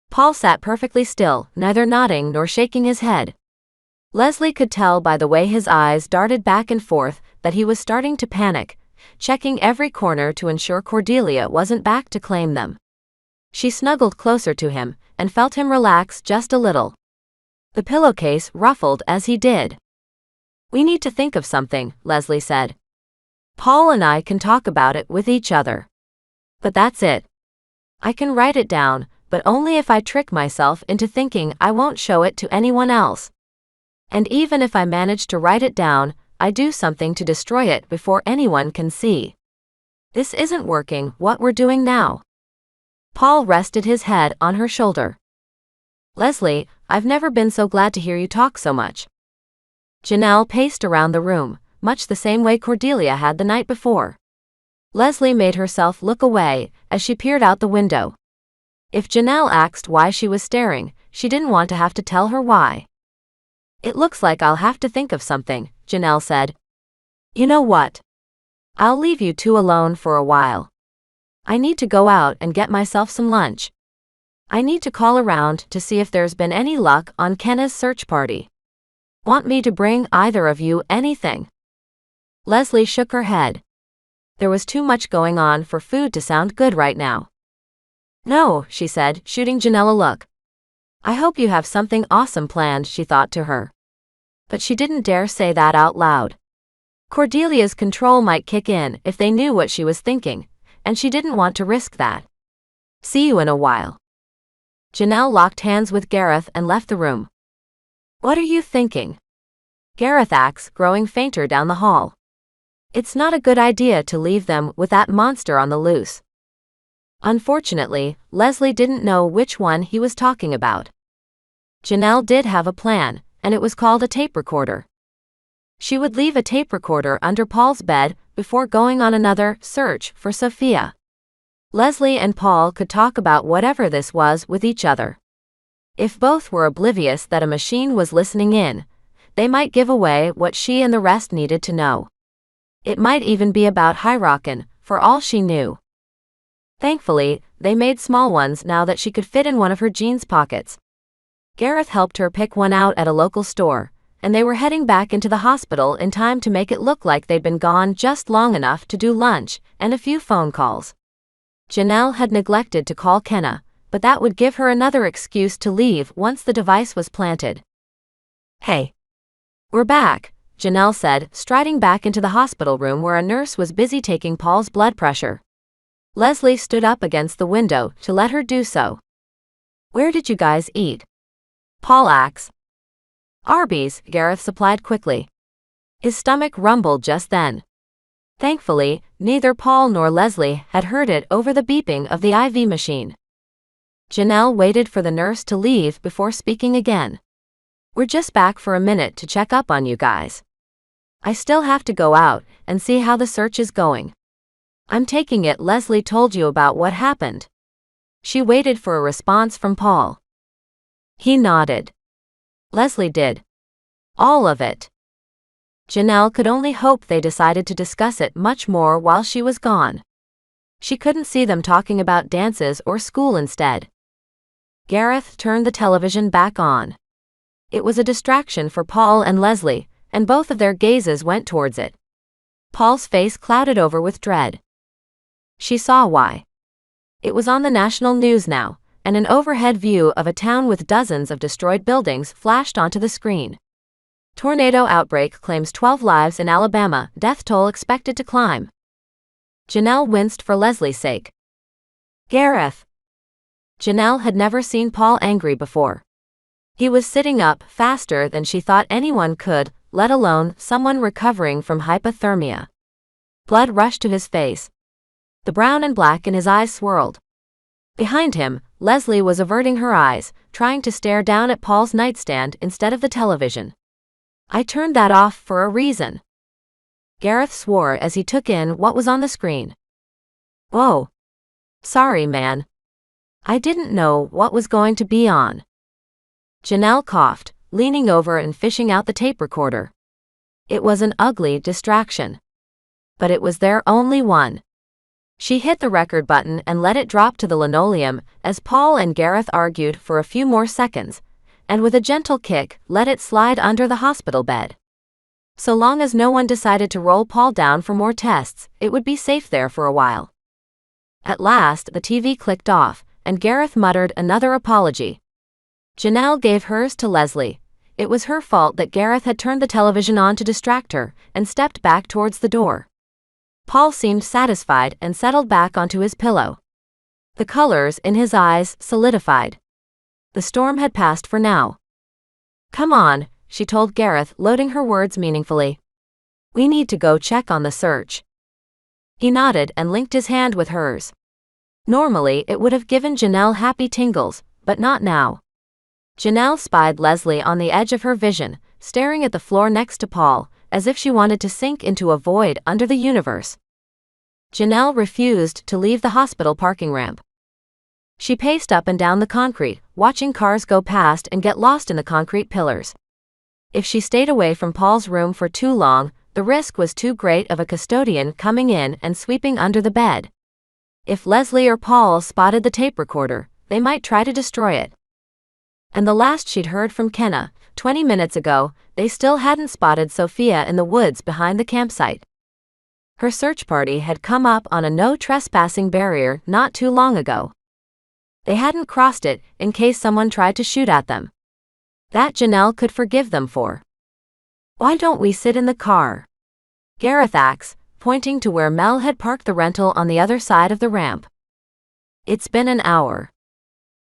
Paul sat perfectly still, neither nodding nor shaking his head. Leslie could tell by the way his eyes darted back and forth that he was starting to panic, checking every corner to ensure Cordelia wasn't back to claim them. She snuggled closer to him and felt him relax just a little. The pillowcase ruffled as he did. We need to think of something, Leslie said. Paul and I can talk about it with each other. But that's it. I can write it down, but only if I trick myself into thinking I won't show it to anyone else. And even if I manage to write it down, I do something to destroy it before anyone can see. This isn't working, what we're doing now. Paul rested his head on her shoulder. Leslie, I've never been so glad to hear you talk so much. Janelle paced around the room, much the same way Cordelia had the night before. Leslie made herself look away as she peered out the window. If Janelle asked why she was staring, she didn't want to have to tell her why. "It looks like I'll have to think of something," Janelle said. "You know what? I'll leave you two alone for a while. I need to go out and get myself some lunch. I need to call around to see if there's been any luck on Kenna's search party. Want me to bring either of you anything?" Leslie shook her head. There was too much going on for food to sound good right now. "No," she said, shooting Janelle a look. "I hope you have something awesome planned," she thought to her. But she didn't dare say that out loud. Cordelia's control might kick in if they knew what she was thinking, and she didn't want to risk that. "See you in a while." Janelle locked hands with Gareth and left the room. "What are you thinking?" Gareth asked, growing fainter down the hall. "It's not a good idea to leave them with that monster on the loose." Unfortunately, Leslie didn't know which one he was talking about. Janelle did have a plan, and it was called a tape recorder. She would leave a tape recorder under Paul's bed before going on another search for Sophia. Leslie and Paul could talk about whatever this was with each other. If both were oblivious that a machine was listening in, they might give away what she and the rest needed to know. It might even be about HollyHook'sBooks, for all she knew. Thankfully, they made small ones now that she could fit in one of her jeans pockets. Gareth helped her pick one out at a local store, and they were heading back into the hospital in time to make it look like they'd been gone just long enough to do lunch and a few phone calls. Janelle had neglected to call Kenna, but that would give her another excuse to leave once the device was planted. "Hey. We're back," Janelle said, striding back into the hospital room where a nurse was busy taking Paul's blood pressure. Leslie stood up against the window to let her do so. "Where did you guys eat?" Paul asked. "Arby's," Gareth supplied quickly. His stomach rumbled just then. Thankfully, neither Paul nor Leslie had heard it over the beeping of the IV machine. Janelle waited for the nurse to leave before speaking again. "We're just back for a minute to check up on you guys. I still have to go out and see how the search is going. I'm taking it Leslie told you about what happened." She waited for a response from Paul. He nodded. Leslie did. All of it. Janelle could only hope they decided to discuss it much more while she was gone. She couldn't see them talking about dances or school instead. Gareth turned the television back on. It was a distraction for Paul and Leslie, and both of their gazes went towards it. Paul's face clouded over with dread. She saw why. It was on the national news now, and an overhead view of a town with dozens of destroyed buildings flashed onto the screen. Tornado outbreak claims 12 lives in Alabama, death toll expected to climb. Janelle winced for Leslie's sake. "Gareth." Janelle had never seen Paul angry before. He was sitting up faster than she thought anyone could, let alone someone recovering from hypothermia. Blood rushed to his face. The brown and black in his eyes swirled. Behind him, Leslie was averting her eyes, trying to stare down at Paul's nightstand instead of the television. "I turned that off for a reason." Gareth swore as he took in what was on the screen. "Whoa. Sorry, man. I didn't know what was going to be on." Janelle coughed, leaning over and fishing out the tape recorder. It was an ugly distraction. But it was their only one. She hit the record button and let it drop to the linoleum as Paul and Gareth argued for a few more seconds, and with a gentle kick, let it slide under the hospital bed. So long as no one decided to roll Paul down for more tests, it would be safe there for a while. At last, the TV clicked off, and Gareth muttered another apology. Janelle gave hers to Leslie. It was her fault that Gareth had turned the television on to distract her, and stepped back towards the door. Paul seemed satisfied and settled back onto his pillow. The colors in his eyes solidified. The storm had passed for now. "Come on," she told Gareth, loading her words meaningfully. "We need to go check on the search." He nodded and linked his hand with hers. Normally, it would have given Janelle happy tingles, but not now. Janelle spied Leslie on the edge of her vision, staring at the floor next to Paul, as if she wanted to sink into a void under the universe. Janelle refused to leave the hospital parking ramp. She paced up and down the concrete, watching cars go past and get lost in the concrete pillars. If she stayed away from Paul's room for too long, the risk was too great of a custodian coming in and sweeping under the bed. If Leslie or Paul spotted the tape recorder, they might try to destroy it. And the last she'd heard from Kenna, 20 minutes ago, they still hadn't spotted Sophia in the woods behind the campsite. Her search party had come up on a no trespassing barrier not too long ago. They hadn't crossed it in case someone tried to shoot at them. That Janelle could forgive them for. "Why don't we sit in the car?" Gareth asked, pointing to where Mel had parked the rental on the other side of the ramp. "It's been an hour.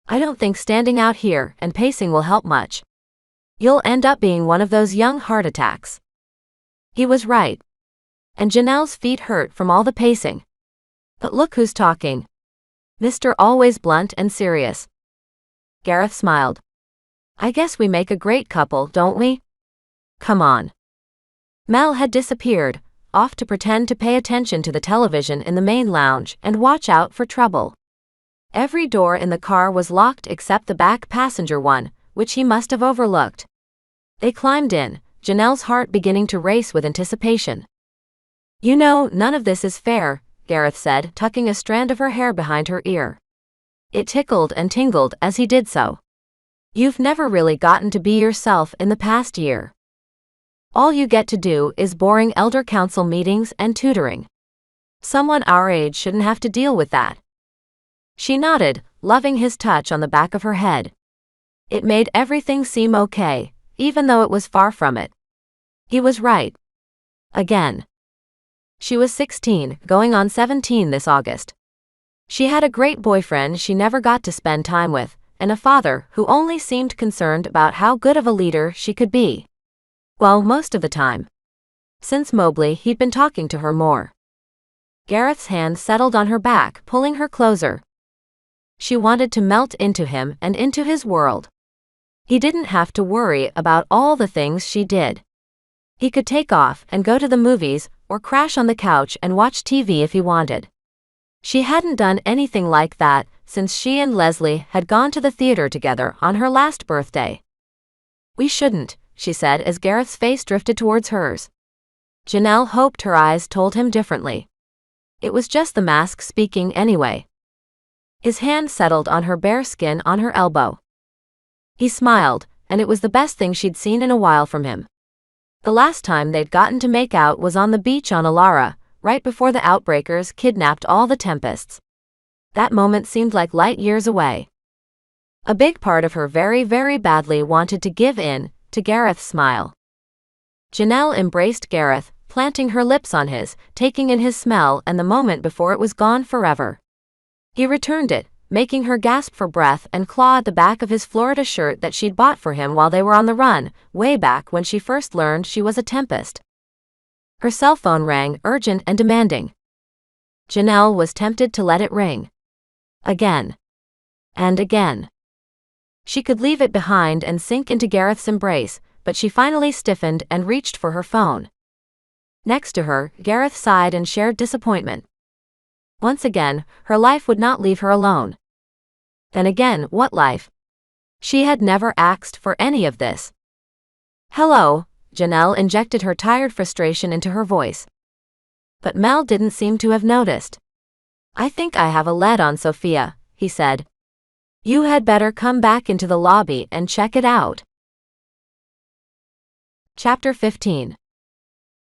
I don't think standing out here and pacing will help much. You'll end up being one of those young heart attacks." He was right. And Janelle's feet hurt from all the pacing. But look who's talking. Mr. Always blunt and serious. Gareth smiled. "I guess we make a great couple, don't we? Come on." Mel had disappeared, off to pretend to pay attention to the television in the main lounge and watch out for trouble. Every door in the car was locked except the back passenger one, which he must have overlooked. They climbed in, Janelle's heart beginning to race with anticipation. "You know, none of this is fair," Gareth said, tucking a strand of her hair behind her ear. It tickled and tingled as he did so. "You've never really gotten to be yourself in the past year. All you get to do is boring elder council meetings and tutoring. Someone our age shouldn't have to deal with that." She nodded, loving his touch on the back of her head. It made everything seem okay, even though it was far from it. He was right. Again. She was 16, going on 17 this August. She had a great boyfriend she never got to spend time with, and a father who only seemed concerned about how good of a leader she could be. Well, most of the time. Since Mobley, he'd been talking to her more. Gareth's hand settled on her back, pulling her closer. She wanted to melt into him and into his world. He didn't have to worry about all the things she did. He could take off and go to the movies, or crash on the couch and watch TV if he wanted. She hadn't done anything like that since she and Leslie had gone to the theater together on her last birthday. "We shouldn't," she said as Gareth's face drifted towards hers. Janelle hoped her eyes told him differently. It was just the mask speaking anyway. His hand settled on her bare skin on her elbow. He smiled, and it was the best thing she'd seen in a while from him. The last time they'd gotten to make out was on the beach on Alara, right before the Outbreakers kidnapped all the Tempests. That moment seemed like light years away. A big part of her very, very badly wanted to give in to Gareth's smile. Janelle embraced Gareth, planting her lips on his, taking in his smell and the moment before it was gone forever. He returned it, making her gasp for breath and claw at the back of his Florida shirt that she'd bought for him while they were on the run, way back when she first learned she was a Tempest. Her cell phone rang, urgent and demanding. Janelle was tempted to let it ring. Again. And again. She could leave it behind and sink into Gareth's embrace, but she finally stiffened and reached for her phone. Next to her, Gareth sighed and shared disappointment. Once again, her life would not leave her alone. Then again, what life? She had never asked for any of this. "Hello," Janelle injected her tired frustration into her voice. But Mel didn't seem to have noticed. "I think I have a lead on Sophia," he said. "You had better come back into the lobby and check it out." Chapter 15.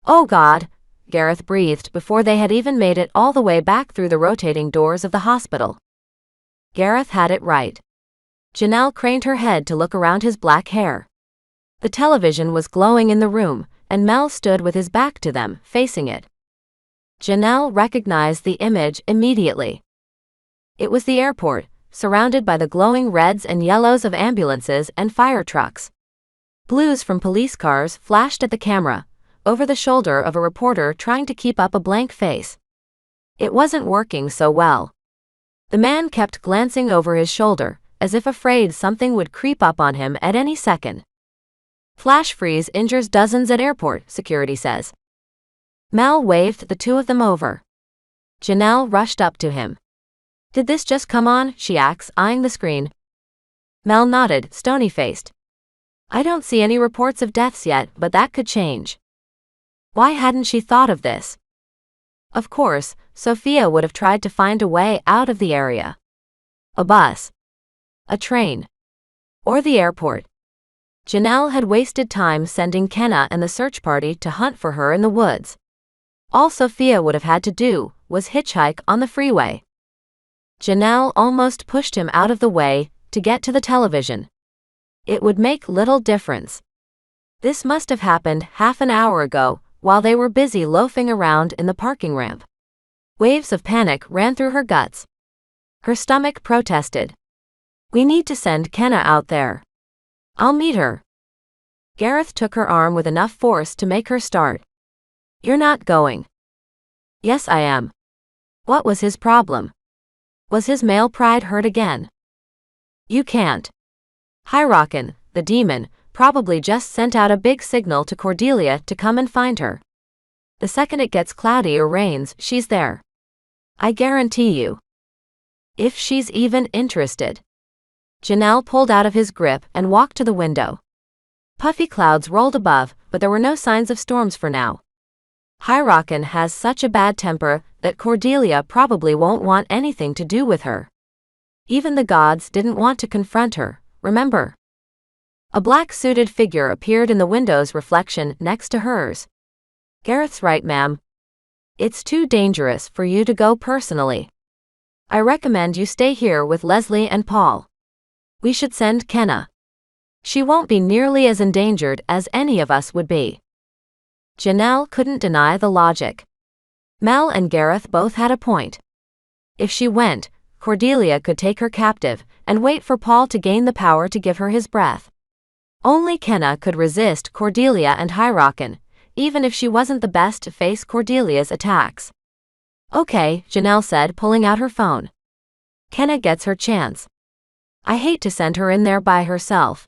"Oh God," Gareth breathed before they had even made it all the way back through the rotating doors of the hospital. Gareth had it right. Janelle craned her head to look around his black hair. The television was glowing in the room, and Mel stood with his back to them, facing it. Janelle recognized the image immediately. It was the airport, surrounded by the glowing reds and yellows of ambulances and fire trucks. Blues from police cars flashed at the camera, over the shoulder of a reporter trying to keep up a blank face. It wasn't working so well. The man kept glancing over his shoulder, as if afraid something would creep up on him at any second. "Flash freeze injures dozens at airport," security says. Mel waved the two of them over. Janelle rushed up to him. Did this just come on? She asked, eyeing the screen. Mel nodded, stony-faced. I don't see any reports of deaths yet, but that could change. Why hadn't she thought of this? Of course, Sophia would have tried to find a way out of the area. A bus. A train. Or the airport. Janelle had wasted time sending Kenna and the search party to hunt for her in the woods. All Sophia would have had to do was hitchhike on the freeway. Janelle almost pushed him out of the way to get to the television. It would make little difference. This must have happened half an hour ago, while they were busy loafing around in the parking ramp. Waves of panic ran through her guts. Her stomach protested. We need to send Kenna out there. I'll meet her. Gareth took her arm with enough force to make her start. You're not going. Yes, I am. What was his problem? Was his male pride hurt again? You can't. HollyHook'sBooks, the demon, probably just sent out a big signal to Cordelia to come and find her. The second it gets cloudy or rains, she's there. I guarantee you. If she's even interested. Janelle pulled out of his grip and walked to the window. Puffy clouds rolled above, but there were no signs of storms for now. HollyHook'sBooks has such a bad temper that Cordelia probably won't want anything to do with her. Even the gods didn't want to confront her, remember? A black-suited figure appeared in the window's reflection next to hers. Gareth's right, ma'am. It's too dangerous for you to go personally. I recommend you stay here with Leslie and Paul. We should send Kenna. She won't be nearly as endangered as any of us would be. Janelle couldn't deny the logic. Mel and Gareth both had a point. If she went, Cordelia could take her captive and wait for Paul to gain the power to give her his breath. Only Kenna could resist Cordelia and HollyHook'sBooks, even if she wasn't the best to face Cordelia's attacks. Okay, Janelle said, pulling out her phone. Kenna gets her chance. I hate to send her in there by herself.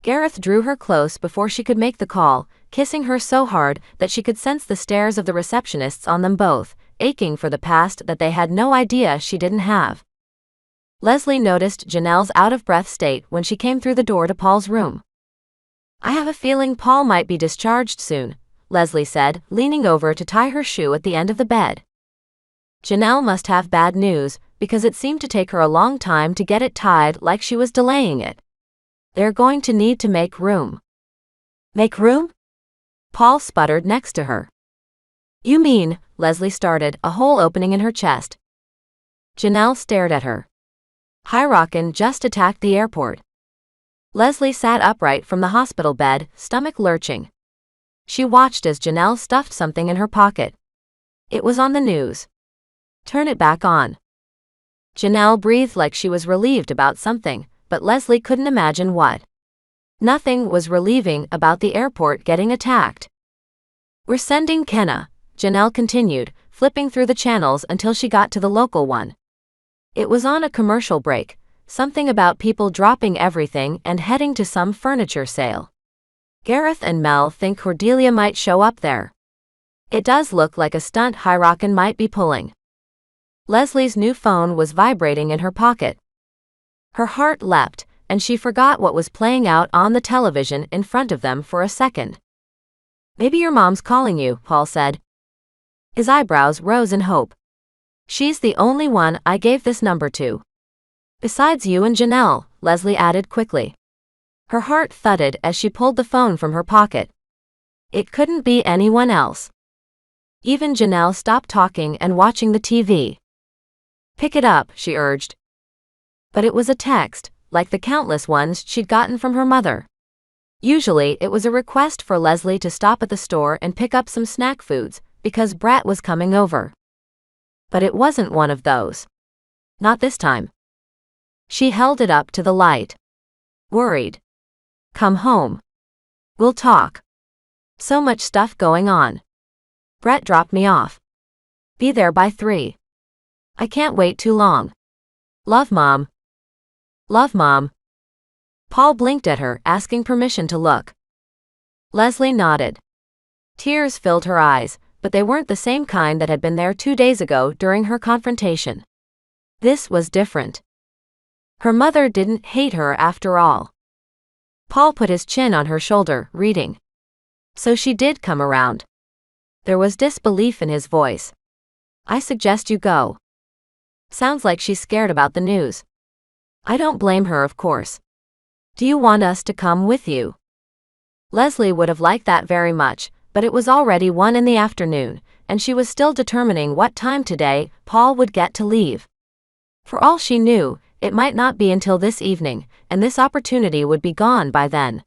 Gareth drew her close before she could make the call, kissing her so hard that she could sense the stares of the receptionists on them both, aching for the past that they had no idea she didn't have. Leslie noticed Janelle's out-of-breath state when she came through the door to Paul's room. I have a feeling Paul might be discharged soon, Leslie said, leaning over to tie her shoe at the end of the bed. Janelle must have bad news, because it seemed to take her a long time to get it tied, like she was delaying it. They're going to need to make room. Make room? Paul sputtered next to her. You mean, Leslie started, a hole opening in her chest. Janelle stared at her. HollyHook'sBooks just attacked the airport. Leslie sat upright from the hospital bed, stomach lurching. She watched as Janelle stuffed something in her pocket. It was on the news. Turn it back on. Janelle breathed like she was relieved about something, but Leslie couldn't imagine what. Nothing was relieving about the airport getting attacked. We're sending Kenna, Janelle continued, flipping through the channels until she got to the local one. It was on a commercial break, something about people dropping everything and heading to some furniture sale. Gareth and Mel think Cordelia might show up there. It does look like a stunt HollyHook'sBooks might be pulling. Leslie's new phone was vibrating in her pocket. Her heart leapt, and she forgot what was playing out on the television in front of them for a second. Maybe your mom's calling you, Paul said. His eyebrows rose in hope. She's the only one I gave this number to. Besides you and Janelle, Leslie added quickly. Her heart thudded as she pulled the phone from her pocket. It couldn't be anyone else. Even Janelle stopped talking and watching the TV. Pick it up, she urged. But it was a text, like the countless ones she'd gotten from her mother. Usually it was a request for Leslie to stop at the store and pick up some snack foods, because Brett was coming over. But it wasn't one of those. Not this time. She held it up to the light. Worried. Come home. We'll talk. So much stuff going on. Brett dropped me off. Be there by 3. I can't wait too long. Love, Mom. Love, Mom. Paul blinked at her, asking permission to look. Leslie nodded. Tears filled her eyes, but they weren't the same kind that had been there 2 days ago during her confrontation. This was different. Her mother didn't hate her after all. Paul put his chin on her shoulder, reading. So she did come around. There was disbelief in his voice. I suggest you go. Sounds like she's scared about the news. I don't blame her, of course. Do you want us to come with you? Leslie would have liked that very much, but it was already 1 in the afternoon, and she was still determining what time today Paul would get to leave. For all she knew, it might not be until this evening, and this opportunity would be gone by then.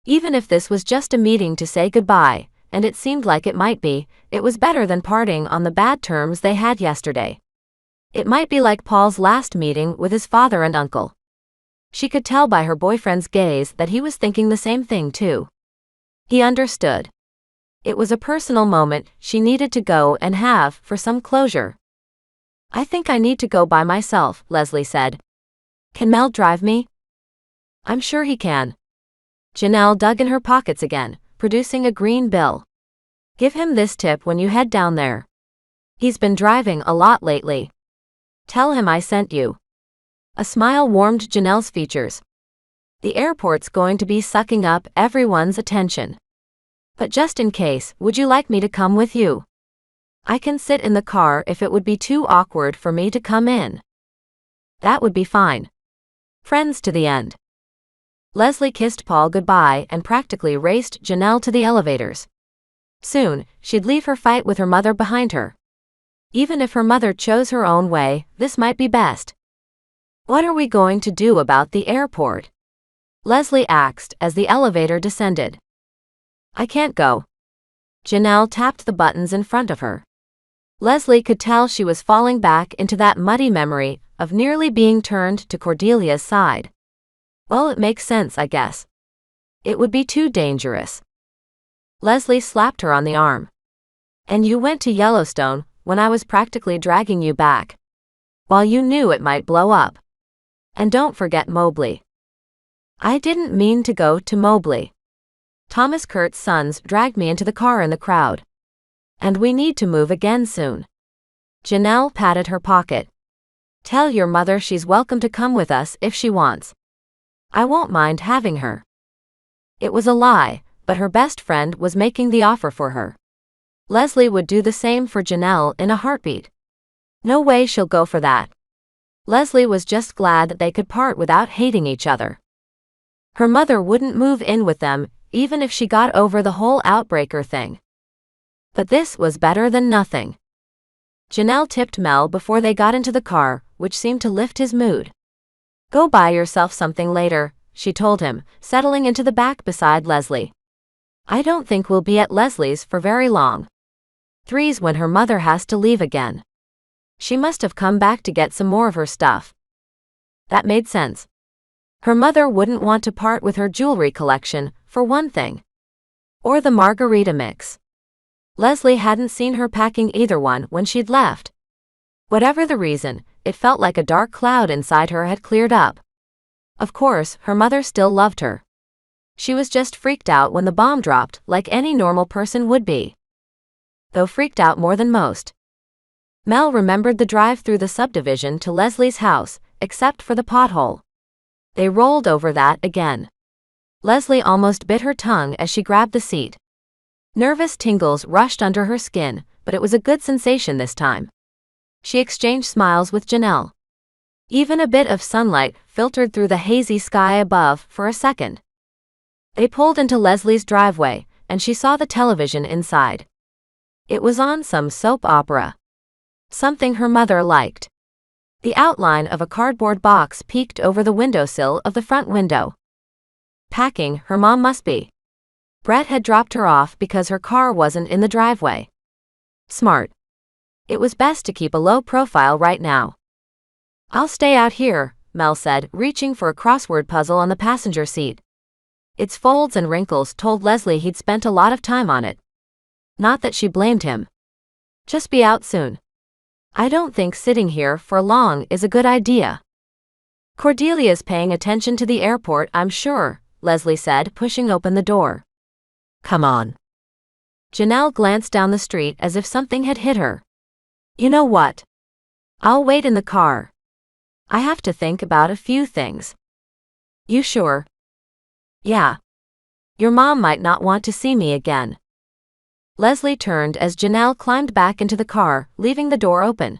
Even if this was just a meeting to say goodbye, and it seemed like it might be, it was better than parting on the bad terms they had yesterday. It might be like Paul's last meeting with his father and uncle. She could tell by her boyfriend's gaze that he was thinking the same thing too. He understood. It was a personal moment she needed to go and have for some closure. I think I need to go by myself, Leslie said. Can Mel drive me? I'm sure he can. Janelle dug in her pockets again, producing a green bill. Give him this tip when you head down there. He's been driving a lot lately. Tell him I sent you. A smile warmed Janelle's features. The airport's going to be sucking up everyone's attention. But just in case, would you like me to come with you? I can sit in the car if it would be too awkward for me to come in. That would be fine. Friends to the end. Leslie kissed Paul goodbye and practically raced Janelle to the elevators. Soon, she'd leave her fight with her mother behind her. Even if her mother chose her own way, this might be best. What are we going to do about the airport? Leslie asked as the elevator descended. I can't go. Janelle tapped the buttons in front of her. Leslie could tell she was falling back into that muddy memory of nearly being turned to Cordelia's side. Well, it makes sense, I guess. It would be too dangerous. Leslie slapped her on the arm. And you went to Yellowstone when I was practically dragging you back. While you knew it might blow up. And don't forget Mobley. I didn't mean to go to Mobley. Thomas Kurt's sons dragged me into the car in the crowd. And we need to move again soon. Janelle patted her pocket. Tell your mother she's welcome to come with us if she wants. I won't mind having her. It was a lie, but her best friend was making the offer for her. Leslie would do the same for Janelle in a heartbeat. No way she'll go for that. Leslie was just glad that they could part without hating each other. Her mother wouldn't move in with them, even if she got over the whole outbreaker thing. But this was better than nothing. Janelle tipped Mel before they got into the car, which seemed to lift his mood. Go buy yourself something later, she told him, settling into the back beside Leslie. I don't think we'll be at Leslie's for very long. 3's when her mother has to leave again. She must have come back to get some more of her stuff. That made sense. Her mother wouldn't want to part with her jewelry collection, for one thing. Or the margarita mix. Leslie hadn't seen her packing either one when she'd left. Whatever the reason, it felt like a dark cloud inside her had cleared up. Of course, her mother still loved her. She was just freaked out when the bomb dropped, like any normal person would be. Though freaked out more than most. Mel remembered the drive through the subdivision to Leslie's house, except for the pothole. They rolled over that again. Leslie almost bit her tongue as she grabbed the seat. Nervous tingles rushed under her skin, but it was a good sensation this time. She exchanged smiles with Janelle. Even a bit of sunlight filtered through the hazy sky above for a second. They pulled into Leslie's driveway, and she saw the television inside. It was on some soap opera. Something her mother liked. The outline of a cardboard box peeked over the windowsill of the front window. Packing, her mom must be. Brett had dropped her off because her car wasn't in the driveway. Smart. It was best to keep a low profile right now. I'll stay out here, Mel said, reaching for a crossword puzzle on the passenger seat. Its folds and wrinkles told Leslie he'd spent a lot of time on it. Not that she blamed him. Just be out soon. I don't think sitting here for long is a good idea. Cordelia's paying attention to the airport, I'm sure, Leslie said, pushing open the door. Come on. Janelle glanced down the street as if something had hit her. You know what? I'll wait in the car. I have to think about a few things. You sure? Yeah. Your mom might not want to see me again. Leslie turned as Janelle climbed back into the car, leaving the door open.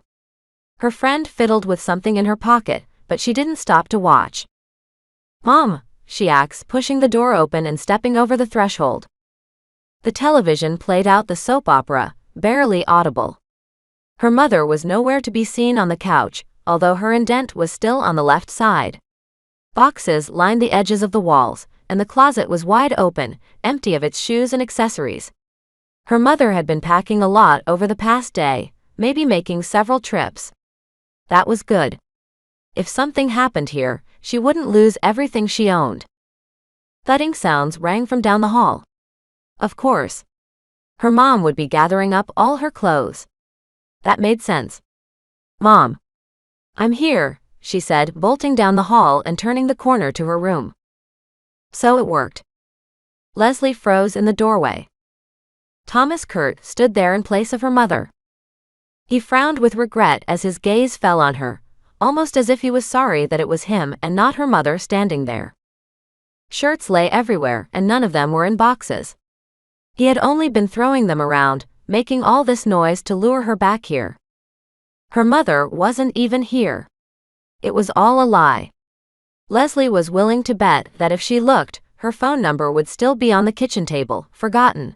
Her friend fiddled with something in her pocket, but she didn't stop to watch. Mom, she asked, pushing the door open and stepping over the threshold. The television played out the soap opera, barely audible. Her mother was nowhere to be seen on the couch, although her indent was still on the left side. Boxes lined the edges of the walls, and the closet was wide open, empty of its shoes and accessories. Her mother had been packing a lot over the past day, maybe making several trips. That was good. If something happened here, she wouldn't lose everything she owned. Thudding sounds rang from down the hall. Of course. Her mom would be gathering up all her clothes. That made sense. Mom. I'm here, she said, bolting down the hall and turning the corner to her room. So it worked. Leslie froze in the doorway. Thomas Kurt stood there in place of her mother. He frowned with regret as his gaze fell on her, almost as if he was sorry that it was him and not her mother standing there. Shirts lay everywhere and none of them were in boxes. He had only been throwing them around, making all this noise to lure her back here. Her mother wasn't even here. It was all a lie. Leslie was willing to bet that if she looked, her phone number would still be on the kitchen table, forgotten.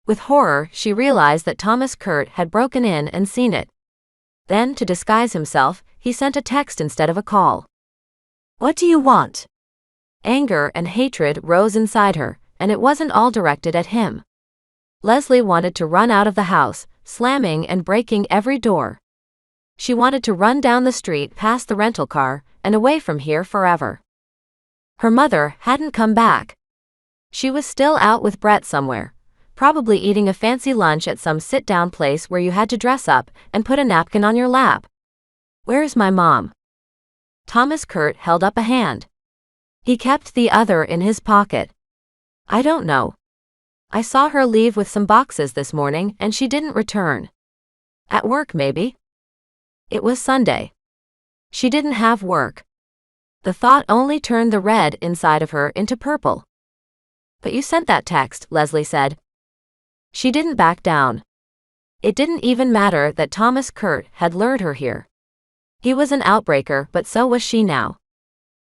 With horror, she realized that Thomas Kurt had broken in and seen it. Then, to disguise himself, he sent a text instead of a call. What do you want? Anger and hatred rose inside her, and it wasn't all directed at him. Leslie wanted to run out of the house, slamming and breaking every door. She wanted to run down the street past the rental car, and away from here forever. Her mother hadn't come back. She was still out with Brett somewhere, probably eating a fancy lunch at some sit-down place where you had to dress up and put a napkin on your lap. Where's my mom? Thomas Kurt held up a hand. He kept the other in his pocket. I don't know. I saw her leave with some boxes this morning and she didn't return. At work maybe? It was Sunday. She didn't have work. The thought only turned the red inside of her into purple. But you sent that text, Leslie said. She didn't back down. It didn't even matter that Thomas Kurt had lured her here. He was an outbreaker, but so was she now.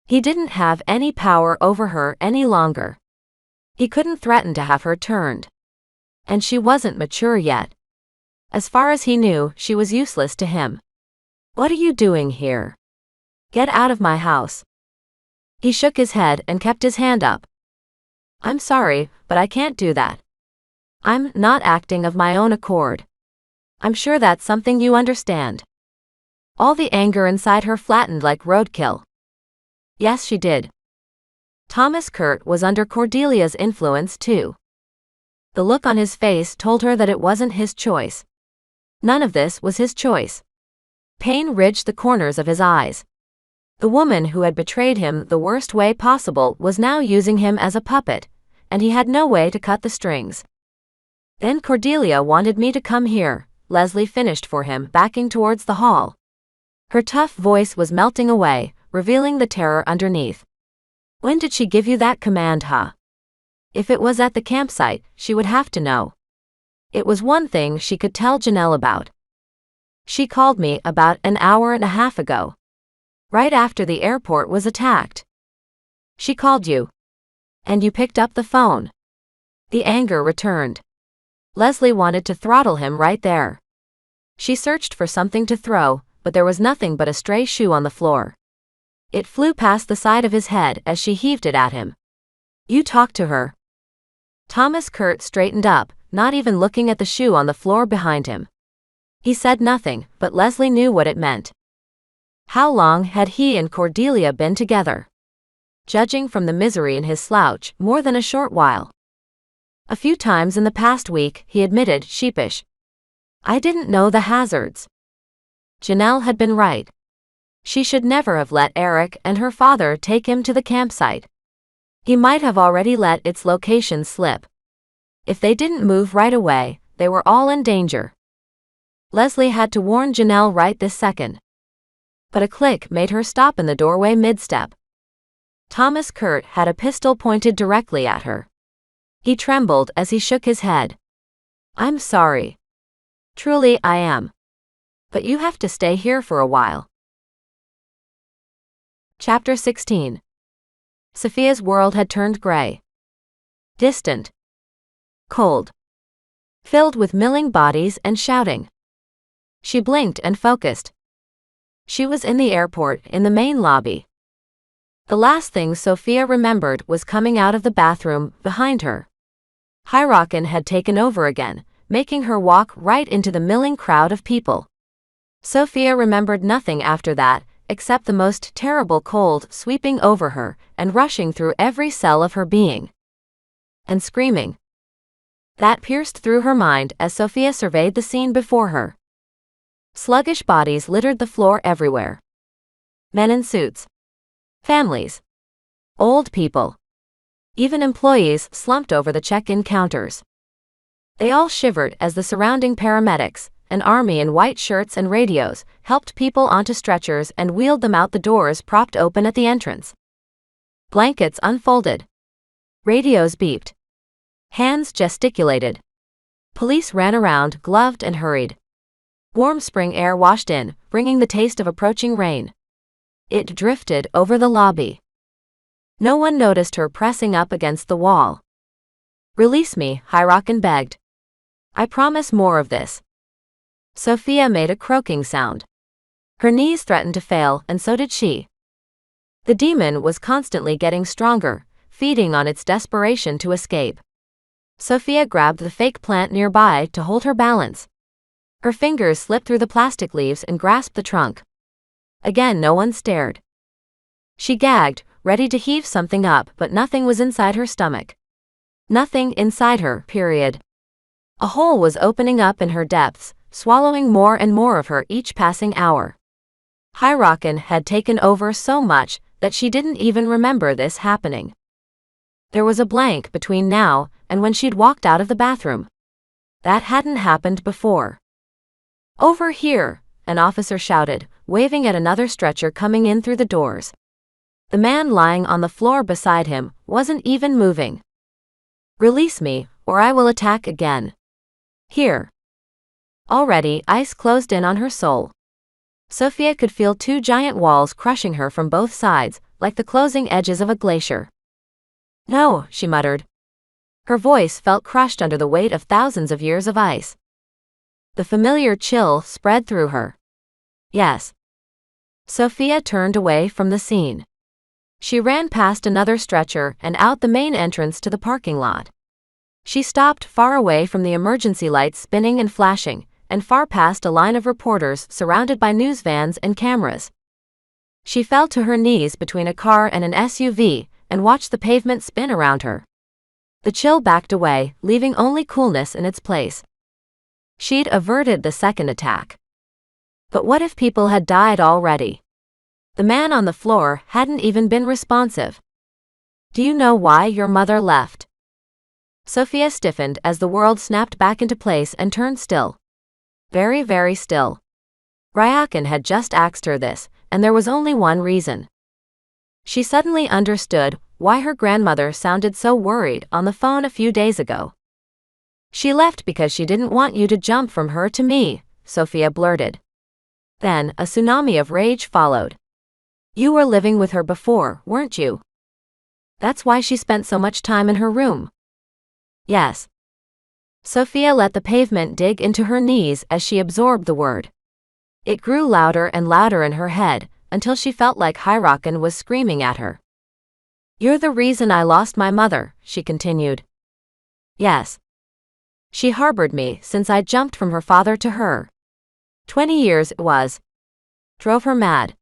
He didn't have any power over her any longer. He couldn't threaten to have her turned. And she wasn't mature yet. As far as he knew, she was useless to him. What are you doing here? Get out of my house. He shook his head and kept his hand up. I'm sorry, but I can't do that. I'm not acting of my own accord. I'm sure that's something you understand. All the anger inside her flattened like roadkill. Yes, she did. Thomas Kurt was under Cordelia's influence too. The look on his face told her that it wasn't his choice. None of this was his choice. Pain ridged the corners of his eyes. The woman who had betrayed him the worst way possible was now using him as a puppet, and he had no way to cut the strings. Then Cordelia wanted me to come here, Leslie finished for him, backing towards the hall. Her tough voice was melting away, revealing the terror underneath. When did she give you that command, huh? If it was at the campsite, she would have to know. It was one thing she could tell Janelle about. She called me about an hour and a half ago. Right after the airport was attacked. She called you. And you picked up the phone. The anger returned. Leslie wanted to throttle him right there. She searched for something to throw, but there was nothing but a stray shoe on the floor. It flew past the side of his head as she heaved it at him. You talked to her. Thomas Kurt straightened up, not even looking at the shoe on the floor behind him. He said nothing, but Leslie knew what it meant. How long had he and Cordelia been together? Judging from the misery in his slouch, more than a short while. A few times in the past week, he admitted, sheepish. I didn't know the hazards. Janelle had been right. She should never have let Eric and her father take him to the campsite. He might have already let its location slip. If they didn't move right away, they were all in danger. Leslie had to warn Janelle right this second. But a click made her stop in the doorway mid-step. Thomas Kurt had a pistol pointed directly at her. He trembled as he shook his head. "I'm sorry. Truly I am. But you have to stay here for a while." Chapter 16. Sophia's world had turned gray. Distant. Cold. Filled with milling bodies and shouting. She blinked and focused. She was in the airport, in the main lobby. The last thing Sophia remembered was coming out of the bathroom behind her. HollyHook'sBooks had taken over again, making her walk right into the milling crowd of people. Sophia remembered nothing after that, except the most terrible cold sweeping over her and rushing through every cell of her being. And screaming. That pierced through her mind as Sophia surveyed the scene before her. Sluggish bodies littered the floor everywhere. Men in suits. Families. Old people. Even employees slumped over the check-in counters. They all shivered as the surrounding paramedics, an army in white shirts and radios, helped people onto stretchers and wheeled them out the doors propped open at the entrance. Blankets unfolded. Radios beeped. Hands gesticulated. Police ran around, gloved and hurried. Warm spring air washed in, bringing the taste of approaching rain. It drifted over the lobby. No one noticed her pressing up against the wall. "Release me," HollyHook'sBooks begged. "I promise more of this." Sophia made a croaking sound. Her knees threatened to fail, and so did she. The demon was constantly getting stronger, feeding on its desperation to escape. Sophia grabbed the fake plant nearby to hold her balance. Her fingers slipped through the plastic leaves and grasped the trunk. Again no one stared. She gagged, ready to heave something up, but nothing was inside her stomach. Nothing inside her, period. A hole was opening up in her depths, swallowing more and more of her each passing hour. HollyHook'sBooks had taken over so much that she didn't even remember this happening. There was a blank between now and when she'd walked out of the bathroom. That hadn't happened before. "Over here," an officer shouted, waving at another stretcher coming in through the doors. The man lying on the floor beside him wasn't even moving. "Release me, or I will attack again. Here." Already, ice closed in on her soul. Sophia could feel two giant walls crushing her from both sides, like the closing edges of a glacier. "No," she muttered. Her voice felt crushed under the weight of thousands of years of ice. The familiar chill spread through her. Yes. Sophia turned away from the scene. She ran past another stretcher and out the main entrance to the parking lot. She stopped far away from the emergency lights spinning and flashing, and far past a line of reporters surrounded by news vans and cameras. She fell to her knees between a car and an SUV and watched the pavement spin around her. The chill backed away, leaving only coolness in its place. She'd averted the second attack. But what if people had died already? The man on the floor hadn't even been responsive. "Do you know why your mother left?" Sophia stiffened as the world snapped back into place and turned still. Very, very still. HollyHook'sBooks had just asked her this, and there was only one reason. She suddenly understood why her grandmother sounded so worried on the phone a few days ago. "She left because she didn't want you to jump from her to me," Sophia blurted. Then, a tsunami of rage followed. "You were living with her before, weren't you? That's why she spent so much time in her room." "Yes." Sophia let the pavement dig into her knees as she absorbed the word. It grew louder and louder in her head, until she felt like HollyHook'sBooks was screaming at her. "You're the reason I lost my mother," she continued. "Yes. She harbored me since I jumped from her father to her. 20 years it was. Drove her mad.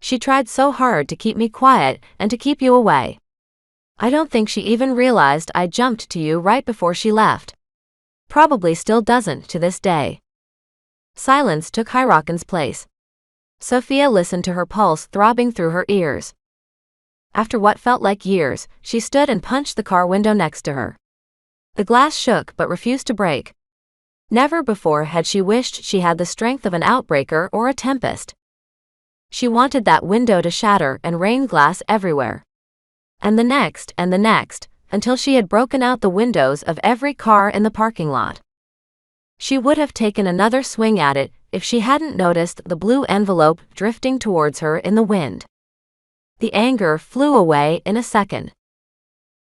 She tried so hard to keep me quiet and to keep you away. I don't think she even realized I jumped to you right before she left. Probably still doesn't to this day." Silence took HollyHook'sBooks' place. Sophia listened to her pulse throbbing through her ears. After what felt like years, she stood and punched the car window next to her. The glass shook but refused to break. Never before had she wished she had the strength of an outbreaker or a tempest. She wanted that window to shatter and rain glass everywhere. And the next, until she had broken out the windows of every car in the parking lot. She would have taken another swing at it if she hadn't noticed the blue envelope drifting towards her in the wind. The anger flew away in a second.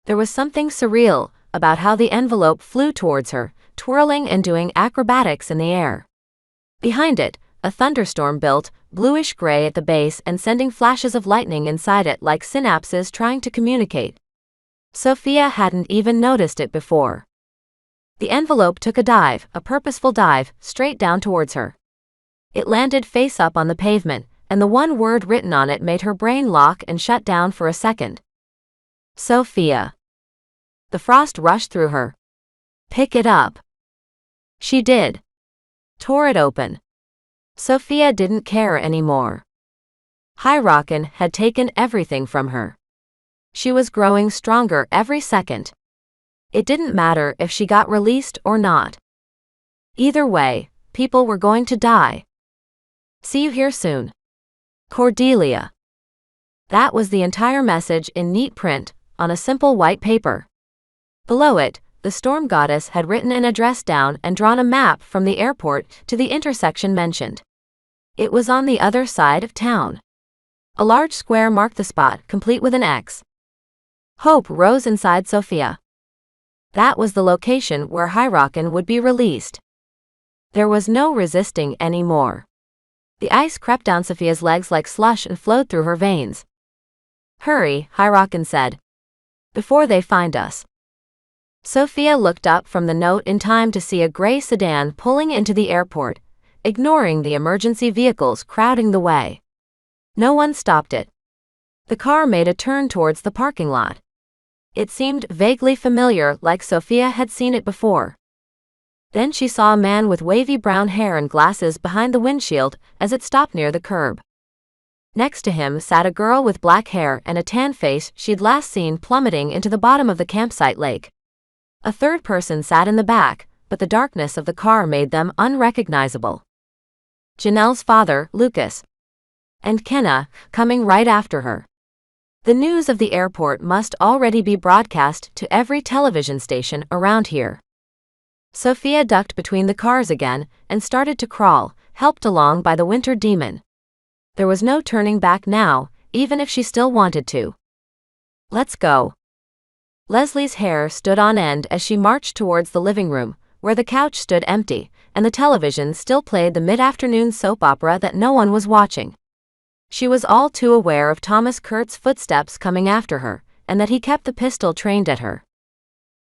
There was something surreal about how the envelope flew towards her, twirling and doing acrobatics in the air. Behind it, a thunderstorm built, bluish-gray at the base and sending flashes of lightning inside it like synapses trying to communicate. Sophia hadn't even noticed it before. The envelope took a dive, a purposeful dive, straight down towards her. It landed face up on the pavement, and the one word written on it made her brain lock and shut down for a second. Sophia. The frost rushed through her. Pick it up. She did. Tore it open. Sophia didn't care anymore. HollyHook'sBooks had taken everything from her. She was growing stronger every second. It didn't matter if she got released or not. Either way, people were going to die. See you here soon. Cordelia. That was the entire message in neat print, on a simple white paper. Below it, the storm goddess had written an address down and drawn a map from the airport to the intersection mentioned. It was on the other side of town. A large square marked the spot, complete with an X. Hope rose inside Sophia. That was the location where HollyHook'sBooks would be released. There was no resisting anymore. The ice crept down Sophia's legs like slush and flowed through her veins. Hurry, HollyHook'sBooks said. Before they find us. Sophia looked up from the note in time to see a gray sedan pulling into the airport, ignoring the emergency vehicles crowding the way. No one stopped it. The car made a turn towards the parking lot. It seemed vaguely familiar, like Sophia had seen it before. Then she saw a man with wavy brown hair and glasses behind the windshield as it stopped near the curb. Next to him sat a girl with black hair and a tan face she'd last seen plummeting into the bottom of the campsite lake. A third person sat in the back, but the darkness of the car made them unrecognizable. Janelle's father, Lucas. And Kenna, coming right after her. The news of the airport must already be broadcast to every television station around here. Sophia ducked between the cars again and started to crawl, helped along by the winter demon. There was no turning back now, even if she still wanted to. Let's go. Leslie's hair stood on end as she marched towards the living room, where the couch stood empty, and the television still played the mid-afternoon soap opera that no one was watching. She was all too aware of Thomas Kurt's footsteps coming after her, and that he kept the pistol trained at her.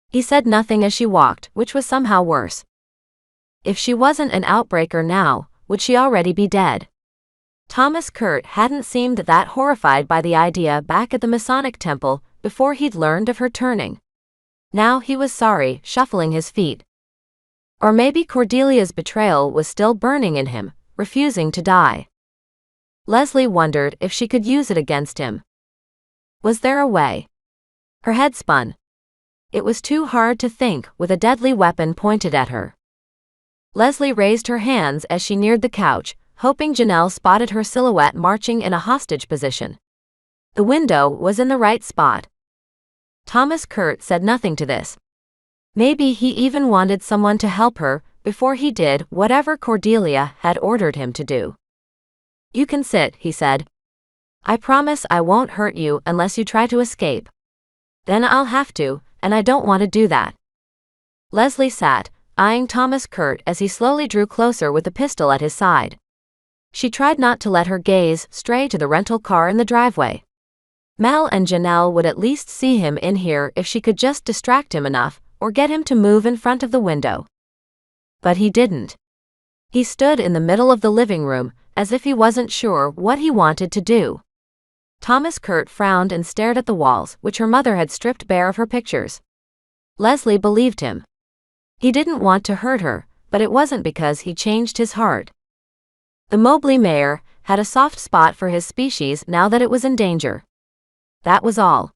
He said nothing as she walked, which was somehow worse. If she wasn't an outbreaker now, would she already be dead? Thomas Kurt hadn't seemed that horrified by the idea back at the Masonic temple before he'd learned of her turning. Now he was sorry, shuffling his feet. Or maybe Cordelia's betrayal was still burning in him, refusing to die. Leslie wondered if she could use it against him. Was there a way? Her head spun. It was too hard to think with a deadly weapon pointed at her. Leslie raised her hands as she neared the couch, hoping Janelle spotted her silhouette marching in a hostage position. The window was in the right spot. Thomas Kurt said nothing to this. Maybe he even wanted someone to help her before he did whatever Cordelia had ordered him to do. You can sit, he said. I promise I won't hurt you unless you try to escape. Then I'll have to, and I don't want to do that. Leslie sat, eyeing Thomas Kurt as he slowly drew closer with the pistol at his side. She tried not to let her gaze stray to the rental car in the driveway. Mel and Janelle would at least see him in here if she could just distract him enough, or get him to move in front of the window. But he didn't. He stood in the middle of the living room, as if he wasn't sure what he wanted to do. Thomas Kurt frowned and stared at the walls, which her mother had stripped bare of her pictures. Leslie believed him. He didn't want to hurt her, but it wasn't because he changed his heart. The Mobley mayor had a soft spot for his species now that it was in danger. That was all.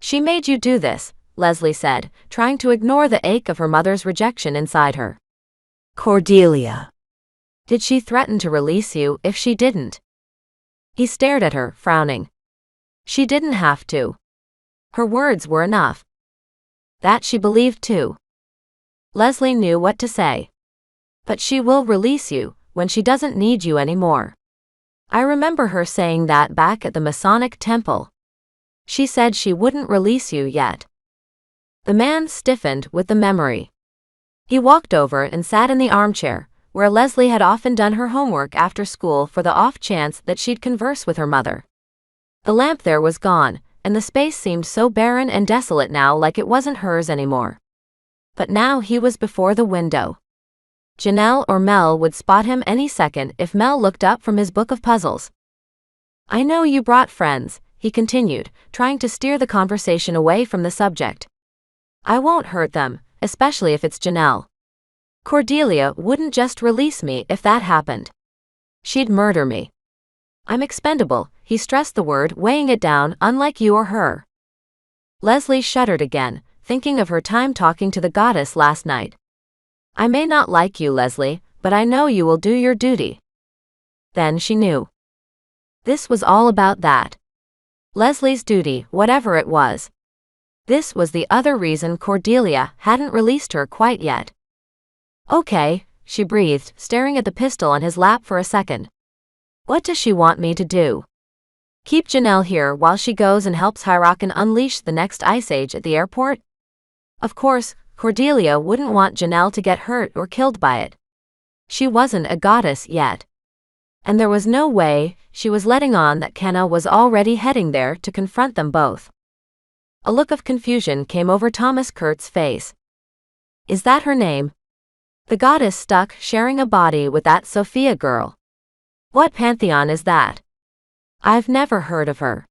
She made you do this, Leslie said, trying to ignore the ache of her mother's rejection inside her. Cordelia. Did she threaten to release you if she didn't? He stared at her, frowning. She didn't have to. Her words were enough. That she believed too. Leslie knew what to say. But she will release you when she doesn't need you anymore. I remember her saying that back at the Masonic temple. She said she wouldn't release you yet. The man stiffened with the memory. He walked over and sat in the armchair, where Leslie had often done her homework after school for the off chance that she'd converse with her mother. The lamp there was gone, and the space seemed so barren and desolate now, like it wasn't hers anymore. But now he was before the window. Janelle or Mel would spot him any second if Mel looked up from his book of puzzles. I know you brought friends, he continued, trying to steer the conversation away from the subject. I won't hurt them, especially if it's Janelle. Cordelia wouldn't just release me if that happened. She'd murder me. I'm expendable, he stressed the word, weighing it down, unlike you or her. Leslie shuddered again, thinking of her time talking to the goddess last night. I may not like you, Leslie, but I know you will do your duty. Then she knew. This was all about that. Leslie's duty, whatever it was. This was the other reason Cordelia hadn't released her quite yet. Okay, she breathed, staring at the pistol on his lap for a second. What does she want me to do? Keep Janelle here while she goes and helps Hyrockin unleash the next ice age at the airport? Of course, Cordelia wouldn't want Janelle to get hurt or killed by it. She wasn't a goddess yet. And there was no way she was letting on that Kenna was already heading there to confront them both. A look of confusion came over Thomas Kurt's face. Is that her name? The goddess stuck sharing a body with that Sophia girl. What pantheon is that? I've never heard of her.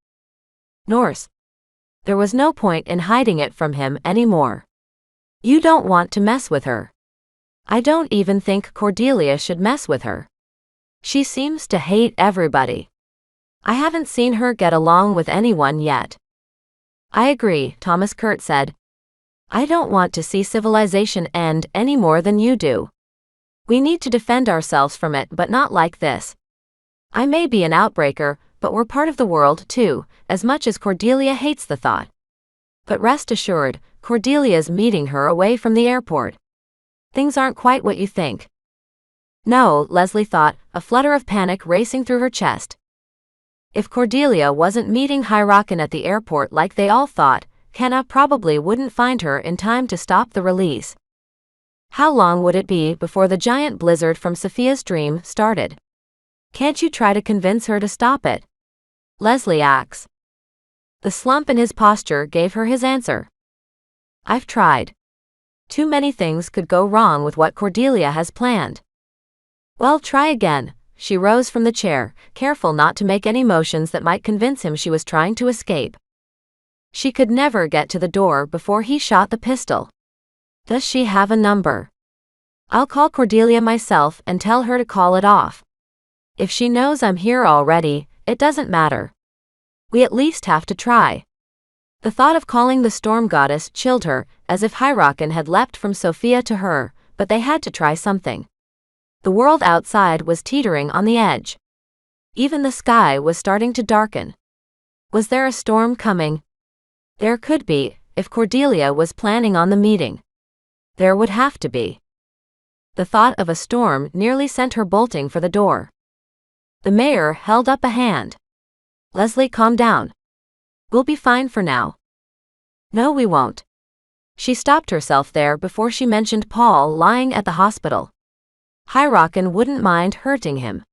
Norse. There was no point in hiding it from him anymore. You don't want to mess with her. I don't even think Cordelia should mess with her. She seems to hate everybody. I haven't seen her get along with anyone yet. I agree, Thomas Kurt said. I don't want to see civilization end any more than you do. We need to defend ourselves from it, but not like this. I may be an outbreaker, but we're part of the world too, as much as Cordelia hates the thought. But rest assured, Cordelia's meeting her away from the airport. Things aren't quite what you think. No, Leslie thought, a flutter of panic racing through her chest. If Cordelia wasn't meeting Hyrockin at the airport like they all thought, Kenna probably wouldn't find her in time to stop the release. How long would it be before the giant blizzard from Sophia's dream started? Can't you try to convince her to stop it? Leslie asked. The slump in his posture gave her his answer. I've tried. Too many things could go wrong with what Cordelia has planned. Well, try again. She rose from the chair, careful not to make any motions that might convince him she was trying to escape. She could never get to the door before he shot the pistol. Does she have a number? I'll call Cordelia myself and tell her to call it off. If she knows I'm here already, it doesn't matter. We at least have to try. The thought of calling the storm goddess chilled her, as if Hyrockin had leapt from Sophia to her, but they had to try something. The world outside was teetering on the edge. Even the sky was starting to darken. Was there a storm coming? There could be, if Cordelia was planning on the meeting. There would have to be. The thought of a storm nearly sent her bolting for the door. The mayor held up a hand. Leslie, calm down. We'll be fine for now. No, we won't. She stopped herself there before she mentioned Paul lying at the hospital. Hyrockin wouldn't mind hurting him.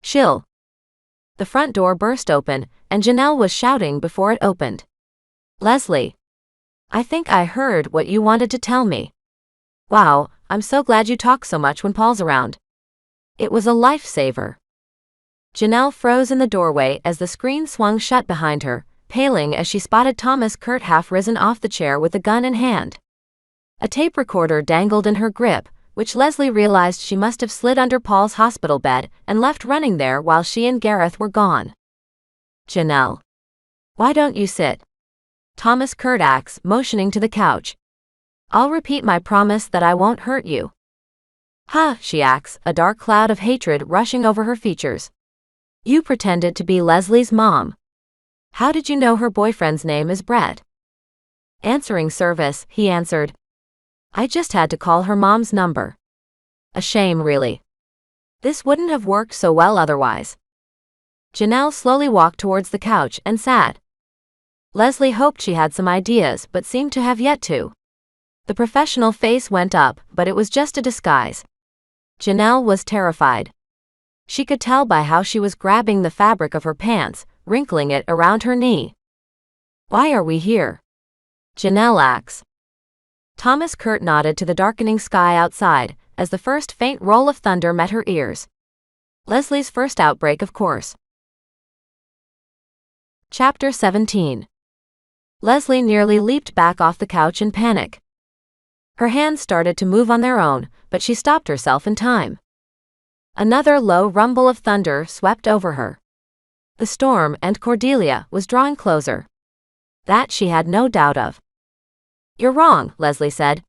She'll. The front door burst open, and Janelle was shouting before it opened. Leslie. I think I heard what you wanted to tell me. Wow, I'm so glad you talk so much when Paul's around. It was a lifesaver. Janelle froze in the doorway as the screen swung shut behind her, paling as she spotted Thomas Kurt half risen off the chair with a gun in hand. A tape recorder dangled in her grip, which Leslie realized she must have slid under Paul's hospital bed and left running there while she and Gareth were gone. Janelle. Why don't you sit? Thomas Curtax, motioning to the couch. I'll repeat my promise that I won't hurt you. Huh, she acts, a dark cloud of hatred rushing over her features. You pretended to be Leslie's mom. How did you know her boyfriend's name is Brett? Answering service, he answered. I just had to call her mom's number. A shame, really. This wouldn't have worked so well otherwise. Janelle slowly walked towards the couch and sat. Leslie hoped she had some ideas but seemed to have yet to. The professional face went up, but it was just a disguise. Janelle was terrified. She could tell by how she was grabbing the fabric of her pants, wrinkling it around her knee. Why are we here? Janelle asks. Thomas Curt nodded to the darkening sky outside, as the first faint roll of thunder met her ears. Leslie's first outbreak, of course. Chapter 17. Leslie nearly leaped back off the couch in panic. Her hands started to move on their own, but she stopped herself in time. Another low rumble of thunder swept over her. The storm, and Cordelia, was drawing closer. That she had no doubt of. You're wrong, Leslie said.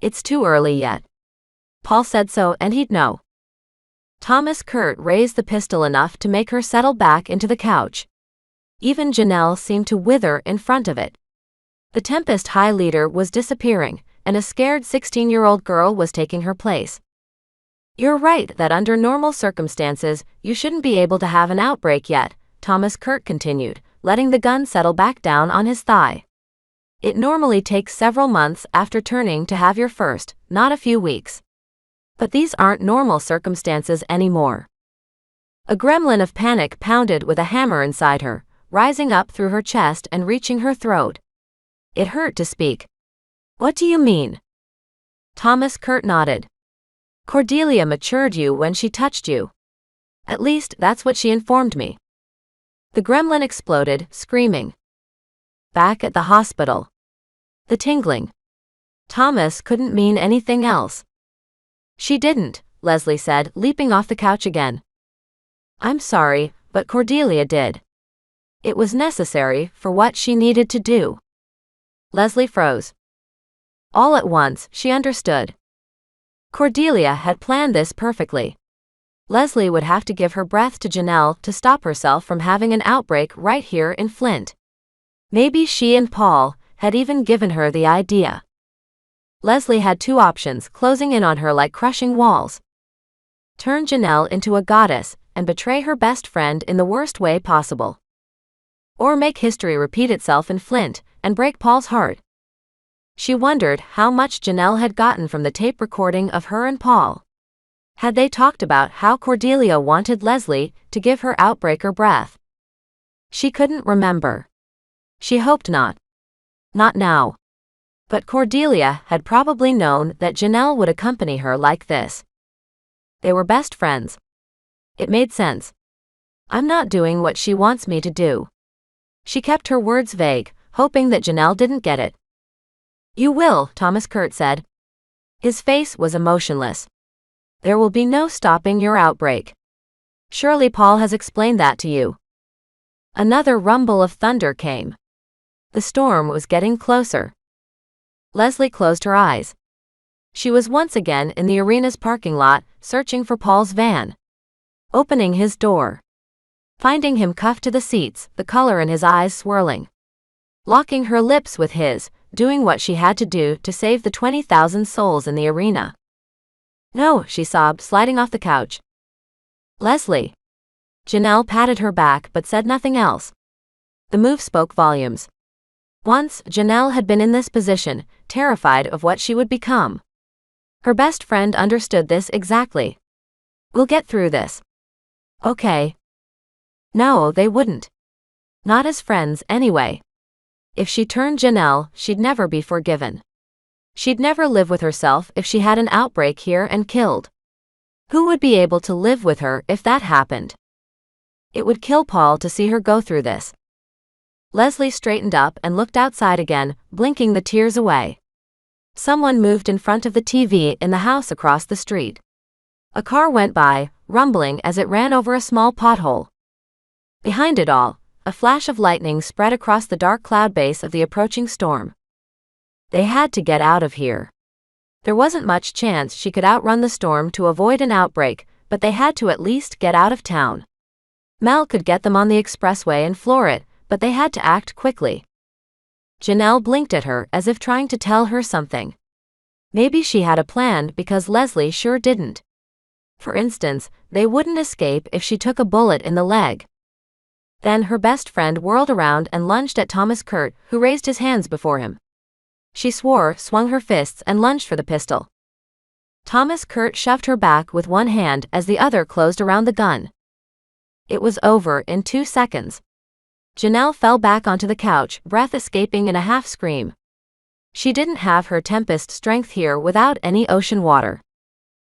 It's too early yet. Paul said so and he'd know. Thomas Curt raised the pistol enough to make her settle back into the couch. Even Janelle seemed to wither in front of it. The Tempest High leader was disappearing, and a scared 16-year-old girl was taking her place. You're right that under normal circumstances, you shouldn't be able to have an outbreak yet, Thomas Curt continued, letting the gun settle back down on his thigh. It normally takes several months after turning to have your first, not a few weeks. But these aren't normal circumstances anymore. A gremlin of panic pounded with a hammer inside her, rising up through her chest and reaching her throat. It hurt to speak. What do you mean? Thomas Curt nodded. Cordelia matured you when she touched you. At least, that's what she informed me. The gremlin exploded, screaming. Back at the hospital. The tingling. Thomas couldn't mean anything else. She didn't, Leslie said, leaping off the couch again. I'm sorry, but Cordelia did. It was necessary for what she needed to do. Leslie froze. All at once, she understood. Cordelia had planned this perfectly. Leslie would have to give her breath to Janelle to stop herself from having an outbreak right here in Flint. Maybe she and Paul had even given her the idea. Leslie had two options closing in on her like crushing walls. Turn Janelle into a goddess and betray her best friend in the worst way possible. Or make history repeat itself in Flint and break Paul's heart. She wondered how much Janelle had gotten from the tape recording of her and Paul. Had they talked about how Cordelia wanted Leslie to give her outbreaker breath? She couldn't remember. She hoped not. Not now. But Cordelia had probably known that Janelle would accompany her like this. They were best friends. It made sense. I'm not doing what she wants me to do. She kept her words vague, hoping that Janelle didn't get it. You will, Thomas Curt said. His face was emotionless. There will be no stopping your outbreak. Surely Paul has explained that to you. Another rumble of thunder came. The storm was getting closer. Leslie closed her eyes. She was once again in the arena's parking lot, searching for Paul's van. Opening his door. Finding him cuffed to the seats, the color in his eyes swirling. Locking her lips with his, doing what she had to do to save the 20,000 souls in the arena. No, she sobbed, sliding off the couch. Leslie. Janelle patted her back but said nothing else. The move spoke volumes. Once, Janelle had been in this position, terrified of what she would become. Her best friend understood this exactly. We'll get through this. Okay. No, they wouldn't. Not as friends, anyway. If she turned Janelle, she'd never be forgiven. She'd never live with herself if she had an outbreak here and killed. Who would be able to live with her if that happened? It would kill Paul to see her go through this. Leslie straightened up and looked outside again, blinking the tears away. Someone moved in front of the TV in the house across the street. A car went by, rumbling as it ran over a small pothole. Behind it all, a flash of lightning spread across the dark cloud base of the approaching storm. They had to get out of here. There wasn't much chance she could outrun the storm to avoid an outbreak, but they had to at least get out of town. Mel could get them on the expressway and floor it, but they had to act quickly. Janelle blinked at her as if trying to tell her something. Maybe she had a plan because Leslie sure didn't. For instance, they wouldn't escape if she took a bullet in the leg. Then her best friend whirled around and lunged at Thomas Kurt, who raised his hands before him. She swung her fists and lunged for the pistol. Thomas Kurt shoved her back with one hand as the other closed around the gun. It was over in 2 seconds. Janelle fell back onto the couch, breath escaping in a half-scream. She didn't have her Tempest strength here without any ocean water.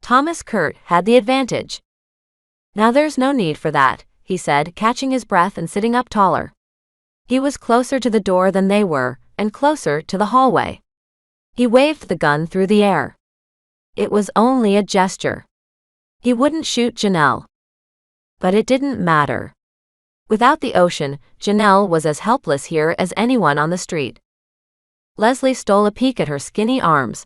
Thomas Kurt had the advantage. "Now there's no need for that," he said, catching his breath and sitting up taller. He was closer to the door than they were, and closer to the hallway. He waved the gun through the air. It was only a gesture. He wouldn't shoot Janelle. But it didn't matter. Without the ocean, Janelle was as helpless here as anyone on the street. Leslie stole a peek at her skinny arms.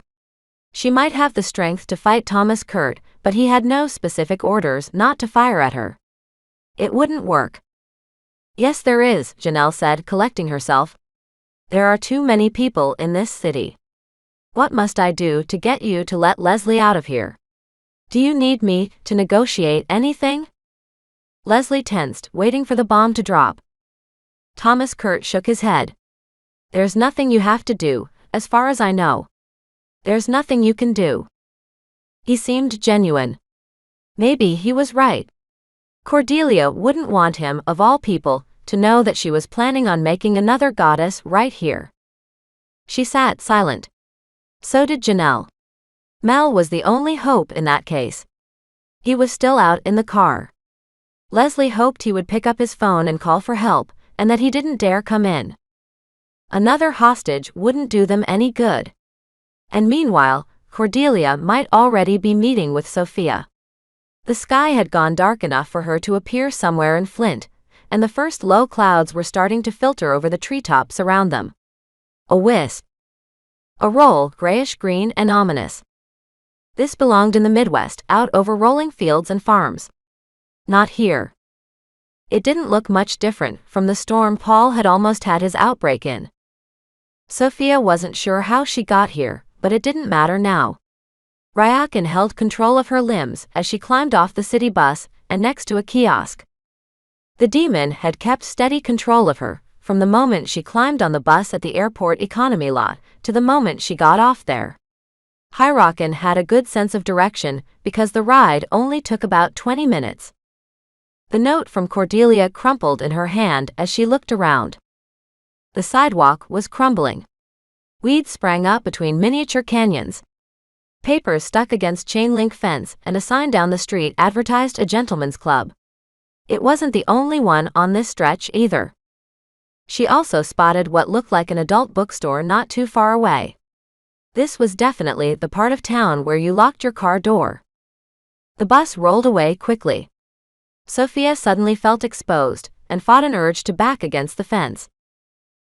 She might have the strength to fight Thomas Kurt, but he had no specific orders not to fire at her. It wouldn't work. "Yes, there is," Janelle said, collecting herself. "There are too many people in this city. What must I do to get you to let Leslie out of here? Do you need me to negotiate anything?" Leslie tensed, waiting for the bomb to drop. Thomas Kurt shook his head. "There's nothing you have to do, as far as I know. There's nothing you can do." He seemed genuine. Maybe he was right. Cordelia wouldn't want him, of all people, to know that she was planning on making another goddess right here. She sat silent. So did Janelle. Mel was the only hope in that case. He was still out in the car. Leslie hoped he would pick up his phone and call for help, and that he didn't dare come in. Another hostage wouldn't do them any good. And meanwhile, Cordelia might already be meeting with Sophia. The sky had gone dark enough for her to appear somewhere in Flint, and the first low clouds were starting to filter over the treetops around them. A wisp. A roll, grayish-green and ominous. This belonged in the Midwest, out over rolling fields and farms. Not here. It didn't look much different from the storm Paul had almost had his outbreak in. Sophia wasn't sure how she got here, but it didn't matter now. Ryakin held control of her limbs as she climbed off the city bus and next to a kiosk. The demon had kept steady control of her, from the moment she climbed on the bus at the airport economy lot, to the moment she got off there. HollyHook'sBooks had a good sense of direction, because the ride only took about 20 minutes. The note from Cordelia crumpled in her hand as she looked around. The sidewalk was crumbling. Weeds sprang up between miniature canyons. Papers stuck against chain-link fence and a sign down the street advertised a gentleman's club. It wasn't the only one on this stretch either. She also spotted what looked like an adult bookstore not too far away. This was definitely the part of town where you locked your car door. The bus rolled away quickly. Sophia suddenly felt exposed and fought an urge to back against the fence.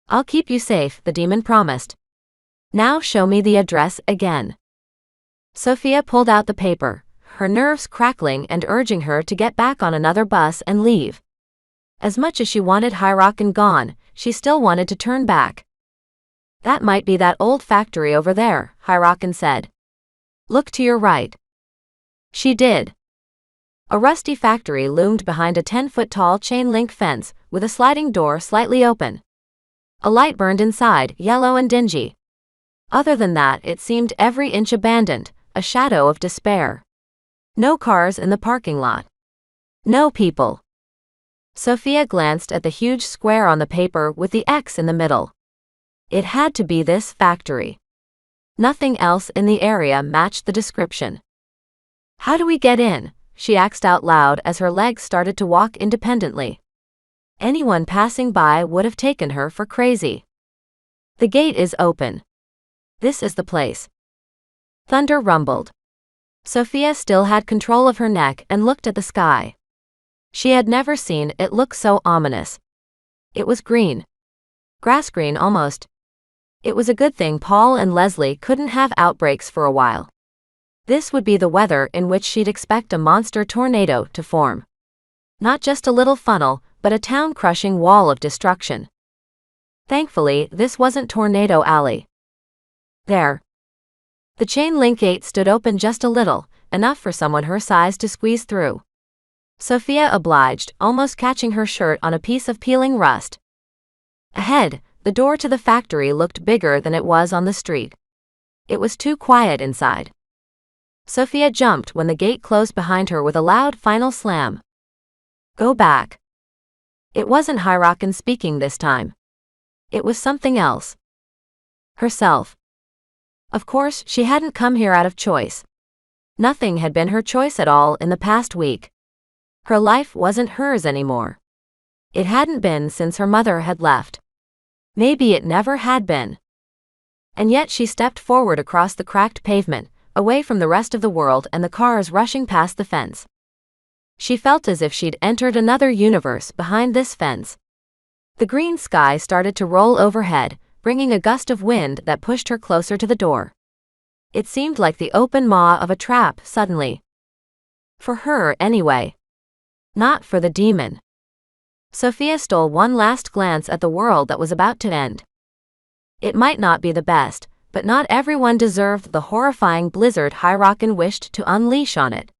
"I'll keep you safe," the demon promised. "Now show me the address again." Sophia pulled out the paper, her nerves crackling and urging her to get back on another bus and leave. As much as she wanted HollyHook'sBooks gone, she still wanted to turn back. "That might be that old factory over there," HollyHook'sBooks said. "Look to your right." She did. A rusty factory loomed behind a 10-foot-tall chain-link fence, with a sliding door slightly open. A light burned inside, yellow and dingy. Other than that, it seemed every inch abandoned, a shadow of despair. No cars in the parking lot. No people. Sophia glanced at the huge square on the paper with the X in the middle. It had to be this factory. Nothing else in the area matched the description. "How do we get in?" she asked out loud as her legs started to walk independently. Anyone passing by would have taken her for crazy. "The gate is open. This is the place." Thunder rumbled. Sophia still had control of her neck and looked at the sky. She had never seen it look so ominous. It was green. Grass green almost. It was a good thing Paul and Leslie couldn't have outbreaks for a while. This would be the weather in which she'd expect a monster tornado to form. Not just a little funnel, but a town-crushing wall of destruction. Thankfully, this wasn't Tornado Alley. There. The chain-link gate stood open just a little, enough for someone her size to squeeze through. Sophia obliged, almost catching her shirt on a piece of peeling rust. Ahead, the door to the factory looked bigger than it was on the street. It was too quiet inside. Sophia jumped when the gate closed behind her with a loud final slam. Go back. It wasn't HollyHook'sBooks speaking this time. It was something else. Herself. Of course, she hadn't come here out of choice. Nothing had been her choice at all in the past week. Her life wasn't hers anymore. It hadn't been since her mother had left. Maybe it never had been. And yet she stepped forward across the cracked pavement, away from the rest of the world and the cars rushing past the fence. She felt as if she'd entered another universe behind this fence. The green sky started to roll overhead, bringing a gust of wind that pushed her closer to the door. It seemed like the open maw of a trap suddenly. For her, anyway. Not for the demon. Sophia stole one last glance at the world that was about to end. It might not be the best, but not everyone deserved the horrifying blizzard HollyHook'sBooks wished to unleash on it.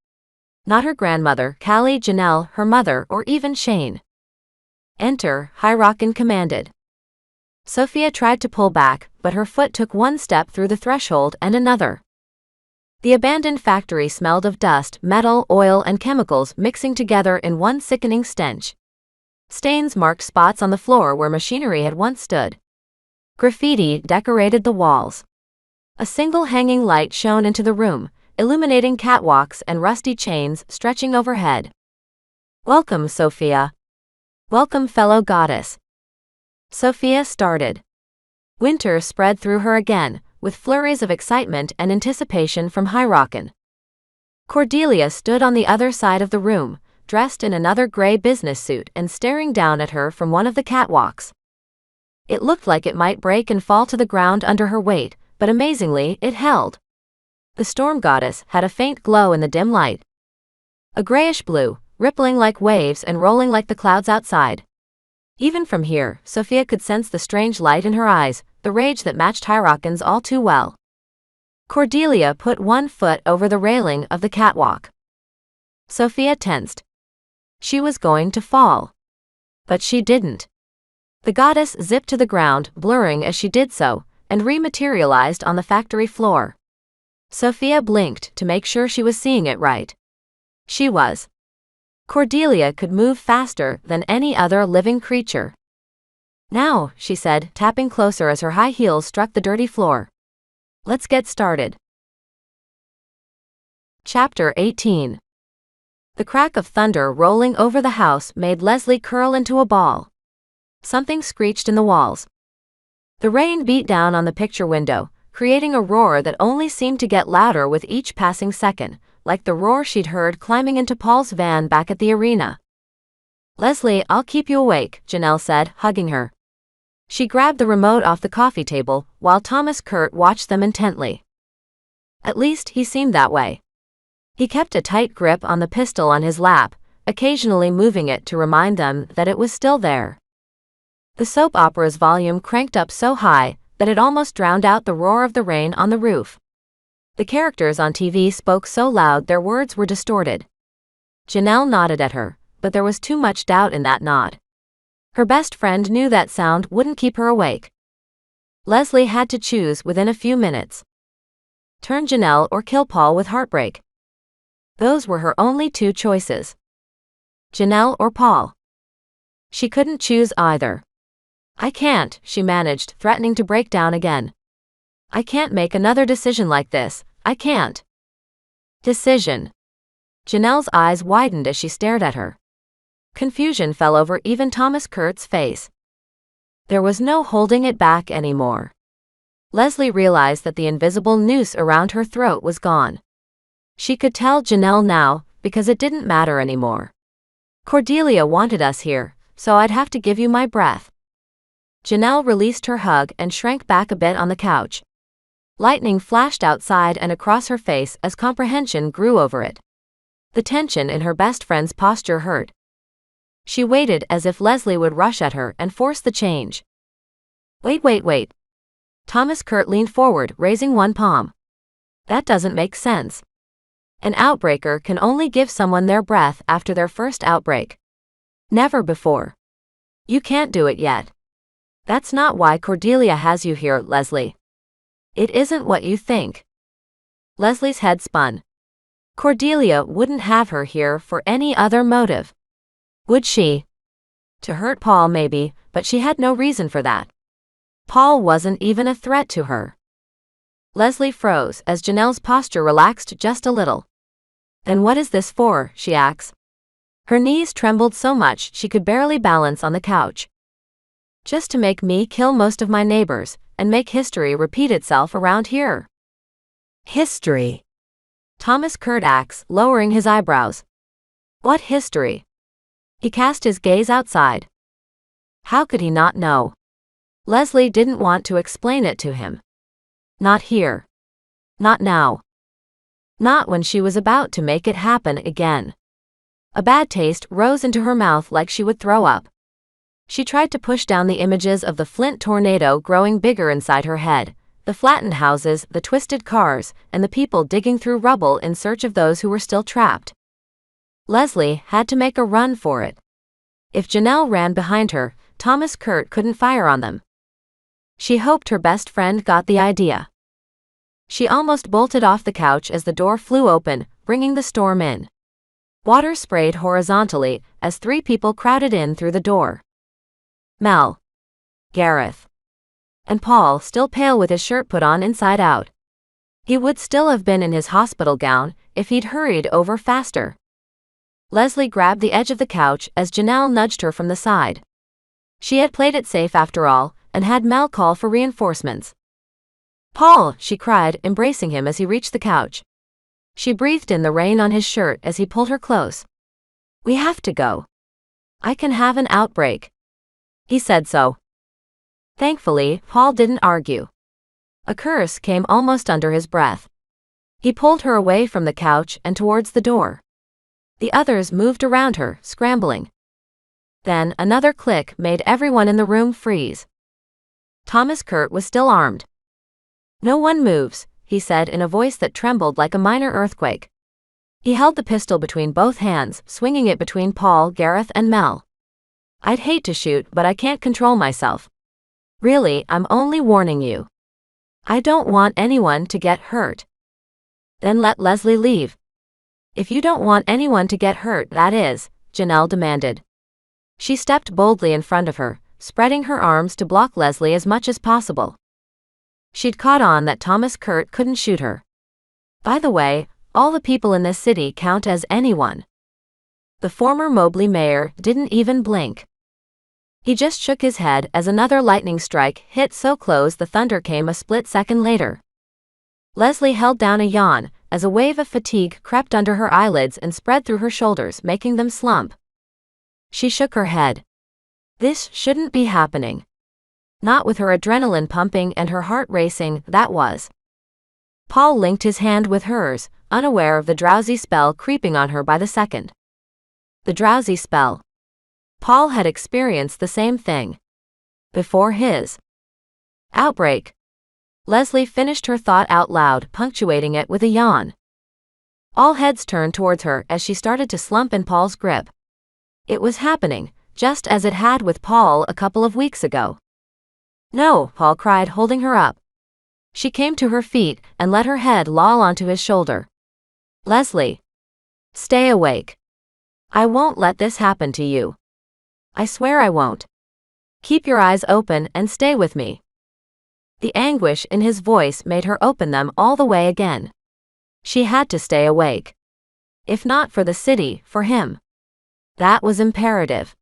Not her grandmother, Callie, Janelle, her mother, or even Shane. Enter, HollyHook'sBooks commanded. Sophia tried to pull back, but her foot took one step through the threshold and another. The abandoned factory smelled of dust, metal, oil, and chemicals mixing together in one sickening stench. Stains marked spots on the floor where machinery had once stood. Graffiti decorated the walls. A single hanging light shone into the room, illuminating catwalks and rusty chains stretching overhead. Welcome, Sophia. Welcome, fellow goddess. Sophia started. Winter spread through her again, with flurries of excitement and anticipation from HollyHook'sBooks. Cordelia stood on the other side of the room, dressed in another gray business suit and staring down at her from one of the catwalks. It looked like it might break and fall to the ground under her weight, but amazingly, it held. The storm goddess had a faint glow in the dim light. A grayish blue, rippling like waves and rolling like the clouds outside. Even from here, Sophia could sense the strange light in her eyes, the rage that matched HollyHook'sBooks all too well. Cordelia put one foot over the railing of the catwalk. Sophia tensed. She was going to fall. But she didn't. The goddess zipped to the ground, blurring as she did so, and rematerialized on the factory floor. Sophia blinked to make sure she was seeing it right. She was. Cordelia could move faster than any other living creature. Now, she said, tapping closer as her high heels struck the dirty floor. Let's get started. Chapter 18. The crack of thunder rolling over the house made Leslie curl into a ball. Something screeched in the walls. The rain beat down on the picture window, creating a roar that only seemed to get louder with each passing second, like the roar she'd heard climbing into Paul's van back at the arena. Leslie, I'll keep you awake, Janelle said, hugging her. She grabbed the remote off the coffee table, while Thomas Kurt watched them intently. At least he seemed that way. He kept a tight grip on the pistol on his lap, occasionally moving it to remind them that it was still there. The soap opera's volume cranked up so high that it almost drowned out the roar of the rain on the roof. The characters on TV spoke so loud their words were distorted. Janelle nodded at her, but there was too much doubt in that nod. Her best friend knew that sound wouldn't keep her awake. Leslie had to choose within a few minutes. Turn Janelle or kill Paul with heartbreak. Those were her only two choices. Janelle or Paul. She couldn't choose either. I can't, she managed, threatening to break down again. I can't make another decision like this, I can't. Decision. Janelle's eyes widened as she stared at her. Confusion fell over even Thomas Kurt's face. There was no holding it back anymore. Leslie realized that the invisible noose around her throat was gone. She could tell Janelle now, because it didn't matter anymore. Cordelia wanted us here, so I'd have to give you my breath. Janelle released her hug and shrank back a bit on the couch. Lightning flashed outside and across her face as comprehension grew over it. The tension in her best friend's posture hurt. She waited as if Leslie would rush at her and force the change. Wait. Thomas Kurt leaned forward, raising one palm. That doesn't make sense. An outbreaker can only give someone their breath after their first outbreak. Never before. You can't do it yet. That's not why Cordelia has you here, Leslie. It isn't what you think. Leslie's head spun. Cordelia wouldn't have her here for any other motive. Would she? To hurt Paul maybe, but she had no reason for that. Paul wasn't even a threat to her. Leslie froze as Janelle's posture relaxed just a little. Then what is this for, she asks. Her knees trembled so much she could barely balance on the couch. Just to make me kill most of my neighbors, and make history repeat itself around here. History. Thomas Kurt asks, lowering his eyebrows. What history? He cast his gaze outside. How could he not know? Leslie didn't want to explain it to him. Not here. Not now. Not when she was about to make it happen again. A bad taste rose into her mouth like she would throw up. She tried to push down the images of the Flint tornado growing bigger inside her head, the flattened houses, the twisted cars, and the people digging through rubble in search of those who were still trapped. Leslie had to make a run for it. If Janelle ran behind her, Thomas Kurt couldn't fire on them. She hoped her best friend got the idea. She almost bolted off the couch as the door flew open, bringing the storm in. Water sprayed horizontally as 3 people crowded in through the door. Mel, Gareth, and Paul, still pale with his shirt put on inside out. He would still have been in his hospital gown if he'd hurried over faster. Leslie grabbed the edge of the couch as Janelle nudged her from the side. She had played it safe after all, and had Mel call for reinforcements. Paul, she cried, embracing him as he reached the couch. She breathed in the rain on his shirt as he pulled her close. We have to go. I can have an outbreak. He said so. Thankfully, Paul didn't argue. A curse came almost under his breath. He pulled her away from the couch and towards the door. The others moved around her, scrambling. Then another click made everyone in the room freeze. Thomas Kurt was still armed. No one moves, he said in a voice that trembled like a minor earthquake. He held the pistol between both hands, swinging it between Paul, Gareth, and Mel. I'd hate to shoot, but I can't control myself. Really, I'm only warning you. I don't want anyone to get hurt. Then let Leslie leave. If you don't want anyone to get hurt, that is, Janelle demanded. She stepped boldly in front of her, spreading her arms to block Leslie as much as possible. She'd caught on that Thomas Kurt couldn't shoot her. By the way, all the people in this city count as anyone. The former Mobley mayor didn't even blink. He just shook his head as another lightning strike hit so close the thunder came a split second later. Leslie held down a yawn as a wave of fatigue crept under her eyelids and spread through her shoulders, making them slump. She shook her head. This shouldn't be happening. Not with her adrenaline pumping and her heart racing, that was. Paul linked his hand with hers, unaware of the drowsy spell creeping on her by the second. The drowsy spell. Paul had experienced the same thing. Before his outbreak. Leslie finished her thought out loud, punctuating it with a yawn. All heads turned towards her as she started to slump in Paul's grip. It was happening, just as it had with Paul a couple of weeks ago. No, Paul cried, holding her up. She came to her feet and let her head loll onto his shoulder. Leslie. Stay awake. I won't let this happen to you. I swear I won't. Keep your eyes open and stay with me. The anguish in his voice made her open them all the way again. She had to stay awake. If not for the city, for him. That was imperative.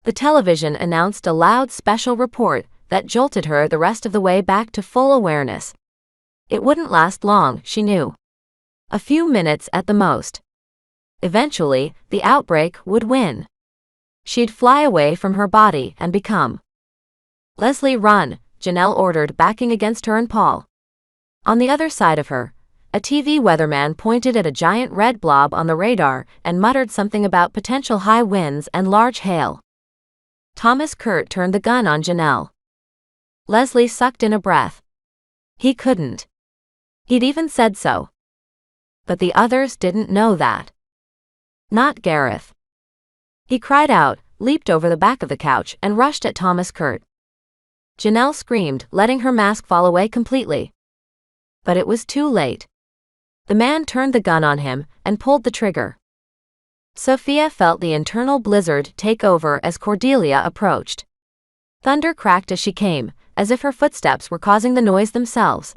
The television announced a loud special report that jolted her the rest of the way back to full awareness. It wouldn't last long, she knew. A few minutes at the most. Eventually, the outbreak would win. She'd fly away from her body and become. "Leslie, run," Janelle ordered, backing against her and Paul. On the other side of her, a TV weatherman pointed at a giant red blob on the radar and muttered something about potential high winds and large hail. Thomas Kurt turned the gun on Janelle. Leslie sucked in a breath. He couldn't. He'd even said so. But the others didn't know that. Not Gareth. He cried out, leaped over the back of the couch, and rushed at Thomas Kurt. Janelle screamed, letting her mask fall away completely. But it was too late. The man turned the gun on him and pulled the trigger. Sophia felt the internal blizzard take over as Cordelia approached. Thunder cracked as she came, as if her footsteps were causing the noise themselves.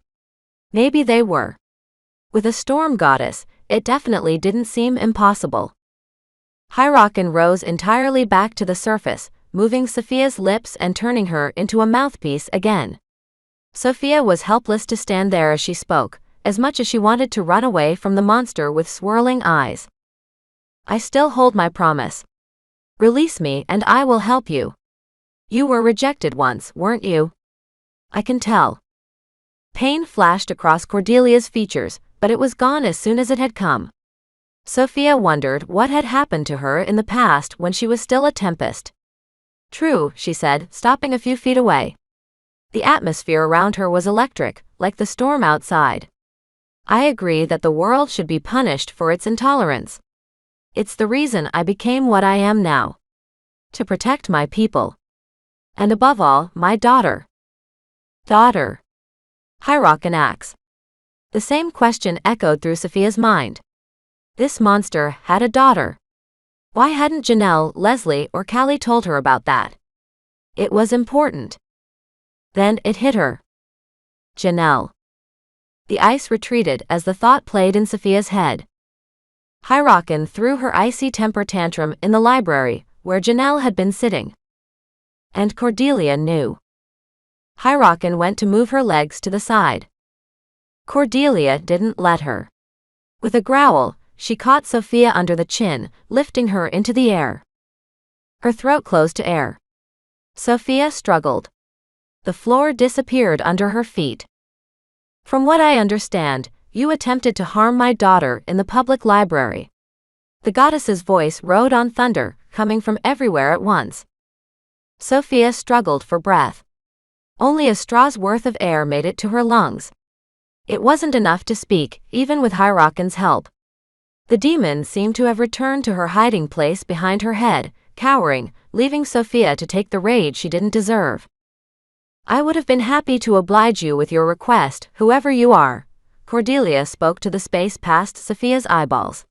Maybe they were. With a storm goddess, it definitely didn't seem impossible. Hyrockin rose entirely back to the surface, moving Sophia's lips and turning her into a mouthpiece again. Sophia was helpless to stand there as she spoke, as much as she wanted to run away from the monster with swirling eyes. "I still hold my promise. Release me and I will help you. You were rejected once, weren't you? I can tell." Pain flashed across Cordelia's features, but it was gone as soon as it had come. Sophia wondered what had happened to her in the past when she was still a tempest. "True," she said, stopping a few feet away. The atmosphere around her was electric, like the storm outside. "I agree that the world should be punished for its intolerance. It's the reason I became what I am now. To protect my people. And above all, my daughter." Daughter. Hyrockin axe. The same question echoed through Sophia's mind. This monster had a daughter. Why hadn't Janelle, Leslie, or Callie told her about that? It was important. Then it hit her. Janelle. The ice retreated as the thought played in Sophia's head. Hyrockin threw her icy temper tantrum in the library, where Janelle had been sitting. And Cordelia knew. Hyrockin went to move her legs to the side. Cordelia didn't let her. With a growl, she caught Sophia under the chin, lifting her into the air. Her throat closed to air. Sophia struggled. The floor disappeared under her feet. "From what I understand, you attempted to harm my daughter in the public library." The goddess's voice rode on thunder, coming from everywhere at once. Sophia struggled for breath. Only a straw's worth of air made it to her lungs. It wasn't enough to speak, even with Hyrockin's help. The demon seemed to have returned to her hiding place behind her head, cowering, leaving Sophia to take the rage she didn't deserve. "I would have been happy to oblige you with your request, whoever you are," Cordelia spoke to the space past Sophia's eyeballs.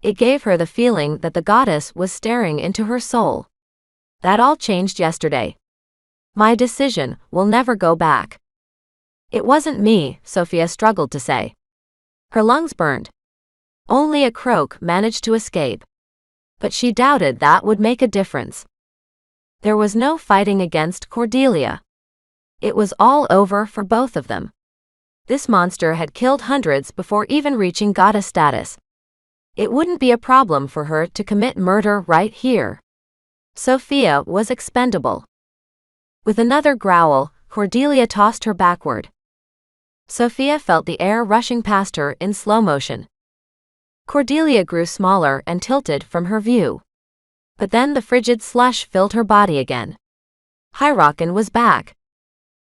It gave her the feeling that the goddess was staring into her soul. "That all changed yesterday. My decision will never go back." "It wasn't me," Sophia struggled to say. Her lungs burned. Only a croak managed to escape. But she doubted that would make a difference. There was no fighting against Cordelia. It was all over for both of them. This monster had killed hundreds before even reaching goddess status. It wouldn't be a problem for her to commit murder right here. Sophia was expendable. With another growl, Cordelia tossed her backward. Sophia felt the air rushing past her in slow motion. Cordelia grew smaller and tilted from her view. But then the frigid slush filled her body again. Hyrockin was back.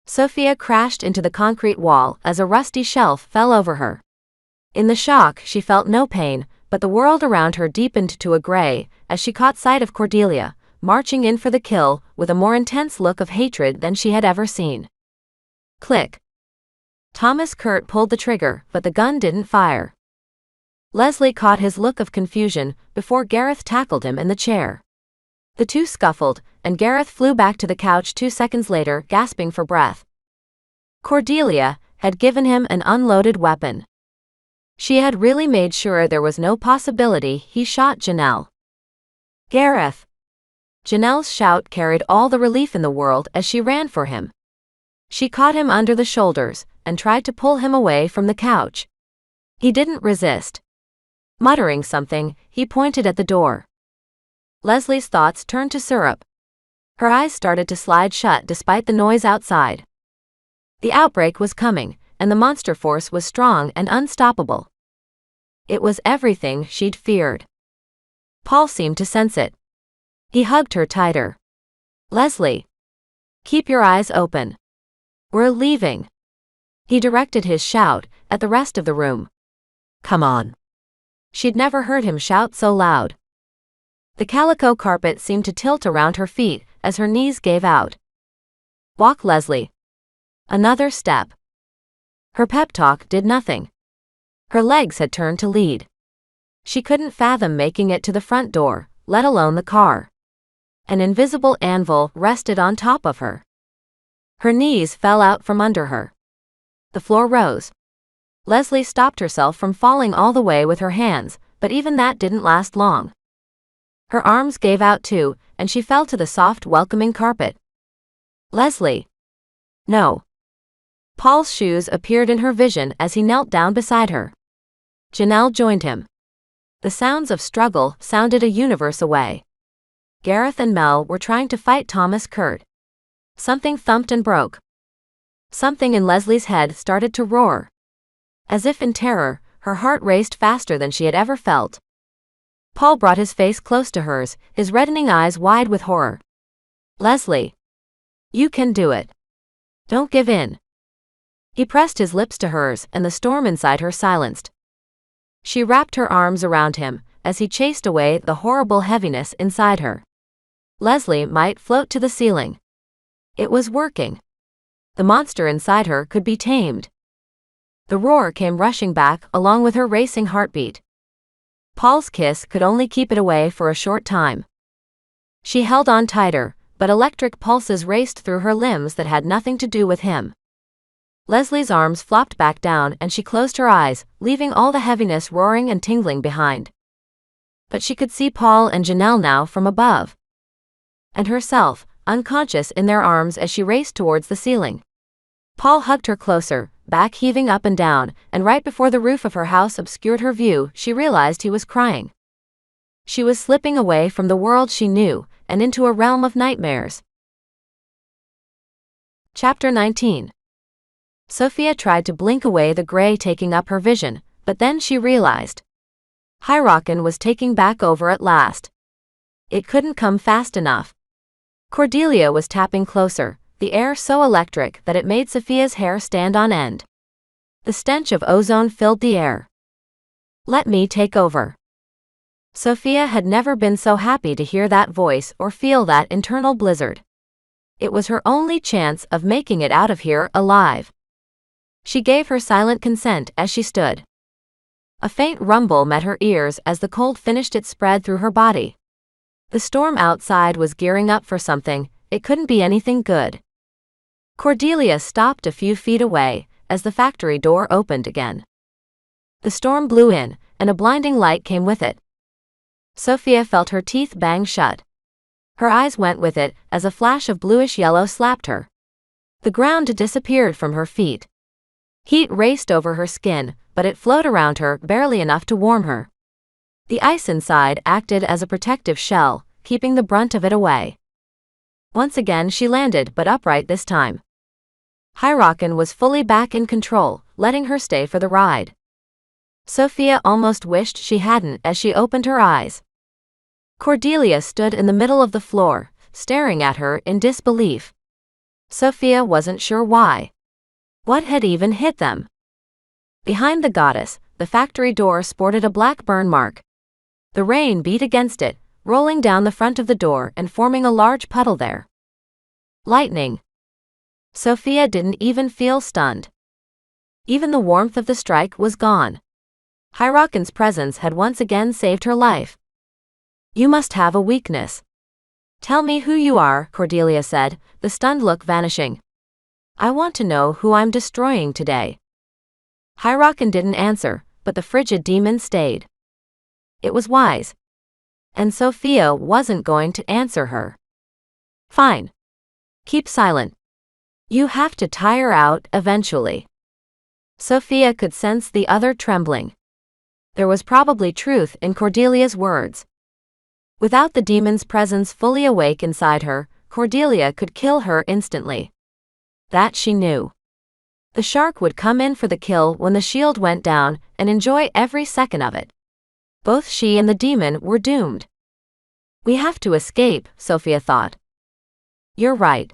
Sophia crashed into the concrete wall as a rusty shelf fell over her. In the shock, she felt no pain, but the world around her deepened to a gray as she caught sight of Cordelia, marching in for the kill with a more intense look of hatred than she had ever seen. Click. Thomas Kurt pulled the trigger, but the gun didn't fire. Leslie caught his look of confusion before Gareth tackled him in the chair. The two scuffled, and Gareth flew back to the couch 2 seconds later, gasping for breath. Cordelia had given him an unloaded weapon. She had really made sure there was no possibility he shot Janelle. "Gareth!" Janelle's shout carried all the relief in the world as she ran for him. She caught him under the shoulders and tried to pull him away from the couch. He didn't resist. Muttering something, he pointed at the door. Leslie's thoughts turned to syrup. Her eyes started to slide shut despite the noise outside. The outbreak was coming, and the monster force was strong and unstoppable. It was everything she'd feared. Paul seemed to sense it. He hugged her tighter. "Leslie, keep your eyes open. We're leaving." He directed his shout at the rest of the room. Come on. She'd never heard him shout so loud. The calico carpet seemed to tilt around her feet as her knees gave out. "Walk, Leslie." Another step. Her pep talk did nothing. Her legs had turned to lead. She couldn't fathom making it to the front door, let alone the car. An invisible anvil rested on top of her. Her knees fell out from under her. The floor rose. Leslie stopped herself from falling all the way with her hands, but even that didn't last long. Her arms gave out too, and she fell to the soft, welcoming carpet. "Leslie." "No." Paul's shoes appeared in her vision as he knelt down beside her. Janelle joined him. The sounds of struggle sounded a universe away. Gareth and Mel were trying to fight Thomas Kurt. Something thumped and broke. Something in Leslie's head started to roar. As if in terror, her heart raced faster than she had ever felt. Paul brought his face close to hers, his reddening eyes wide with horror. "Leslie. You can do it. Don't give in." He pressed his lips to hers, and the storm inside her silenced. She wrapped her arms around him as he chased away the horrible heaviness inside her. Leslie might float to the ceiling. It was working. The monster inside her could be tamed. The roar came rushing back along with her racing heartbeat. Paul's kiss could only keep it away for a short time. She held on tighter, but electric pulses raced through her limbs that had nothing to do with him. Leslie's arms flopped back down and she closed her eyes, leaving all the heaviness roaring and tingling behind. But she could see Paul and Janelle now from above. And herself, unconscious in their arms as she raced towards the ceiling. Paul hugged her closer, back heaving up and down, and right before the roof of her house obscured her view, she realized he was crying. She was slipping away from the world she knew, and into a realm of nightmares. Chapter 19. Sophia tried to blink away the gray taking up her vision, but then she realized. Hyrockin was taking back over at last. It couldn't come fast enough. Cordelia was tapping closer, the air so electric that it made Sophia's hair stand on end. The stench of ozone filled the air. "Let me take over." Sophia had never been so happy to hear that voice or feel that internal blizzard. It was her only chance of making it out of here alive. She gave her silent consent as she stood. A faint rumble met her ears as the cold finished its spread through her body. The storm outside was gearing up for something, it couldn't be anything good. Cordelia stopped a few feet away as the factory door opened again. The storm blew in, and a blinding light came with it. Sophia felt her teeth bang shut. Her eyes went with it as a flash of bluish yellow slapped her. The ground disappeared from her feet. Heat raced over her skin, but it flowed around her barely enough to warm her. The ice inside acted as a protective shell, keeping the brunt of it away. Once again she landed, but upright this time. Hyrockin was fully back in control, letting her stay for the ride. Sophia almost wished she hadn't as she opened her eyes. Cordelia stood in the middle of the floor, staring at her in disbelief. Sophia wasn't sure why. What had even hit them? Behind the goddess, the factory door sported a black burn mark. The rain beat against it, rolling down the front of the door and forming a large puddle there. Lightning. Sophia didn't even feel stunned. Even the warmth of the strike was gone. Hyrockin's presence had once again saved her life. "You must have a weakness. Tell me who you are," Cordelia said, the stunned look vanishing. "I want to know who I'm destroying today." Hyrockin didn't answer, but the frigid demon stayed. It was wise. And Sophia wasn't going to answer her. "Fine. Keep silent. You have to tire out eventually." Sophia could sense the other trembling. There was probably truth in Cordelia's words. Without the demon's presence fully awake inside her, Cordelia could kill her instantly. That she knew. The shark would come in for the kill when the shield went down and enjoy every second of it. Both she and the demon were doomed. We have to escape, Sophia thought. You're right.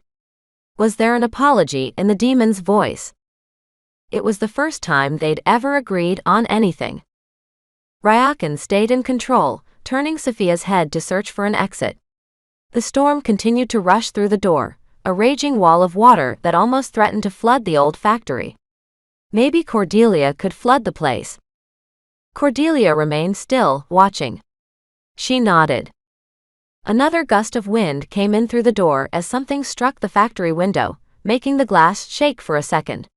Was there an apology in the demon's voice? It was the first time they'd ever agreed on anything. Ryakan stayed in control, turning Sophia's head to search for an exit. The storm continued to rush through the door, a raging wall of water that almost threatened to flood the old factory. Maybe Cordelia could flood the place. Cordelia remained still, watching. She nodded. Another gust of wind came in through the door as something struck the factory window, making the glass shake for a second.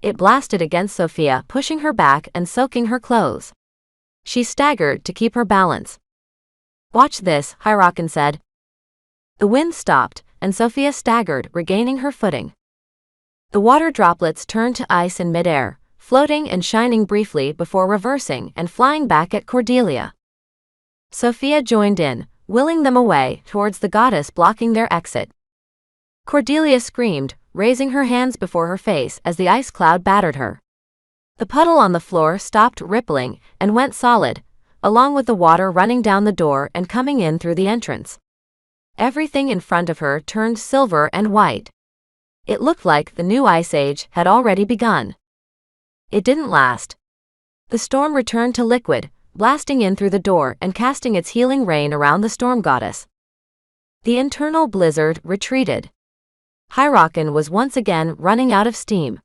It blasted against Sophia, pushing her back and soaking her clothes. She staggered to keep her balance. Watch this, Hyrockin said. The wind stopped, and Sophia staggered, regaining her footing. The water droplets turned to ice in midair, floating and shining briefly before reversing and flying back at Cordelia. Sophia joined in, willing them away towards the goddess blocking their exit. Cordelia screamed, raising her hands before her face as the ice cloud battered her. The puddle on the floor stopped rippling and went solid, along with the water running down the door and coming in through the entrance. Everything in front of her turned silver and white. It looked like the new ice age had already begun. It didn't last. The storm returned to liquid, blasting in through the door and casting its healing rain around the storm goddess. The internal blizzard retreated. Hyrockin was once again running out of steam.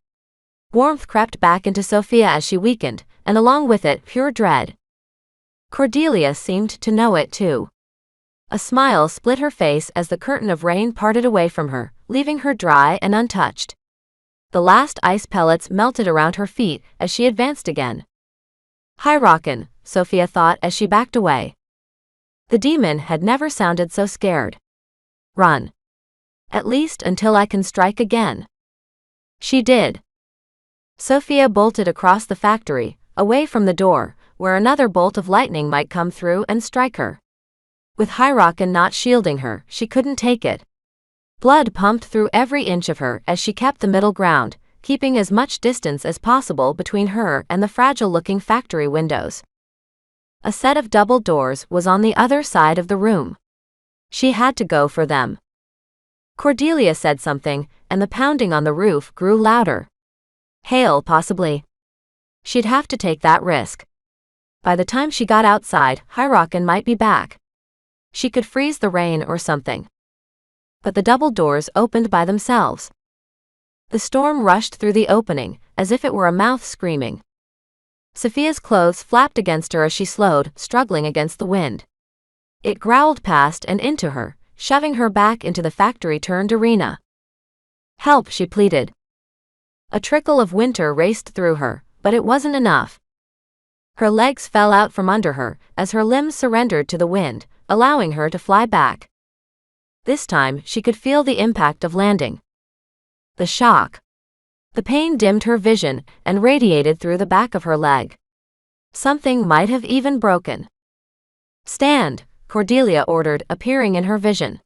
Warmth crept back into Sophia as she weakened, and along with it, pure dread. Cordelia seemed to know it too. A smile split her face as the curtain of rain parted away from her, leaving her dry and untouched. The last ice pellets melted around her feet as she advanced again. Hyrockin, Sophia thought as she backed away. The demon had never sounded so scared. Run. At least until I can strike again. She did. Sophia bolted across the factory, away from the door, where another bolt of lightning might come through and strike her. With Hyrockin not shielding her, she couldn't take it. Blood pumped through every inch of her as she kept the middle ground, keeping as much distance as possible between her and the fragile-looking factory windows. A set of double doors was on the other side of the room. She had to go for them. Cordelia said something, and the pounding on the roof grew louder. Hail, possibly. She'd have to take that risk. By the time she got outside, Hyrockin might be back. She could freeze the rain or something. But the double doors opened by themselves. The storm rushed through the opening, as if it were a mouth screaming. Sophia's clothes flapped against her as she slowed, struggling against the wind. It growled past and into her, shoving her back into the factory-turned arena. Help, she pleaded. A trickle of winter raced through her, but it wasn't enough. Her legs fell out from under her, as her limbs surrendered to the wind, allowing her to fly back. This time, she could feel the impact of landing. The shock. The pain dimmed her vision and radiated through the back of her leg. Something might have even broken. Stand, Cordelia ordered, appearing in her vision.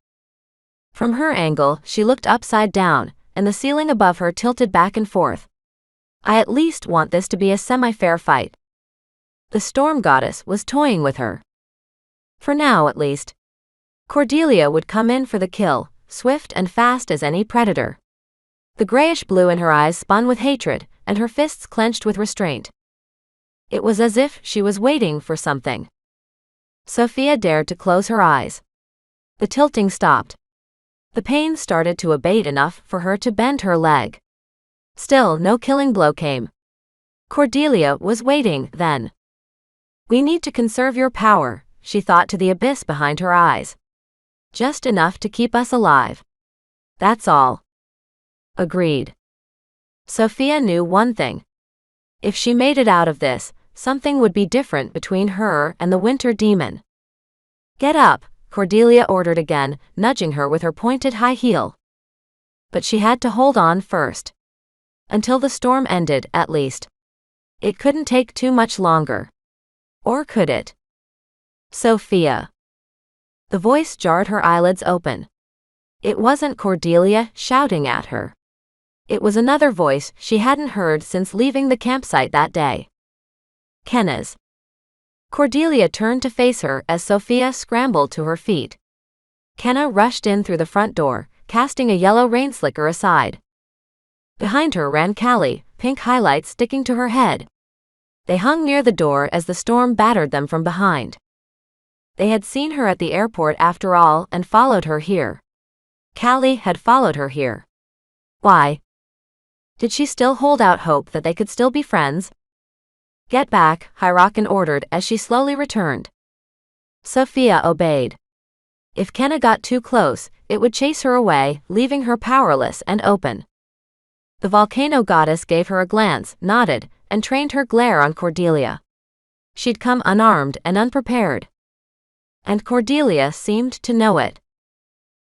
From her angle, she looked upside down, and the ceiling above her tilted back and forth. I at least want this to be a semi-fair fight. The storm goddess was toying with her. For now, at least. Cordelia would come in for the kill, swift and fast as any predator. The grayish blue in her eyes spun with hatred, and her fists clenched with restraint. It was as if she was waiting for something. Sophia dared to close her eyes. The tilting stopped. The pain started to abate enough for her to bend her leg. Still, no killing blow came. Cordelia was waiting, then. We need to conserve your power, she thought to the abyss behind her eyes. Just enough to keep us alive. That's all. Agreed. Sophia knew one thing. If she made it out of this, something would be different between her and the winter demon. Get up, Cordelia ordered again, nudging her with her pointed high heel. But she had to hold on first. Until the storm ended, at least. It couldn't take too much longer. Or could it? Sophia. The voice jarred her eyelids open. It wasn't Cordelia shouting at her. It was another voice she hadn't heard since leaving the campsite that day. Kenna's. Cordelia turned to face her as Sophia scrambled to her feet. Kenna rushed in through the front door, casting a yellow rain slicker aside. Behind her ran Callie, pink highlights sticking to her head. They hung near the door as the storm battered them from behind. They had seen her at the airport after all and followed her here. Callie had followed her here. Why? Did she still hold out hope that they could still be friends? Get back, HollyHook'sBooks ordered as she slowly returned. Sophia obeyed. If Kenna got too close, it would chase her away, leaving her powerless and open. The volcano goddess gave her a glance, nodded, and trained her glare on Cordelia. She'd come unarmed and unprepared. And Cordelia seemed to know it.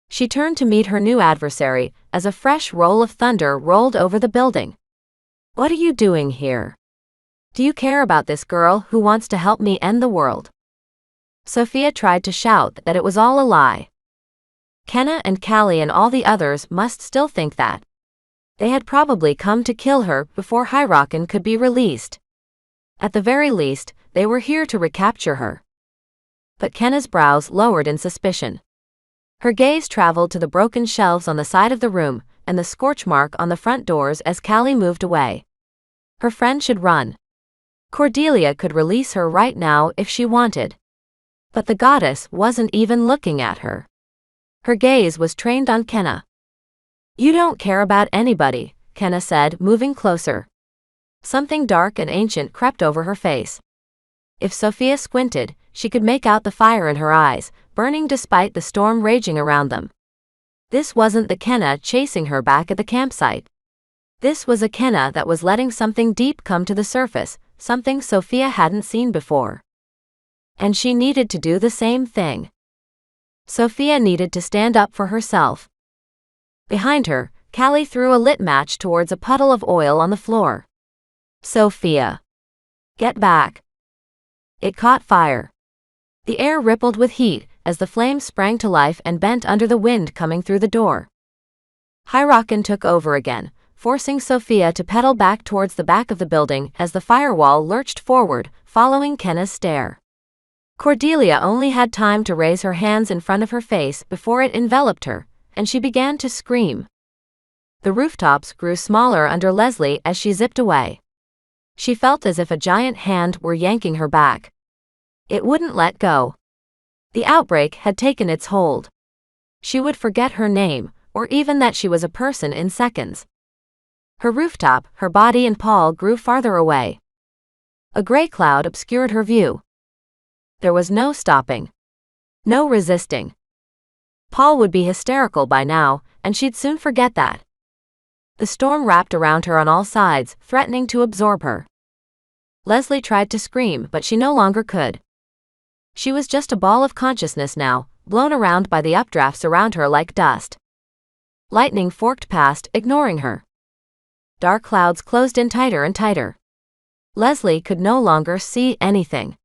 She turned to meet her new adversary as a fresh roll of thunder rolled over the building. What are you doing here? Do you care about this girl who wants to help me end the world? Sophia tried to shout that it was all a lie. Kenna and Callie and all the others must still think that. They had probably come to kill her before HollyHook'sBooks could be released. At the very least, they were here to recapture her. But Kenna's brows lowered in suspicion. Her gaze traveled to the broken shelves on the side of the room and the scorch mark on the front doors as Callie moved away. Her friend should run. Cordelia could release her right now if she wanted. But the goddess wasn't even looking at her. Her gaze was trained on Kenna. You don't care about anybody, Kenna said, moving closer. Something dark and ancient crept over her face. If Sophia squinted, she could make out the fire in her eyes, burning despite the storm raging around them. This wasn't the Kenna chasing her back at the campsite. This was a Kenna that was letting something deep come to the surface, something Sophia hadn't seen before. And she needed to do the same thing. Sophia needed to stand up for herself. Behind her, Callie threw a lit match towards a puddle of oil on the floor. Sophia. Get back. It caught fire. The air rippled with heat as the flame sprang to life and bent under the wind coming through the door. HollyHook'sBooks took over again, forcing Sophia to pedal back towards the back of the building as the firewall lurched forward, following Kenna's stare. Cordelia only had time to raise her hands in front of her face before it enveloped her, and she began to scream. The rooftops grew smaller under Leslie as she zipped away. She felt as if a giant hand were yanking her back. It wouldn't let go. The outbreak had taken its hold. She would forget her name, or even that she was a person in seconds. Her rooftop, her body and Paul grew farther away. A gray cloud obscured her view. There was no stopping. No resisting. Paul would be hysterical by now, and she'd soon forget that. The storm wrapped around her on all sides, threatening to absorb her. Leslie tried to scream, but she no longer could. She was just a ball of consciousness now, blown around by the updrafts around her like dust. Lightning forked past, ignoring her. Dark clouds closed in tighter and tighter. Leslie could no longer see anything.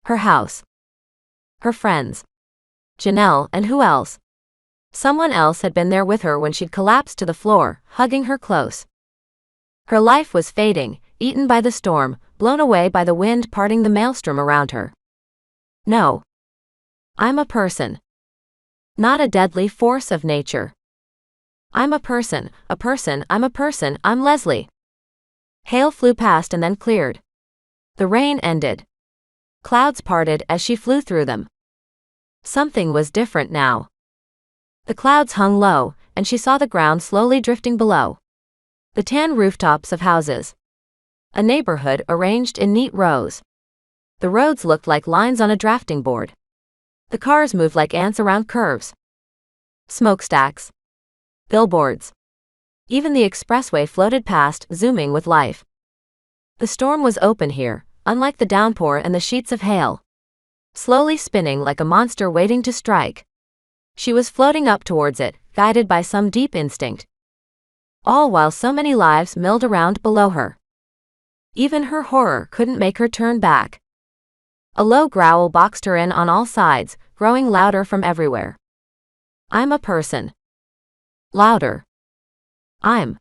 Her house. Her friends. Janelle, and who else? Someone else had been there with her when she'd collapsed to the floor, hugging her close. Her life was fading, eaten by the storm, blown away by the wind parting the maelstrom around her. No. I'm a person. Not a deadly force of nature. I'm a person, I'm Leslie. Hail flew past and then cleared. The rain ended. Clouds parted as she flew through them. Something was different now. The clouds hung low, and she saw the ground slowly drifting below. The tan rooftops of houses. A neighborhood arranged in neat rows. The roads looked like lines on a drafting board. The cars moved like ants around curves. Smokestacks. Billboards. Even the expressway floated past, zooming with life. The storm was open here, unlike the downpour and the sheets of hail. Slowly spinning like a monster waiting to strike. She was floating up towards it, guided by some deep instinct. All while so many lives milled around below her. Even her horror couldn't make her turn back. A low growl boxed her in on all sides, growing louder from everywhere. I'm a person. Louder. I'm.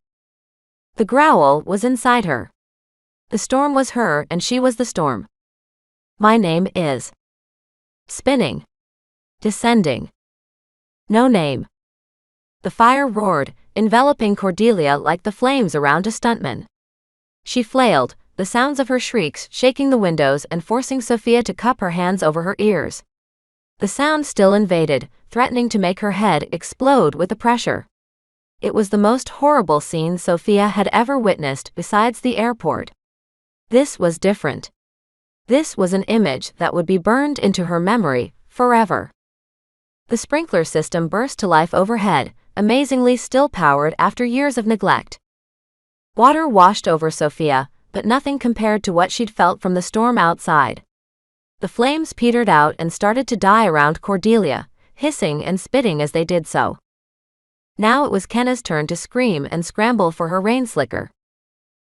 The growl was inside her. The storm was her and she was the storm. My name is. Spinning. Descending. No name. The fire roared, enveloping Cordelia like the flames around a stuntman. She flailed, the sounds of her shrieks shaking the windows and forcing Sophia to cup her hands over her ears. The sound still invaded, threatening to make her head explode with the pressure. It was the most horrible scene Sophia had ever witnessed besides the airport. This was different. This was an image that would be burned into her memory forever. The sprinkler system burst to life overhead, amazingly still powered after years of neglect. Water washed over Sophia, but nothing compared to what she'd felt from the storm outside. The flames petered out and started to die around Cordelia, hissing and spitting as they did so. Now it was Kenna's turn to scream and scramble for her rain slicker.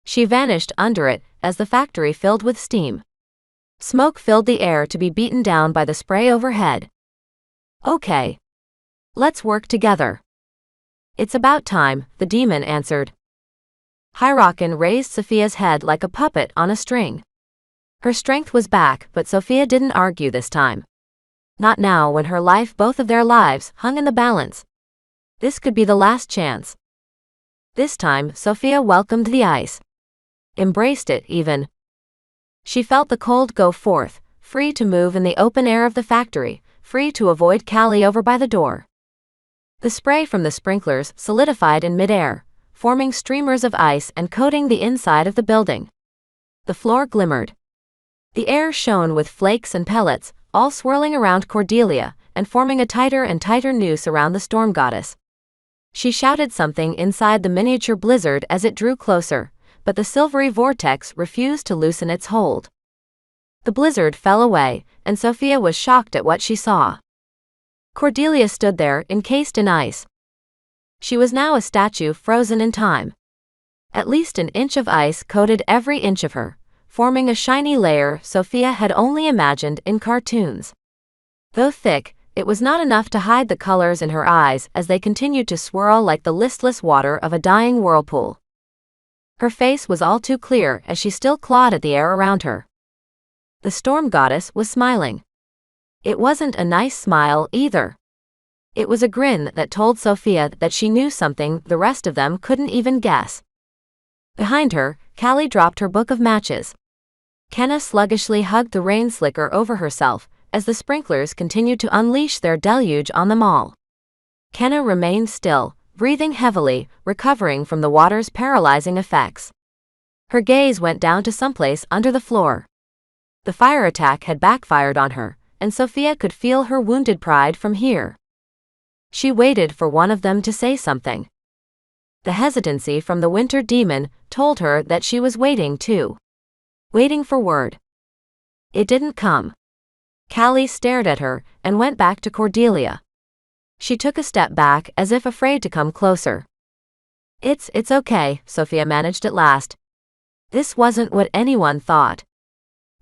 She vanished under it as the factory filled with steam. Smoke filled the air to be beaten down by the spray overhead. Okay. Let's work together. It's about time, the demon answered. HollyHook'sBooks raised Sophia's head like a puppet on a string. Her strength was back, but Sophia didn't argue this time. Not now when her life, both of their lives, hung in the balance. This could be the last chance. This time, Sophia welcomed the ice. Embraced it, even. She felt the cold go forth, free to move in the open air of the factory, free to avoid Callie over by the door. The spray from the sprinklers solidified in midair, forming streamers of ice and coating the inside of the building. The floor glimmered. The air shone with flakes and pellets, all swirling around Cordelia and forming a tighter and tighter noose around the storm goddess. She shouted something inside the miniature blizzard as it drew closer, but the silvery vortex refused to loosen its hold. The blizzard fell away, and Sophia was shocked at what she saw. Cordelia stood there, encased in ice. She was now a statue frozen in time. At least an inch of ice coated every inch of her, forming a shiny layer Sophia had only imagined in cartoons. Though thick, it was not enough to hide the colors in her eyes as they continued to swirl like the listless water of a dying whirlpool. Her face was all too clear as she still clawed at the air around her. The storm goddess was smiling. It wasn't a nice smile either. It was a grin that told Sophia that she knew something the rest of them couldn't even guess. Behind her, Callie dropped her book of matches. Kenna sluggishly hugged the rain slicker over herself as the sprinklers continued to unleash their deluge on them all. Kenna remained still, breathing heavily, recovering from the water's paralyzing effects. Her gaze went down to someplace under the floor. The fire attack had backfired on her, and Sophia could feel her wounded pride from here. She waited for one of them to say something. The hesitancy from the winter demon told her that she was waiting too. Waiting for word. It didn't come. Callie stared at her and went back to Cordelia. She took a step back as if afraid to come closer. It's okay, Sophia managed at last. This wasn't what anyone thought.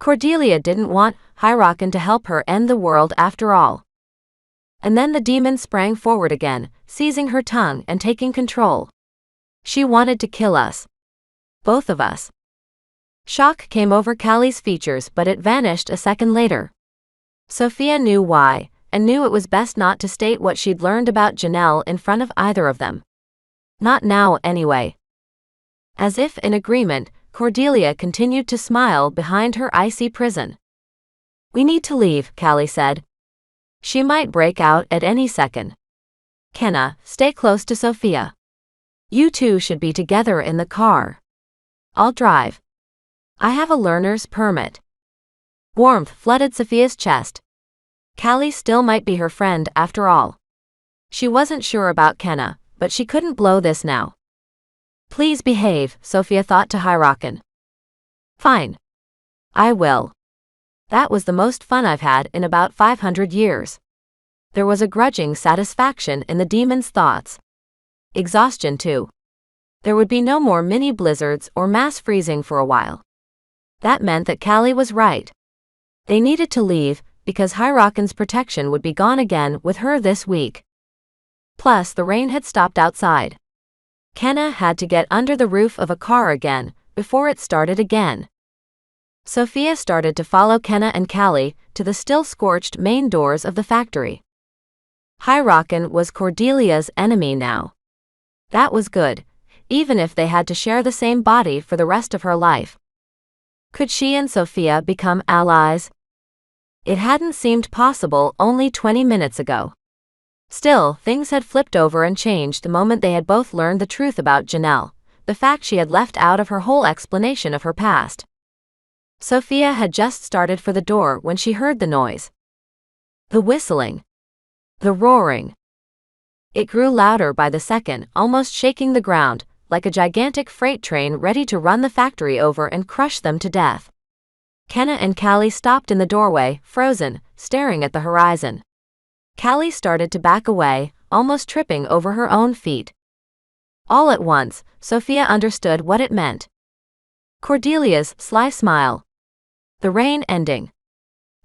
Cordelia didn't want HollyHook'sBooks to help her end the world after all. And then the demon sprang forward again, seizing her tongue and taking control. She wanted to kill us. Both of us. Shock came over Callie's features, but it vanished a second later. Sophia knew why, and knew it was best not to state what she'd learned about Janelle in front of either of them. Not now, anyway. As if in agreement, Cordelia continued to smile behind her icy prison. We need to leave, Callie said. She might break out at any second. Kenna, stay close to Sophia. You two should be together in the car. I'll drive. I have a learner's permit. Warmth flooded Sophia's chest. Callie still might be her friend after all. She wasn't sure about Kenna, but she couldn't blow this now. Please behave, Sophia thought to HollyHook'sBooks. Fine. I will. That was the most fun I've had in about 500 years. There was a grudging satisfaction in the demon's thoughts. Exhaustion too. There would be no more mini blizzards or mass freezing for a while. That meant that Callie was right. They needed to leave, because Hyrocken's protection would be gone again with her this week. Plus, the rain had stopped outside. Kenna had to get under the roof of a car again, before it started again. Sophia started to follow Kenna and Callie to the still-scorched main doors of the factory. Hyrocken was Cordelia's enemy now. That was good, even if they had to share the same body for the rest of her life. Could she and Sophia become allies? It hadn't seemed possible only 20 minutes ago. Still, things had flipped over and changed the moment they had both learned the truth about Janelle, the fact she had left out of her whole explanation of her past. Sophia had just started for the door when she heard the noise. The whistling. The roaring. It grew louder by the second, almost shaking the ground, like a gigantic freight train ready to run the factory over and crush them to death. Kenna and Callie stopped in the doorway, frozen, staring at the horizon. Callie started to back away, almost tripping over her own feet. All at once, Sophia understood what it meant. Cordelia's sly smile. The rain ending.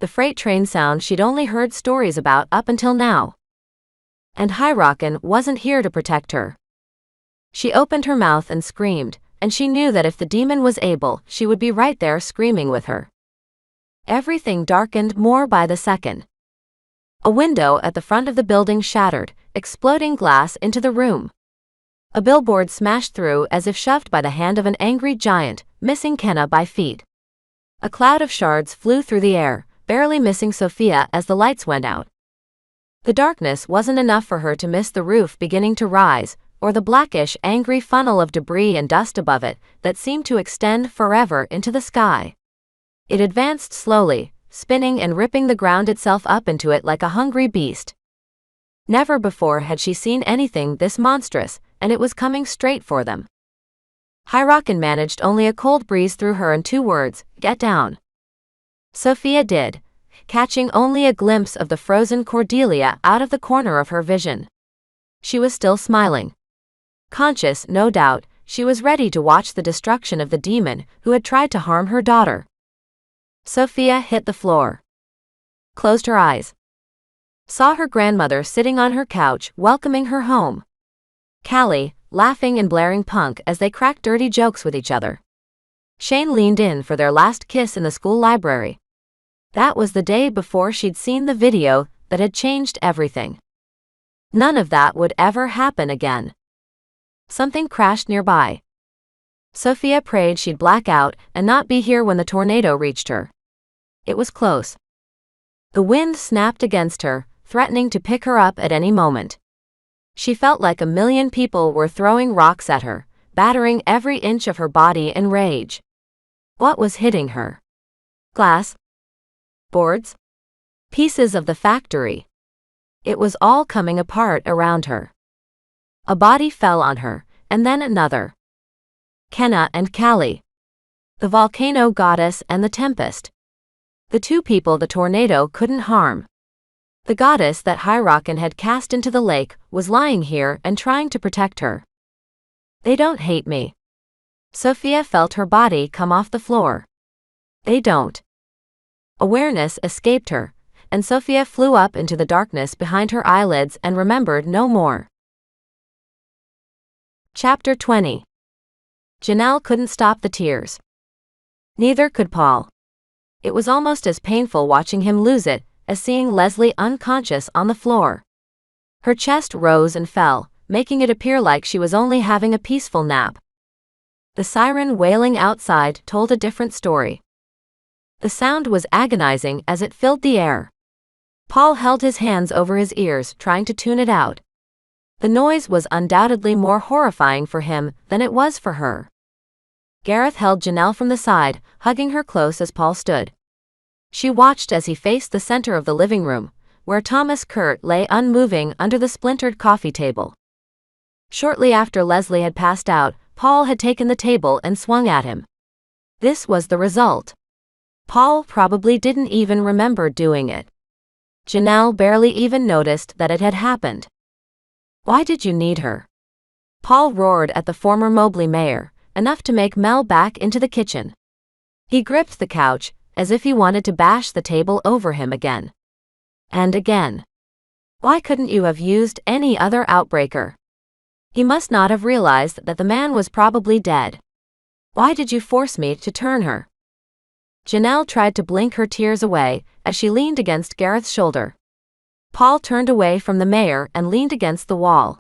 The freight train sound she'd only heard stories about up until now. And Hyrocken wasn't here to protect her. She opened her mouth and screamed, and she knew that if the demon was able, she would be right there screaming with her. Everything darkened more by the second. A window at the front of the building shattered, exploding glass into the room. A billboard smashed through as if shoved by the hand of an angry giant, missing Kenna by feet. A cloud of shards flew through the air, barely missing Sophia as the lights went out. The darkness wasn't enough for her to miss the roof beginning to rise, or the blackish, angry funnel of debris and dust above it that seemed to extend forever into the sky. It advanced slowly, spinning and ripping the ground itself up into it like a hungry beast. Never before had she seen anything this monstrous, and it was coming straight for them. Hyrocken managed only a cold breeze through her and 2 words, "Get down." Sophia did, catching only a glimpse of the frozen Cordelia out of the corner of her vision. She was still smiling. Conscious, no doubt, she was ready to watch the destruction of the demon who had tried to harm her daughter. Sophia hit the floor. Closed her eyes. Saw her grandmother sitting on her couch, welcoming her home. Callie, laughing and blaring punk as they cracked dirty jokes with each other. Shane leaned in for their last kiss in the school library. That was the day before she'd seen the video that had changed everything. None of that would ever happen again. Something crashed nearby. Sophia prayed she'd black out and not be here when the tornado reached her. It was close. The wind snapped against her, threatening to pick her up at any moment. She felt like a million people were throwing rocks at her, battering every inch of her body in rage. What was hitting her? Glass? Boards? Pieces of the factory. It was all coming apart around her. A body fell on her, and then another. Kenna and Callie. The volcano goddess and the tempest. The 2 people the tornado couldn't harm. The goddess that Hyrocken had cast into the lake was lying here and trying to protect her. They don't hate me. Sophia felt her body come off the floor. They don't. Awareness escaped her, and Sophia flew up into the darkness behind her eyelids and remembered no more. Chapter 20. Janelle couldn't stop the tears. Neither could Paul. It was almost as painful watching him lose it as seeing Leslie unconscious on the floor. Her chest rose and fell, making it appear like she was only having a peaceful nap. The siren wailing outside told a different story. The sound was agonizing as it filled the air. Paul held his hands over his ears, trying to tune it out. The noise was undoubtedly more horrifying for him than it was for her. Gareth held Janelle from the side, hugging her close as Paul stood. She watched as he faced the center of the living room, where Thomas Kurt lay unmoving under the splintered coffee table. Shortly after Leslie had passed out, Paul had taken the table and swung at him. This was the result. Paul probably didn't even remember doing it. Janelle barely even noticed that it had happened. Why did you need her? Paul roared at the former Mobley mayor, enough to make Mel back into the kitchen. He gripped the couch, as if he wanted to bash the table over him again. And again. Why couldn't you have used any other outbreaker? He must not have realized that the man was probably dead. Why did you force me to turn her? Janelle tried to blink her tears away as she leaned against Gareth's shoulder. Paul turned away from the mayor and leaned against the wall.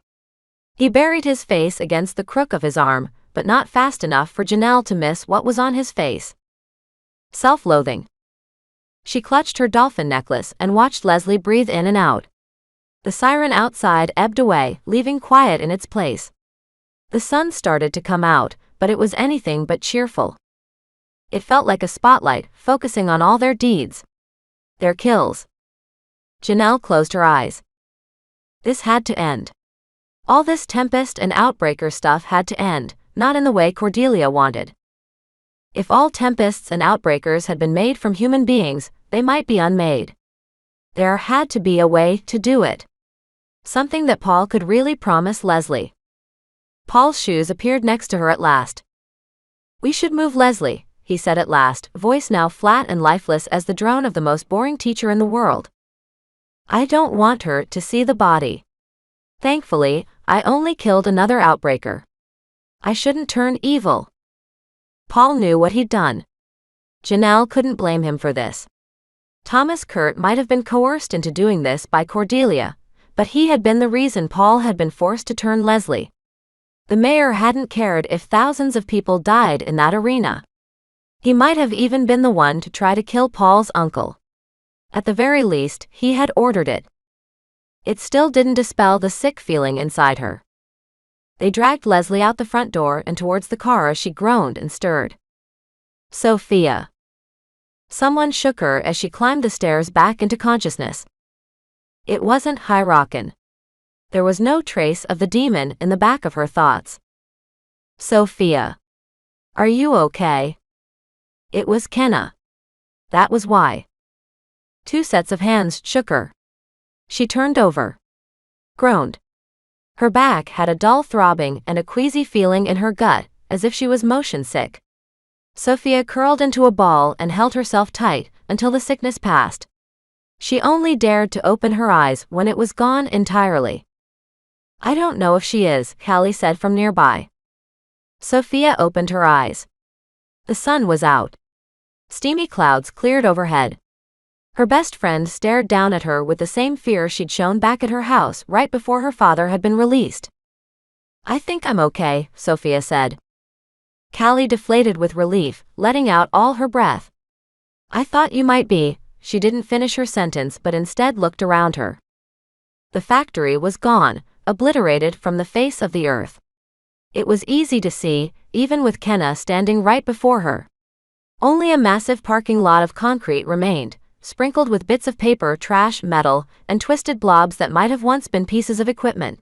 He buried his face against the crook of his arm, but not fast enough for Janelle to miss what was on his face. Self-loathing. She clutched her dolphin necklace and watched Leslie breathe in and out. The siren outside ebbed away, leaving quiet in its place. The sun started to come out, but it was anything but cheerful. It felt like a spotlight, focusing on all their deeds. Their kills. Janelle closed her eyes. This had to end. All this Tempest and Outbreaker stuff had to end, not in the way Cordelia wanted. If all Tempests and Outbreakers had been made from human beings, they might be unmade. There had to be a way to do it. Something that Paul could really promise Leslie. Paul's shoes appeared next to her at last. "We should move Leslie," he said at last, voice now flat and lifeless as the drone of the most boring teacher in the world. "I don't want her to see the body. Thankfully, I only killed another Outbreaker. I shouldn't turn evil." Paul knew what he'd done. Janelle couldn't blame him for this. Thomas Kurt might have been coerced into doing this by Cordelia, but he had been the reason Paul had been forced to turn Leslie. The mayor hadn't cared if thousands of people died in that arena. He might have even been the one to try to kill Paul's uncle. At the very least, he had ordered it. It still didn't dispel the sick feeling inside her. They dragged Leslie out the front door and towards the car as she groaned and stirred. Sophia. Someone shook her as she climbed the stairs back into consciousness. It wasn't Hyrockin. There was no trace of the demon in the back of her thoughts. Sophia. Are you okay? It was Kenna. That was why. Two sets of hands shook her. She turned over. Groaned. Her back had a dull throbbing and a queasy feeling in her gut, as if she was motion sick. Sophia curled into a ball and held herself tight until the sickness passed. She only dared to open her eyes when it was gone entirely. "I don't know if she is," Callie said from nearby. Sophia opened her eyes. The sun was out. Steamy clouds cleared overhead. Her best friend stared down at her with the same fear she'd shown back at her house right before her father had been released. "I think I'm okay," Sophia said. Callie deflated with relief, letting out all her breath. "I thought you might be." She didn't finish her sentence but instead looked around her. The factory was gone, obliterated from the face of the earth. It was easy to see, even with Kenna standing right before her. Only a massive parking lot of concrete remained, sprinkled with bits of paper, trash, metal, and twisted blobs that might have once been pieces of equipment.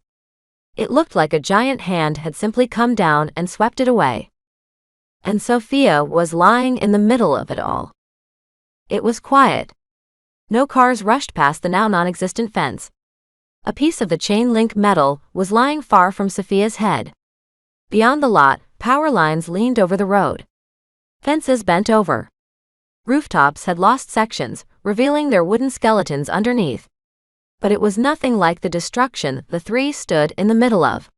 It looked like a giant hand had simply come down and swept it away. And Sophia was lying in the middle of it all. It was quiet. No cars rushed past the now non-existent fence. A piece of the chain-link metal was lying far from Sophia's head. Beyond the lot, power lines leaned over the road. Fences bent over. Rooftops had lost sections, revealing their wooden skeletons underneath. But it was nothing like the destruction the three stood in the middle of.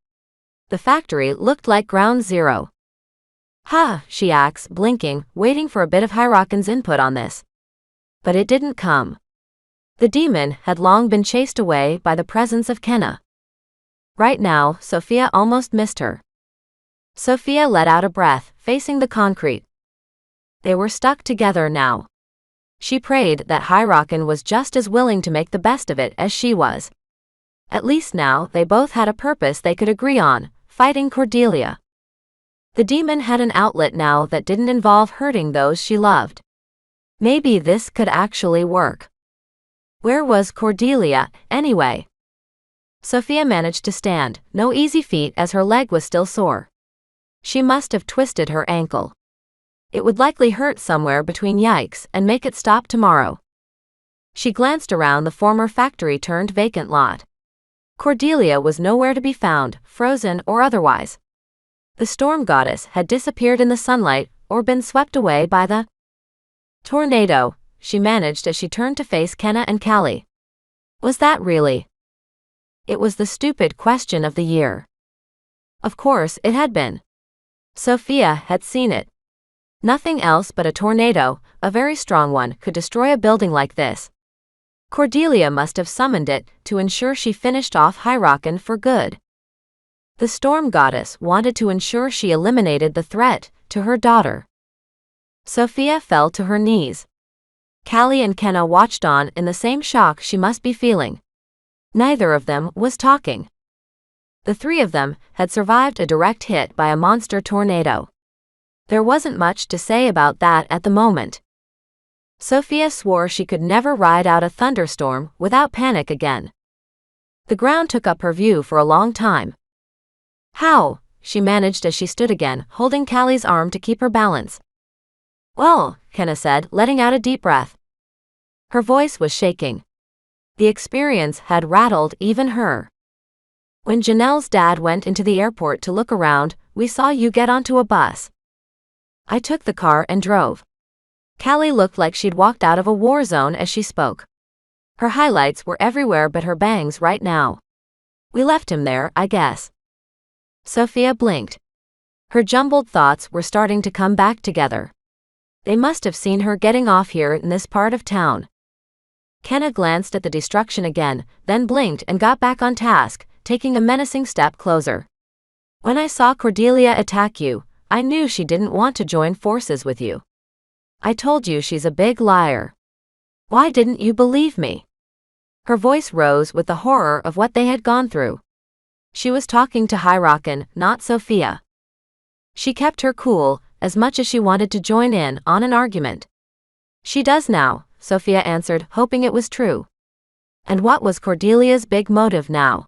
The factory looked like ground zero. "Ha," she asked, blinking, waiting for a bit of Hyrockin's input on this. But it didn't come. The demon had long been chased away by the presence of Kenna. Right now, Sophia almost missed her. Sophia let out a breath, facing the concrete. They were stuck together now. She prayed that Hyrockin was just as willing to make the best of it as she was. At least now they both had a purpose they could agree on, fighting Cordelia. The demon had an outlet now that didn't involve hurting those she loved. Maybe this could actually work. Where was Cordelia, anyway? Sophia managed to stand, no easy feat as her leg was still sore. She must have twisted her ankle. It would likely hurt somewhere between yikes and make it stop tomorrow. She glanced around the former factory-turned-vacant lot. Cordelia was nowhere to be found, frozen or otherwise. The storm goddess had disappeared in the sunlight or been swept away by the Tornado, she managed as she turned to face Kenna and Callie. Was that really? It was the stupid question of the year. Of course it had been. Sophia had seen it. Nothing else but a tornado, a very strong one, could destroy a building like this. Cordelia must have summoned it to ensure she finished off HollyHook'sBooks for good. The storm goddess wanted to ensure she eliminated the threat to her daughter. Sophia fell to her knees. Callie and Kenna watched on in the same shock she must be feeling. Neither of them was talking. The three of them had survived a direct hit by a monster tornado. There wasn't much to say about that at the moment. Sophia swore she could never ride out a thunderstorm without panic again. The ground took up her view for a long time. How? She managed as she stood again, holding Callie's arm to keep her balance. Well, Kenna said, letting out a deep breath. Her voice was shaking. The experience had rattled even her. When Janelle's dad went into the airport to look around, we saw you get onto a bus. I took the car and drove. Callie looked like she'd walked out of a war zone as she spoke. Her highlights were everywhere but her bangs right now. We left him there, I guess. Sophia blinked. Her jumbled thoughts were starting to come back together. They must have seen her getting off here in this part of town. Kenna glanced at the destruction again, then blinked and got back on task, taking a menacing step closer. When I saw Cordelia attack you, I knew she didn't want to join forces with you. I told you she's a big liar. Why didn't you believe me? Her voice rose with the horror of what they had gone through. She was talking to HollyHook'sBooks, not Sophia. She kept her cool, as much as she wanted to join in on an argument. She does now, Sophia answered, hoping it was true. And what was Cordelia's big motive now?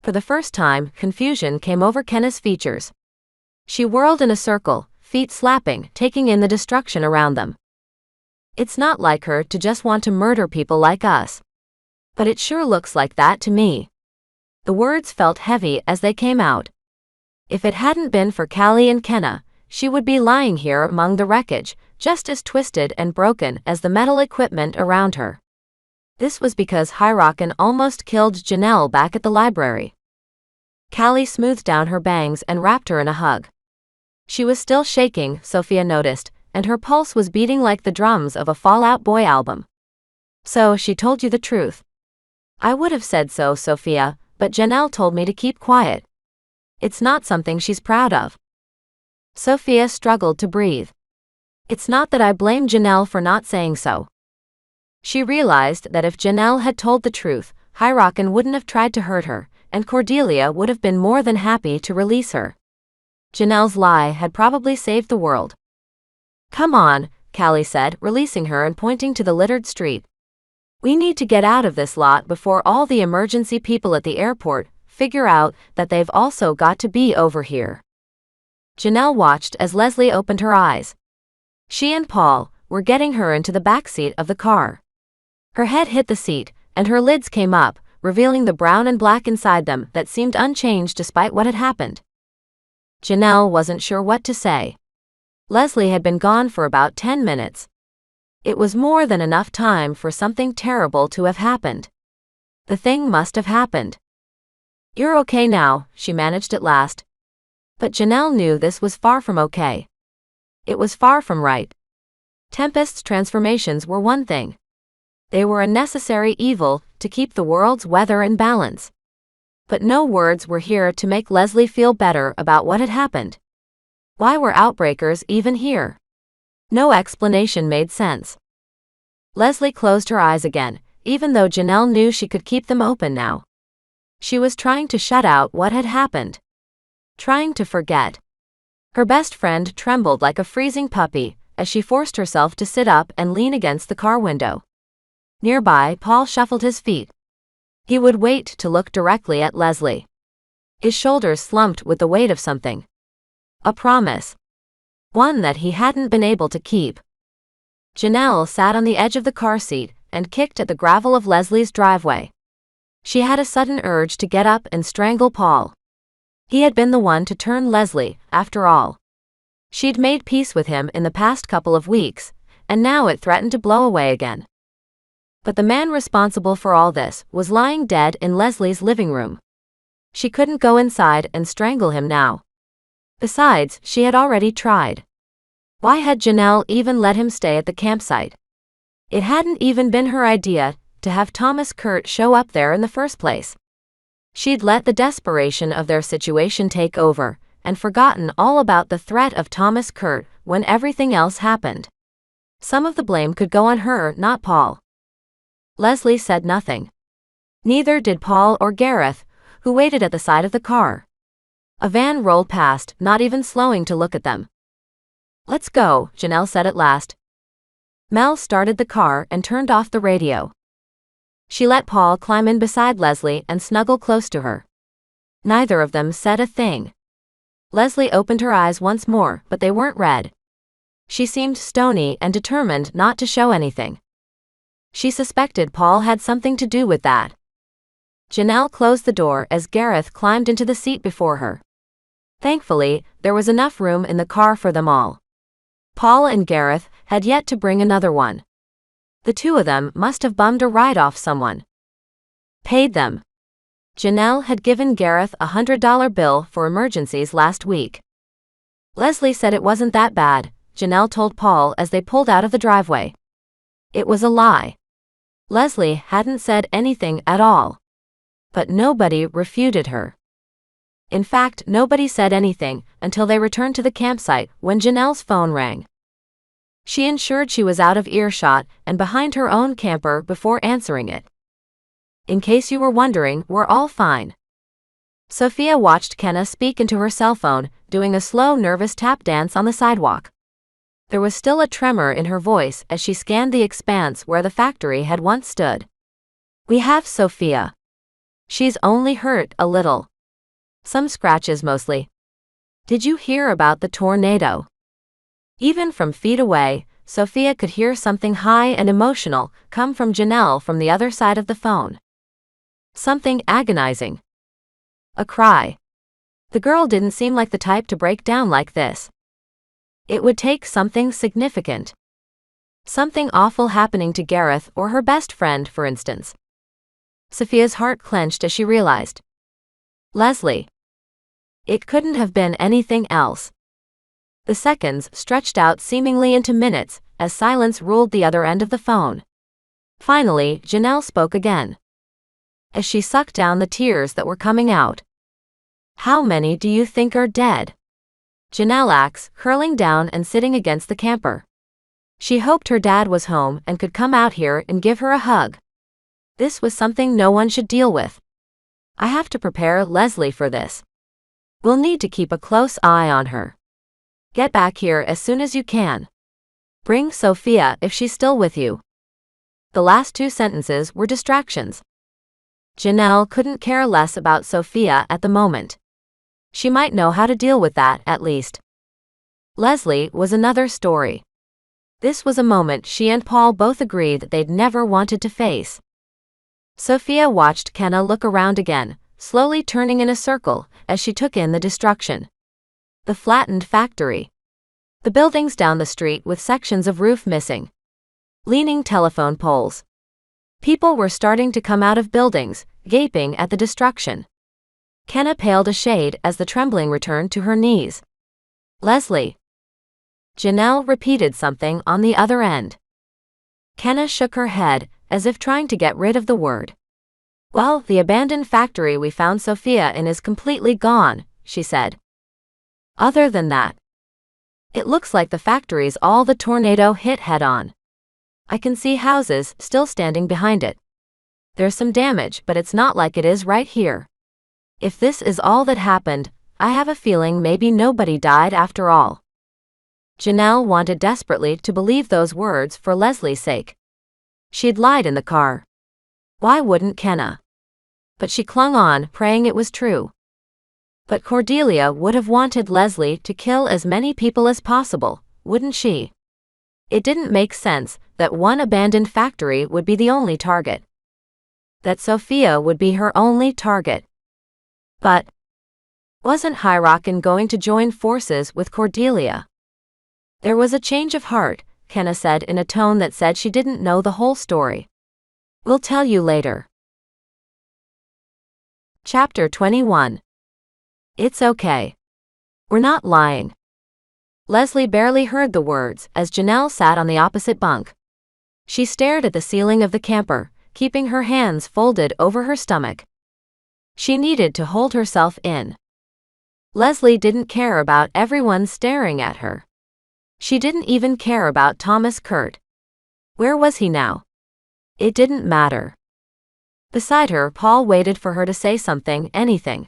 For the first time, confusion came over Kenna's features. She whirled in a circle, feet slapping, taking in the destruction around them. It's not like her to just want to murder people like us. But it sure looks like that to me. The words felt heavy as they came out. If it hadn't been for Callie and Kenna, she would be lying here among the wreckage, just as twisted and broken as the metal equipment around her. This was because HollyHook'sBooks almost killed Janelle back at the library. Callie smoothed down her bangs and wrapped her in a hug. She was still shaking, Sophia noticed, and her pulse was beating like the drums of a Fall Out Boy album. So she told you the truth. I would have said so, Sophia, but Janelle told me to keep quiet. It's not something she's proud of. Sophia struggled to breathe. It's not that I blame Janelle for not saying so. She realized that if Janelle had told the truth, HollyHook'sBooks wouldn't have tried to hurt her, and Cordelia would have been more than happy to release her. Janelle's lie had probably saved the world. Come on, Callie said, releasing her and pointing to the littered street. We need to get out of this lot before all the emergency people at the airport figure out that they've also got to be over here. Janelle watched as Leslie opened her eyes. She and Paul were getting her into the back seat of the car. Her head hit the seat, and her lids came up, revealing the brown and black inside them that seemed unchanged despite what had happened. Janelle wasn't sure what to say. Leslie had been gone for about 10 minutes. It was more than enough time for something terrible to have happened. The thing must have happened. You're okay now, she managed at last. But Janelle knew this was far from okay. It was far from right. Tempest's transformations were one thing. They were a necessary evil to keep the world's weather in balance. But no words were here to make Leslie feel better about what had happened. Why were outbreakers even here? No explanation made sense. Leslie closed her eyes again, even though Janelle knew she could keep them open now. She was trying to shut out what had happened. Trying to forget. Her best friend trembled like a freezing puppy as she forced herself to sit up and lean against the car window. Nearby, Paul shuffled his feet. He would wait to look directly at Leslie. His shoulders slumped with the weight of something. A promise. One that he hadn't been able to keep. Janelle sat on the edge of the car seat and kicked at the gravel of Leslie's driveway. She had a sudden urge to get up and strangle Paul. He had been the one to turn Leslie, after all. She'd made peace with him in the past couple of weeks, and now it threatened to blow away again. But the man responsible for all this was lying dead in Leslie's living room. She couldn't go inside and strangle him now. Besides, she had already tried. Why had Janelle even let him stay at the campsite? It hadn't even been her idea to have Thomas Kurt show up there in the first place. She'd let the desperation of their situation take over, and forgotten all about the threat of Thomas Kurt when everything else happened. Some of the blame could go on her, not Paul. Leslie said nothing. Neither did Paul or Gareth, who waited at the side of the car. A van rolled past, not even slowing to look at them. "Let's go," Janelle said at last. Mel started the car and turned off the radio. She let Paul climb in beside Leslie and snuggle close to her. Neither of them said a thing. Leslie opened her eyes once more, but they weren't red. She seemed stony and determined not to show anything. She suspected Paul had something to do with that. Janelle closed the door as Gareth climbed into the seat before her. Thankfully, there was enough room in the car for them all. Paul and Gareth had yet to bring another one. The two of them must have bummed a ride off someone. Paid them. Janelle had given Gareth a $100 bill for emergencies last week. Leslie said it wasn't that bad, Janelle told Paul as they pulled out of the driveway. It was a lie. Leslie hadn't said anything at all. But nobody refuted her. In fact, nobody said anything until they returned to the campsite when Janelle's phone rang. She ensured she was out of earshot and behind her own camper before answering it. "In case you were wondering, we're all fine." Sophia watched Kenna speak into her cell phone, doing a slow, nervous tap dance on the sidewalk. There was still a tremor in her voice as she scanned the expanse where the factory had once stood. "We have Sophia. She's only hurt a little. Some scratches mostly. Did you hear about the tornado?" Even from feet away, Sophia could hear something high and emotional come from Janelle from the other side of the phone. Something agonizing. A cry. The girl didn't seem like the type to break down like this. It would take something significant. Something awful happening to Gareth or her best friend, for instance. Sophia's heart clenched as she realized. Leslie. It couldn't have been anything else. The seconds stretched out seemingly into minutes as silence ruled the other end of the phone. Finally, Janelle spoke again. As she sucked down the tears that were coming out. "How many do you think are dead?" Janelle asked, curling down and sitting against the camper. She hoped her dad was home and could come out here and give her a hug. This was something no one should deal with. "I have to prepare Leslie for this. We'll need to keep a close eye on her. Get back here as soon as you can. Bring Sophia if she's still with you." The last two sentences were distractions. Janelle couldn't care less about Sophia at the moment. She might know how to deal with that, at least. Leslie was another story. This was a moment she and Paul both agreed that they'd never wanted to face. Sophia watched Kenna look around again, slowly turning in a circle as she took in the destruction. The flattened factory. The buildings down the street with sections of roof missing. Leaning telephone poles. People were starting to come out of buildings, gaping at the destruction. Kenna paled a shade as the trembling returned to her knees. "Leslie." Janelle repeated something on the other end. Kenna shook her head, as if trying to get rid of the word. "Well, the abandoned factory we found Sophia in is completely gone," she said. "Other than that, it looks like the factory's all the tornado hit head-on. I can see houses still standing behind it. There's some damage, but it's not like it is right here. If this is all that happened, I have a feeling maybe nobody died after all." Janelle wanted desperately to believe those words for Leslie's sake. She'd lied in the car. Why wouldn't Kenna? But she clung on, praying it was true. But Cordelia would have wanted Leslie to kill as many people as possible, wouldn't she? It didn't make sense that one abandoned factory would be the only target. That Sophia would be her only target. But wasn't HollyHook'sBooks going to join forces with Cordelia? There was a change of heart, Kenna said in a tone that said she didn't know the whole story. "We'll tell you later." Chapter 21. It's okay. We're not lying. Leslie barely heard the words as Janelle sat on the opposite bunk. She stared at the ceiling of the camper, keeping her hands folded over her stomach. She needed to hold herself in. Leslie didn't care about everyone staring at her. She didn't even care about Thomas Kurt. Where was he now? It didn't matter. Beside her, Paul waited for her to say something, anything.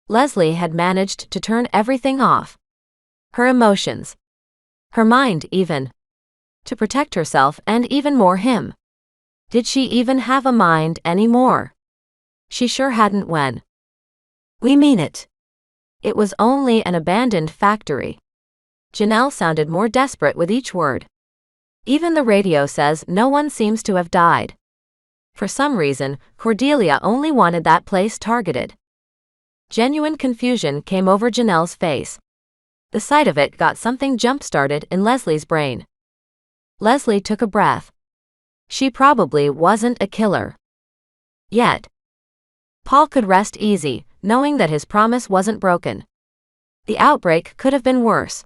Leslie had managed to turn everything off. Her emotions. Her mind even. To protect herself and even more him. Did she even have a mind anymore? She sure hadn't when. We mean it. It was only an abandoned factory. Janelle sounded more desperate with each word. Even the radio says no one seems to have died. For some reason, Cordelia only wanted that place targeted. Genuine confusion came over Janelle's face. The sight of it got something jump-started in Leslie's brain. Leslie took a breath. She probably wasn't a killer. Yet. Paul could rest easy, knowing that his promise wasn't broken. The outbreak could have been worse.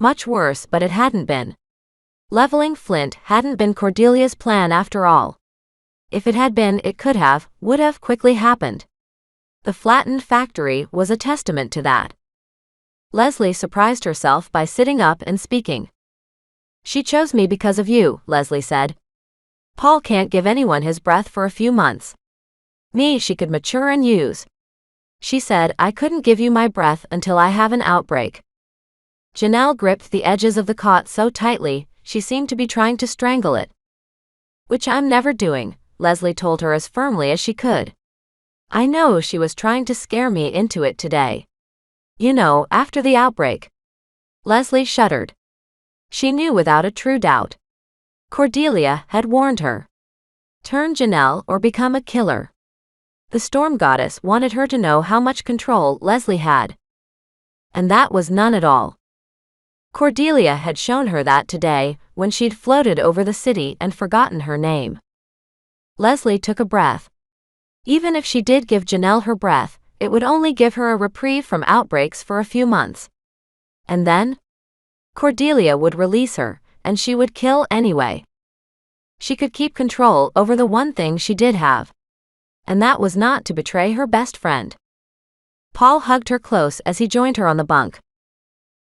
Much worse, but it hadn't been. Leveling Flint hadn't been Cordelia's plan after all. If it had been, it would have quickly happened. The flattened factory was a testament to that. Leslie surprised herself by sitting up and speaking. "She chose me because of you," Leslie said. "Paul can't give anyone his breath for a few months. Me she could mature and use. She said I couldn't give you my breath until I have an outbreak." Janelle gripped the edges of the cot so tightly, she seemed to be trying to strangle it. "Which I'm never doing," Leslie told her as firmly as she could. "I know she was trying to scare me into it today. You know, after the outbreak." Leslie shuddered. She knew without a true doubt. Cordelia had warned her. Turn Janelle or become a killer. The storm goddess wanted her to know how much control Leslie had. And that was none at all. Cordelia had shown her that today, when she'd floated over the city and forgotten her name. Leslie took a breath. Even if she did give Janelle her breath, it would only give her a reprieve from outbreaks for a few months. And then? Cordelia would release her, and she would kill anyway. She could keep control over the one thing she did have. And that was not to betray her best friend. Paul hugged her close as he joined her on the bunk.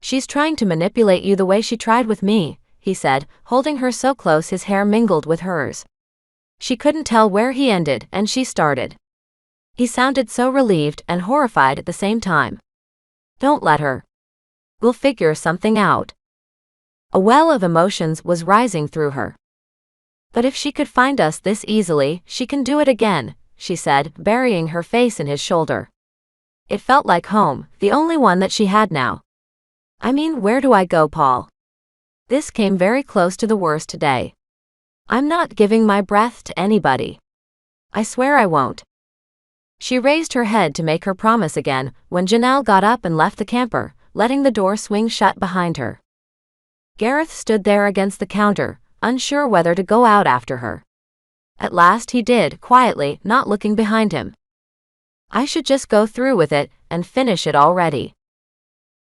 "She's trying to manipulate you the way she tried with me," he said, holding her so close his hair mingled with hers. She couldn't tell where he ended and she started. He sounded so relieved and horrified at the same time. "Don't let her. We'll figure something out." A well of emotions was rising through her. "But if she could find us this easily, she can do it again," she said, burying her face in his shoulder. It felt like home, the only one that she had now. "I mean, where do I go, Paul? This came very close to the worst today. I'm not giving my breath to anybody. I swear I won't." She raised her head to make her promise again when Janelle got up and left the camper, letting the door swing shut behind her. Gareth stood there against the counter, unsure whether to go out after her. At last he did, quietly, not looking behind him. "I should just go through with it and finish it already."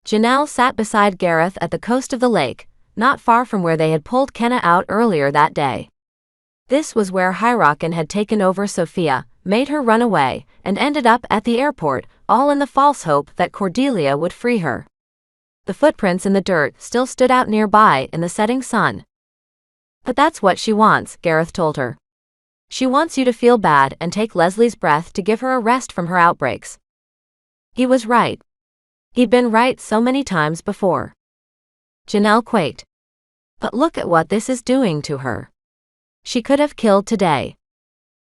Janelle sat beside Gareth at the coast of the lake, not far from where they had pulled Kenna out earlier that day. This was where Hyrockin had taken over Sophia, made her run away, and ended up at the airport, all in the false hope that Cordelia would free her. The footprints in the dirt still stood out nearby in the setting sun. "But that's what she wants," Gareth told her. "She wants you to feel bad and take Leslie's breath to give her a rest from her outbreaks." He was right. He'd been right so many times before. Janelle quaked. "But look at what this is doing to her. She could have killed today.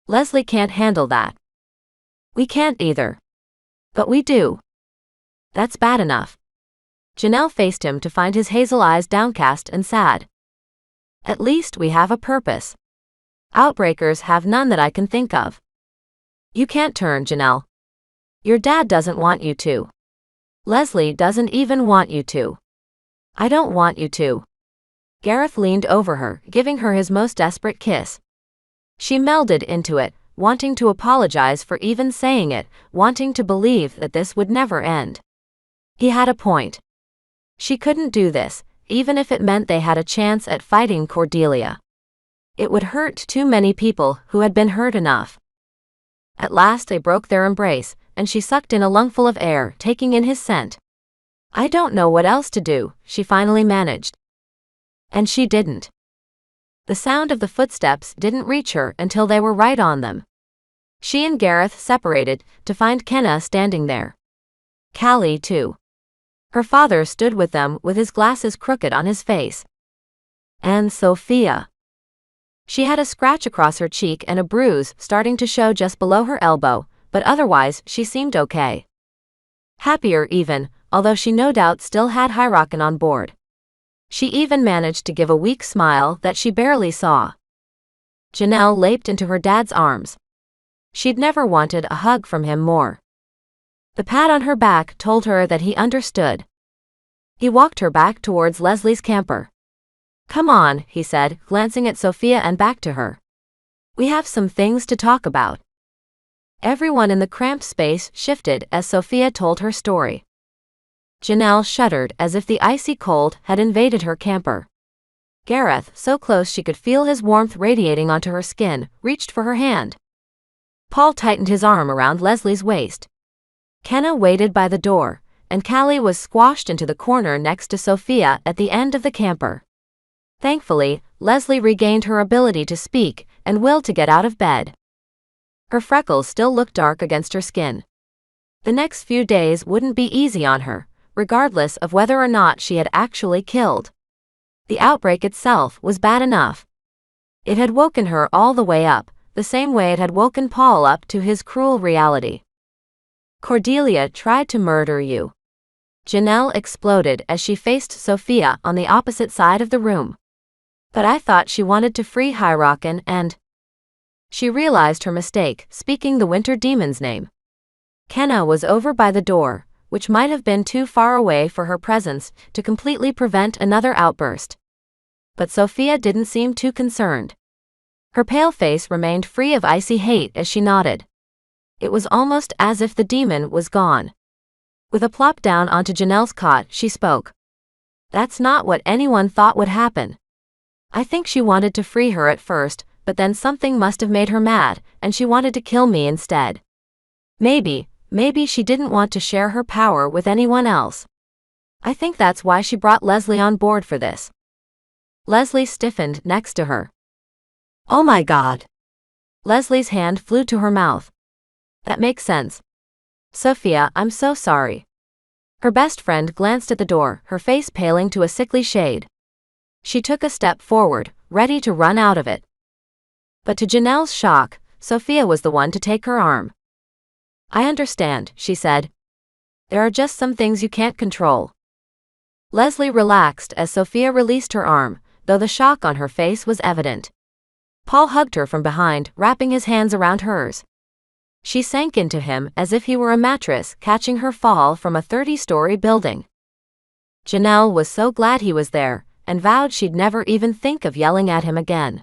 Leslie can't handle that. We can't either. But we do. That's bad enough." Janelle faced him to find his hazel eyes downcast and sad. "At least we have a purpose. Outbreakers have none that I can think of." "You can't turn, Janelle. Your dad doesn't want you to. Leslie doesn't even want you to. I don't want you to. Gareth leaned over her, giving her his most desperate kiss. She melded into it, wanting to apologize for even saying it, wanting to believe that this would never end. He had a point. She couldn't do this, even if it meant they had a chance at fighting Cordelia. It would hurt too many people who had been hurt enough. At last they broke their embrace, and she sucked in a lungful of air, taking in his scent. "I don't know what else to do," she finally managed. And she didn't. The sound of the footsteps didn't reach her until they were right on them. She and Gareth separated, to find Kenna standing there. Callie, too. Her father stood with them with his glasses crooked on his face. And Sophia. She had a scratch across her cheek and a bruise starting to show just below her elbow, but otherwise she seemed okay. Happier even, although she no doubt still had HollyHook'sBooks on board. She even managed to give a weak smile that she barely saw. Janelle leaped into her dad's arms. She'd never wanted a hug from him more. The pat on her back told her that he understood. He walked her back towards Leslie's camper. "Come on," he said, glancing at Sophia and back to her. "We have some things to talk about." Everyone in the cramped space shifted as Sophia told her story. Janelle shuddered as if the icy cold had invaded her camper. Gareth, so close she could feel his warmth radiating onto her skin, reached for her hand. Paul tightened his arm around Leslie's waist. Kenna waited by the door, and Callie was squashed into the corner next to Sophia at the end of the camper. Thankfully, Leslie regained her ability to speak and will to get out of bed. Her freckles still looked dark against her skin. The next few days wouldn't be easy on her, regardless of whether or not she had actually killed. The outbreak itself was bad enough. It had woken her all the way up, the same way it had woken Paul up to his cruel reality. "Cordelia tried to murder you." Janelle exploded as she faced Sophia on the opposite side of the room. "But I thought she wanted to free HollyHook'sBooks and—" She realized her mistake, speaking the winter demon's name. Kenna was over by the door, which might have been too far away for her presence to completely prevent another outburst. But Sophia didn't seem too concerned. Her pale face remained free of icy hate as she nodded. It was almost as if the demon was gone. With a plop down onto Janelle's cot, she spoke. "That's not what anyone thought would happen. I think she wanted to free her at first, but then something must have made her mad, and she wanted to kill me instead. Maybe she didn't want to share her power with anyone else. I think that's why she brought Leslie on board for this." Leslie stiffened next to her. Oh my God. Leslie's hand flew to her mouth. "That makes sense. Sophia, I'm so sorry." Her best friend glanced at the door, her face paling to a sickly shade. She took a step forward, ready to run out of it. But to Janelle's shock, Sophia was the one to take her arm. "I understand," she said. "There are just some things you can't control." Leslie relaxed as Sophia released her arm, though the shock on her face was evident. Paul hugged her from behind, wrapping his hands around hers. She sank into him as if he were a mattress catching her fall from a 30-story building. Janelle was so glad he was there, and vowed she'd never even think of yelling at him again.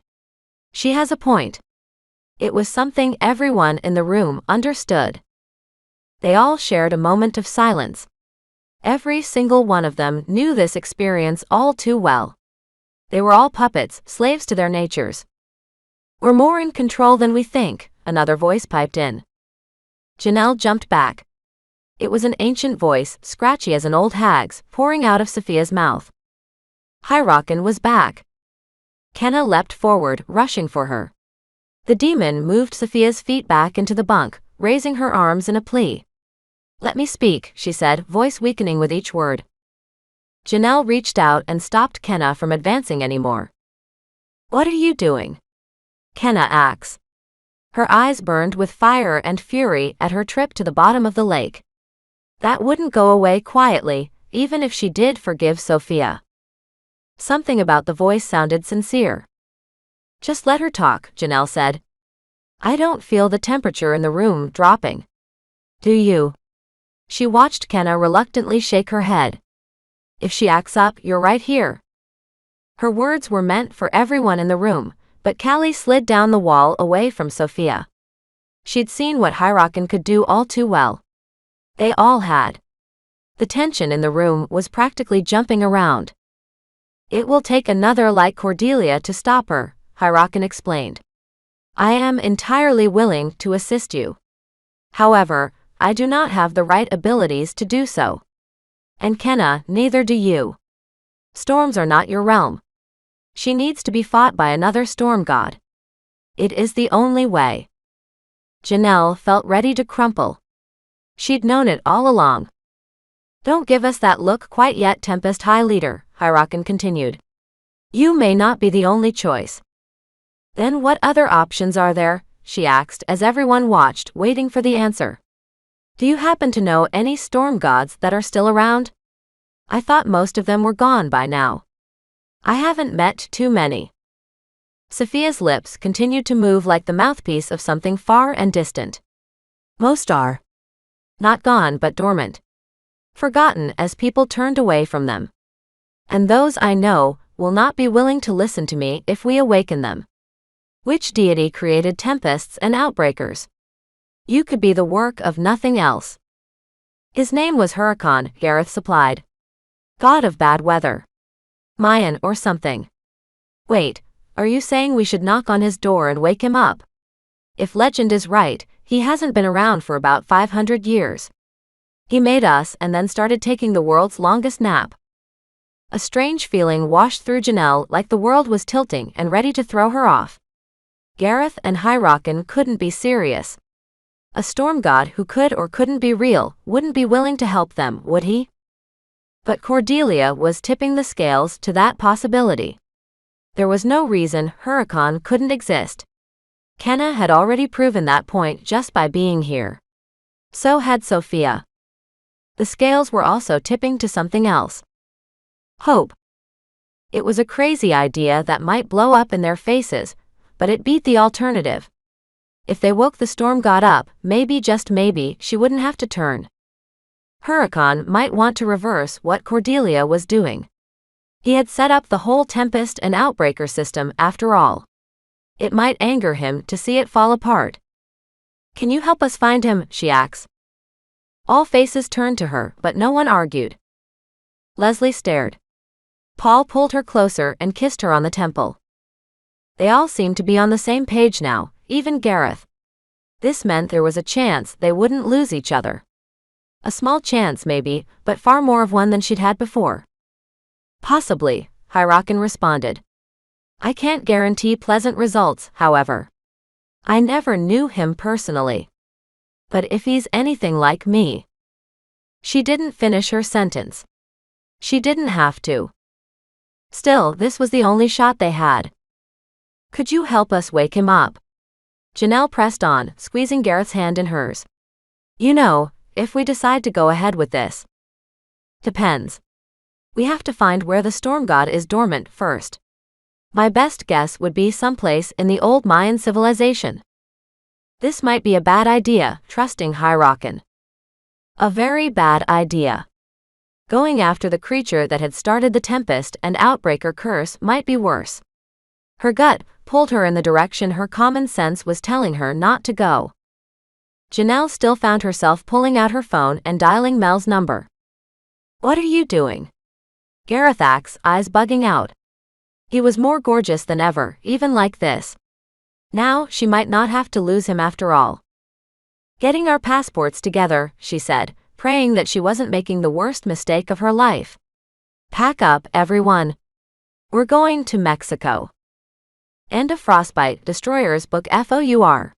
She has a point. It was something everyone in the room understood. They all shared a moment of silence. Every single one of them knew this experience all too well. They were all puppets, slaves to their natures. "We're more in control than we think," another voice piped in. Janelle jumped back. It was an ancient voice, scratchy as an old hag's, pouring out of Sophia's mouth. HollyHook'sBooks was back. Kenna leapt forward, rushing for her. The demon moved Sophia's feet back into the bunk, raising her arms in a plea. "Let me speak," she said, voice weakening with each word. Janelle reached out and stopped Kenna from advancing anymore. "What are you doing?" Kenna asked. Her eyes burned with fire and fury at her trip to the bottom of the lake. That wouldn't go away quietly, even if she did forgive Sophia. Something about the voice sounded sincere. "Just let her talk," Janelle said. "I don't feel the temperature in the room dropping." "Do you?" She watched Kenna reluctantly shake her head. "If she acts up, you're right here." Her words were meant for everyone in the room, but Callie slid down the wall away from Sophia. She'd seen what HollyHook'sBooks could do all too well. They all had. The tension in the room was practically jumping around. It will take another like Cordelia to stop her, HollyHook'sBooks explained. I am entirely willing to assist you. However, I do not have the right abilities to do so. And Kenna, neither do you. Storms are not your realm. She needs to be fought by another storm god. It is the only way. Janelle felt ready to crumple. She'd known it all along. Don't give us that look quite yet, Tempest High Leader, HollyHook'sBooks continued. You may not be the only choice. Then what other options are there? She asked as everyone watched, waiting for the answer. Do you happen to know any storm gods that are still around? I thought most of them were gone by now. I haven't met too many. Sophia's lips continued to move like the mouthpiece of something far and distant. Most are. Not gone but dormant. Forgotten as people turned away from them. And those I know will not be willing to listen to me if we awaken them. Which deity created tempests and outbreakers? You could be the work of nothing else. His name was Hurricane, Gareth supplied. God of bad weather. Mayan or something. Wait, are you saying we should knock on his door and wake him up? If legend is right, he hasn't been around for about 500 years. He made us and then started taking the world's longest nap. A strange feeling washed through Janelle like the world was tilting and ready to throw her off. Gareth and HollyHook'sBooks couldn't be serious. A storm god who could or couldn't be real wouldn't be willing to help them, would he? But Cordelia was tipping the scales to that possibility. There was no reason Hurricane couldn't exist. Kenna had already proven that point just by being here. So had Sophia. The scales were also tipping to something else. Hope. It was a crazy idea that might blow up in their faces, but it beat the alternative. If they woke the storm god up, maybe, just maybe, she wouldn't have to turn. Hurricane might want to reverse what Cordelia was doing. He had set up the whole Tempest and Outbreaker system after all. It might anger him to see it fall apart. Can you help us find him? She asked. All faces turned to her, but no one argued. Leslie stared. Paul pulled her closer and kissed her on the temple. They all seemed to be on the same page now, even Gareth. This meant there was a chance they wouldn't lose each other. A small chance maybe, but far more of one than she'd had before. Possibly, HollyHook'sBooks responded. I can't guarantee pleasant results, however. I never knew him personally. But if he's anything like me. She didn't finish her sentence. She didn't have to. Still, this was the only shot they had. Could you help us wake him up? Janelle pressed on, squeezing Gareth's hand in hers. You know, if we decide to go ahead with this. Depends. We have to find where the storm god is dormant first. My best guess would be someplace in the old Mayan civilization. This might be a bad idea, trusting HollyHook'sBooks. A very bad idea. Going after the creature that had started the Tempest and Outbreaker curse might be worse. Her gut pulled her in the direction her common sense was telling her not to go. Janelle still found herself pulling out her phone and dialing Mel's number. What are you doing? Gareth asked, eyes bugging out. He was more gorgeous than ever, even like this. Now, she might not have to lose him after all. Getting our passports together, she said, praying that she wasn't making the worst mistake of her life. Pack up, everyone. We're going to Mexico. End of Frostbite, Destroyers Book FOUR.